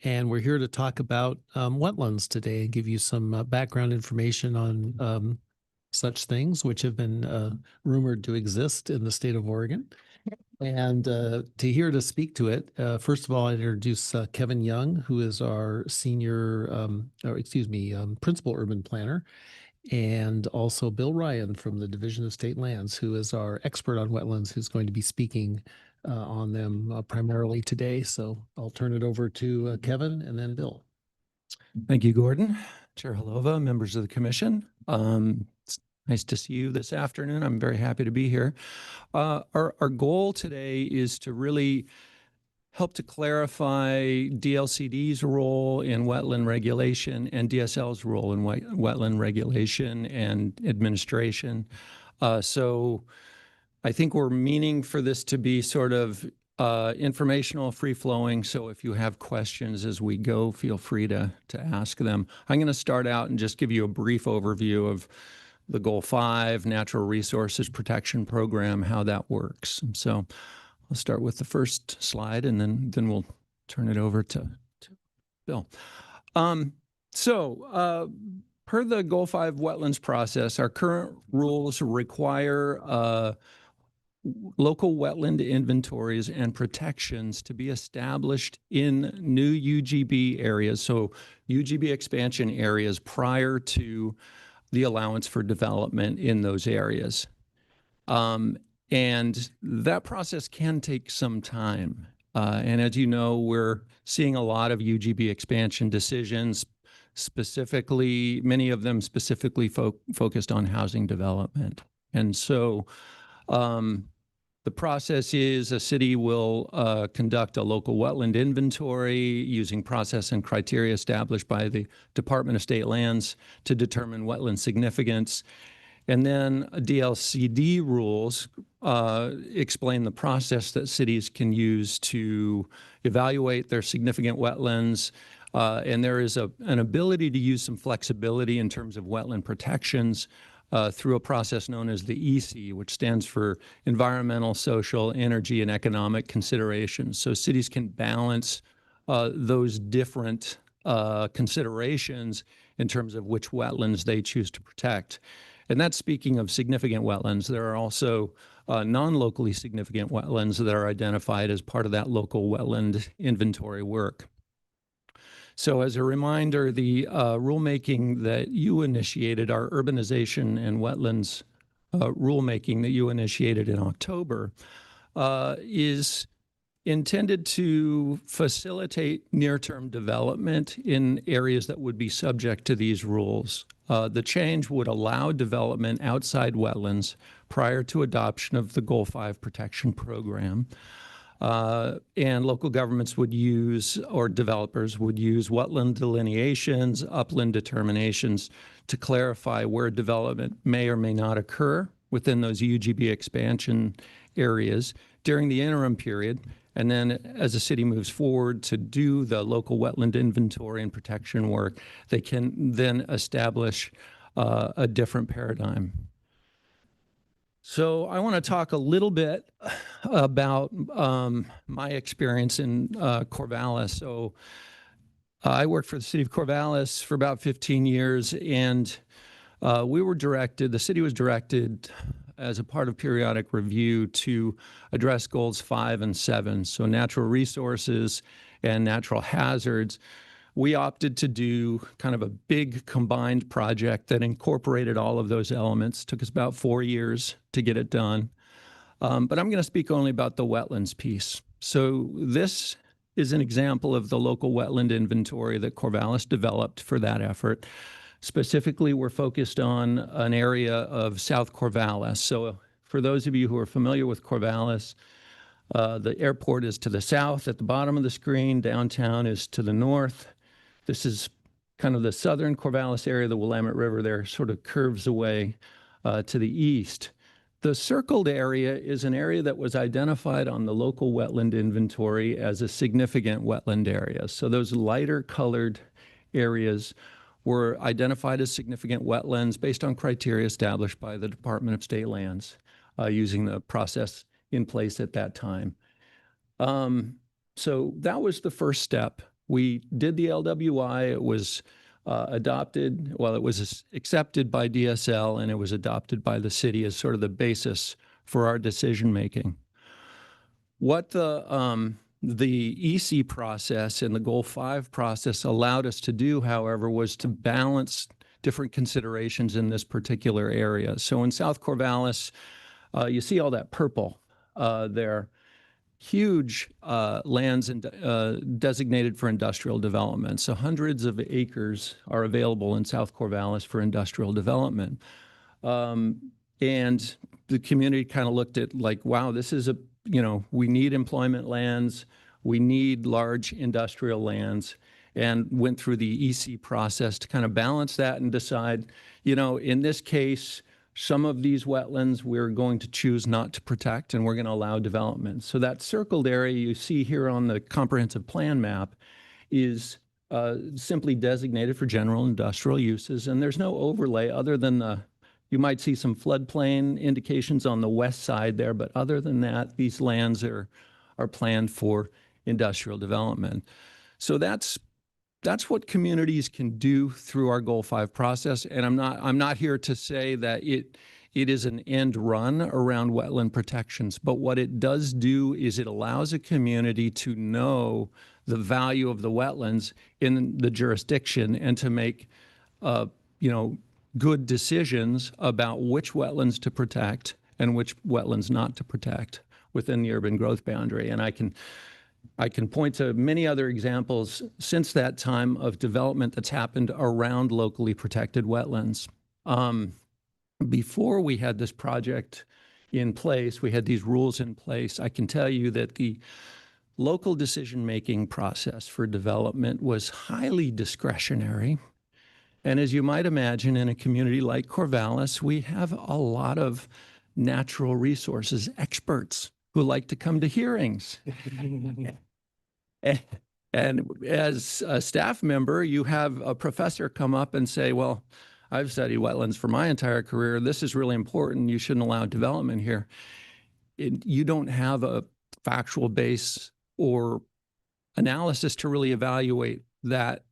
And we're here to talk about wetlands today and give you some background information on such things which have been rumored to exist in the state of Oregon. And here to speak to it, first of all, I introduce Kevin Young, who is our principal urban planner, and also Bill Ryan from the Division of State Lands, who is our expert on wetlands, who's going to be speaking on them primarily today. So I'll turn it over to Kevin and then Bill. Thank you, Gordon. Chair Holova, members of the commission. It's nice to see you this afternoon. I'm very happy to be here. Our goal today is to really help to clarify DLCD's role in wetland regulation and DSL's role in wetland regulation and administration. So I think we're meaning for this to be sort of informational, free-flowing. So if you have questions as we go, feel free to ask them. I'm going to start out and just give you a brief overview of the Goal 5 Natural Resources Protection Program, how that works. So I'll start with the first slide, and then we'll turn it over to Bill. Per the Goal 5 wetlands process, our current rules require local wetland inventories and protections to be established in new UGB areas, so UGB expansion areas prior to the allowance for development in those areas. And that process can take some time. And as you know, we're seeing a lot of UGB expansion decisions, specifically, many of them specifically focused on housing development. And so the process is a city will conduct a local wetland inventory using process and criteria established by the Department of State Lands to determine wetland significance. And then DLCD rules explain the process that cities can use to evaluate their significant wetlands. And there is an ability to use some flexibility in terms of wetland protections through a process known as the EC, which stands for Environmental, Social, Energy, and Economic Considerations. So cities can balance those different considerations in terms of which wetlands they choose to protect. And that's speaking of significant wetlands. There are also non-locally significant wetlands that are identified as part of that local wetland inventory work. So as a reminder, the rulemaking that you initiated, our urbanization and wetlands rulemaking that you initiated in October, is intended to facilitate near-term development in areas that would be subject to these rules. The change would allow development outside wetlands prior to adoption of the Goal 5 protection program. And local governments would use, or developers would use, wetland delineations, upland determinations to clarify where development may or may not occur within those UGB expansion areas during the interim period. And then as a city moves forward to do the local wetland inventory and protection work, they can then establish a different paradigm. So I want to talk a little bit about my experience in Corvallis. So I worked for the city of Corvallis for about 15 years, and we were directed, the city was directed as a part of periodic review to address goals 5 and 7, so natural resources and natural hazards. We opted to do kind of a big combined project that incorporated all of those elements. Took us about 4 years to get it done. But I'm going to speak only about the wetlands piece. So this is an example of the local wetland inventory that Corvallis developed for that effort. Specifically, we're focused on an area of South Corvallis. So for those of you who are familiar with Corvallis, the airport is to the south at the bottom of the screen. Downtown is to the north. This is kind of the southern Corvallis area. The Willamette River there sort of curves away to the east. The circled area is an area that was identified on the local wetland inventory as a significant wetland area. So those lighter colored areas were identified as significant wetlands based on criteria established by the Department of State Lands using the process in place at that time. So that was the first step. We did the LWI. It was adopted, well, it was accepted by DSL and it was adopted by the city as sort of the basis for our decision making. What the EC process and the Goal 5 process allowed us to do, however, was to balance different considerations in this particular area. So in South Corvallis, you see all that purple there. Huge lands designated for industrial development. So hundreds of acres are available in South Corvallis for industrial development. And the community kind of looked at like, wow, this is we need employment lands, we need large industrial lands, and went through the EC process to kind of balance that and decide, in this case, some of these wetlands we're going to choose not to protect and we're going to allow development. So that circled area you see here on the comprehensive plan map is simply designated for general industrial uses. And there's no overlay other than you might see some floodplain indications on the west side there, but other than that, these lands are planned for industrial development. So that's what communities can do through our Goal 5 process. And I'm not here to say that it is an end run around wetland protections, but what it does do is it allows a community to know the value of the wetlands in the jurisdiction and to make, good decisions about which wetlands to protect and which wetlands not to protect within the urban growth boundary. And I can point to many other examples since that time of development that's happened around locally protected wetlands. Before we had this project in place, we had these rules in place. I can tell you that the local decision-making process for development was highly discretionary. And as you might imagine, in a community like Corvallis, we have a lot of natural resources experts who like to come to hearings. And as a staff member, you have a professor come up and say, well, I've studied wetlands for my entire career. This is really important. You shouldn't allow development here. You don't have a factual base or analysis to really evaluate that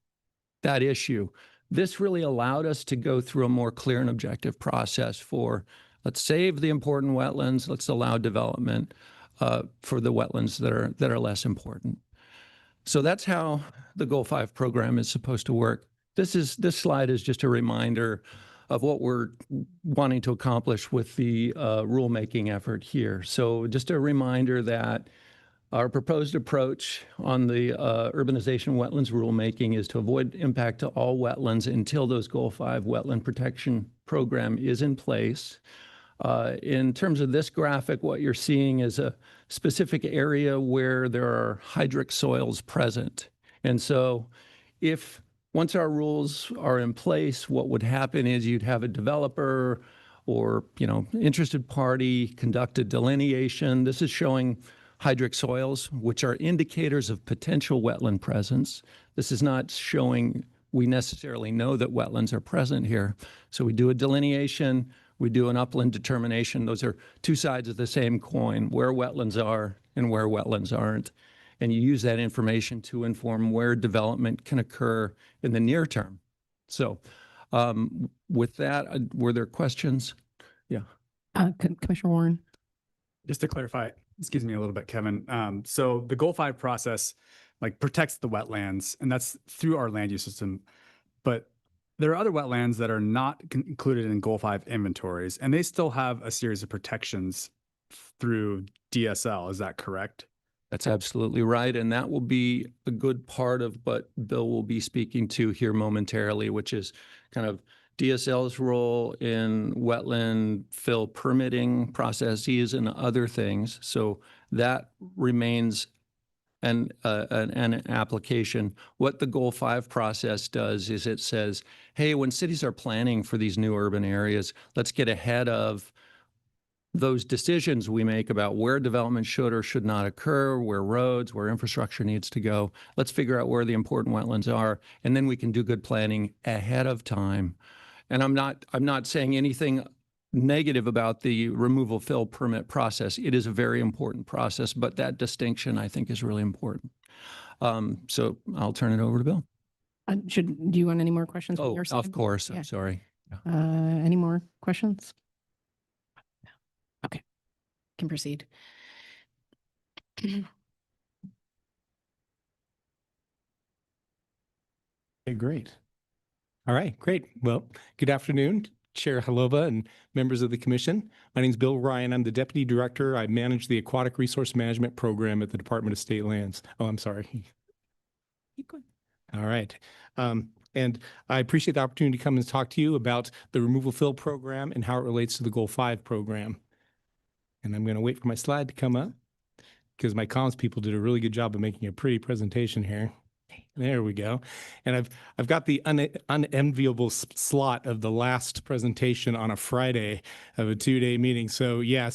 issue. This really allowed us to go through a more clear and objective process for let's save the important wetlands, let's allow development for the wetlands that are less important. So that's how the Goal 5 program is supposed to work. This slide is just a reminder of what we're wanting to accomplish with the rulemaking effort here. So just a reminder that our proposed approach on the urbanization wetlands rulemaking is to avoid impact to all wetlands until those Goal 5 wetland protection program is in place. In terms of this graphic, what you're seeing is a specific area where there are hydric soils present. And so once our rules are in place, what would happen is you'd have a developer or interested party conduct a delineation. This is showing hydric soils, which are indicators of potential wetland presence. This is not showing we necessarily know that wetlands are present here. So we do a delineation, we do an upland determination. Those are two sides of the same coin, where wetlands are and where wetlands aren't. And you use that information to inform where development can occur in the near term. So with that, were there questions? Yeah. Commissioner Warren. Just to clarify, excuse me a little bit, Kevin. So the Goal 5 process protects the wetlands, and that's through our land use system. But there are other wetlands that are not included in Goal 5 inventories, and they still have a series of protections through DSL. Is that correct? That's absolutely right. And that will be a good part of what Bill will be speaking to here momentarily, which is kind of DSL's role in wetland fill permitting processes and other things. So that remains an application. What the Goal 5 process does is it says, hey, when cities are planning for these new urban areas, let's get ahead of those decisions we make about where development should or should not occur, where roads, where infrastructure needs to go. Let's figure out where the important wetlands are, and then we can do good planning ahead of time. And I'm not saying anything negative about the removal fill permit process. It is a very important process, but that distinction I think is really important. So I'll turn it over to Bill. Do you want any more questions? from Oh, your side? of course. Yeah. I'm sorry. Any more questions? Okay, can proceed. Okay, great. All right, great. Well, good afternoon, Chair Halova and members of the commission. My name is Bill Ryan. I'm the Deputy Director. I manage the Aquatic Resource Management Program at the Department of State Lands. Oh, I'm sorry. Keep going. All right. And I appreciate the opportunity to come and talk to you about the removal fill program and how it relates to the Goal 5 program. And I'm going to wait for my slide to come up because my comms people did a really good job of making a pretty presentation here. There we go. And I've got the unenviable slot of the last presentation on a Friday of a 2-day meeting. So yeah,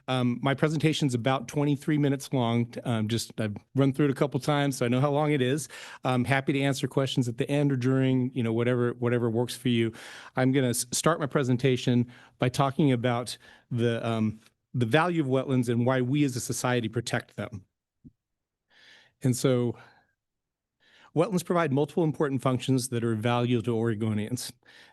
my presentation's about 23 minutes long. I've run through it a couple times, so I know how long it is. I'm happy to answer questions at the end or during, whatever works for you. I'm going to start my presentation by talking about the value of wetlands and why we as a society protect them. And so wetlands provide multiple important functions that are valuable to Oregonians.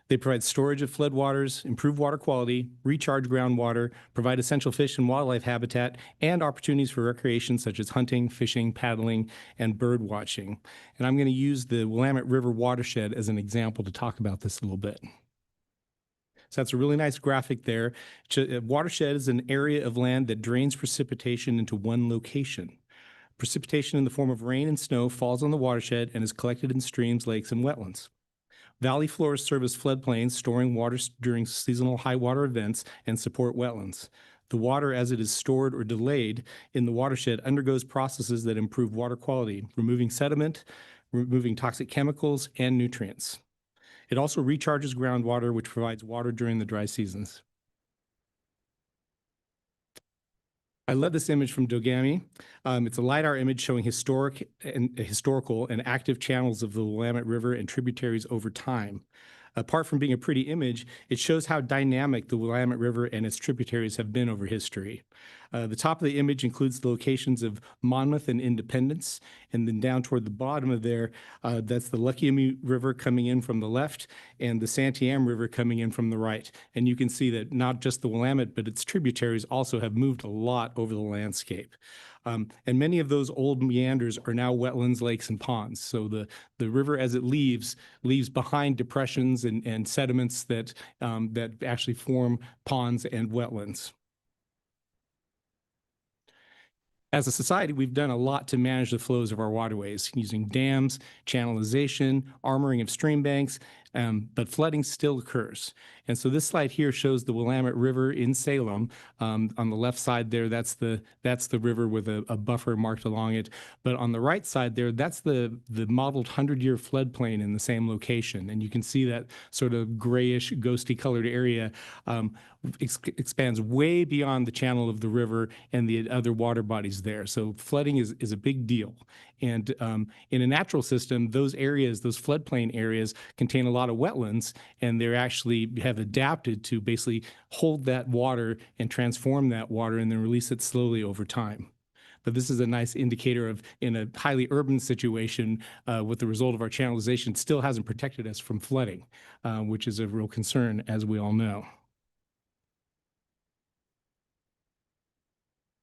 They provide storage of floodwaters, improve water quality, recharge groundwater, provide essential fish and wildlife habitat, and opportunities for recreation such as hunting, fishing, paddling, and bird watching. And I'm going to use the Willamette River watershed as an example to talk about this a little bit. So that's a really nice graphic there. A watershed is an area of land that drains precipitation into one location. Precipitation in the form of rain and snow falls on the watershed and is collected in streams, lakes, and wetlands. Valley floors serve as floodplains, storing water during seasonal high water events and support wetlands. The water, as it is stored or delayed in the watershed, undergoes processes that improve water quality, removing sediment, removing toxic chemicals, and nutrients. It also recharges groundwater, which provides water during the dry seasons. I love this image from Dogami. It's a LiDAR image showing historical and active channels of the Willamette River and tributaries over time. Apart from being a pretty image, it shows how dynamic the Willamette River and its tributaries have been over history. The top of the image includes the locations of Monmouth and Independence, and then down toward the bottom of there, that's the Luckiamute River coming in from the left and the Santiam River coming in from the right. And you can see that not just the Willamette, but its tributaries also have moved a lot over the landscape. And many of those old meanders are now wetlands, lakes, and ponds. So the river, as it leaves behind depressions and sediments that actually form ponds and wetlands. As a society, we've done a lot to manage the flows of our waterways using dams, channelization, armoring of stream banks, but flooding still occurs. And so this slide here shows the Willamette River in Salem. On the left side there, that's the river with a buffer marked along it. But on the right side there, that's the modeled 100-year floodplain in the same location. And you can see that sort of grayish, ghosty colored area expands way beyond the channel of the river and the other water bodies there. So flooding is a big deal. And in a natural system, those areas, those floodplain areas, contain a lot of wetlands, and they actually have adapted to basically hold that water and transform that water and then release it slowly over time. But this is a nice indicator of, in a highly urban situation, with the result of our channelization, still hasn't protected us from flooding, which is a real concern, as we all know.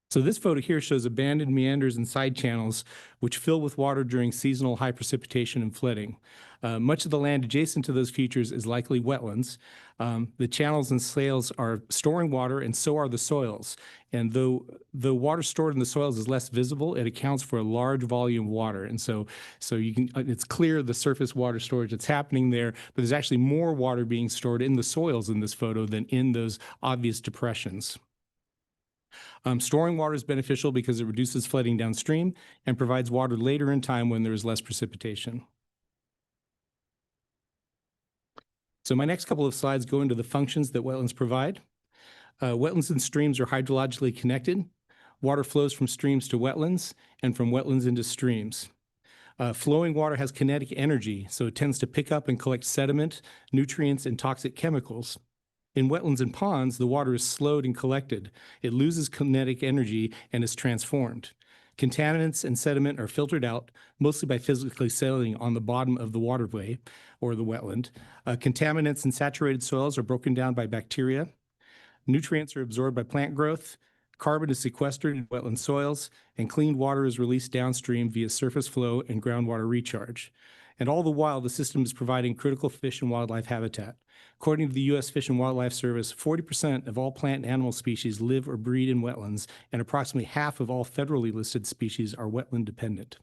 So this photo here shows abandoned meanders and side channels which fill with water during seasonal high precipitation and flooding. Much of the land adjacent to those features is likely wetlands. The channels and swales are storing water, and so are the soils. And though the water stored in the soils is less visible, it accounts for a large volume of water. And so you can it's clear the surface water storage that's happening there, but there's actually more water being stored in the soils in this photo than in those obvious depressions. Storing water is beneficial because it reduces flooding downstream and provides water later in time when there is less precipitation. So my next couple of slides go into the functions that wetlands provide. Wetlands and streams are hydrologically connected. Water flows from streams to wetlands and from wetlands into streams. Flowing water has kinetic energy, so it tends to pick up and collect sediment, nutrients, and toxic chemicals. In wetlands and ponds, the water is slowed and collected. It loses kinetic energy and is transformed. Contaminants and sediment are filtered out, mostly by physically settling on the bottom of the waterway or the wetland. Contaminants and saturated soils are broken down by bacteria. Nutrients are absorbed by plant growth. Carbon is sequestered in wetland soils, and clean water is released downstream via surface flow and groundwater recharge. And all the while, the system is providing critical fish and wildlife habitat. According to the U.S. Fish and Wildlife Service, 40% of all plant and animal species live or breed in wetlands, and approximately half of all federally listed species are wetland dependent.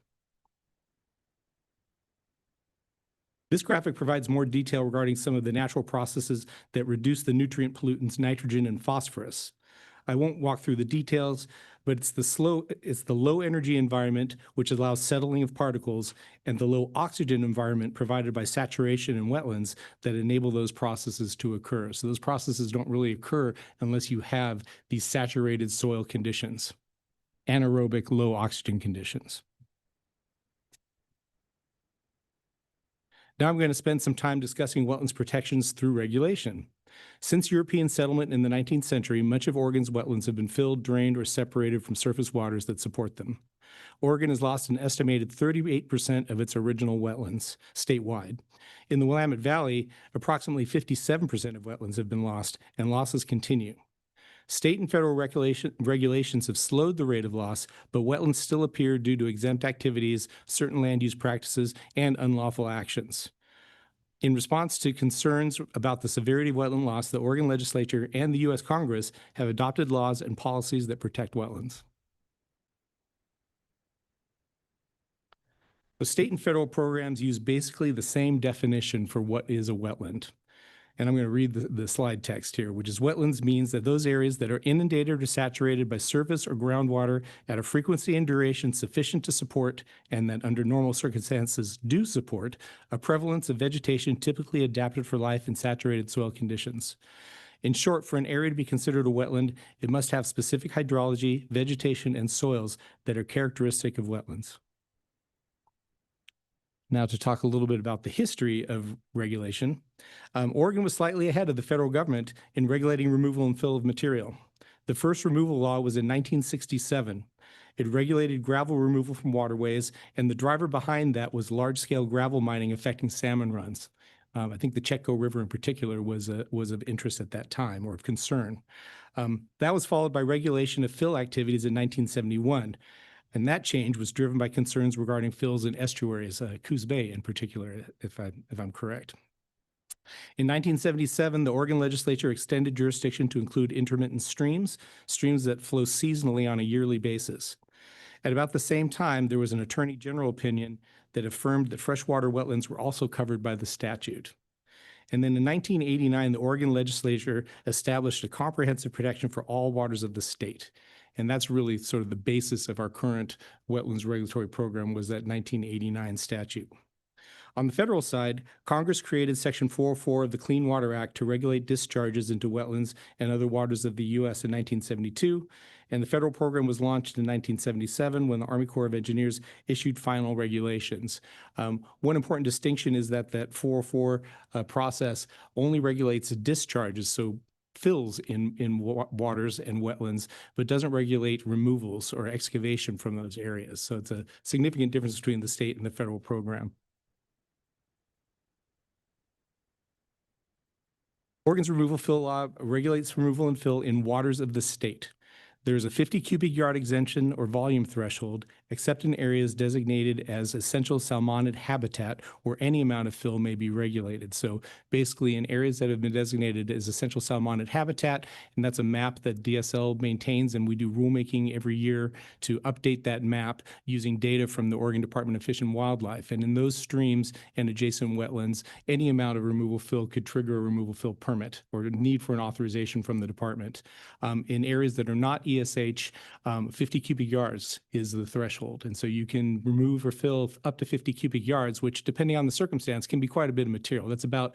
This graphic provides more detail regarding some of the natural processes that reduce the nutrient pollutants nitrogen and phosphorus. I won't walk through the details, but it's the low energy environment which allows settling of particles, and the low oxygen environment provided by saturation in wetlands that enable those processes to occur. So those processes don't really occur unless you have these saturated soil conditions, anaerobic low oxygen conditions. Now I'm going to spend some time discussing wetlands protections through regulation. Since European settlement in the 19th century, much of Oregon's wetlands have been filled, drained, or separated from surface waters that support them. Oregon has lost an estimated 38% of its original wetlands statewide. In the Willamette Valley, approximately 57% of wetlands have been lost, and losses continue. State and federal regulations have slowed the rate of loss, but wetlands still appear due to exempt activities, certain land use practices, and unlawful actions. In response to concerns about the severity of wetland loss, the Oregon legislature and the U.S. Congress have adopted laws and policies that protect wetlands. The state and federal programs use basically the same definition for what is a wetland. And I'm going to read the slide text here, which is wetlands means that those areas that are inundated or saturated by surface or groundwater at a frequency and duration sufficient to support, and that under normal circumstances do support, a prevalence of vegetation typically adapted for life in saturated soil conditions. In short, for an area to be considered a wetland, it must have specific hydrology, vegetation, and soils that are characteristic of wetlands. Now to talk a little bit about the history of regulation. Oregon was slightly ahead of the federal government in regulating removal and fill of material. The first removal law was in 1967. It regulated gravel removal from waterways, and the driver behind that was large-scale gravel mining affecting salmon runs. I think the Chetco River in particular was of interest at that time, or of concern. That was followed by regulation of fill activities in 1971. And that change was driven by concerns regarding fills in estuaries, Coos Bay in particular, if I'm correct. In 1977, the Oregon legislature extended jurisdiction to include intermittent streams that flow seasonally on a yearly basis. At about the same time, there was an attorney general opinion that affirmed that freshwater wetlands were also covered by the statute. And then in 1989, the Oregon legislature established a comprehensive protection for all waters of the state. And that's really sort of the basis of our current wetlands regulatory program, was that 1989 statute. On the federal side, Congress created Section 404 of the Clean Water Act to regulate discharges into wetlands and other waters of the U.S. in 1972, and the federal program was launched in 1977 when the Army Corps of Engineers issued final regulations. One important distinction is that 404 process only regulates discharges, so fills in waters and wetlands, but doesn't regulate removals or excavation from those areas. So it's a significant difference between the state and the federal program. Oregon's removal fill law regulates removal and fill in waters of the state. There is a 50 cubic yard exemption or volume threshold, except in areas designated as essential salmonid habitat where any amount of fill may be regulated. So basically in areas that have been designated as essential salmonid habitat, and that's a map that DSL maintains, and we do rulemaking every year to update that map using data from the Oregon Department of Fish and Wildlife. And in those streams and adjacent wetlands, any amount of removal fill could trigger a removal fill permit or a need for an authorization from the department. In areas that are not ESH, 50 cubic yards is the threshold. And so you can remove or fill up to 50 cubic yards, which depending on the circumstance can be quite a bit of material. That's about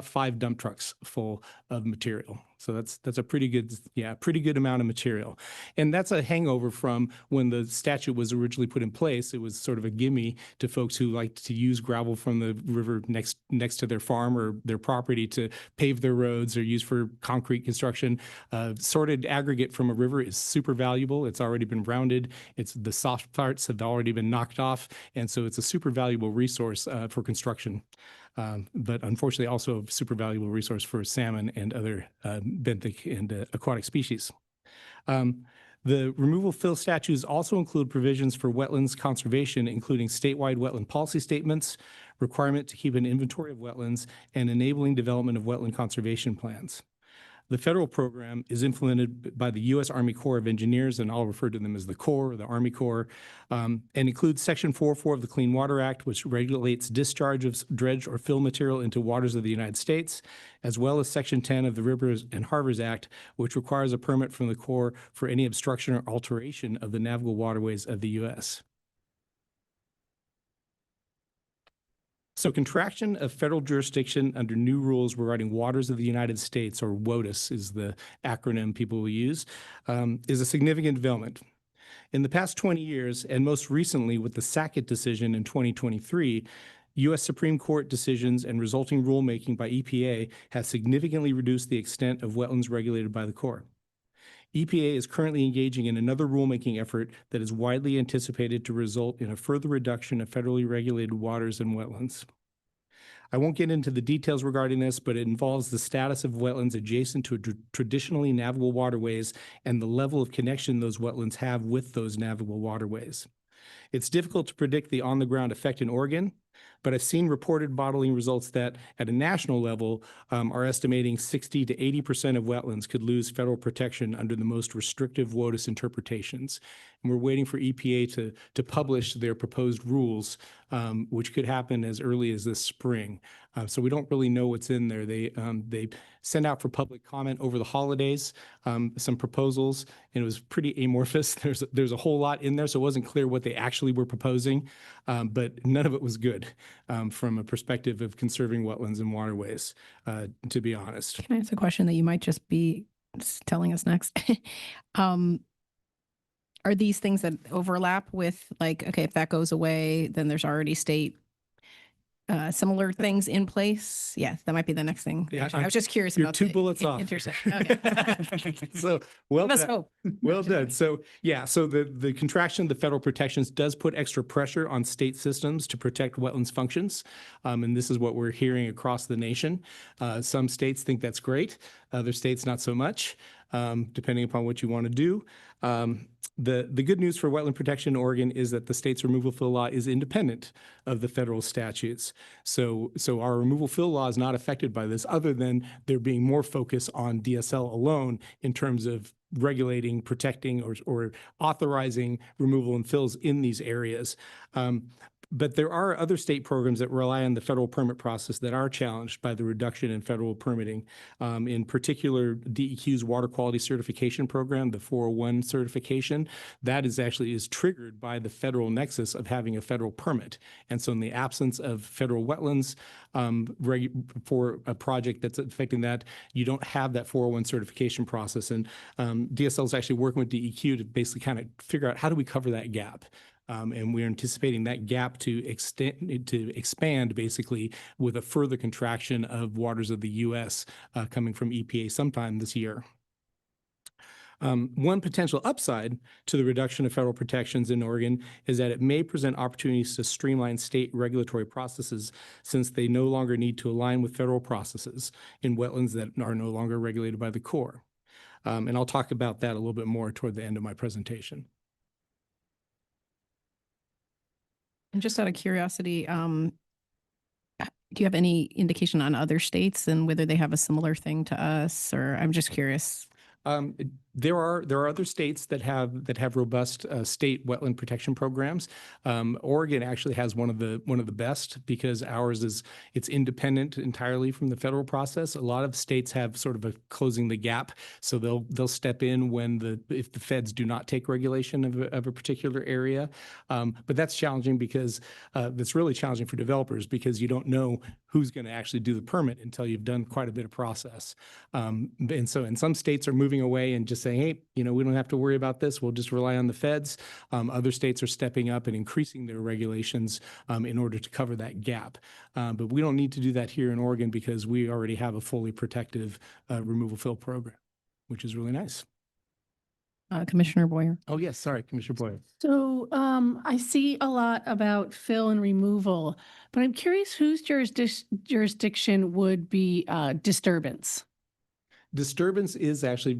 5 dump trucks full of material. So that's a pretty good amount of material. And that's a hangover from when the statute was originally put in place. It was sort of a gimme to folks who liked to use gravel from the river next to their farm or their property to pave their roads or use for concrete construction. Sorted aggregate from a river is super valuable. It's already been rounded. The soft parts have already been knocked off. And so it's a super valuable resource for construction. But unfortunately also a super valuable resource for salmon and other benthic and aquatic species. The removal fill statutes also include provisions for wetlands conservation, including statewide wetland policy statements, requirement to keep an inventory of wetlands, and enabling development of wetland conservation plans. The federal program is implemented by the U.S. Army Corps of Engineers, and I'll refer to them as the Corps or the Army Corps, and includes Section 404 of the Clean Water Act, which regulates discharge of dredged or fill material into waters of the United States, as well as Section 10 of the Rivers and Harbors Act, which requires a permit from the Corps for any obstruction or alteration of the navigable waterways of the U.S. So contraction of federal jurisdiction under new rules regarding waters of the United States, or WOTUS is the acronym people will use, is a significant development. In the past 20 years, and most recently with the Sackett decision in 2023, U.S. Supreme Court decisions and resulting rulemaking by EPA have significantly reduced the extent of wetlands regulated by the Corps. EPA is currently engaging in another rulemaking effort that is widely anticipated to result in a further reduction of federally regulated waters and wetlands. I won't get into the details regarding this, but it involves the status of wetlands adjacent to traditionally navigable waterways and the level of connection those wetlands have with those navigable waterways. It's difficult to predict the on-the-ground effect in Oregon, but I've seen reported modeling results that at a national level are estimating 60 to 80% of wetlands could lose federal protection under the most restrictive WOTUS interpretations. And we're waiting for EPA to publish their proposed rules, which could happen as early as this spring. So we don't really know what's in there. They sent out for public comment over the holidays some proposals, and it was pretty amorphous. There's a whole lot in there, so it wasn't clear what they actually were proposing, but none of it was good from a perspective of conserving wetlands and waterways, to be honest. Can I ask a question that you might just be telling us next? Are these things that overlap with, like, okay, if that goes away, then there's already state similar things in place? Yeah, that might be the next thing. Yeah, I was just curious you're about 2 the bullets off. intersection. Okay. So well Let's done. hope. Well done. So yeah, so the contraction of the federal protections does put extra pressure on state systems to protect wetlands functions. And this is what we're hearing across the nation. Some states think that's great. Other states not so much, depending upon what you want to do. The good news for wetland protection in Oregon is that the state's removal fill law is independent of the federal statutes. So our removal fill law is not affected by this, other than there being more focus on DSL alone in terms of regulating, protecting, or authorizing removal and fills in these areas. But there are other state programs that rely on the federal permit process that are challenged by the reduction in federal permitting. In particular, DEQ's water quality certification program, the 401 certification, that is triggered by the federal nexus of having a federal permit. And so in the absence of federal wetlands for a project that's affecting that, you don't have that 401 certification process. And DSL is actually working with DEQ to basically kind of figure out how do we cover that gap. And we're anticipating that gap to expand basically with a further contraction of waters of the U.S. Coming from EPA sometime this year. One potential upside to the reduction of federal protections in Oregon is that it may present opportunities to streamline state regulatory processes, since they no longer need to align with federal processes in wetlands that are no longer regulated by the Corps. And I'll talk about that a little bit more toward the end of my presentation. And just out of curiosity, do you have any indication on other states and whether they have a similar thing to us? Or I'm just curious. There are other states that have robust state wetland protection programs. Oregon actually has one of the best because it's independent entirely from the federal process. A lot of states have sort of a closing the gap, so they'll step in if the feds do not take regulation of a particular area. But that's challenging because that's really challenging for developers because you don't know who's going to actually do the permit until you've done quite a bit of process. And some states are moving away and just saying, hey, we don't have to worry about this. We'll just rely on the feds. Other states are stepping up and increasing their regulations in order to cover that gap. But we don't need to do that here in Oregon because we already have a fully protective removal fill program, which is really nice. Commissioner Boyer. Oh, yes. Sorry, Commissioner Boyer. So I see a lot about fill and removal, but I'm curious whose jurisdiction would be disturbance? Disturbance is actually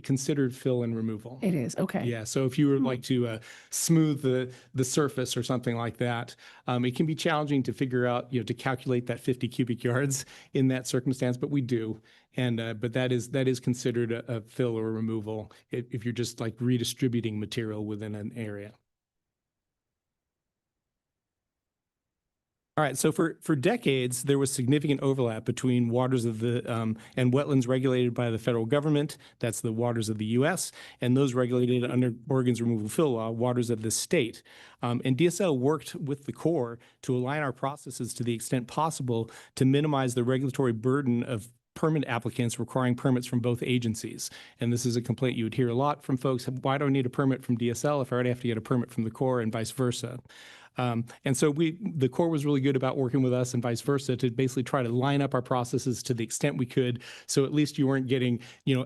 considered fill and removal. It is, okay. Yeah, so if you would like to smooth the surface or something like that, it can be challenging to figure out, to calculate that 50 cubic yards in that circumstance, but we do. And but that is considered a fill or a removal if you're just like redistributing material within an area. All right, so for decades, there was significant overlap between waters of the and wetlands regulated by the federal government, that's the waters of the U.S., and those regulated under Oregon's removal fill law, waters of the state. And DSL worked with the Corps to align our processes to the extent possible to minimize the regulatory burden of permit applicants requiring permits from both agencies. And this is a complaint you would hear a lot from folks. Why do I need a permit from DSL if I already have to get a permit from the Corps and vice versa? And so the Corps was really good about working with us and vice versa to basically try to line up our processes to the extent we could. So at least you weren't getting,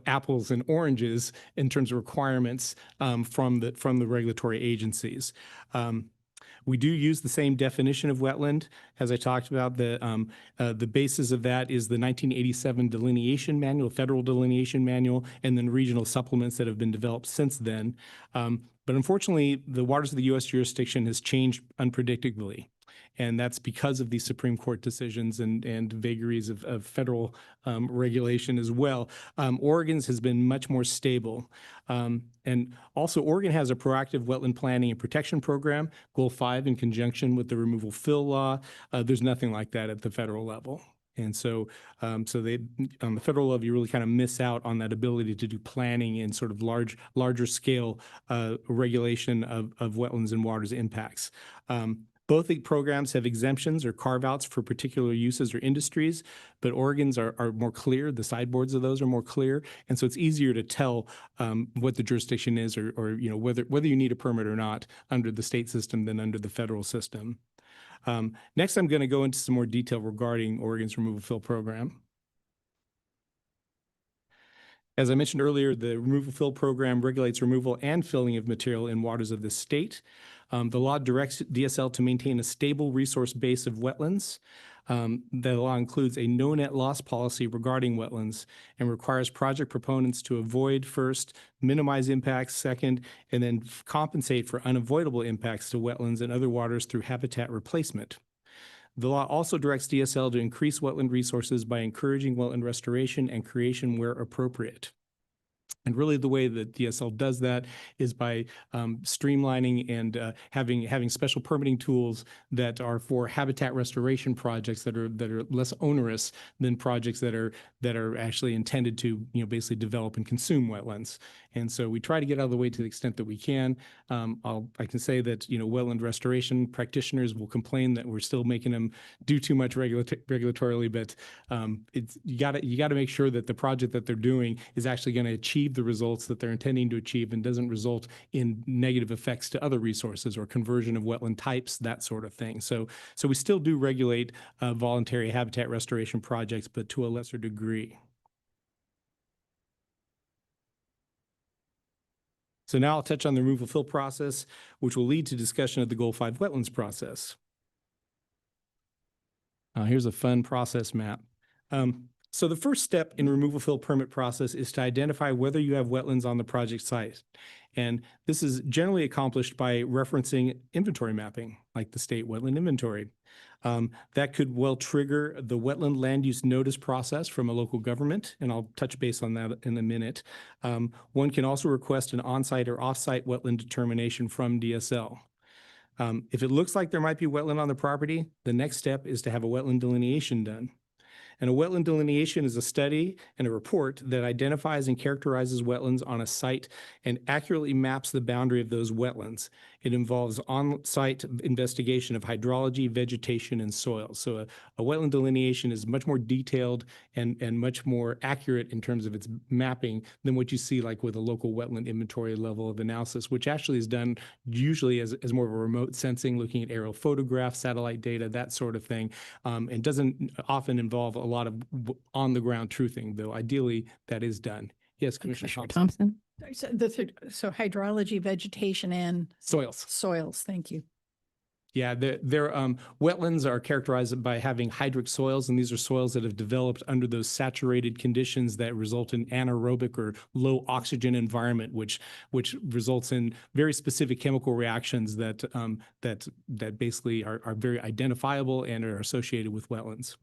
apples and oranges in terms of requirements from the regulatory agencies. We do use the same definition of wetland. As I talked about, the basis of that is the 1987 delineation manual, federal delineation manual, and then regional supplements that have been developed since then. But unfortunately, the waters of the U.S. jurisdiction has changed unpredictably. And that's because of these Supreme Court decisions and vagaries of federal regulation as well. Oregon's has been much more stable. And also, Oregon has a proactive wetland planning and protection program, Goal 5, in conjunction with the removal fill law. There's nothing like that at the federal level. And so, on the federal level, you really kind of miss out on that ability to do planning and sort of larger scale regulation of wetlands and waters impacts. Both the programs have exemptions or carve-outs for particular uses or industries, but Oregon's are more clear. The sideboards of those are more clear, and so it's easier to tell what the jurisdiction is, or whether you need a permit or not under the state system than under the federal system. Next, I'm going to go into some more detail regarding Oregon's removal fill program. As I mentioned earlier, the removal fill program regulates removal and filling of material in waters of the state. The law directs DSL to maintain a stable resource base of wetlands. The law includes a no net loss policy regarding wetlands and requires project proponents to avoid first, minimize impacts second, and then compensate for unavoidable impacts to wetlands and other waters through habitat replacement. The law also directs DSL to increase wetland resources by encouraging wetland restoration and creation where appropriate. And really the way that DSL does that is by streamlining and having special permitting tools that are for habitat restoration projects that are less onerous than projects that are actually intended to basically develop and consume wetlands. And so we try to get out of the way to the extent that we can. I can say that wetland restoration practitioners will complain that we're still making them do too much regulatorily, but you got to make sure that the project that they're doing is actually going to achieve the results that they're intending to achieve and doesn't result in negative effects to other resources or conversion of wetland types, that sort of thing. So we still do regulate voluntary habitat restoration projects, but to a lesser degree. So now I'll touch on the removal fill process, which will lead to discussion of the Goal 5 wetlands process. Here's a fun process map. So the first step in removal fill permit process is to identify whether you have wetlands on the project site. And this is generally accomplished by referencing inventory mapping, like the state wetland inventory. That could well trigger the wetland land use notice process from a local government, and I'll touch base on that in a minute. One can also request an on-site or off-site wetland determination from DSL. If it looks like there might be wetland on the property, the next step is to have a wetland delineation done. And a wetland delineation is a study and a report that identifies and characterizes wetlands on a site and accurately maps the boundary of those wetlands. It involves on-site investigation of hydrology, vegetation, and soil. So a wetland delineation is much more detailed and much more accurate in terms of its mapping than what you see like with a local wetland inventory level of analysis, which actually is done usually as more of a remote sensing, looking at aerial photographs, satellite data, that sort of thing, and doesn't often involve a lot of on-the-ground truthing, though ideally that is done. Yes, Commissioner Thompson. So hydrology, vegetation, and Soils. Soils, thank you. Yeah, wetlands are characterized by having hydric soils, and these are soils that have developed under those saturated conditions that result in anaerobic or low oxygen environment, which results in very specific chemical reactions that basically are very identifiable and are associated with wetlands.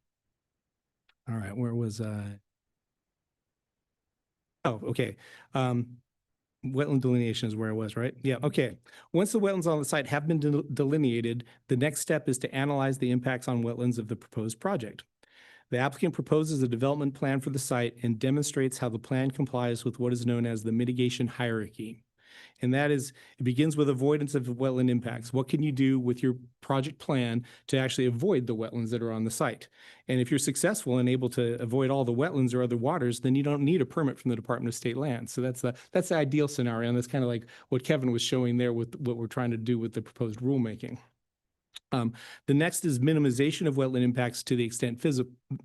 All right, where was I? Oh, okay. Wetland delineation is where I was, right? Yeah, okay. Once the wetlands on the site have been delineated, the next step is to analyze the impacts on wetlands of the proposed project. The applicant proposes a development plan for the site and demonstrates how the plan complies with what is known as the mitigation hierarchy. And that is, it begins with avoidance of wetland impacts. What can you do with your project plan to actually avoid the wetlands that are on the site? And if you're successful and able to avoid all the wetlands or other waters, then you don't need a permit from the Department of State Land. So that's the ideal scenario. And that's kind of like what Kevin was showing there with what we're trying to do with the proposed rulemaking. The next is minimization of wetland impacts to the extent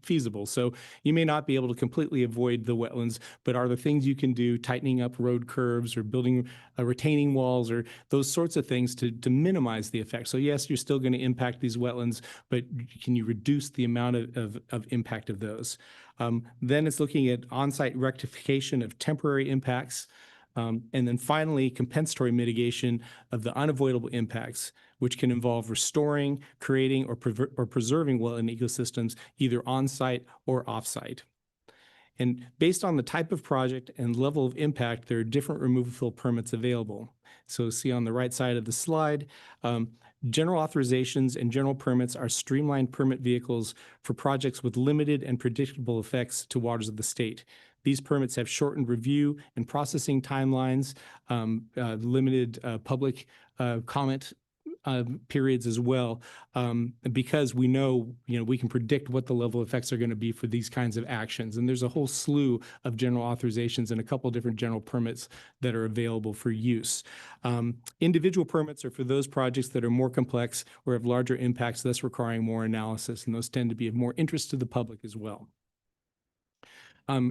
feasible. So you may not be able to completely avoid the wetlands, but are there things you can do, tightening up road curves or building retaining walls or those sorts of things to minimize the effect? So yes, you're still going to impact these wetlands, but can you reduce the amount of impact of those? Then it's looking at on-site rectification of temporary impacts. And then finally, compensatory mitigation of the unavoidable impacts, which can involve restoring, creating, or preserving wetland ecosystems either on-site or off-site. And based on the type of project and level of impact, there are different removal fill permits available. So see on the right side of the slide, general authorizations and general permits are streamlined permit vehicles for projects with limited and predictable effects to waters of the state. These permits have shortened review and processing timelines, limited public comment periods as well, because we know, we can predict what the level of effects are going to be for these kinds of actions. And there's a whole slew of general authorizations and a couple of different general permits that are available for use. Individual permits are for those projects that are more complex or have larger impacts, thus requiring more analysis. And those tend to be of more interest to the public as well.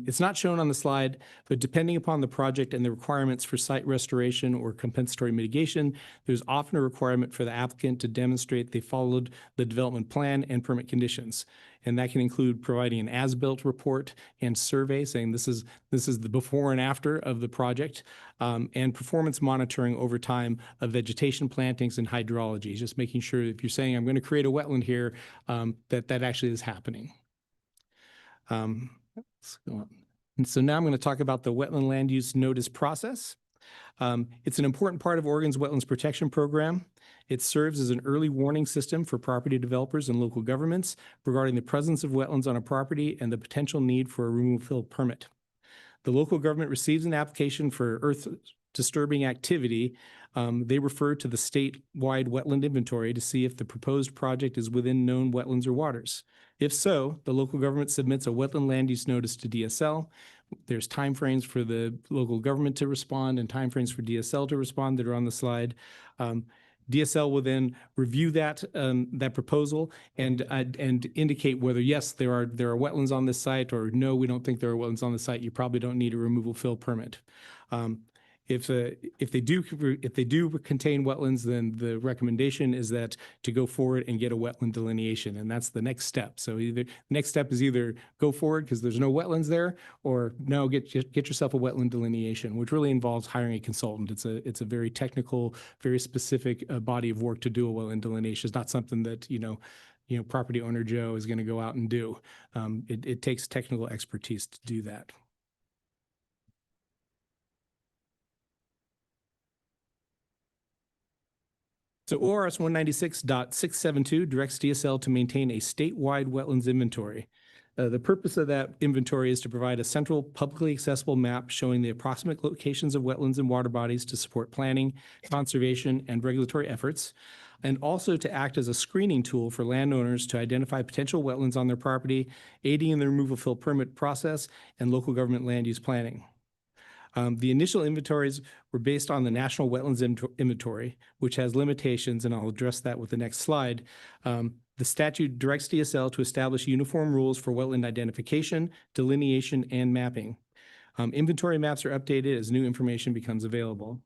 It's not shown on the slide, but depending upon the project and the requirements for site restoration or compensatory mitigation, there's often a requirement for the applicant to demonstrate they followed the development plan and permit conditions. And that can include providing an as-built report and survey saying this is the before and after of the project, and performance monitoring over time of vegetation plantings and hydrology, just making sure if you're saying I'm going to create a wetland here, that actually is happening. Let's go on. And so now I'm going to talk about the wetland land use notice process. It's an important part of Oregon's Wetlands Protection Program. It serves as an early warning system for property developers and local governments regarding the presence of wetlands on a property and the potential need for a removal fill permit. The local government receives an application for earth disturbing activity. They refer to the statewide wetland inventory to see if the proposed project is within known wetlands or waters. If so, the local government submits a wetland land use notice to DSL. There's timeframes for the local government to respond and timeframes for DSL to respond that are on the slide. DSL will then review that proposal and indicate whether yes, there are wetlands on this site, or no, we don't think there are wetlands on the site. You probably don't need a removal fill permit. if they do contain wetlands, then the recommendation is that to go forward and get a wetland delineation, and that's the next step. So next step is either go forward because there's no wetlands there, or no, get yourself a wetland delineation, which really involves hiring a consultant. It's a very technical, very specific body of work to do a wetland delineation. It's not something that property owner Joe is going to go out and do. It takes technical expertise to do that. So ORS 196.672 directs DSL to maintain a statewide wetlands inventory. The purpose of that inventory is to provide a central publicly accessible map showing the approximate locations of wetlands and water bodies to support planning, conservation, and regulatory efforts, and also to act as a screening tool for landowners to identify potential wetlands on their property, aiding in the removal fill permit process and local government land use planning. The initial inventories were based on the National Wetlands Inventory, which has limitations, and I'll address that with the next slide. The statute directs DSL to establish uniform rules for wetland identification, delineation, and mapping. Inventory maps are updated as new information becomes available.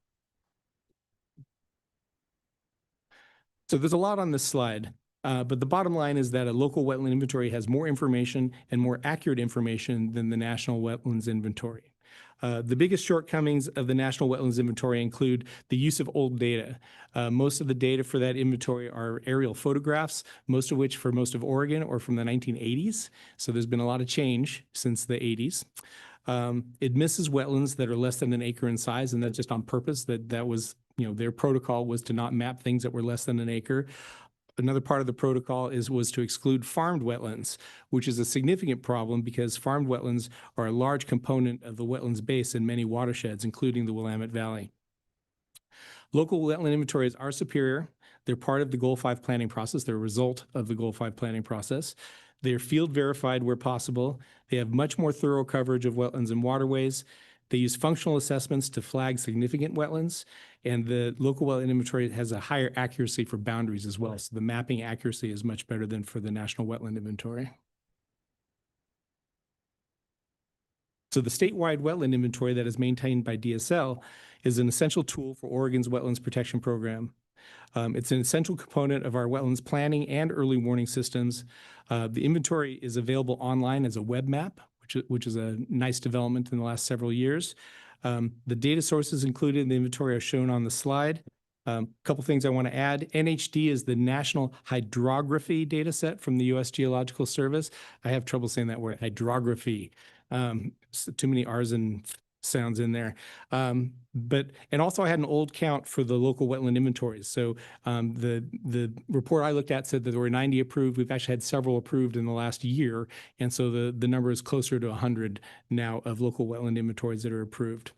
So there's a lot on this slide, but the bottom line is that a local wetland inventory has more information and more accurate information than the National Wetlands Inventory. The biggest shortcomings of the National Wetlands Inventory include the use of old data. Most of the data for that inventory are aerial photographs, most of which for most of Oregon are from the 1980s. So there's been a lot of change since the 80s. It misses wetlands that are less than an acre in size, and that's just on purpose. That was, their protocol was to not map things that were less than an acre. Another part of the protocol was to exclude farmed wetlands, which is a significant problem because farmed wetlands are a large component of the wetlands base in many watersheds, including the Willamette Valley. Local wetland inventories are superior. They're part of the Goal 5 planning process. They're a result of the Goal 5 planning process. They're field verified where possible. They have much more thorough coverage of wetlands and waterways. They use functional assessments to flag significant wetlands, and the local wetland inventory has a higher accuracy for boundaries as well. So the mapping accuracy is much better than for the National Wetland Inventory. So the statewide wetland inventory that is maintained by DSL is an essential tool for Oregon's Wetlands Protection Program. It's an essential component of our wetlands planning and early warning systems. The inventory is available online as a web map, which is a nice development in the last several years. The data sources included in the inventory are shown on the slide. A couple things I want to add. NHD is the National Hydrography Data Set from the U.S. Geological Service. I have trouble saying that word, hydrography. Too many R's and sounds in there. And also I had an old count for the local wetland inventories. So the report I looked at said that there were 90 approved. We've actually had several approved in the last year. And so the number is closer to 100 now of local wetland inventories that are approved.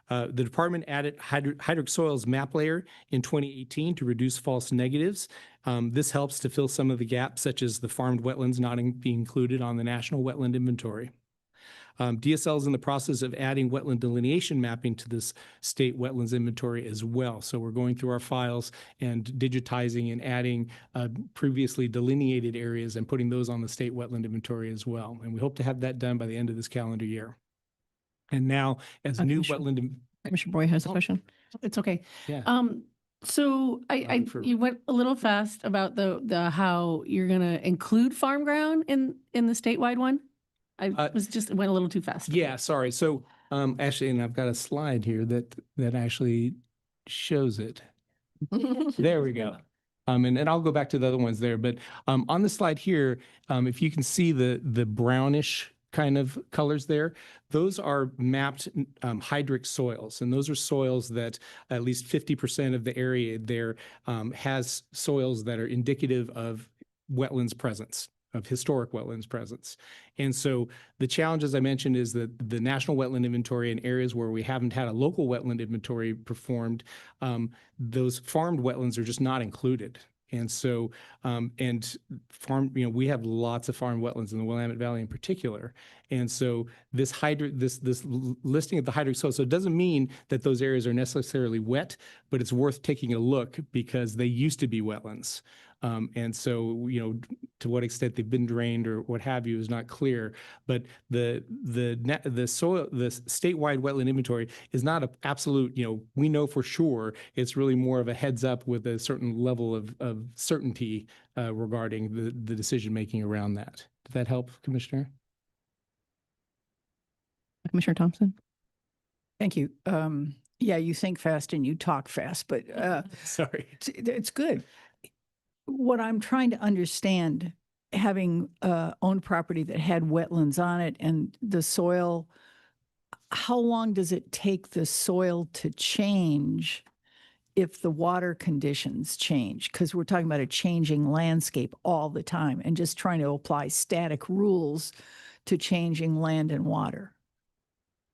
The department added hydric soils map layer in 2018 to reduce false negatives. This helps to fill some of the gaps, such as the farmed wetlands not being included on the National Wetland Inventory. DSL is in the process of adding wetland delineation mapping to this state wetlands inventory as well. So we're going through our files and digitizing and adding previously delineated areas and putting those on the state wetland inventory as well. And we hope to have that done by the end of this calendar year. And now, as new wetland... Commissioner Boyd has a question. It's okay. Yeah. So you went a little fast about the how you're gonna include farm ground in the statewide one. I went a little too fast. Yeah, sorry. So actually, and I've got a slide here that actually shows it. There we go. And I'll go back to the other ones there. But on the slide here, if you can see the brownish kind of colors there, those are mapped hydric soils. And those are soils that at least 50% of the area there has soils that are indicative of wetlands presence, of historic wetlands presence. And so the challenge, as I mentioned, is that the National Wetland Inventory in areas where we haven't had a local wetland inventory performed, those farmed wetlands are just not included. And so, we have lots of farm wetlands in the Willamette Valley in particular. And so this listing of the hydric soil, so it doesn't mean that those areas are necessarily wet, but it's worth taking a look because they used to be wetlands. And so, to what extent they've been drained or what have you is not clear. But the statewide wetland inventory is not an absolute, we know for sure. It's really more of a heads up with a certain level of certainty regarding the decision making around that. Did that help, Commissioner? Commissioner Thompson? Thank you. Yeah, you think fast and you talk fast, but Sorry. it's good. What I'm trying to understand, having owned property that had wetlands on it and the soil, how long does it take the soil to change if the water conditions change? Because we're talking about a changing landscape all the time and just trying to apply static rules to changing land and water.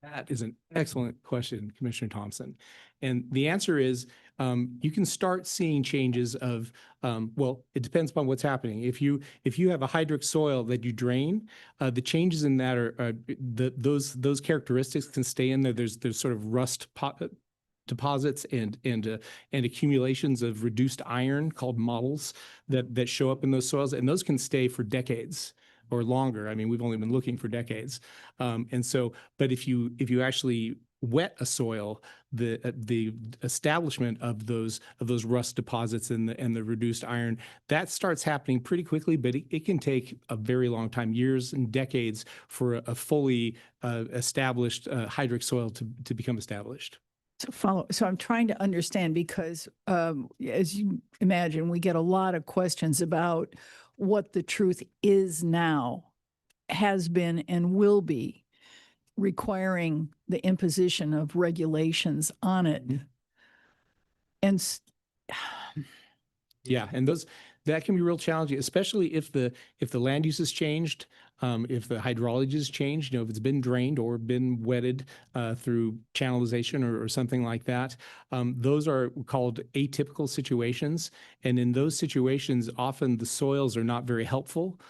That is an excellent question, Commissioner Thompson. And the answer is you can start seeing changes of, well, it depends upon what's happening. If you have a hydric soil that you drain, the changes in that are those characteristics can stay in there. There's sort of rust deposits and accumulations of reduced iron called mottles that show up in those soils, and those can stay for decades or longer. I mean, we've only been looking for decades. And so, but if you actually wet a soil, the establishment of those rust deposits and the reduced iron, that starts happening pretty quickly, but it can take a very long time, years and decades for a fully established hydric soil to become established. So I'm trying to understand because as you imagine, we get a lot of questions about what the truth is now, has been and will be, requiring the imposition of regulations on it. And yeah, and that can be real challenging, especially if the land use has changed, if the hydrology has changed, if it's been drained or been wetted through channelization or something like that. Those are called atypical situations, and in those situations, often the soils are not very helpful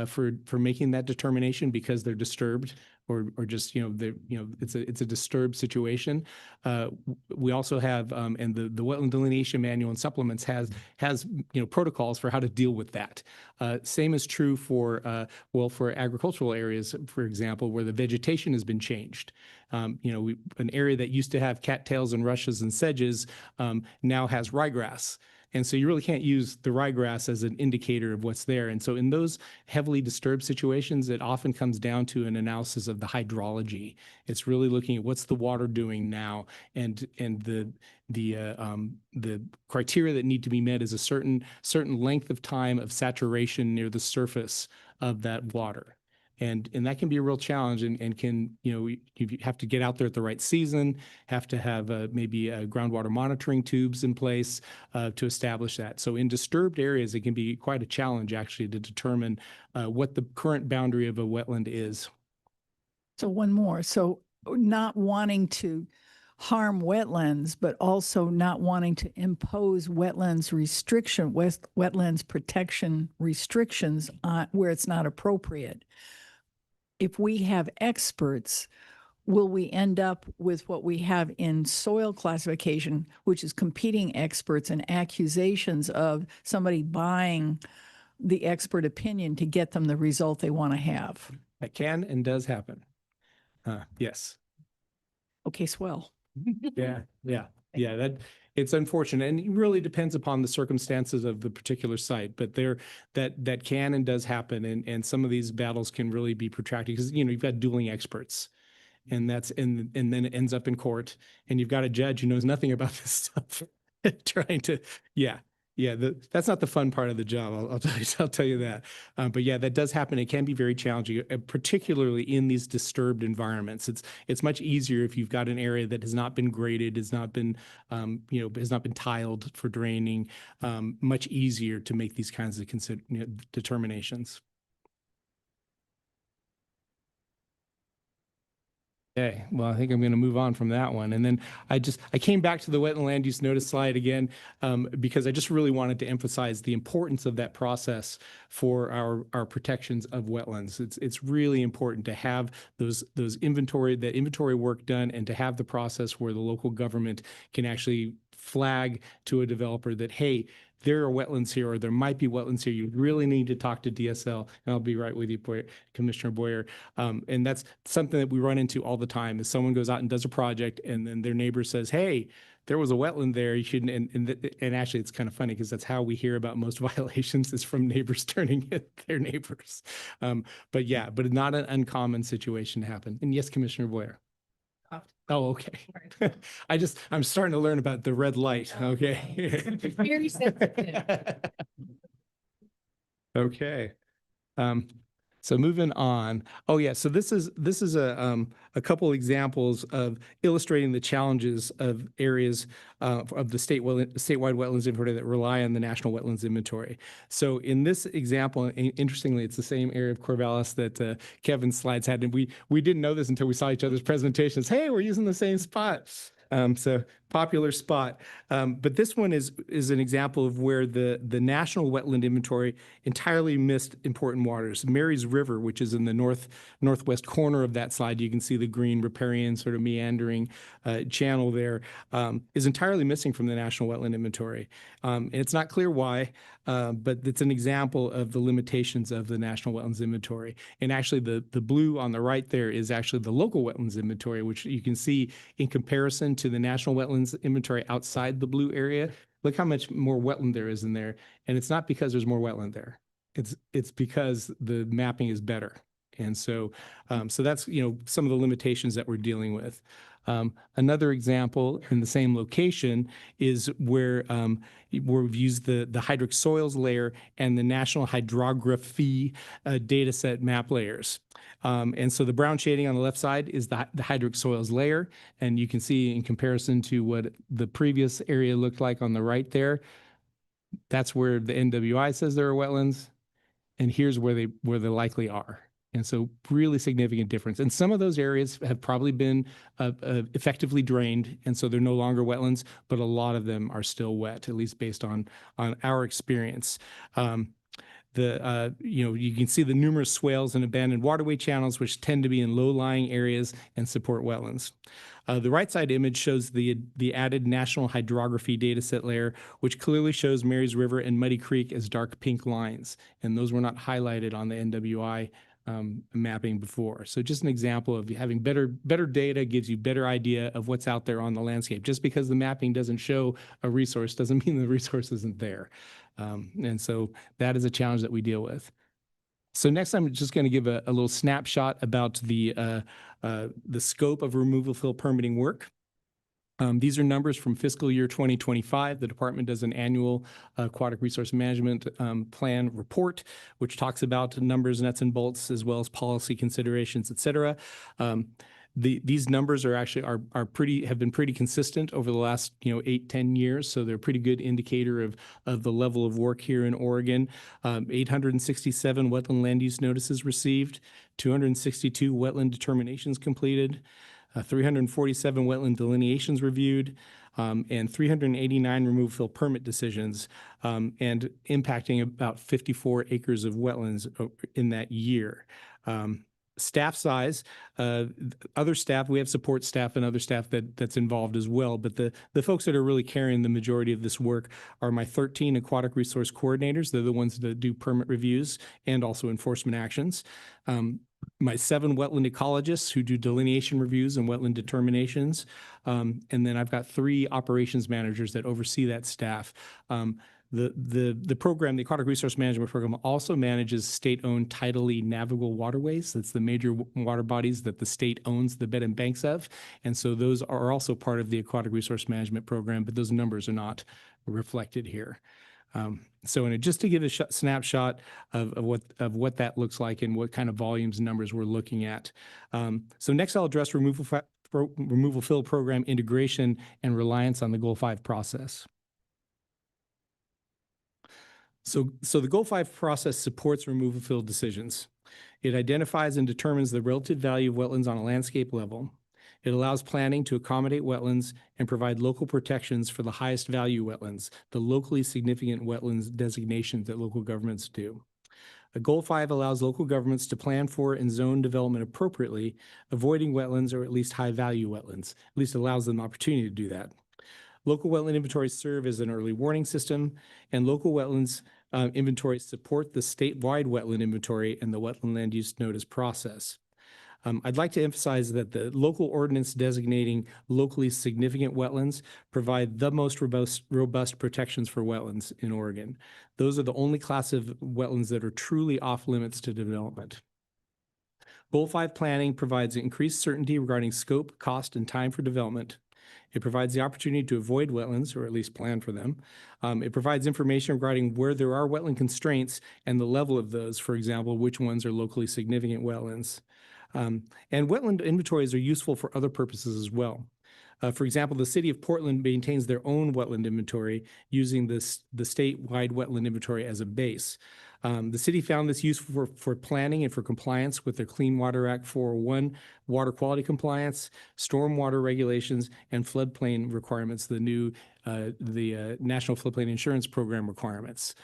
for making that determination because they're disturbed. Or just it's a disturbed situation. We also have and the Wetland Delineation Manual and supplements has protocols for how to deal with that. Same is true for agricultural areas, for example, where the vegetation has been changed. An area that used to have cattails and rushes and sedges now has ryegrass. And so you really can't use the ryegrass as an indicator of what's there. And so in those heavily disturbed situations, it often comes down to an analysis of the hydrology. It's really looking at what's the water doing now, and the criteria that need to be met is a certain length of time of saturation near the surface of that water. And that can be a real challenge and can, you have to get out there at the right season, have to have maybe groundwater monitoring tubes in place to establish that. So in disturbed areas, it can be quite a challenge actually to determine what the current boundary of a wetland is. so one more. So not wanting to harm wetlands, but also not wanting to impose wetlands protection restrictions where it's not appropriate. If we have experts, will we end up with what we have in soil classification, which is competing experts and accusations of somebody buying the expert opinion to get them the result they want to have? That can and does happen. Yes. Okay, swell. Yeah. That it's unfortunate, and it really depends upon the circumstances of the particular site. But that can and does happen, and some of these battles can really be protracted because you've got dueling experts, and then it ends up in court, and you've got a judge who knows nothing about this stuff, trying to that's not the fun part of the job. I'll tell you that. But yeah, that does happen. It can be very challenging, particularly in these disturbed environments. It's much easier if you've got an area that has not been graded, has not been tiled for draining. Much easier to make these kinds of determinations. Okay, well, I think I'm going to move on from that one. And then I came back to the wetland land use notice slide again because I just really wanted to emphasize the importance of that process for our protections of wetlands. It's really important to have that inventory work done, and to have the process where the local government can actually flag to a developer that, hey, there are wetlands here, or there might be wetlands here. You really need to talk to DSL, and I'll be right with you, Commissioner Boyer. And that's something that we run into all the time is someone goes out and does a project, and then their neighbor says, hey, there was a wetland there. You shouldn't. And actually, it's kind of funny because that's how we hear about most violations is from neighbors turning at their neighbors. But not an uncommon situation to happen. And yes, Commissioner Boyer. Oh, okay. I'm starting to learn about the red light. Okay. Very sensitive. Okay. So moving on. Oh yeah. So this is a couple examples of illustrating the challenges of areas of the statewide wetlands inventory that rely on the National Wetlands Inventory. So in this example, interestingly, it's the same area of Corvallis that Kevin's slides had, and we didn't know this until we saw each other's presentations. Hey, we're using the same spot. So popular spot. But this one is an example of where the National Wetland Inventory entirely missed important waters. Mary's River, which is in the northwest corner of that slide, you can see the green riparian sort of meandering channel there, is entirely missing from the National Wetland Inventory. And it's not clear why, but it's an example of the limitations of the National Wetlands Inventory. And actually the blue on the right there is actually the local wetlands inventory, which you can see in comparison to the National Wetlands Inventory outside the blue area. Look how much more wetland there is in there. And it's not because there's more wetland there. It's because the mapping is better. And so that's, some of the limitations that we're dealing with. Another example in the same location is where we've used the hydric soils layer and the National Hydrography data set map layers. And so the brown shading on the left side is the hydric soils layer. And you can see in comparison to what the previous area looked like on the right there, that's where the NWI says there are wetlands. And here's where they likely are. And so really significant difference. And some of those areas have probably been effectively drained, and so they're no longer wetlands, but a lot of them are still wet, at least based on our experience. You can see the numerous swales and abandoned waterway channels, which tend to be in low-lying areas and support wetlands. The right side image shows the added National Hydrography dataset layer, which clearly shows Mary's River and Muddy Creek as dark pink lines, and those were not highlighted on the NWI mapping before. So just an example of having better data gives you better idea of what's out there on the landscape. Just because the mapping doesn't show a resource doesn't mean the resource isn't there. And so that is a challenge that we deal with. So next, I'm just going to give a little snapshot about the scope of removal fill permitting work. These are numbers from fiscal year 2025. The department does an annual aquatic resource management plan report, which talks about numbers, nuts and bolts, as well as policy considerations, et cetera. These numbers are actually have been pretty consistent over the last 8-10 years, so they're a pretty good indicator of the level of work here in Oregon. 867 wetland land use notices received, 262 wetland determinations completed, 347 wetland delineations reviewed, and 389 removal fill permit decisions, and impacting about 54 acres of wetlands in that year. Staff size, other staff, we have support staff and other staff that's involved as well, but the folks that are really carrying the majority of this work are my 13 aquatic resource coordinators. They're the ones that do permit reviews and also enforcement actions. My 7 wetland ecologists who do delineation reviews and wetland determinations. And then I've got 3 operations managers that oversee that staff. The program, the Aquatic Resource Management Program, also manages state-owned tidally navigable waterways. That's the major water bodies that the state owns the bed and banks of. And so those are also part of the Aquatic Resource Management Program, but those numbers are not reflected here. So just to give a snapshot of what that looks like and what kind of volumes and numbers we're looking at. So next I'll address removal fill program integration and reliance on the Goal 5 process. So the Goal 5 process supports removal fill decisions. It identifies and determines the relative value of wetlands on a landscape level. It allows planning to accommodate wetlands and provide local protections for the highest value wetlands, the locally significant wetlands designations that local governments do. Goal 5 allows local governments to plan for and zone development appropriately, avoiding wetlands or at least high value wetlands. At least allows them the opportunity to do that. Local wetland inventories serve as an early warning system, and local wetlands inventories support the statewide wetland inventory and the wetland land use notice process. I'd like to emphasize that the local ordinance designating locally significant wetlands provide the most robust protections for wetlands in Oregon. Those are the only class of wetlands that are truly off limits to development. Goal 5 planning provides increased certainty regarding scope, cost, and time for development. It provides the opportunity to avoid wetlands, or at least plan for them. It provides information regarding where there are wetland constraints and the level of those, for example, which ones are locally significant wetlands. And wetland inventories are useful for other purposes as well. For example, the city of Portland maintains their own wetland inventory using the statewide wetland inventory as a base. The city found this useful for planning and for compliance with their Clean Water Act 401 water quality compliance, stormwater regulations, and floodplain requirements, the new National Floodplain Insurance Program requirements.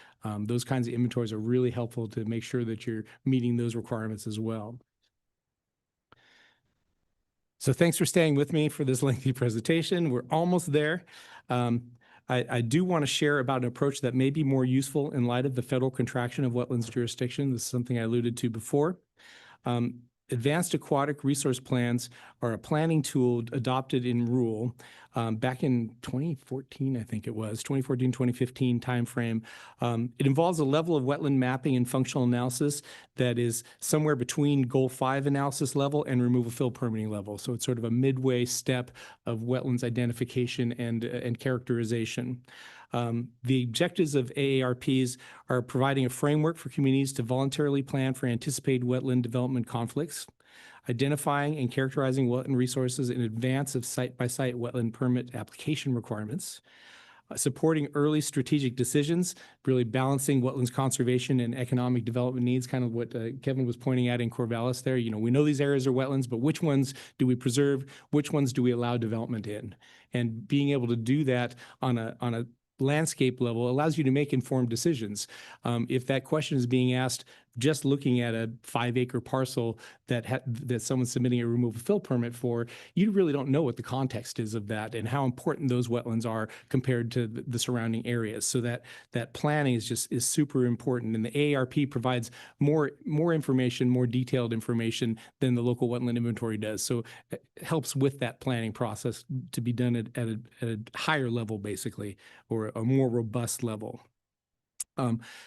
Those kinds of inventories are really helpful to make sure that you're meeting those requirements as well. So thanks for staying with me for this lengthy presentation. We're almost there. I do want to share about an approach that may be more useful in light of the federal contraction of wetlands jurisdiction. This is something I alluded to before. Advanced Aquatic Resource Plans are a planning tool adopted in rule back in 2014, I think it was, 2014, 2015 timeframe. It involves a level of wetland mapping and functional analysis that is somewhere between Goal 5 analysis level and removal fill permitting level. So it's sort of a midway step of wetlands identification and characterization. The objectives of AARPs are providing a framework for communities to voluntarily plan for anticipated wetland development conflicts, identifying and characterizing wetland resources in advance of site-by-site wetland permit application requirements, supporting early strategic decisions, really balancing wetlands conservation and economic development needs, kind of what Kevin was pointing out in Corvallis there. You know, we know these areas are wetlands, but which ones do we preserve? Which ones do we allow development in? And being able to do that on a landscape level allows you to make informed decisions. If that question is being asked just looking at a 5-acre parcel that someone's submitting a removal fill permit for, you really don't know what the context is of that and how important those wetlands are compared to the surrounding areas. So that planning is super important, and the AARP provides more information, more detailed information than the local wetland inventory does. So it helps with that planning process to be done at a higher level, basically, or a more robust level.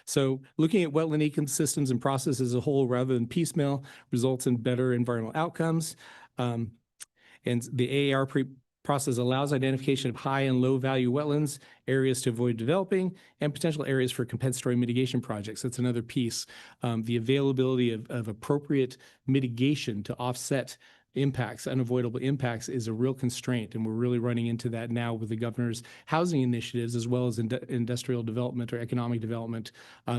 So looking at wetland ecosystems and processes as a whole rather than piecemeal results in better environmental outcomes. And the AARP process allows identification of high and low value wetlands, areas to avoid developing, and potential areas for compensatory mitigation projects. That's another piece. The availability of appropriate mitigation to offset impacts, unavoidable impacts, is a real constraint, and we're really running into that now with the governor's housing initiatives as well as industrial development or economic development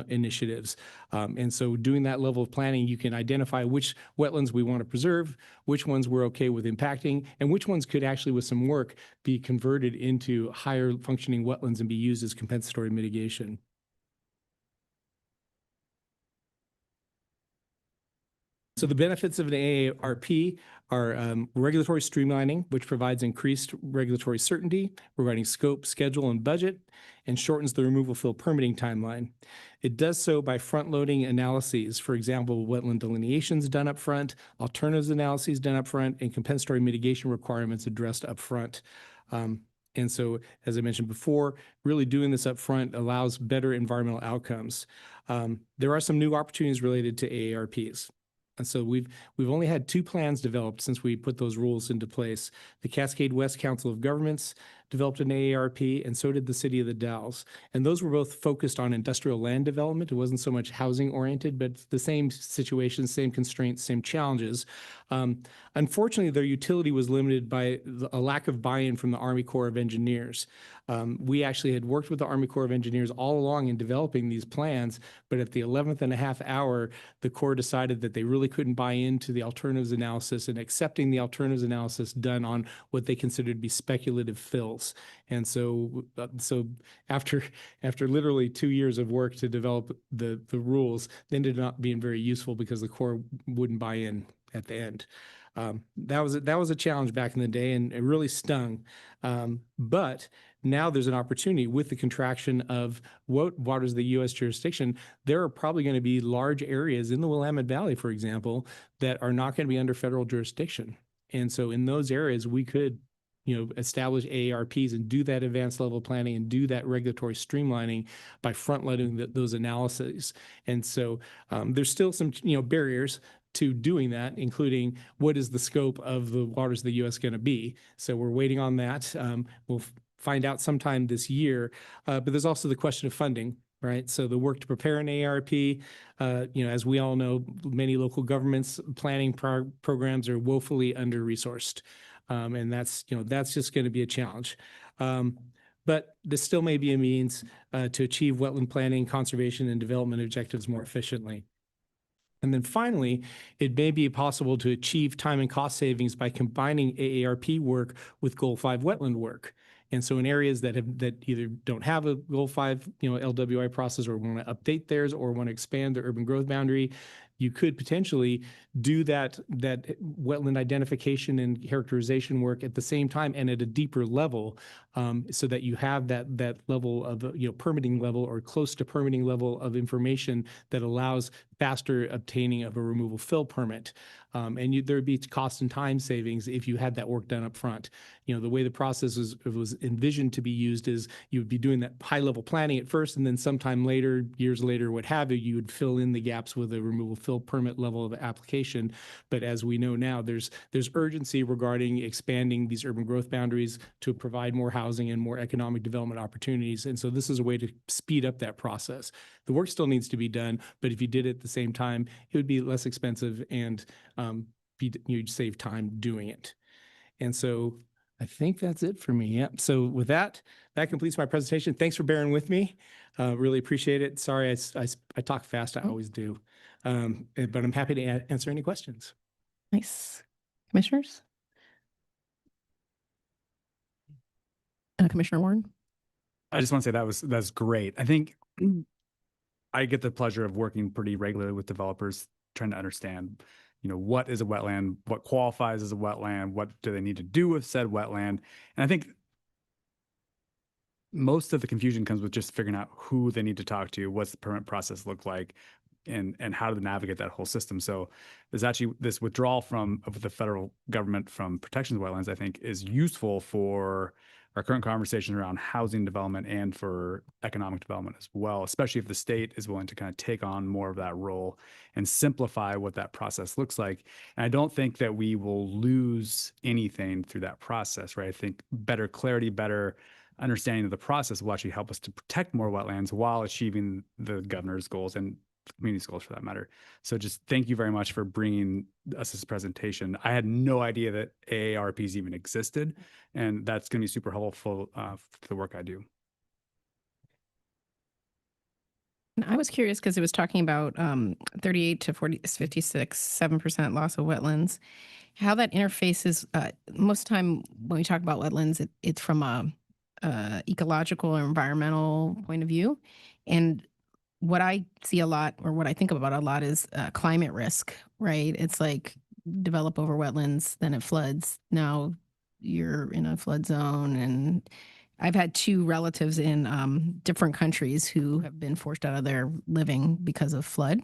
initiatives. And so doing that level of planning, you can identify which wetlands we want to preserve, which ones we're okay with impacting, and which ones could actually, with some work, be converted into higher functioning wetlands and be used as compensatory mitigation. So the benefits of an AARP are regulatory streamlining, which provides increased regulatory certainty regarding scope, schedule, and budget, and shortens the removal fill permitting timeline. It does so by front-loading analyses, for example, wetland delineations done up front, alternatives analyses done up front, and compensatory mitigation requirements addressed up front. And so, as I mentioned before, really doing this up front allows better environmental outcomes. There are some new opportunities related to AARPs. And so we've only had 2 plans developed since we put those rules into place. The Cascade West Council of Governments developed an AARP, and so did the City of the Dalles. And those were both focused on industrial land development. It wasn't so much housing oriented, but the same situations, same constraints, same challenges. Unfortunately, their utility was limited by a lack of buy-in from the Army Corps of Engineers. We actually had worked with the Army Corps of Engineers all along in developing these plans, but at the 11th and a half hour, the Corps decided that they really couldn't buy into the alternatives analysis and accepting the alternatives analysis done on what they considered to be speculative fills. And so after literally 2 years of work to develop the rules, they ended up being very useful because the Corps wouldn't buy in at the end. That was a challenge back in the day, and it really stung. But now there's an opportunity with the contraction of what waters of the U.S. jurisdiction. There are probably going to be large areas in the Willamette Valley, for example, that are not going to be under federal jurisdiction. And so in those areas, we could, establish AARPs and do that advanced level planning and do that regulatory streamlining by front-loading those analyses. And so there's still some, barriers to doing that, including what is the scope of the waters of the U.S. going to be. So we're waiting on that. We'll find out sometime this year. But there's also the question of funding, right? So the work to prepare an AARP, as we all know, many local governments planning programs are woefully under-resourced. And that's just going to be a challenge. But this still may be a means to achieve wetland planning, conservation, and development objectives more efficiently. And then finally, it may be possible to achieve time and cost savings by combining AARP work with Goal 5 wetland work. And so in areas that either don't have a Goal 5, LWI process, or want to update theirs, or want to expand their urban growth boundary, you could potentially do that wetland identification and characterization work at the same time and at a deeper level, so that you have that level of permitting level or close to permitting level of information that allows faster obtaining of a removal fill permit. And there would be cost and time savings if you had that work done up front. The way the process was envisioned to be used is you would be doing that high level planning at first, and then sometime later, years later, what have you, you would fill in the gaps with a removal fill permit level of application. But as we know now, there's urgency regarding expanding these urban growth boundaries to provide more housing and more economic development opportunities. And so this is a way to speed up that process. The work still needs to be done, but if you did it at the same time, it would be less expensive and you'd save time doing it. And so I think that's it for me. Yeah. So with that completes my presentation. Thanks for bearing with me. Really appreciate it. Sorry, I talk fast. I always do. But I'm happy to answer any questions. Nice. Commissioners? Commissioner Warren? I just want to say that's great. I think I get the pleasure of working pretty regularly with developers, trying to understand, what is a wetland, what qualifies as a wetland, what do they need to do with said wetland. And I think most of the confusion comes with just figuring out who they need to talk to, what's the permit process look like, and how to navigate that whole system. So there's actually this withdrawal of the federal government from protections of wetlands, I think, is useful for our current conversation around housing development and for economic development as well, especially if the state is willing to kind of take on more of that role and simplify what that process looks like. And I don't think that we will lose anything through that process, right? I think better clarity, better understanding of the process will actually help us to protect more wetlands while achieving the governor's goals and community goals for that matter. So just thank you very much for bringing us this presentation. I had no idea that AARPs even existed, and that's going to be super helpful for the work I do. And I was curious because it was talking about 38 to 56, 7% loss of wetlands. How that interfaces, most of the time when we talk about wetlands, it's from a ecological or environmental point of view. And what I see a lot, or what I think about a lot, is climate risk, right? It's like develop over wetlands, then it floods. Now you're in a flood zone. And I've had 2 relatives in different countries who have been forced out of their living because of flood.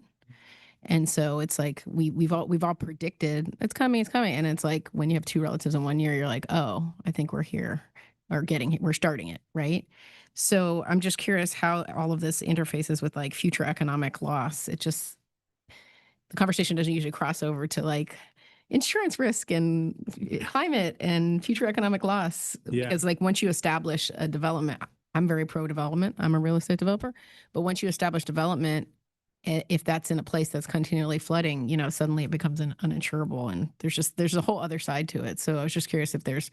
And so it's like we've all predicted it's coming. And it's like when you have 2 relatives in 1 year, you're like, oh, I think we're here, or we're starting it, right? So I'm just curious how all of this interfaces with like future economic loss. The conversation doesn't usually cross over to like insurance risk and climate and future economic loss. Yeah. Because like once you establish a development, I'm very pro development. I'm a real estate developer. But once you establish development, if that's in a place that's continually flooding, suddenly it becomes uninsurable. And there's a whole other side to it. So I was just curious if there's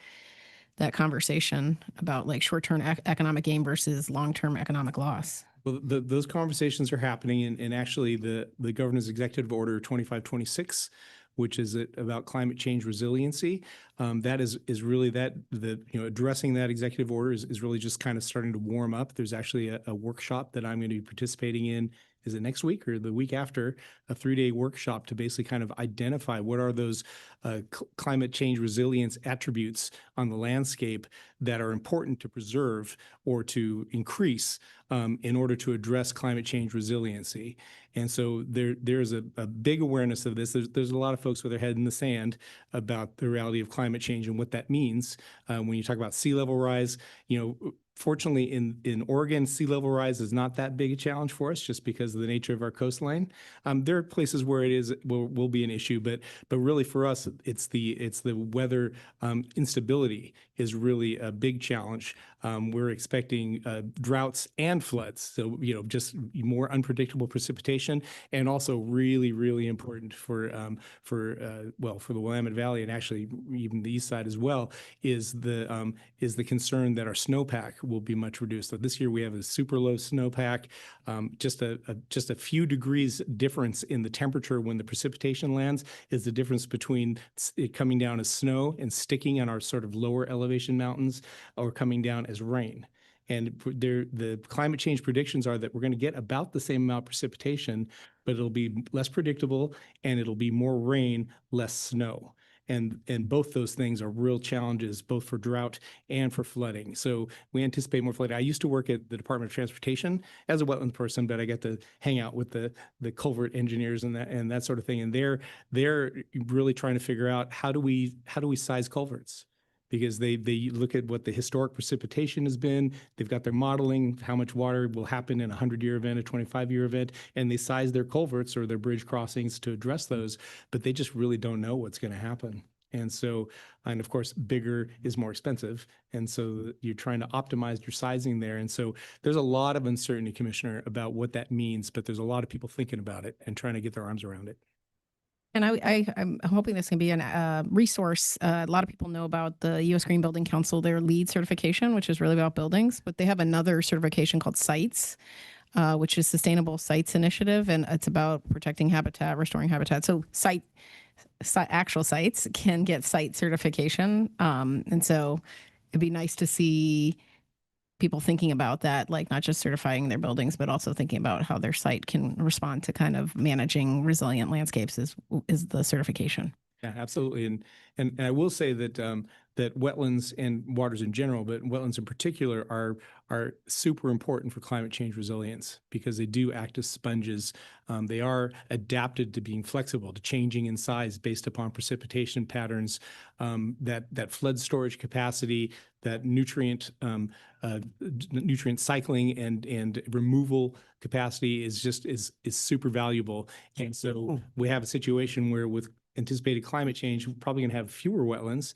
that conversation about like short-term economic gain versus long-term economic loss. Well, those conversations are happening, and actually the governor's executive order 2526, which is about climate change resiliency, that is really addressing that executive order is really just kind of starting to warm up. There's actually a workshop that I'm going to be participating in is it next week or the week after, a 3-day workshop to basically kind of identify what are those climate change resilience attributes on the landscape that are important to preserve or to increase in order to address climate change resiliency. And so there's a big awareness of this. There's a lot of folks with their head in the sand about the reality of climate change and what that means. When you talk about sea level rise, fortunately in Oregon, sea level rise is not that big a challenge for us just because of the nature of our coastline. There are places where it will be an issue, but really for us, it's the weather instability is really a big challenge. We're expecting droughts and floods, so just more unpredictable precipitation, and also really, really important for the Willamette Valley and actually even the east side as well is the concern that our snowpack will be much reduced. So this year we have a super low snowpack, just a few degrees difference in the temperature when the precipitation lands is the difference between it coming down as snow and sticking on our sort of lower elevation mountains or coming down as rain. And the climate change predictions are that we're going to get about the same amount of precipitation, but it'll be less predictable and it'll be more rain, less snow. And both those things are real challenges, both for drought and for flooding. So we anticipate more flooding. I used to work at the Department of Transportation as a wetland person, but I get to hang out with the culvert engineers and that sort of thing. And they're really trying to figure out how do we size culverts? Because they look at what the historic precipitation has been. They've got their modeling, how much water will happen in a 100-year event, a 25-year event, and they size their culverts or their bridge crossings to address those, but they just really don't know what's going to happen. And so, and of course, bigger is more expensive. And so you're trying to optimize your sizing there. And so there's a lot of uncertainty, Commissioner, about what that means, but there's a lot of people thinking about it and trying to get their arms around it. And I'm hoping this can be a resource. A lot of people know about the U.S. Green Building Council, their LEED certification, which is really about buildings, but they have another certification called SITES, which is Sustainable Sites Initiative, and it's about protecting habitat, restoring habitat. So actual sites can get site certification, and so it'd be nice to see people thinking about that, like not just certifying their buildings, but also thinking about how their site can respond to kind of managing resilient landscapes is the certification. Yeah, absolutely. And I will say that that wetlands and waters in general, but wetlands in particular, are super important for climate change resilience because they do act as sponges. They are adapted to being flexible, to changing in size based upon precipitation patterns, that flood storage capacity, that nutrient cycling and removal capacity is super valuable. And so we have a situation where with anticipated climate change, we're probably going to have fewer wetlands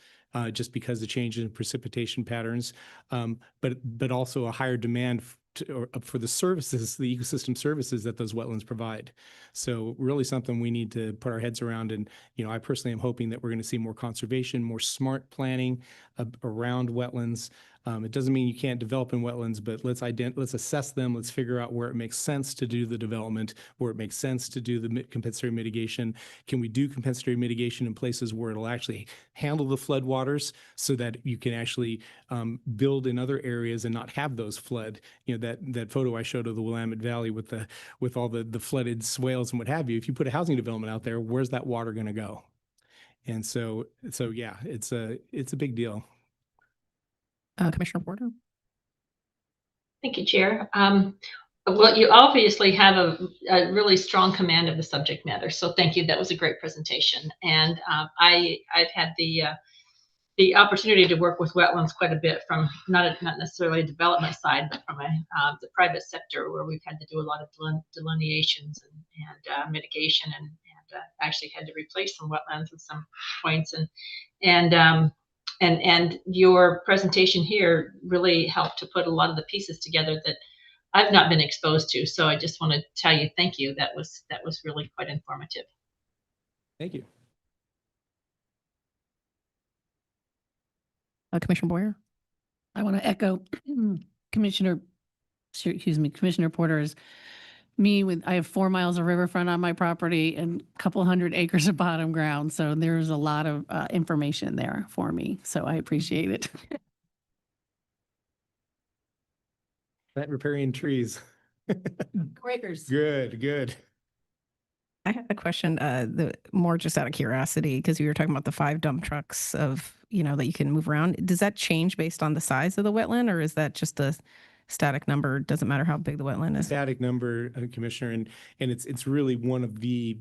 just because the change in precipitation patterns, but also a higher demand for the services, the ecosystem services that those wetlands provide. So really something we need to put our heads around. And, I personally am hoping that we're going to see more conservation, more smart planning around wetlands. It doesn't mean you can't develop in wetlands, but let's assess them. Let's figure out where it makes sense to do the development, where it makes sense to do the compensatory mitigation. Can we do compensatory mitigation in places where it'll actually handle the flood waters so that you can actually build in other areas and not have those flood? That photo I showed of the Willamette Valley with all the flooded swales and what have you. If you put a housing development out there, where's that water going to go? And so yeah, it's a big deal. Commissioner Porter. Thank you, Chair. Well, you obviously have a really strong command of the subject matter, so thank you. That was a great presentation, and I've had the opportunity to work with wetlands quite a bit from not necessarily a development side, but from the private sector, where we've had to do a lot of delineations and mitigation, and actually had to replace some wetlands at some points, and your presentation here really helped to put a lot of the pieces together that I've not been exposed to. So I just want to tell you, thank you. That was really quite informative. Thank you. Commissioner Boyer. I want to echo Commissioner Porter's. I have 4 miles of riverfront on my property and a couple hundred acres of bottom ground. So there's a lot of information there for me. So I appreciate it. That riparian trees. Quakers. Good, good. I had a question, more just out of curiosity, because you were talking about the 5 dump trucks that you can move around. Does that change based on the size of the wetland, or is that just a static number? Doesn't matter how big the wetland is. Static number, Commissioner, and it's really one of the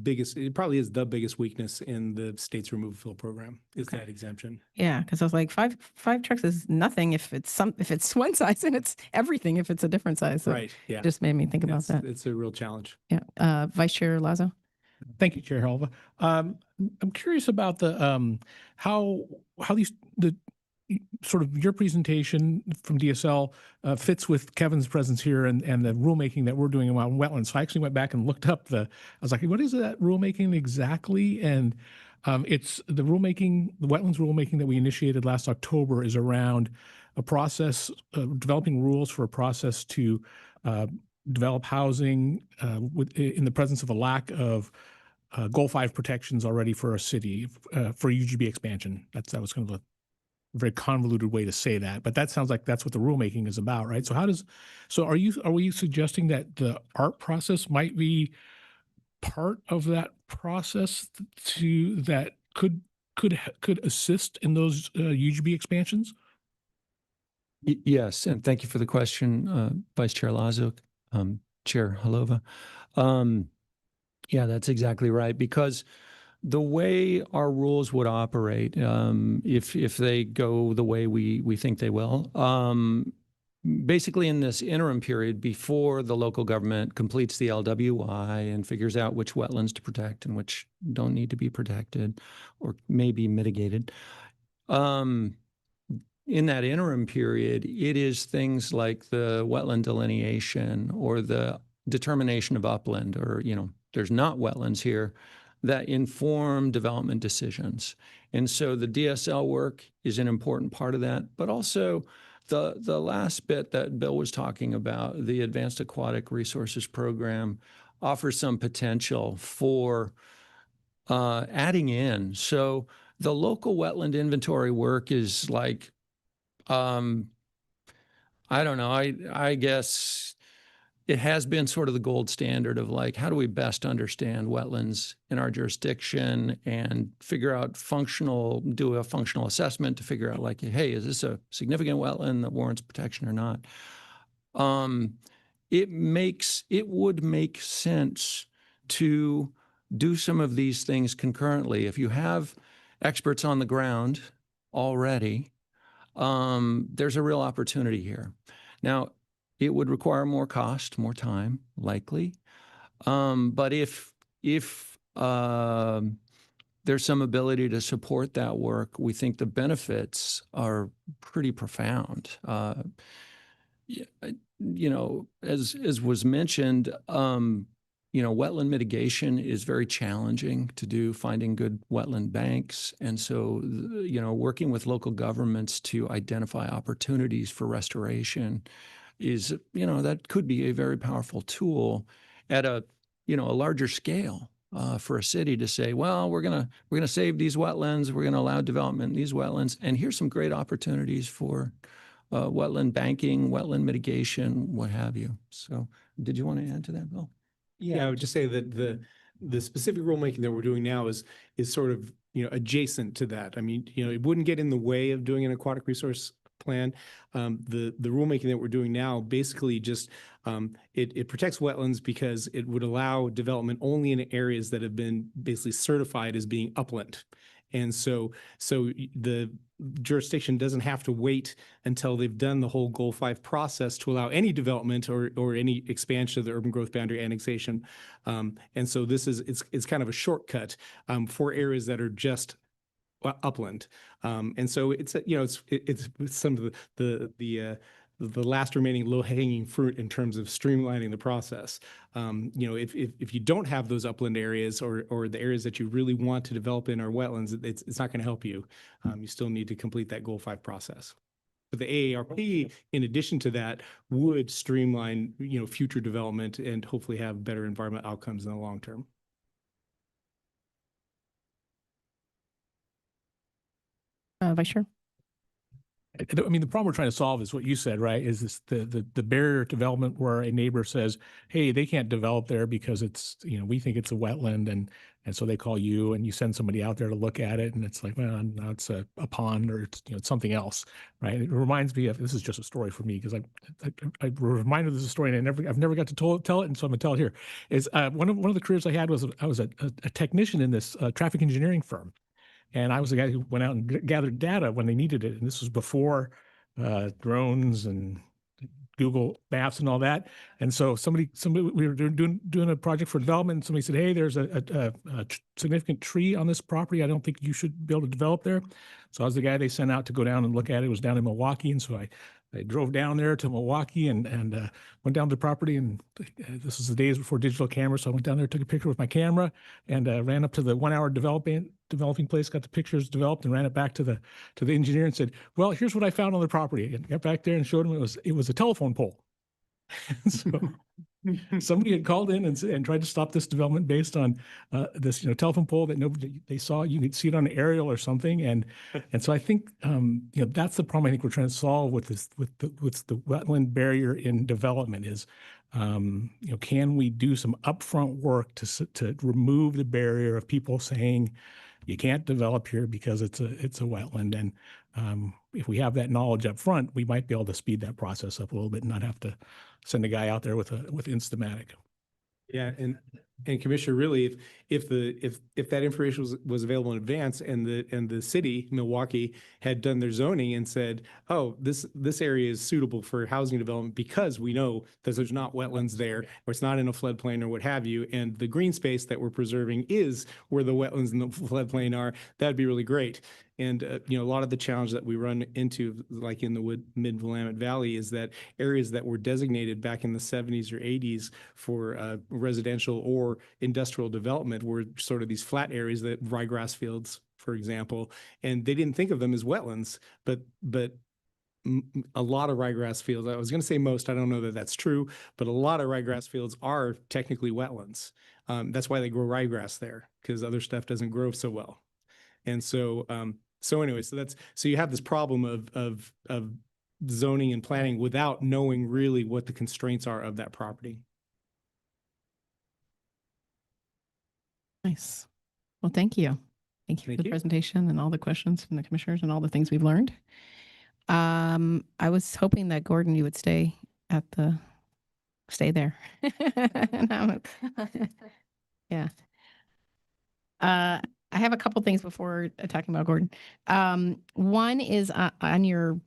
biggest, it probably is the biggest weakness in the state's remove fill program is that exemption. Yeah, because I was like, five trucks is nothing if it's one size, and it's everything if it's a different size. So Right, yeah. it just made me think about that. It's a real challenge. Yeah. Vice Chair Lazo. Thank you, Chair Helva. I'm curious about the how the sort of your presentation from DSL fits with Kevin's presence here and the rulemaking that we're doing around wetlands. So I actually went back and looked up I was like, what is that rulemaking exactly? And it's the wetlands rulemaking that we initiated last October is around a process, developing rules for a process to develop housing in the presence of a lack of Goal 5 protections already for a city for UGB expansion. That was kind of a very convoluted way to say that, but that sounds like that's what the rulemaking is about, right? So are we suggesting that the ARP process might be part of that process that could assist in those UGB expansions? Yes, and thank you for the question, Vice Chair Lazo, Chair Helova. Yeah, that's exactly right, because the way our rules would operate, if they go the way we think they will, basically in this interim period before the local government completes the LWI and figures out which wetlands to protect and which don't need to be protected or may be mitigated, in that interim period, it is things like the wetland delineation or the determination of upland, or, there's not wetlands here, that inform development decisions. And so the DSL work is an important part of that, but also the last bit that Bill was talking about, the Advanced Aquatic Resources Program, offers some potential for adding in. So the local wetland inventory work is like, I don't know, I guess it has been sort of the gold standard of like, how do we best understand wetlands in our jurisdiction and figure out do a functional assessment to figure out like, hey, is this a significant wetland that warrants protection or not? It would make sense to do some of these things concurrently. If you have experts on the ground already, there's a real opportunity here. Now, it would require more cost, more time, likely. But if there's some ability to support that work, we think the benefits are pretty profound. As was mentioned, wetland mitigation is very challenging to do, finding good wetland banks. And so, working with local governments to identify opportunities for restoration is, that could be a very powerful tool at a larger scale for a city to say, well, we're gonna save these wetlands, we're gonna allow development in these wetlands, and here's some great opportunities for wetland banking, wetland mitigation, what have you. So, did you want to add to that, Bill? Yeah, I would just say that the specific rulemaking that we're doing now is sort of adjacent to that. I mean, it wouldn't get in the way of doing an aquatic resource plan. The rulemaking that we're doing now basically just it protects wetlands because it would allow development only in areas that have been basically certified as being upland. And so the jurisdiction doesn't have to wait until they've done the whole Goal 5 process to allow any development or any expansion of the urban growth boundary annexation. And so it's kind of a shortcut for areas that are just upland. And so it's some of the last remaining low-hanging fruit in terms of streamlining the process. If you don't have those upland areas or the areas that you really want to develop in our wetlands, it's not going to help you. You still need to complete that Goal 5 process. But the AARP, in addition to that, would streamline future development and hopefully have better environmental outcomes in the long term. Vice Chair. I mean, the problem we're trying to solve is what you said, right? Is this the barrier to development where a neighbor says, hey, they can't develop there because it's, we think it's a wetland, and so they call you and you send somebody out there to look at it, and it's like, well, no, it's a pond, or it's, it's something else, right? It reminds me of, this is just a story for me because I reminded this story and I've never got to tell it, and so I'm gonna tell it here. Is one of the careers I had was I was a technician in this traffic engineering firm. And I was the guy who went out and gathered data when they needed it. And this was before drones and Google Maps and all that. And so somebody we were doing a project for development, and somebody said, hey, there's a significant tree on this property. I don't think you should be able to develop there. So I was the guy they sent out to go down and look at it. It was down in Milwaukee. And so I drove down there to Milwaukee and went down to the property. And this was the days before digital cameras. So I went down there, took a picture with my camera, and ran up to the 1 hour developing place, got the pictures developed, and ran it back to the engineer and said, well, here's what I found on the property. And got back there and showed him it was a telephone pole. So somebody had called in and tried to stop this development based on this telephone pole that nobody they saw. You could see it on an aerial or something, and so I think that's the problem I think we're trying to solve with this with the wetland barrier in development is can we do some upfront work to remove the barrier of people saying you can't develop here because it's a wetland, and if we have that knowledge up front, we might be able to speed that process up a little bit and not have to send a guy out there with Instamatic. Yeah, and Commissioner, really, if that information was available in advance, and the city, Milwaukee, had done their zoning and said, oh, this area is suitable for housing development because we know that there's not wetlands there, or it's not in a floodplain or what have you, and the green space that we're preserving is where the wetlands and the floodplain are, that'd be really great. And, a lot of the challenge that we run into, like in the mid-Willamette Valley, is that areas that were designated back in the 70s or 80s for residential or industrial development were sort of these flat areas, that ryegrass fields, for example, and they didn't think of them as wetlands, but a lot of ryegrass fields, I was going to say most, I don't know that that's true, but a lot of ryegrass fields are technically wetlands. That's why they grow ryegrass there, because other stuff doesn't grow so well. And so, anyway, so you have this problem of zoning and planning without knowing really what the constraints are of that property. Nice. Well, thank you. Thank you for the presentation and all the questions from the commissioners and all the things we've learned. I was hoping that Gordon, you would stay there. Yeah. I have a couple things before talking about Gordon. One is on your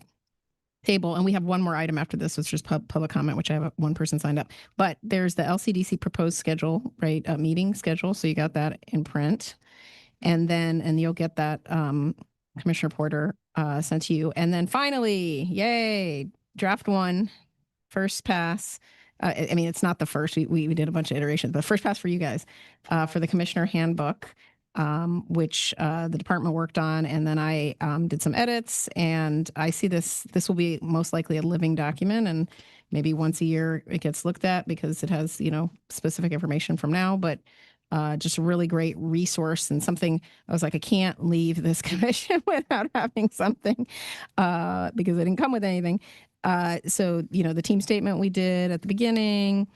table, and we have one more item after this, which is public comment, which I have one person signed up. But there's the LCDC proposed schedule, right? Meeting schedule. So you got that in print, and you'll get that Commissioner Porter sent to you. And then finally, yay, draft one, first pass. I mean, it's not the first. We did a bunch of iterations, but first pass for you guys for the Commissioner Handbook. Which the department worked on, and then I did some edits, and I see this will be most likely a living document, and maybe once a year it gets looked at because it has specific information from now, but just a really great resource and something. I was like, I can't leave this commission without having something because it didn't come with anything. So the team statement we did at the beginning,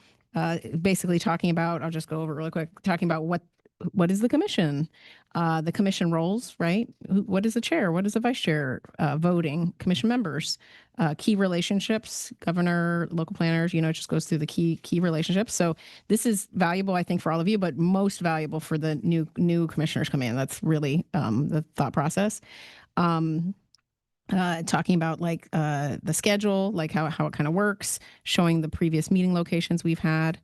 basically talking about, I'll just go over it really quick, talking about what is the commission? The commission roles, right? What is the chair? What is the vice chair? Voting, commission members, key relationships, governor, local planners, it just goes through the key relationships. So this is valuable, I think, for all of you, but most valuable for the new commissioners coming in. That's really the thought process. Talking about the schedule, like how it kind of works, showing the previous meeting locations we've had.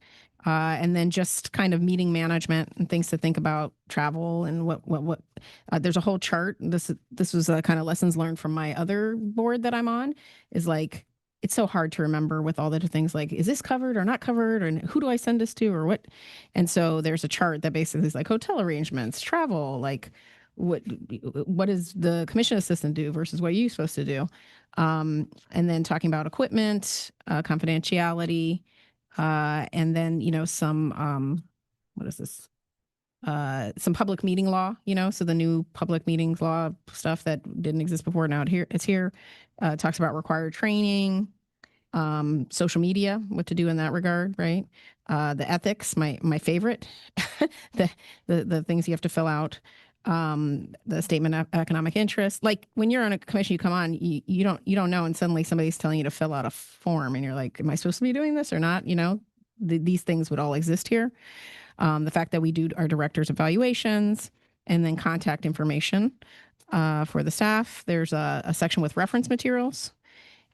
And then just kind of meeting management and things to think about, travel and what there's a whole chart. This was kind of lessons learned from my other board that I'm on, is like, it's so hard to remember with all the things like, is this covered or not covered? And who do I send this to or what? And so there's a chart that basically is like hotel arrangements, travel, like what does the commission assistant do versus what you're supposed to do? And then talking about equipment, confidentiality, and then, some, what is this? some public meeting law, so the new public meetings law stuff that didn't exist before, now it's here. It talks about required training, social media, what to do in that regard, right? The ethics, my favorite, the things you have to fill out, the statement of economic interest. Like when you're on a commission, you come on, you don't know, and suddenly somebody's telling you to fill out a form, and you're like, am I supposed to be doing this or not? These things would all exist here. The fact that we do our director's evaluations, and then contact information for the staff. There's a section with reference materials.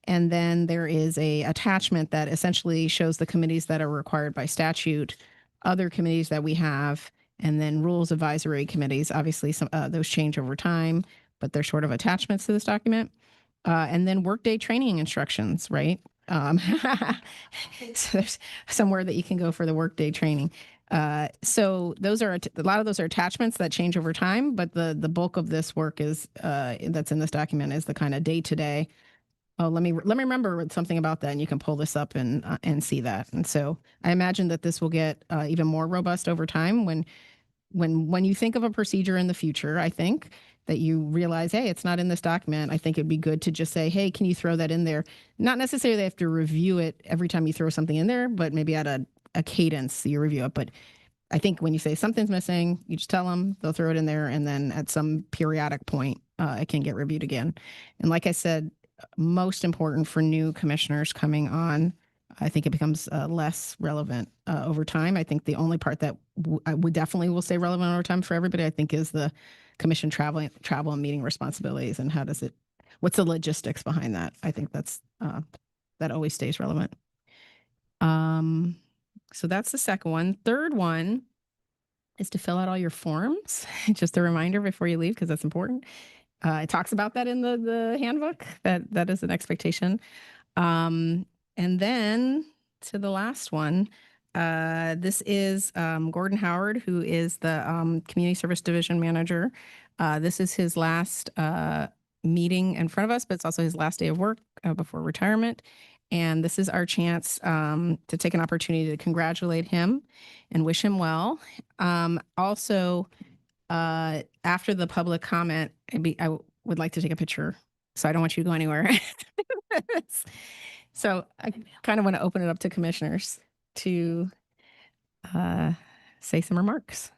And then there is a attachment that essentially shows the committees that are required by statute, other committees that we have, and then rules advisory committees. Obviously, some those change over time, but they're sort of attachments to this document. And then workday training instructions, right? So there's somewhere that you can go for the workday training. So those are a lot of those are attachments that change over time, but the bulk of this work is that's in this document is the kind of day-to-day. Oh, let me remember something about that, and you can pull this up and see that. And so I imagine that this will get even more robust over time. When you think of a procedure in the future, I think that you realize, hey, it's not in this document. I think it'd be good to just say, hey, can you throw that in there? Not necessarily have to review it every time you throw something in there, but maybe at a cadence you review it. But I think when you say something's missing, you just tell them, they'll throw it in there, and then at some periodic point, it can get reviewed again. And like I said, most important for new commissioners coming on, I think it becomes less relevant over time. I think the only part that I would definitely will stay relevant over time for everybody, I think, is the commission travel and meeting responsibilities, and what's the logistics behind that? I think that's that always stays relevant. So that's the second one. Third one is to fill out all your forms. Just a reminder before you leave, because that's important. It talks about that in the handbook, that is an expectation. And then to the last one, this is Gordon Howard, who is the Community Service Division Manager. This is his last meeting in front of us, but it's also his last day of work before retirement. And this is our chance to take an opportunity to congratulate him and wish him well. Also, after the public comment, I would like to take a picture, so I don't want you to go anywhere. So I kind of want to open it up to commissioners to say some remarks.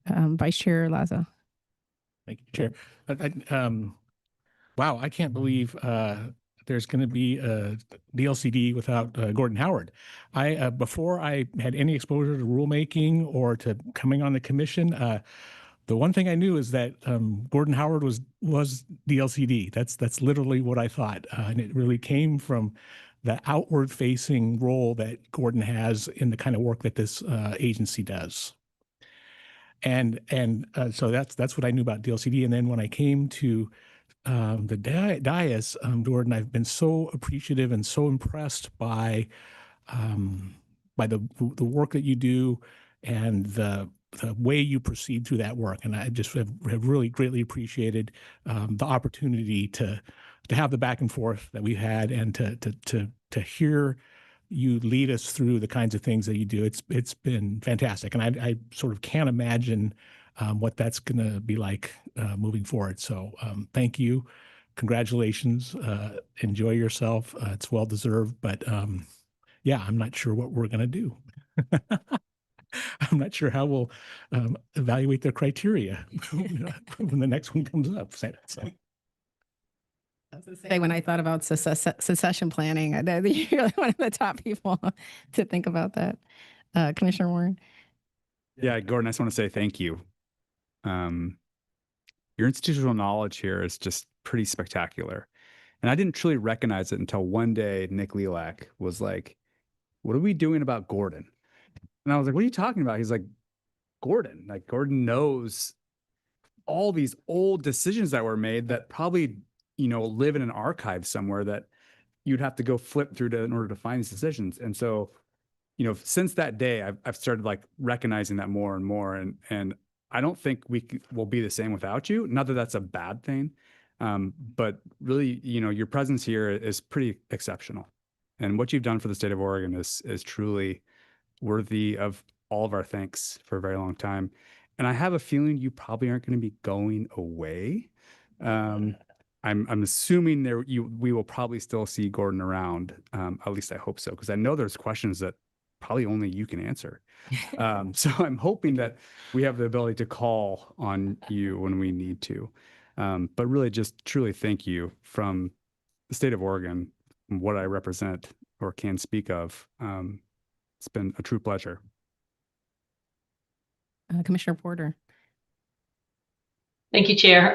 Vice Chair Lazo. Thank you, Chair. Wow, I can't believe there's going to be a DLCD without Gordon Howard. Before I had any exposure to rulemaking or to coming on the commission, the one thing I knew is that Gordon Howard was DLCD. That's literally what I thought, and it really came from the outward-facing role that Gordon has in the kind of work that this agency does. And so that's what I knew about DLCD. And then when I came to the dais, Gordon, I've been so appreciative and so impressed by the work that you do and the way you proceed through that work. And I just have really greatly appreciated the opportunity to have the back and forth that we've had, and to hear you lead us through the kinds of things that you do. It's been fantastic. And I sort of can't imagine what that's going to be like moving forward. So thank you. Congratulations. Enjoy yourself. It's well deserved. But yeah, I'm not sure what we're going to do. I'm not sure how we'll evaluate their criteria when the next one comes up. So. When I thought about succession planning, you're like one of the top people to think about that. Commissioner Warren. Yeah, Gordon, I just want to say thank you. Your institutional knowledge here is just pretty spectacular. And I didn't truly recognize it until one day Nick Lilac was like, what are we doing about Gordon? And I was like, what are you talking about? He's like, Gordon. Like, Gordon knows all these old decisions that were made that probably, live in an archive somewhere that you'd have to go flip through in order to find these decisions. And so, since that day, I've started like recognizing that more and more. And I don't think will be the same without you. Not that that's a bad thing, but really, your presence here is pretty exceptional. And what you've done for the state of Oregon is truly worthy of all of our thanks for a very long time. And I have a feeling you probably aren't going to be going away. I'm assuming we will probably still see Gordon around. At least I hope so, because I know there's questions that probably only you can answer. So I'm hoping that we have the ability to call on you when we need to. But really, just truly thank you from the state of Oregon, what I represent or can speak of. It's been a true pleasure. Commissioner Porter. Thank you, Chair.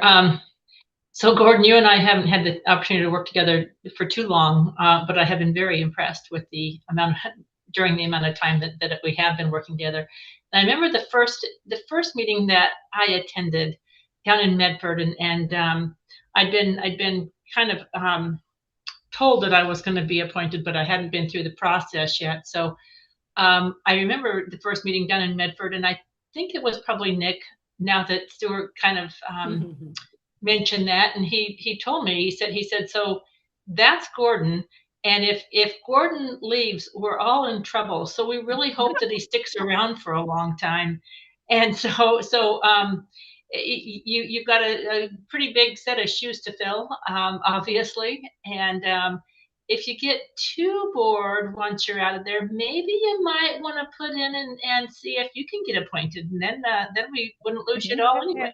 So Gordon, you and I haven't had the opportunity to work together for too long, but I have been very impressed with the amount of time that we have been working together. And I remember the first meeting that I attended down in Medford, and I'd been kind of told that I was going to be appointed, but I hadn't been through the process yet. So I remember the first meeting down in Medford, and I think it was probably Nick, now that Stuart kind of mentioned that, and he told me, he said, so that's Gordon, and if Gordon leaves, we're all in trouble. So we really hope that he sticks around for a long time. And so you've got a pretty big set of shoes to fill, obviously, and if you get too bored once you're out of there, maybe you might want to put in and see if you can get appointed, and then we wouldn't lose you at all anyway.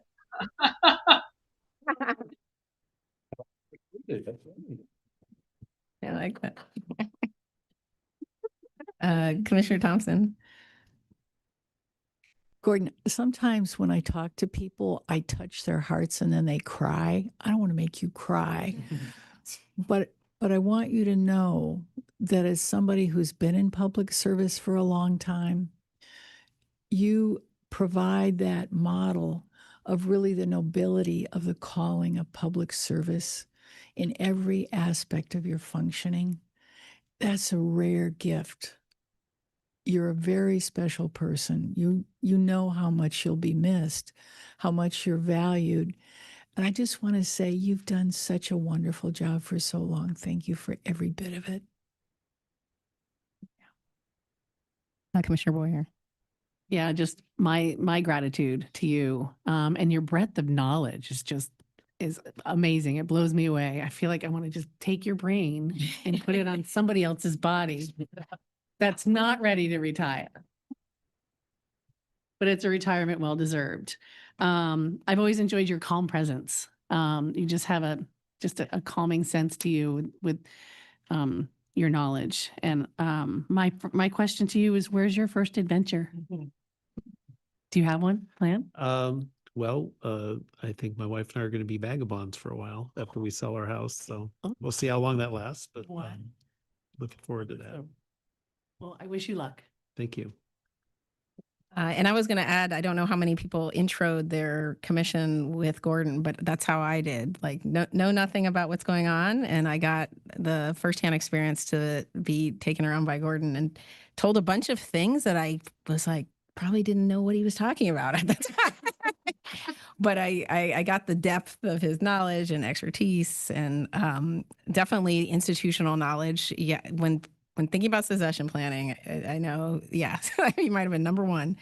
I like that. Commissioner Thompson. Gordon, sometimes when I talk to people, I touch their hearts and then they cry. I don't want to make you cry, but I want you to know that as somebody who's been in public service for a long time, you provide that model of really the nobility of the calling of public service in every aspect of your functioning. That's a rare gift. You're a very special person. You know how much you'll be missed, how much you're valued. And I just want to say you've done such a wonderful job for so long. Thank you for every bit of it. Commissioner Boyer. Yeah, just my gratitude to you. And your breadth of knowledge is amazing. It blows me away. I feel like I want to just take your brain and put it on somebody else's body that's not ready to retire. But it's a retirement well deserved. I've always enjoyed your calm presence. You just have a calming sense to you with your knowledge. And my question to you is, where's your first adventure? Do you have one planned? Well, I think my wife and I are going to be vagabonds for a while after we sell our house. So we'll see how long that lasts, but looking forward to that. Well, I wish you luck. Thank you. And I was going to add, I don't know how many people introed their commission with Gordon, but that's how I did. Like, know nothing about what's going on. And I got the firsthand experience to be taken around by Gordon and told a bunch of things that I was like, probably didn't know what he was talking about at the time. But I got the depth of his knowledge and expertise, and definitely institutional knowledge. Yeah, when thinking about succession planning, I know, yeah, you might have been number one.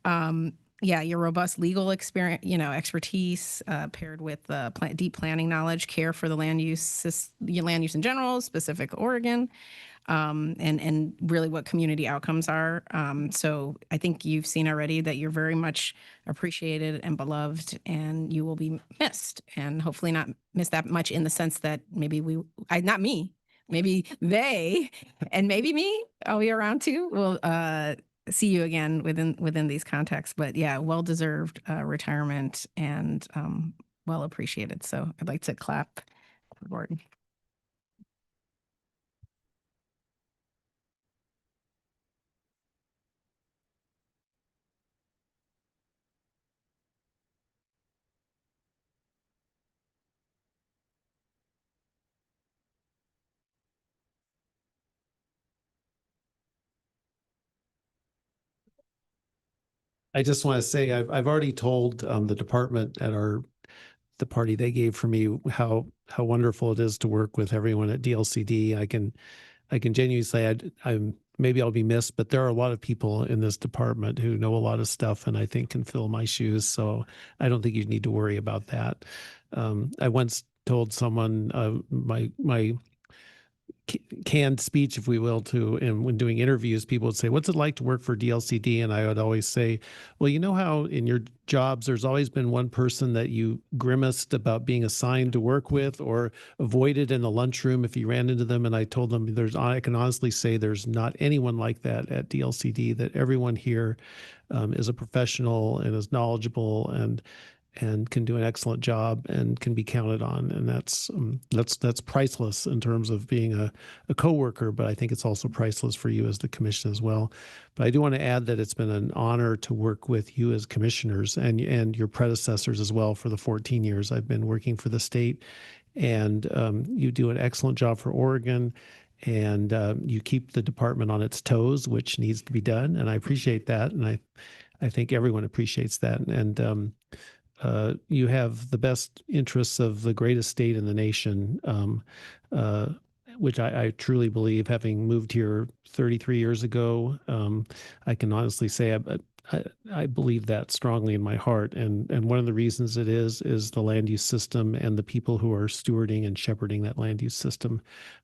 Yeah, your robust legal experience, expertise paired with deep planning knowledge, care for the land use in general, specific Oregon, and really what community outcomes are. So I think you've seen already that you're very much appreciated and beloved, and you will be missed, and hopefully not missed that much in the sense that maybe not me, maybe they, and maybe me, I'll be around too. We'll see you again within these contexts. But yeah, well-deserved retirement and well appreciated. So I'd like to clap for Gordon. I just want to say I've already told the department at the party they gave for me how wonderful it is to work with everyone at DLCD. I can genuinely say maybe I'll be missed, but there are a lot of people in this department who know a lot of stuff and I think can fill my shoes. So I don't think you need to worry about that. I once told someone my canned speech, if we will, and when doing interviews, people would say, "What's it like to work for DLCD?" And I would always say, "Well, you know how in your jobs, there's always been one person that you grimaced about being assigned to work with or avoided in the lunchroom if you ran into them." And I told them, I can honestly say there's not anyone like that at DLCD, that everyone here is a professional and is knowledgeable and can do an excellent job and can be counted on. And that's priceless in terms of being a coworker, but I think it's also priceless for you as the commission as well. But I do want to add that it's been an honor to work with you as commissioners and your predecessors as well for the 14 years I've been working for the state. And you do an excellent job for Oregon, and you keep the department on its toes, which needs to be done. And I appreciate that. And I think everyone appreciates that. And you have the best interests of the greatest state in the nation, which I truly believe, having moved here 33 years ago. I can honestly say I believe that strongly in my heart. And one of the reasons it is the land use system and the people who are stewarding and shepherding that land use system,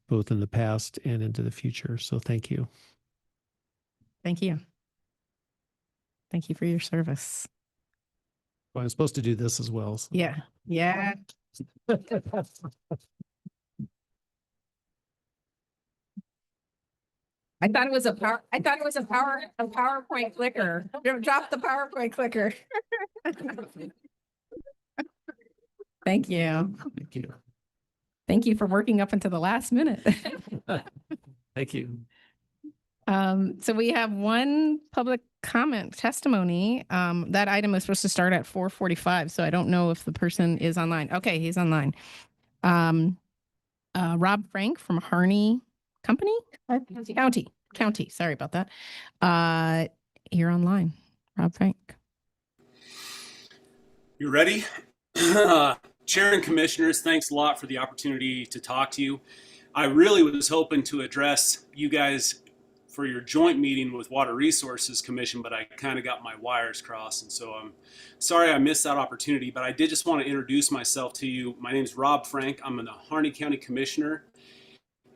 both in the past and into the future. So thank you. Thank you. Thank you for your service. Well, I'm supposed to do this as well. So. Yeah. Yeah. I thought it was a PowerPoint clicker. Drop the PowerPoint clicker. Thank you. Thank you. Thank you for working up until the last minute. Thank you. So we have one public comment testimony. That item is supposed to start at 4:45, so I don't know if the person is online. Okay, he's online. Rob Frank from Harney Company? County. Sorry about that. You're online. Rob Frank. You ready? Chair and commissioners, thanks a lot for the opportunity to talk to you. I really was hoping to address you guys for your joint meeting with Water Resources Commission, but I kind of got my wires crossed, and so I'm sorry I missed that opportunity, but I did just want to introduce myself to you. My name is Rob Frank. I'm the Harney County Commissioner,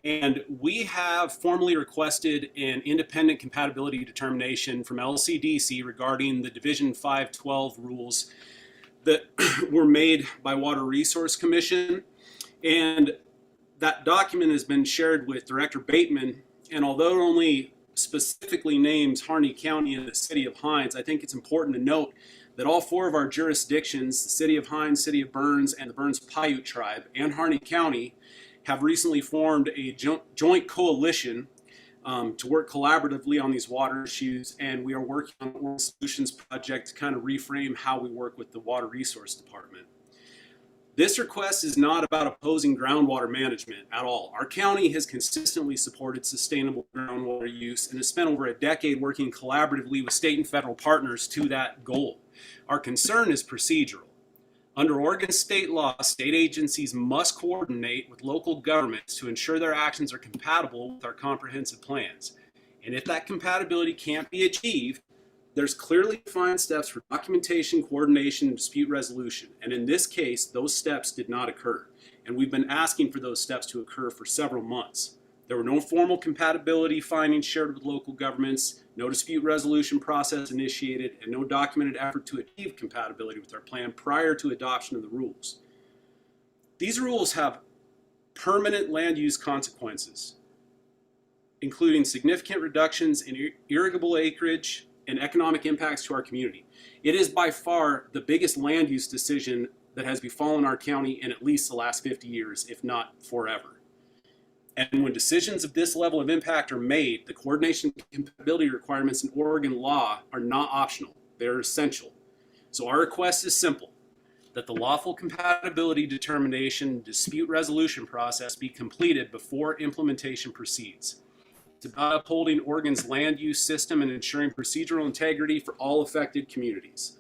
and we have formally requested an independent compatibility determination from LCDC regarding the Division 512 rules that were made by Water Resource Commission, and that document has been shared with Director Bateman. And although it only specifically names Harney County and the City of Hinds, I think it's important to note that all four of our jurisdictions, the City of Hinds, City of Burns, and the Burns Paiute Tribe, and Harney County, have recently formed a joint coalition to work collaboratively on these water issues. And we are working on a Water Solutions project to kind of reframe how we work with the Water Resource Department. This request is not about opposing groundwater management at all. Our county has consistently supported sustainable groundwater use and has spent over a decade working collaboratively with state and federal partners to that goal. Our concern is procedural. Under Oregon state law, state agencies must coordinate with local governments to ensure their actions are compatible with our comprehensive plans. And if that compatibility can't be achieved, there's clearly defined steps for documentation, coordination, and dispute resolution. And in this case, those steps did not occur. And we've been asking for those steps to occur for several months. There were no formal compatibility findings shared with local governments, no dispute resolution process initiated, and no documented effort to achieve compatibility with our plan prior to adoption of the rules. These rules have permanent land use consequences, including significant reductions in irrigable acreage and economic impacts to our community. It is by far the biggest land use decision that has befallen our county in at least the last 50 years, if not forever. And when decisions of this level of impact are made, the coordination and compatibility requirements in Oregon law are not optional, they're essential. So our request is simple, that the lawful compatibility determination dispute resolution process be completed before implementation proceeds. It's about upholding Oregon's land use system and ensuring procedural integrity for all affected communities.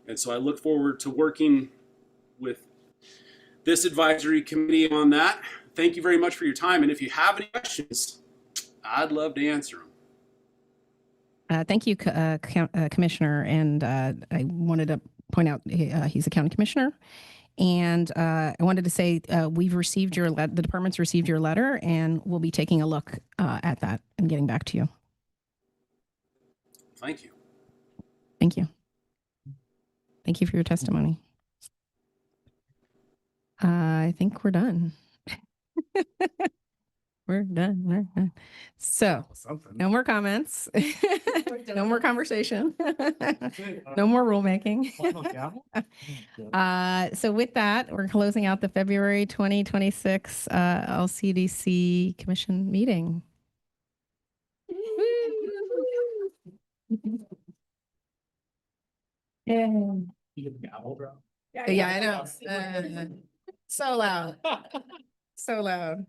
And so I look forward to working with this advisory committee on that. Thank you very much for your time. And if you have any questions, I'd love to answer them. Thank you, Commissioner. And I wanted to point out he's a county commissioner. And I wanted to say we've received the department's received your letter, and we'll be taking a look at that and getting back to you. Thank you. Thank you. Thank you for your testimony. I think we're done. We're done. So, no more comments. No more conversation. No more rulemaking. So with that, we're closing out the February 2026 LCDC Commission meeting. Yeah, I know. So loud. So loud.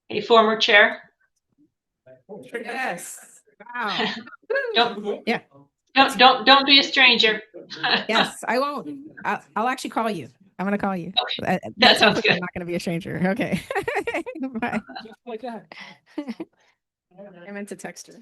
Hey, former chair. Yes. Wow. Yeah. Don't be a stranger. Yes, I won't. I'll actually call you. I'm going to call you. Okay. That sounds good. I'm not going to be a stranger. Okay. Bye. Just like that. I meant to text her.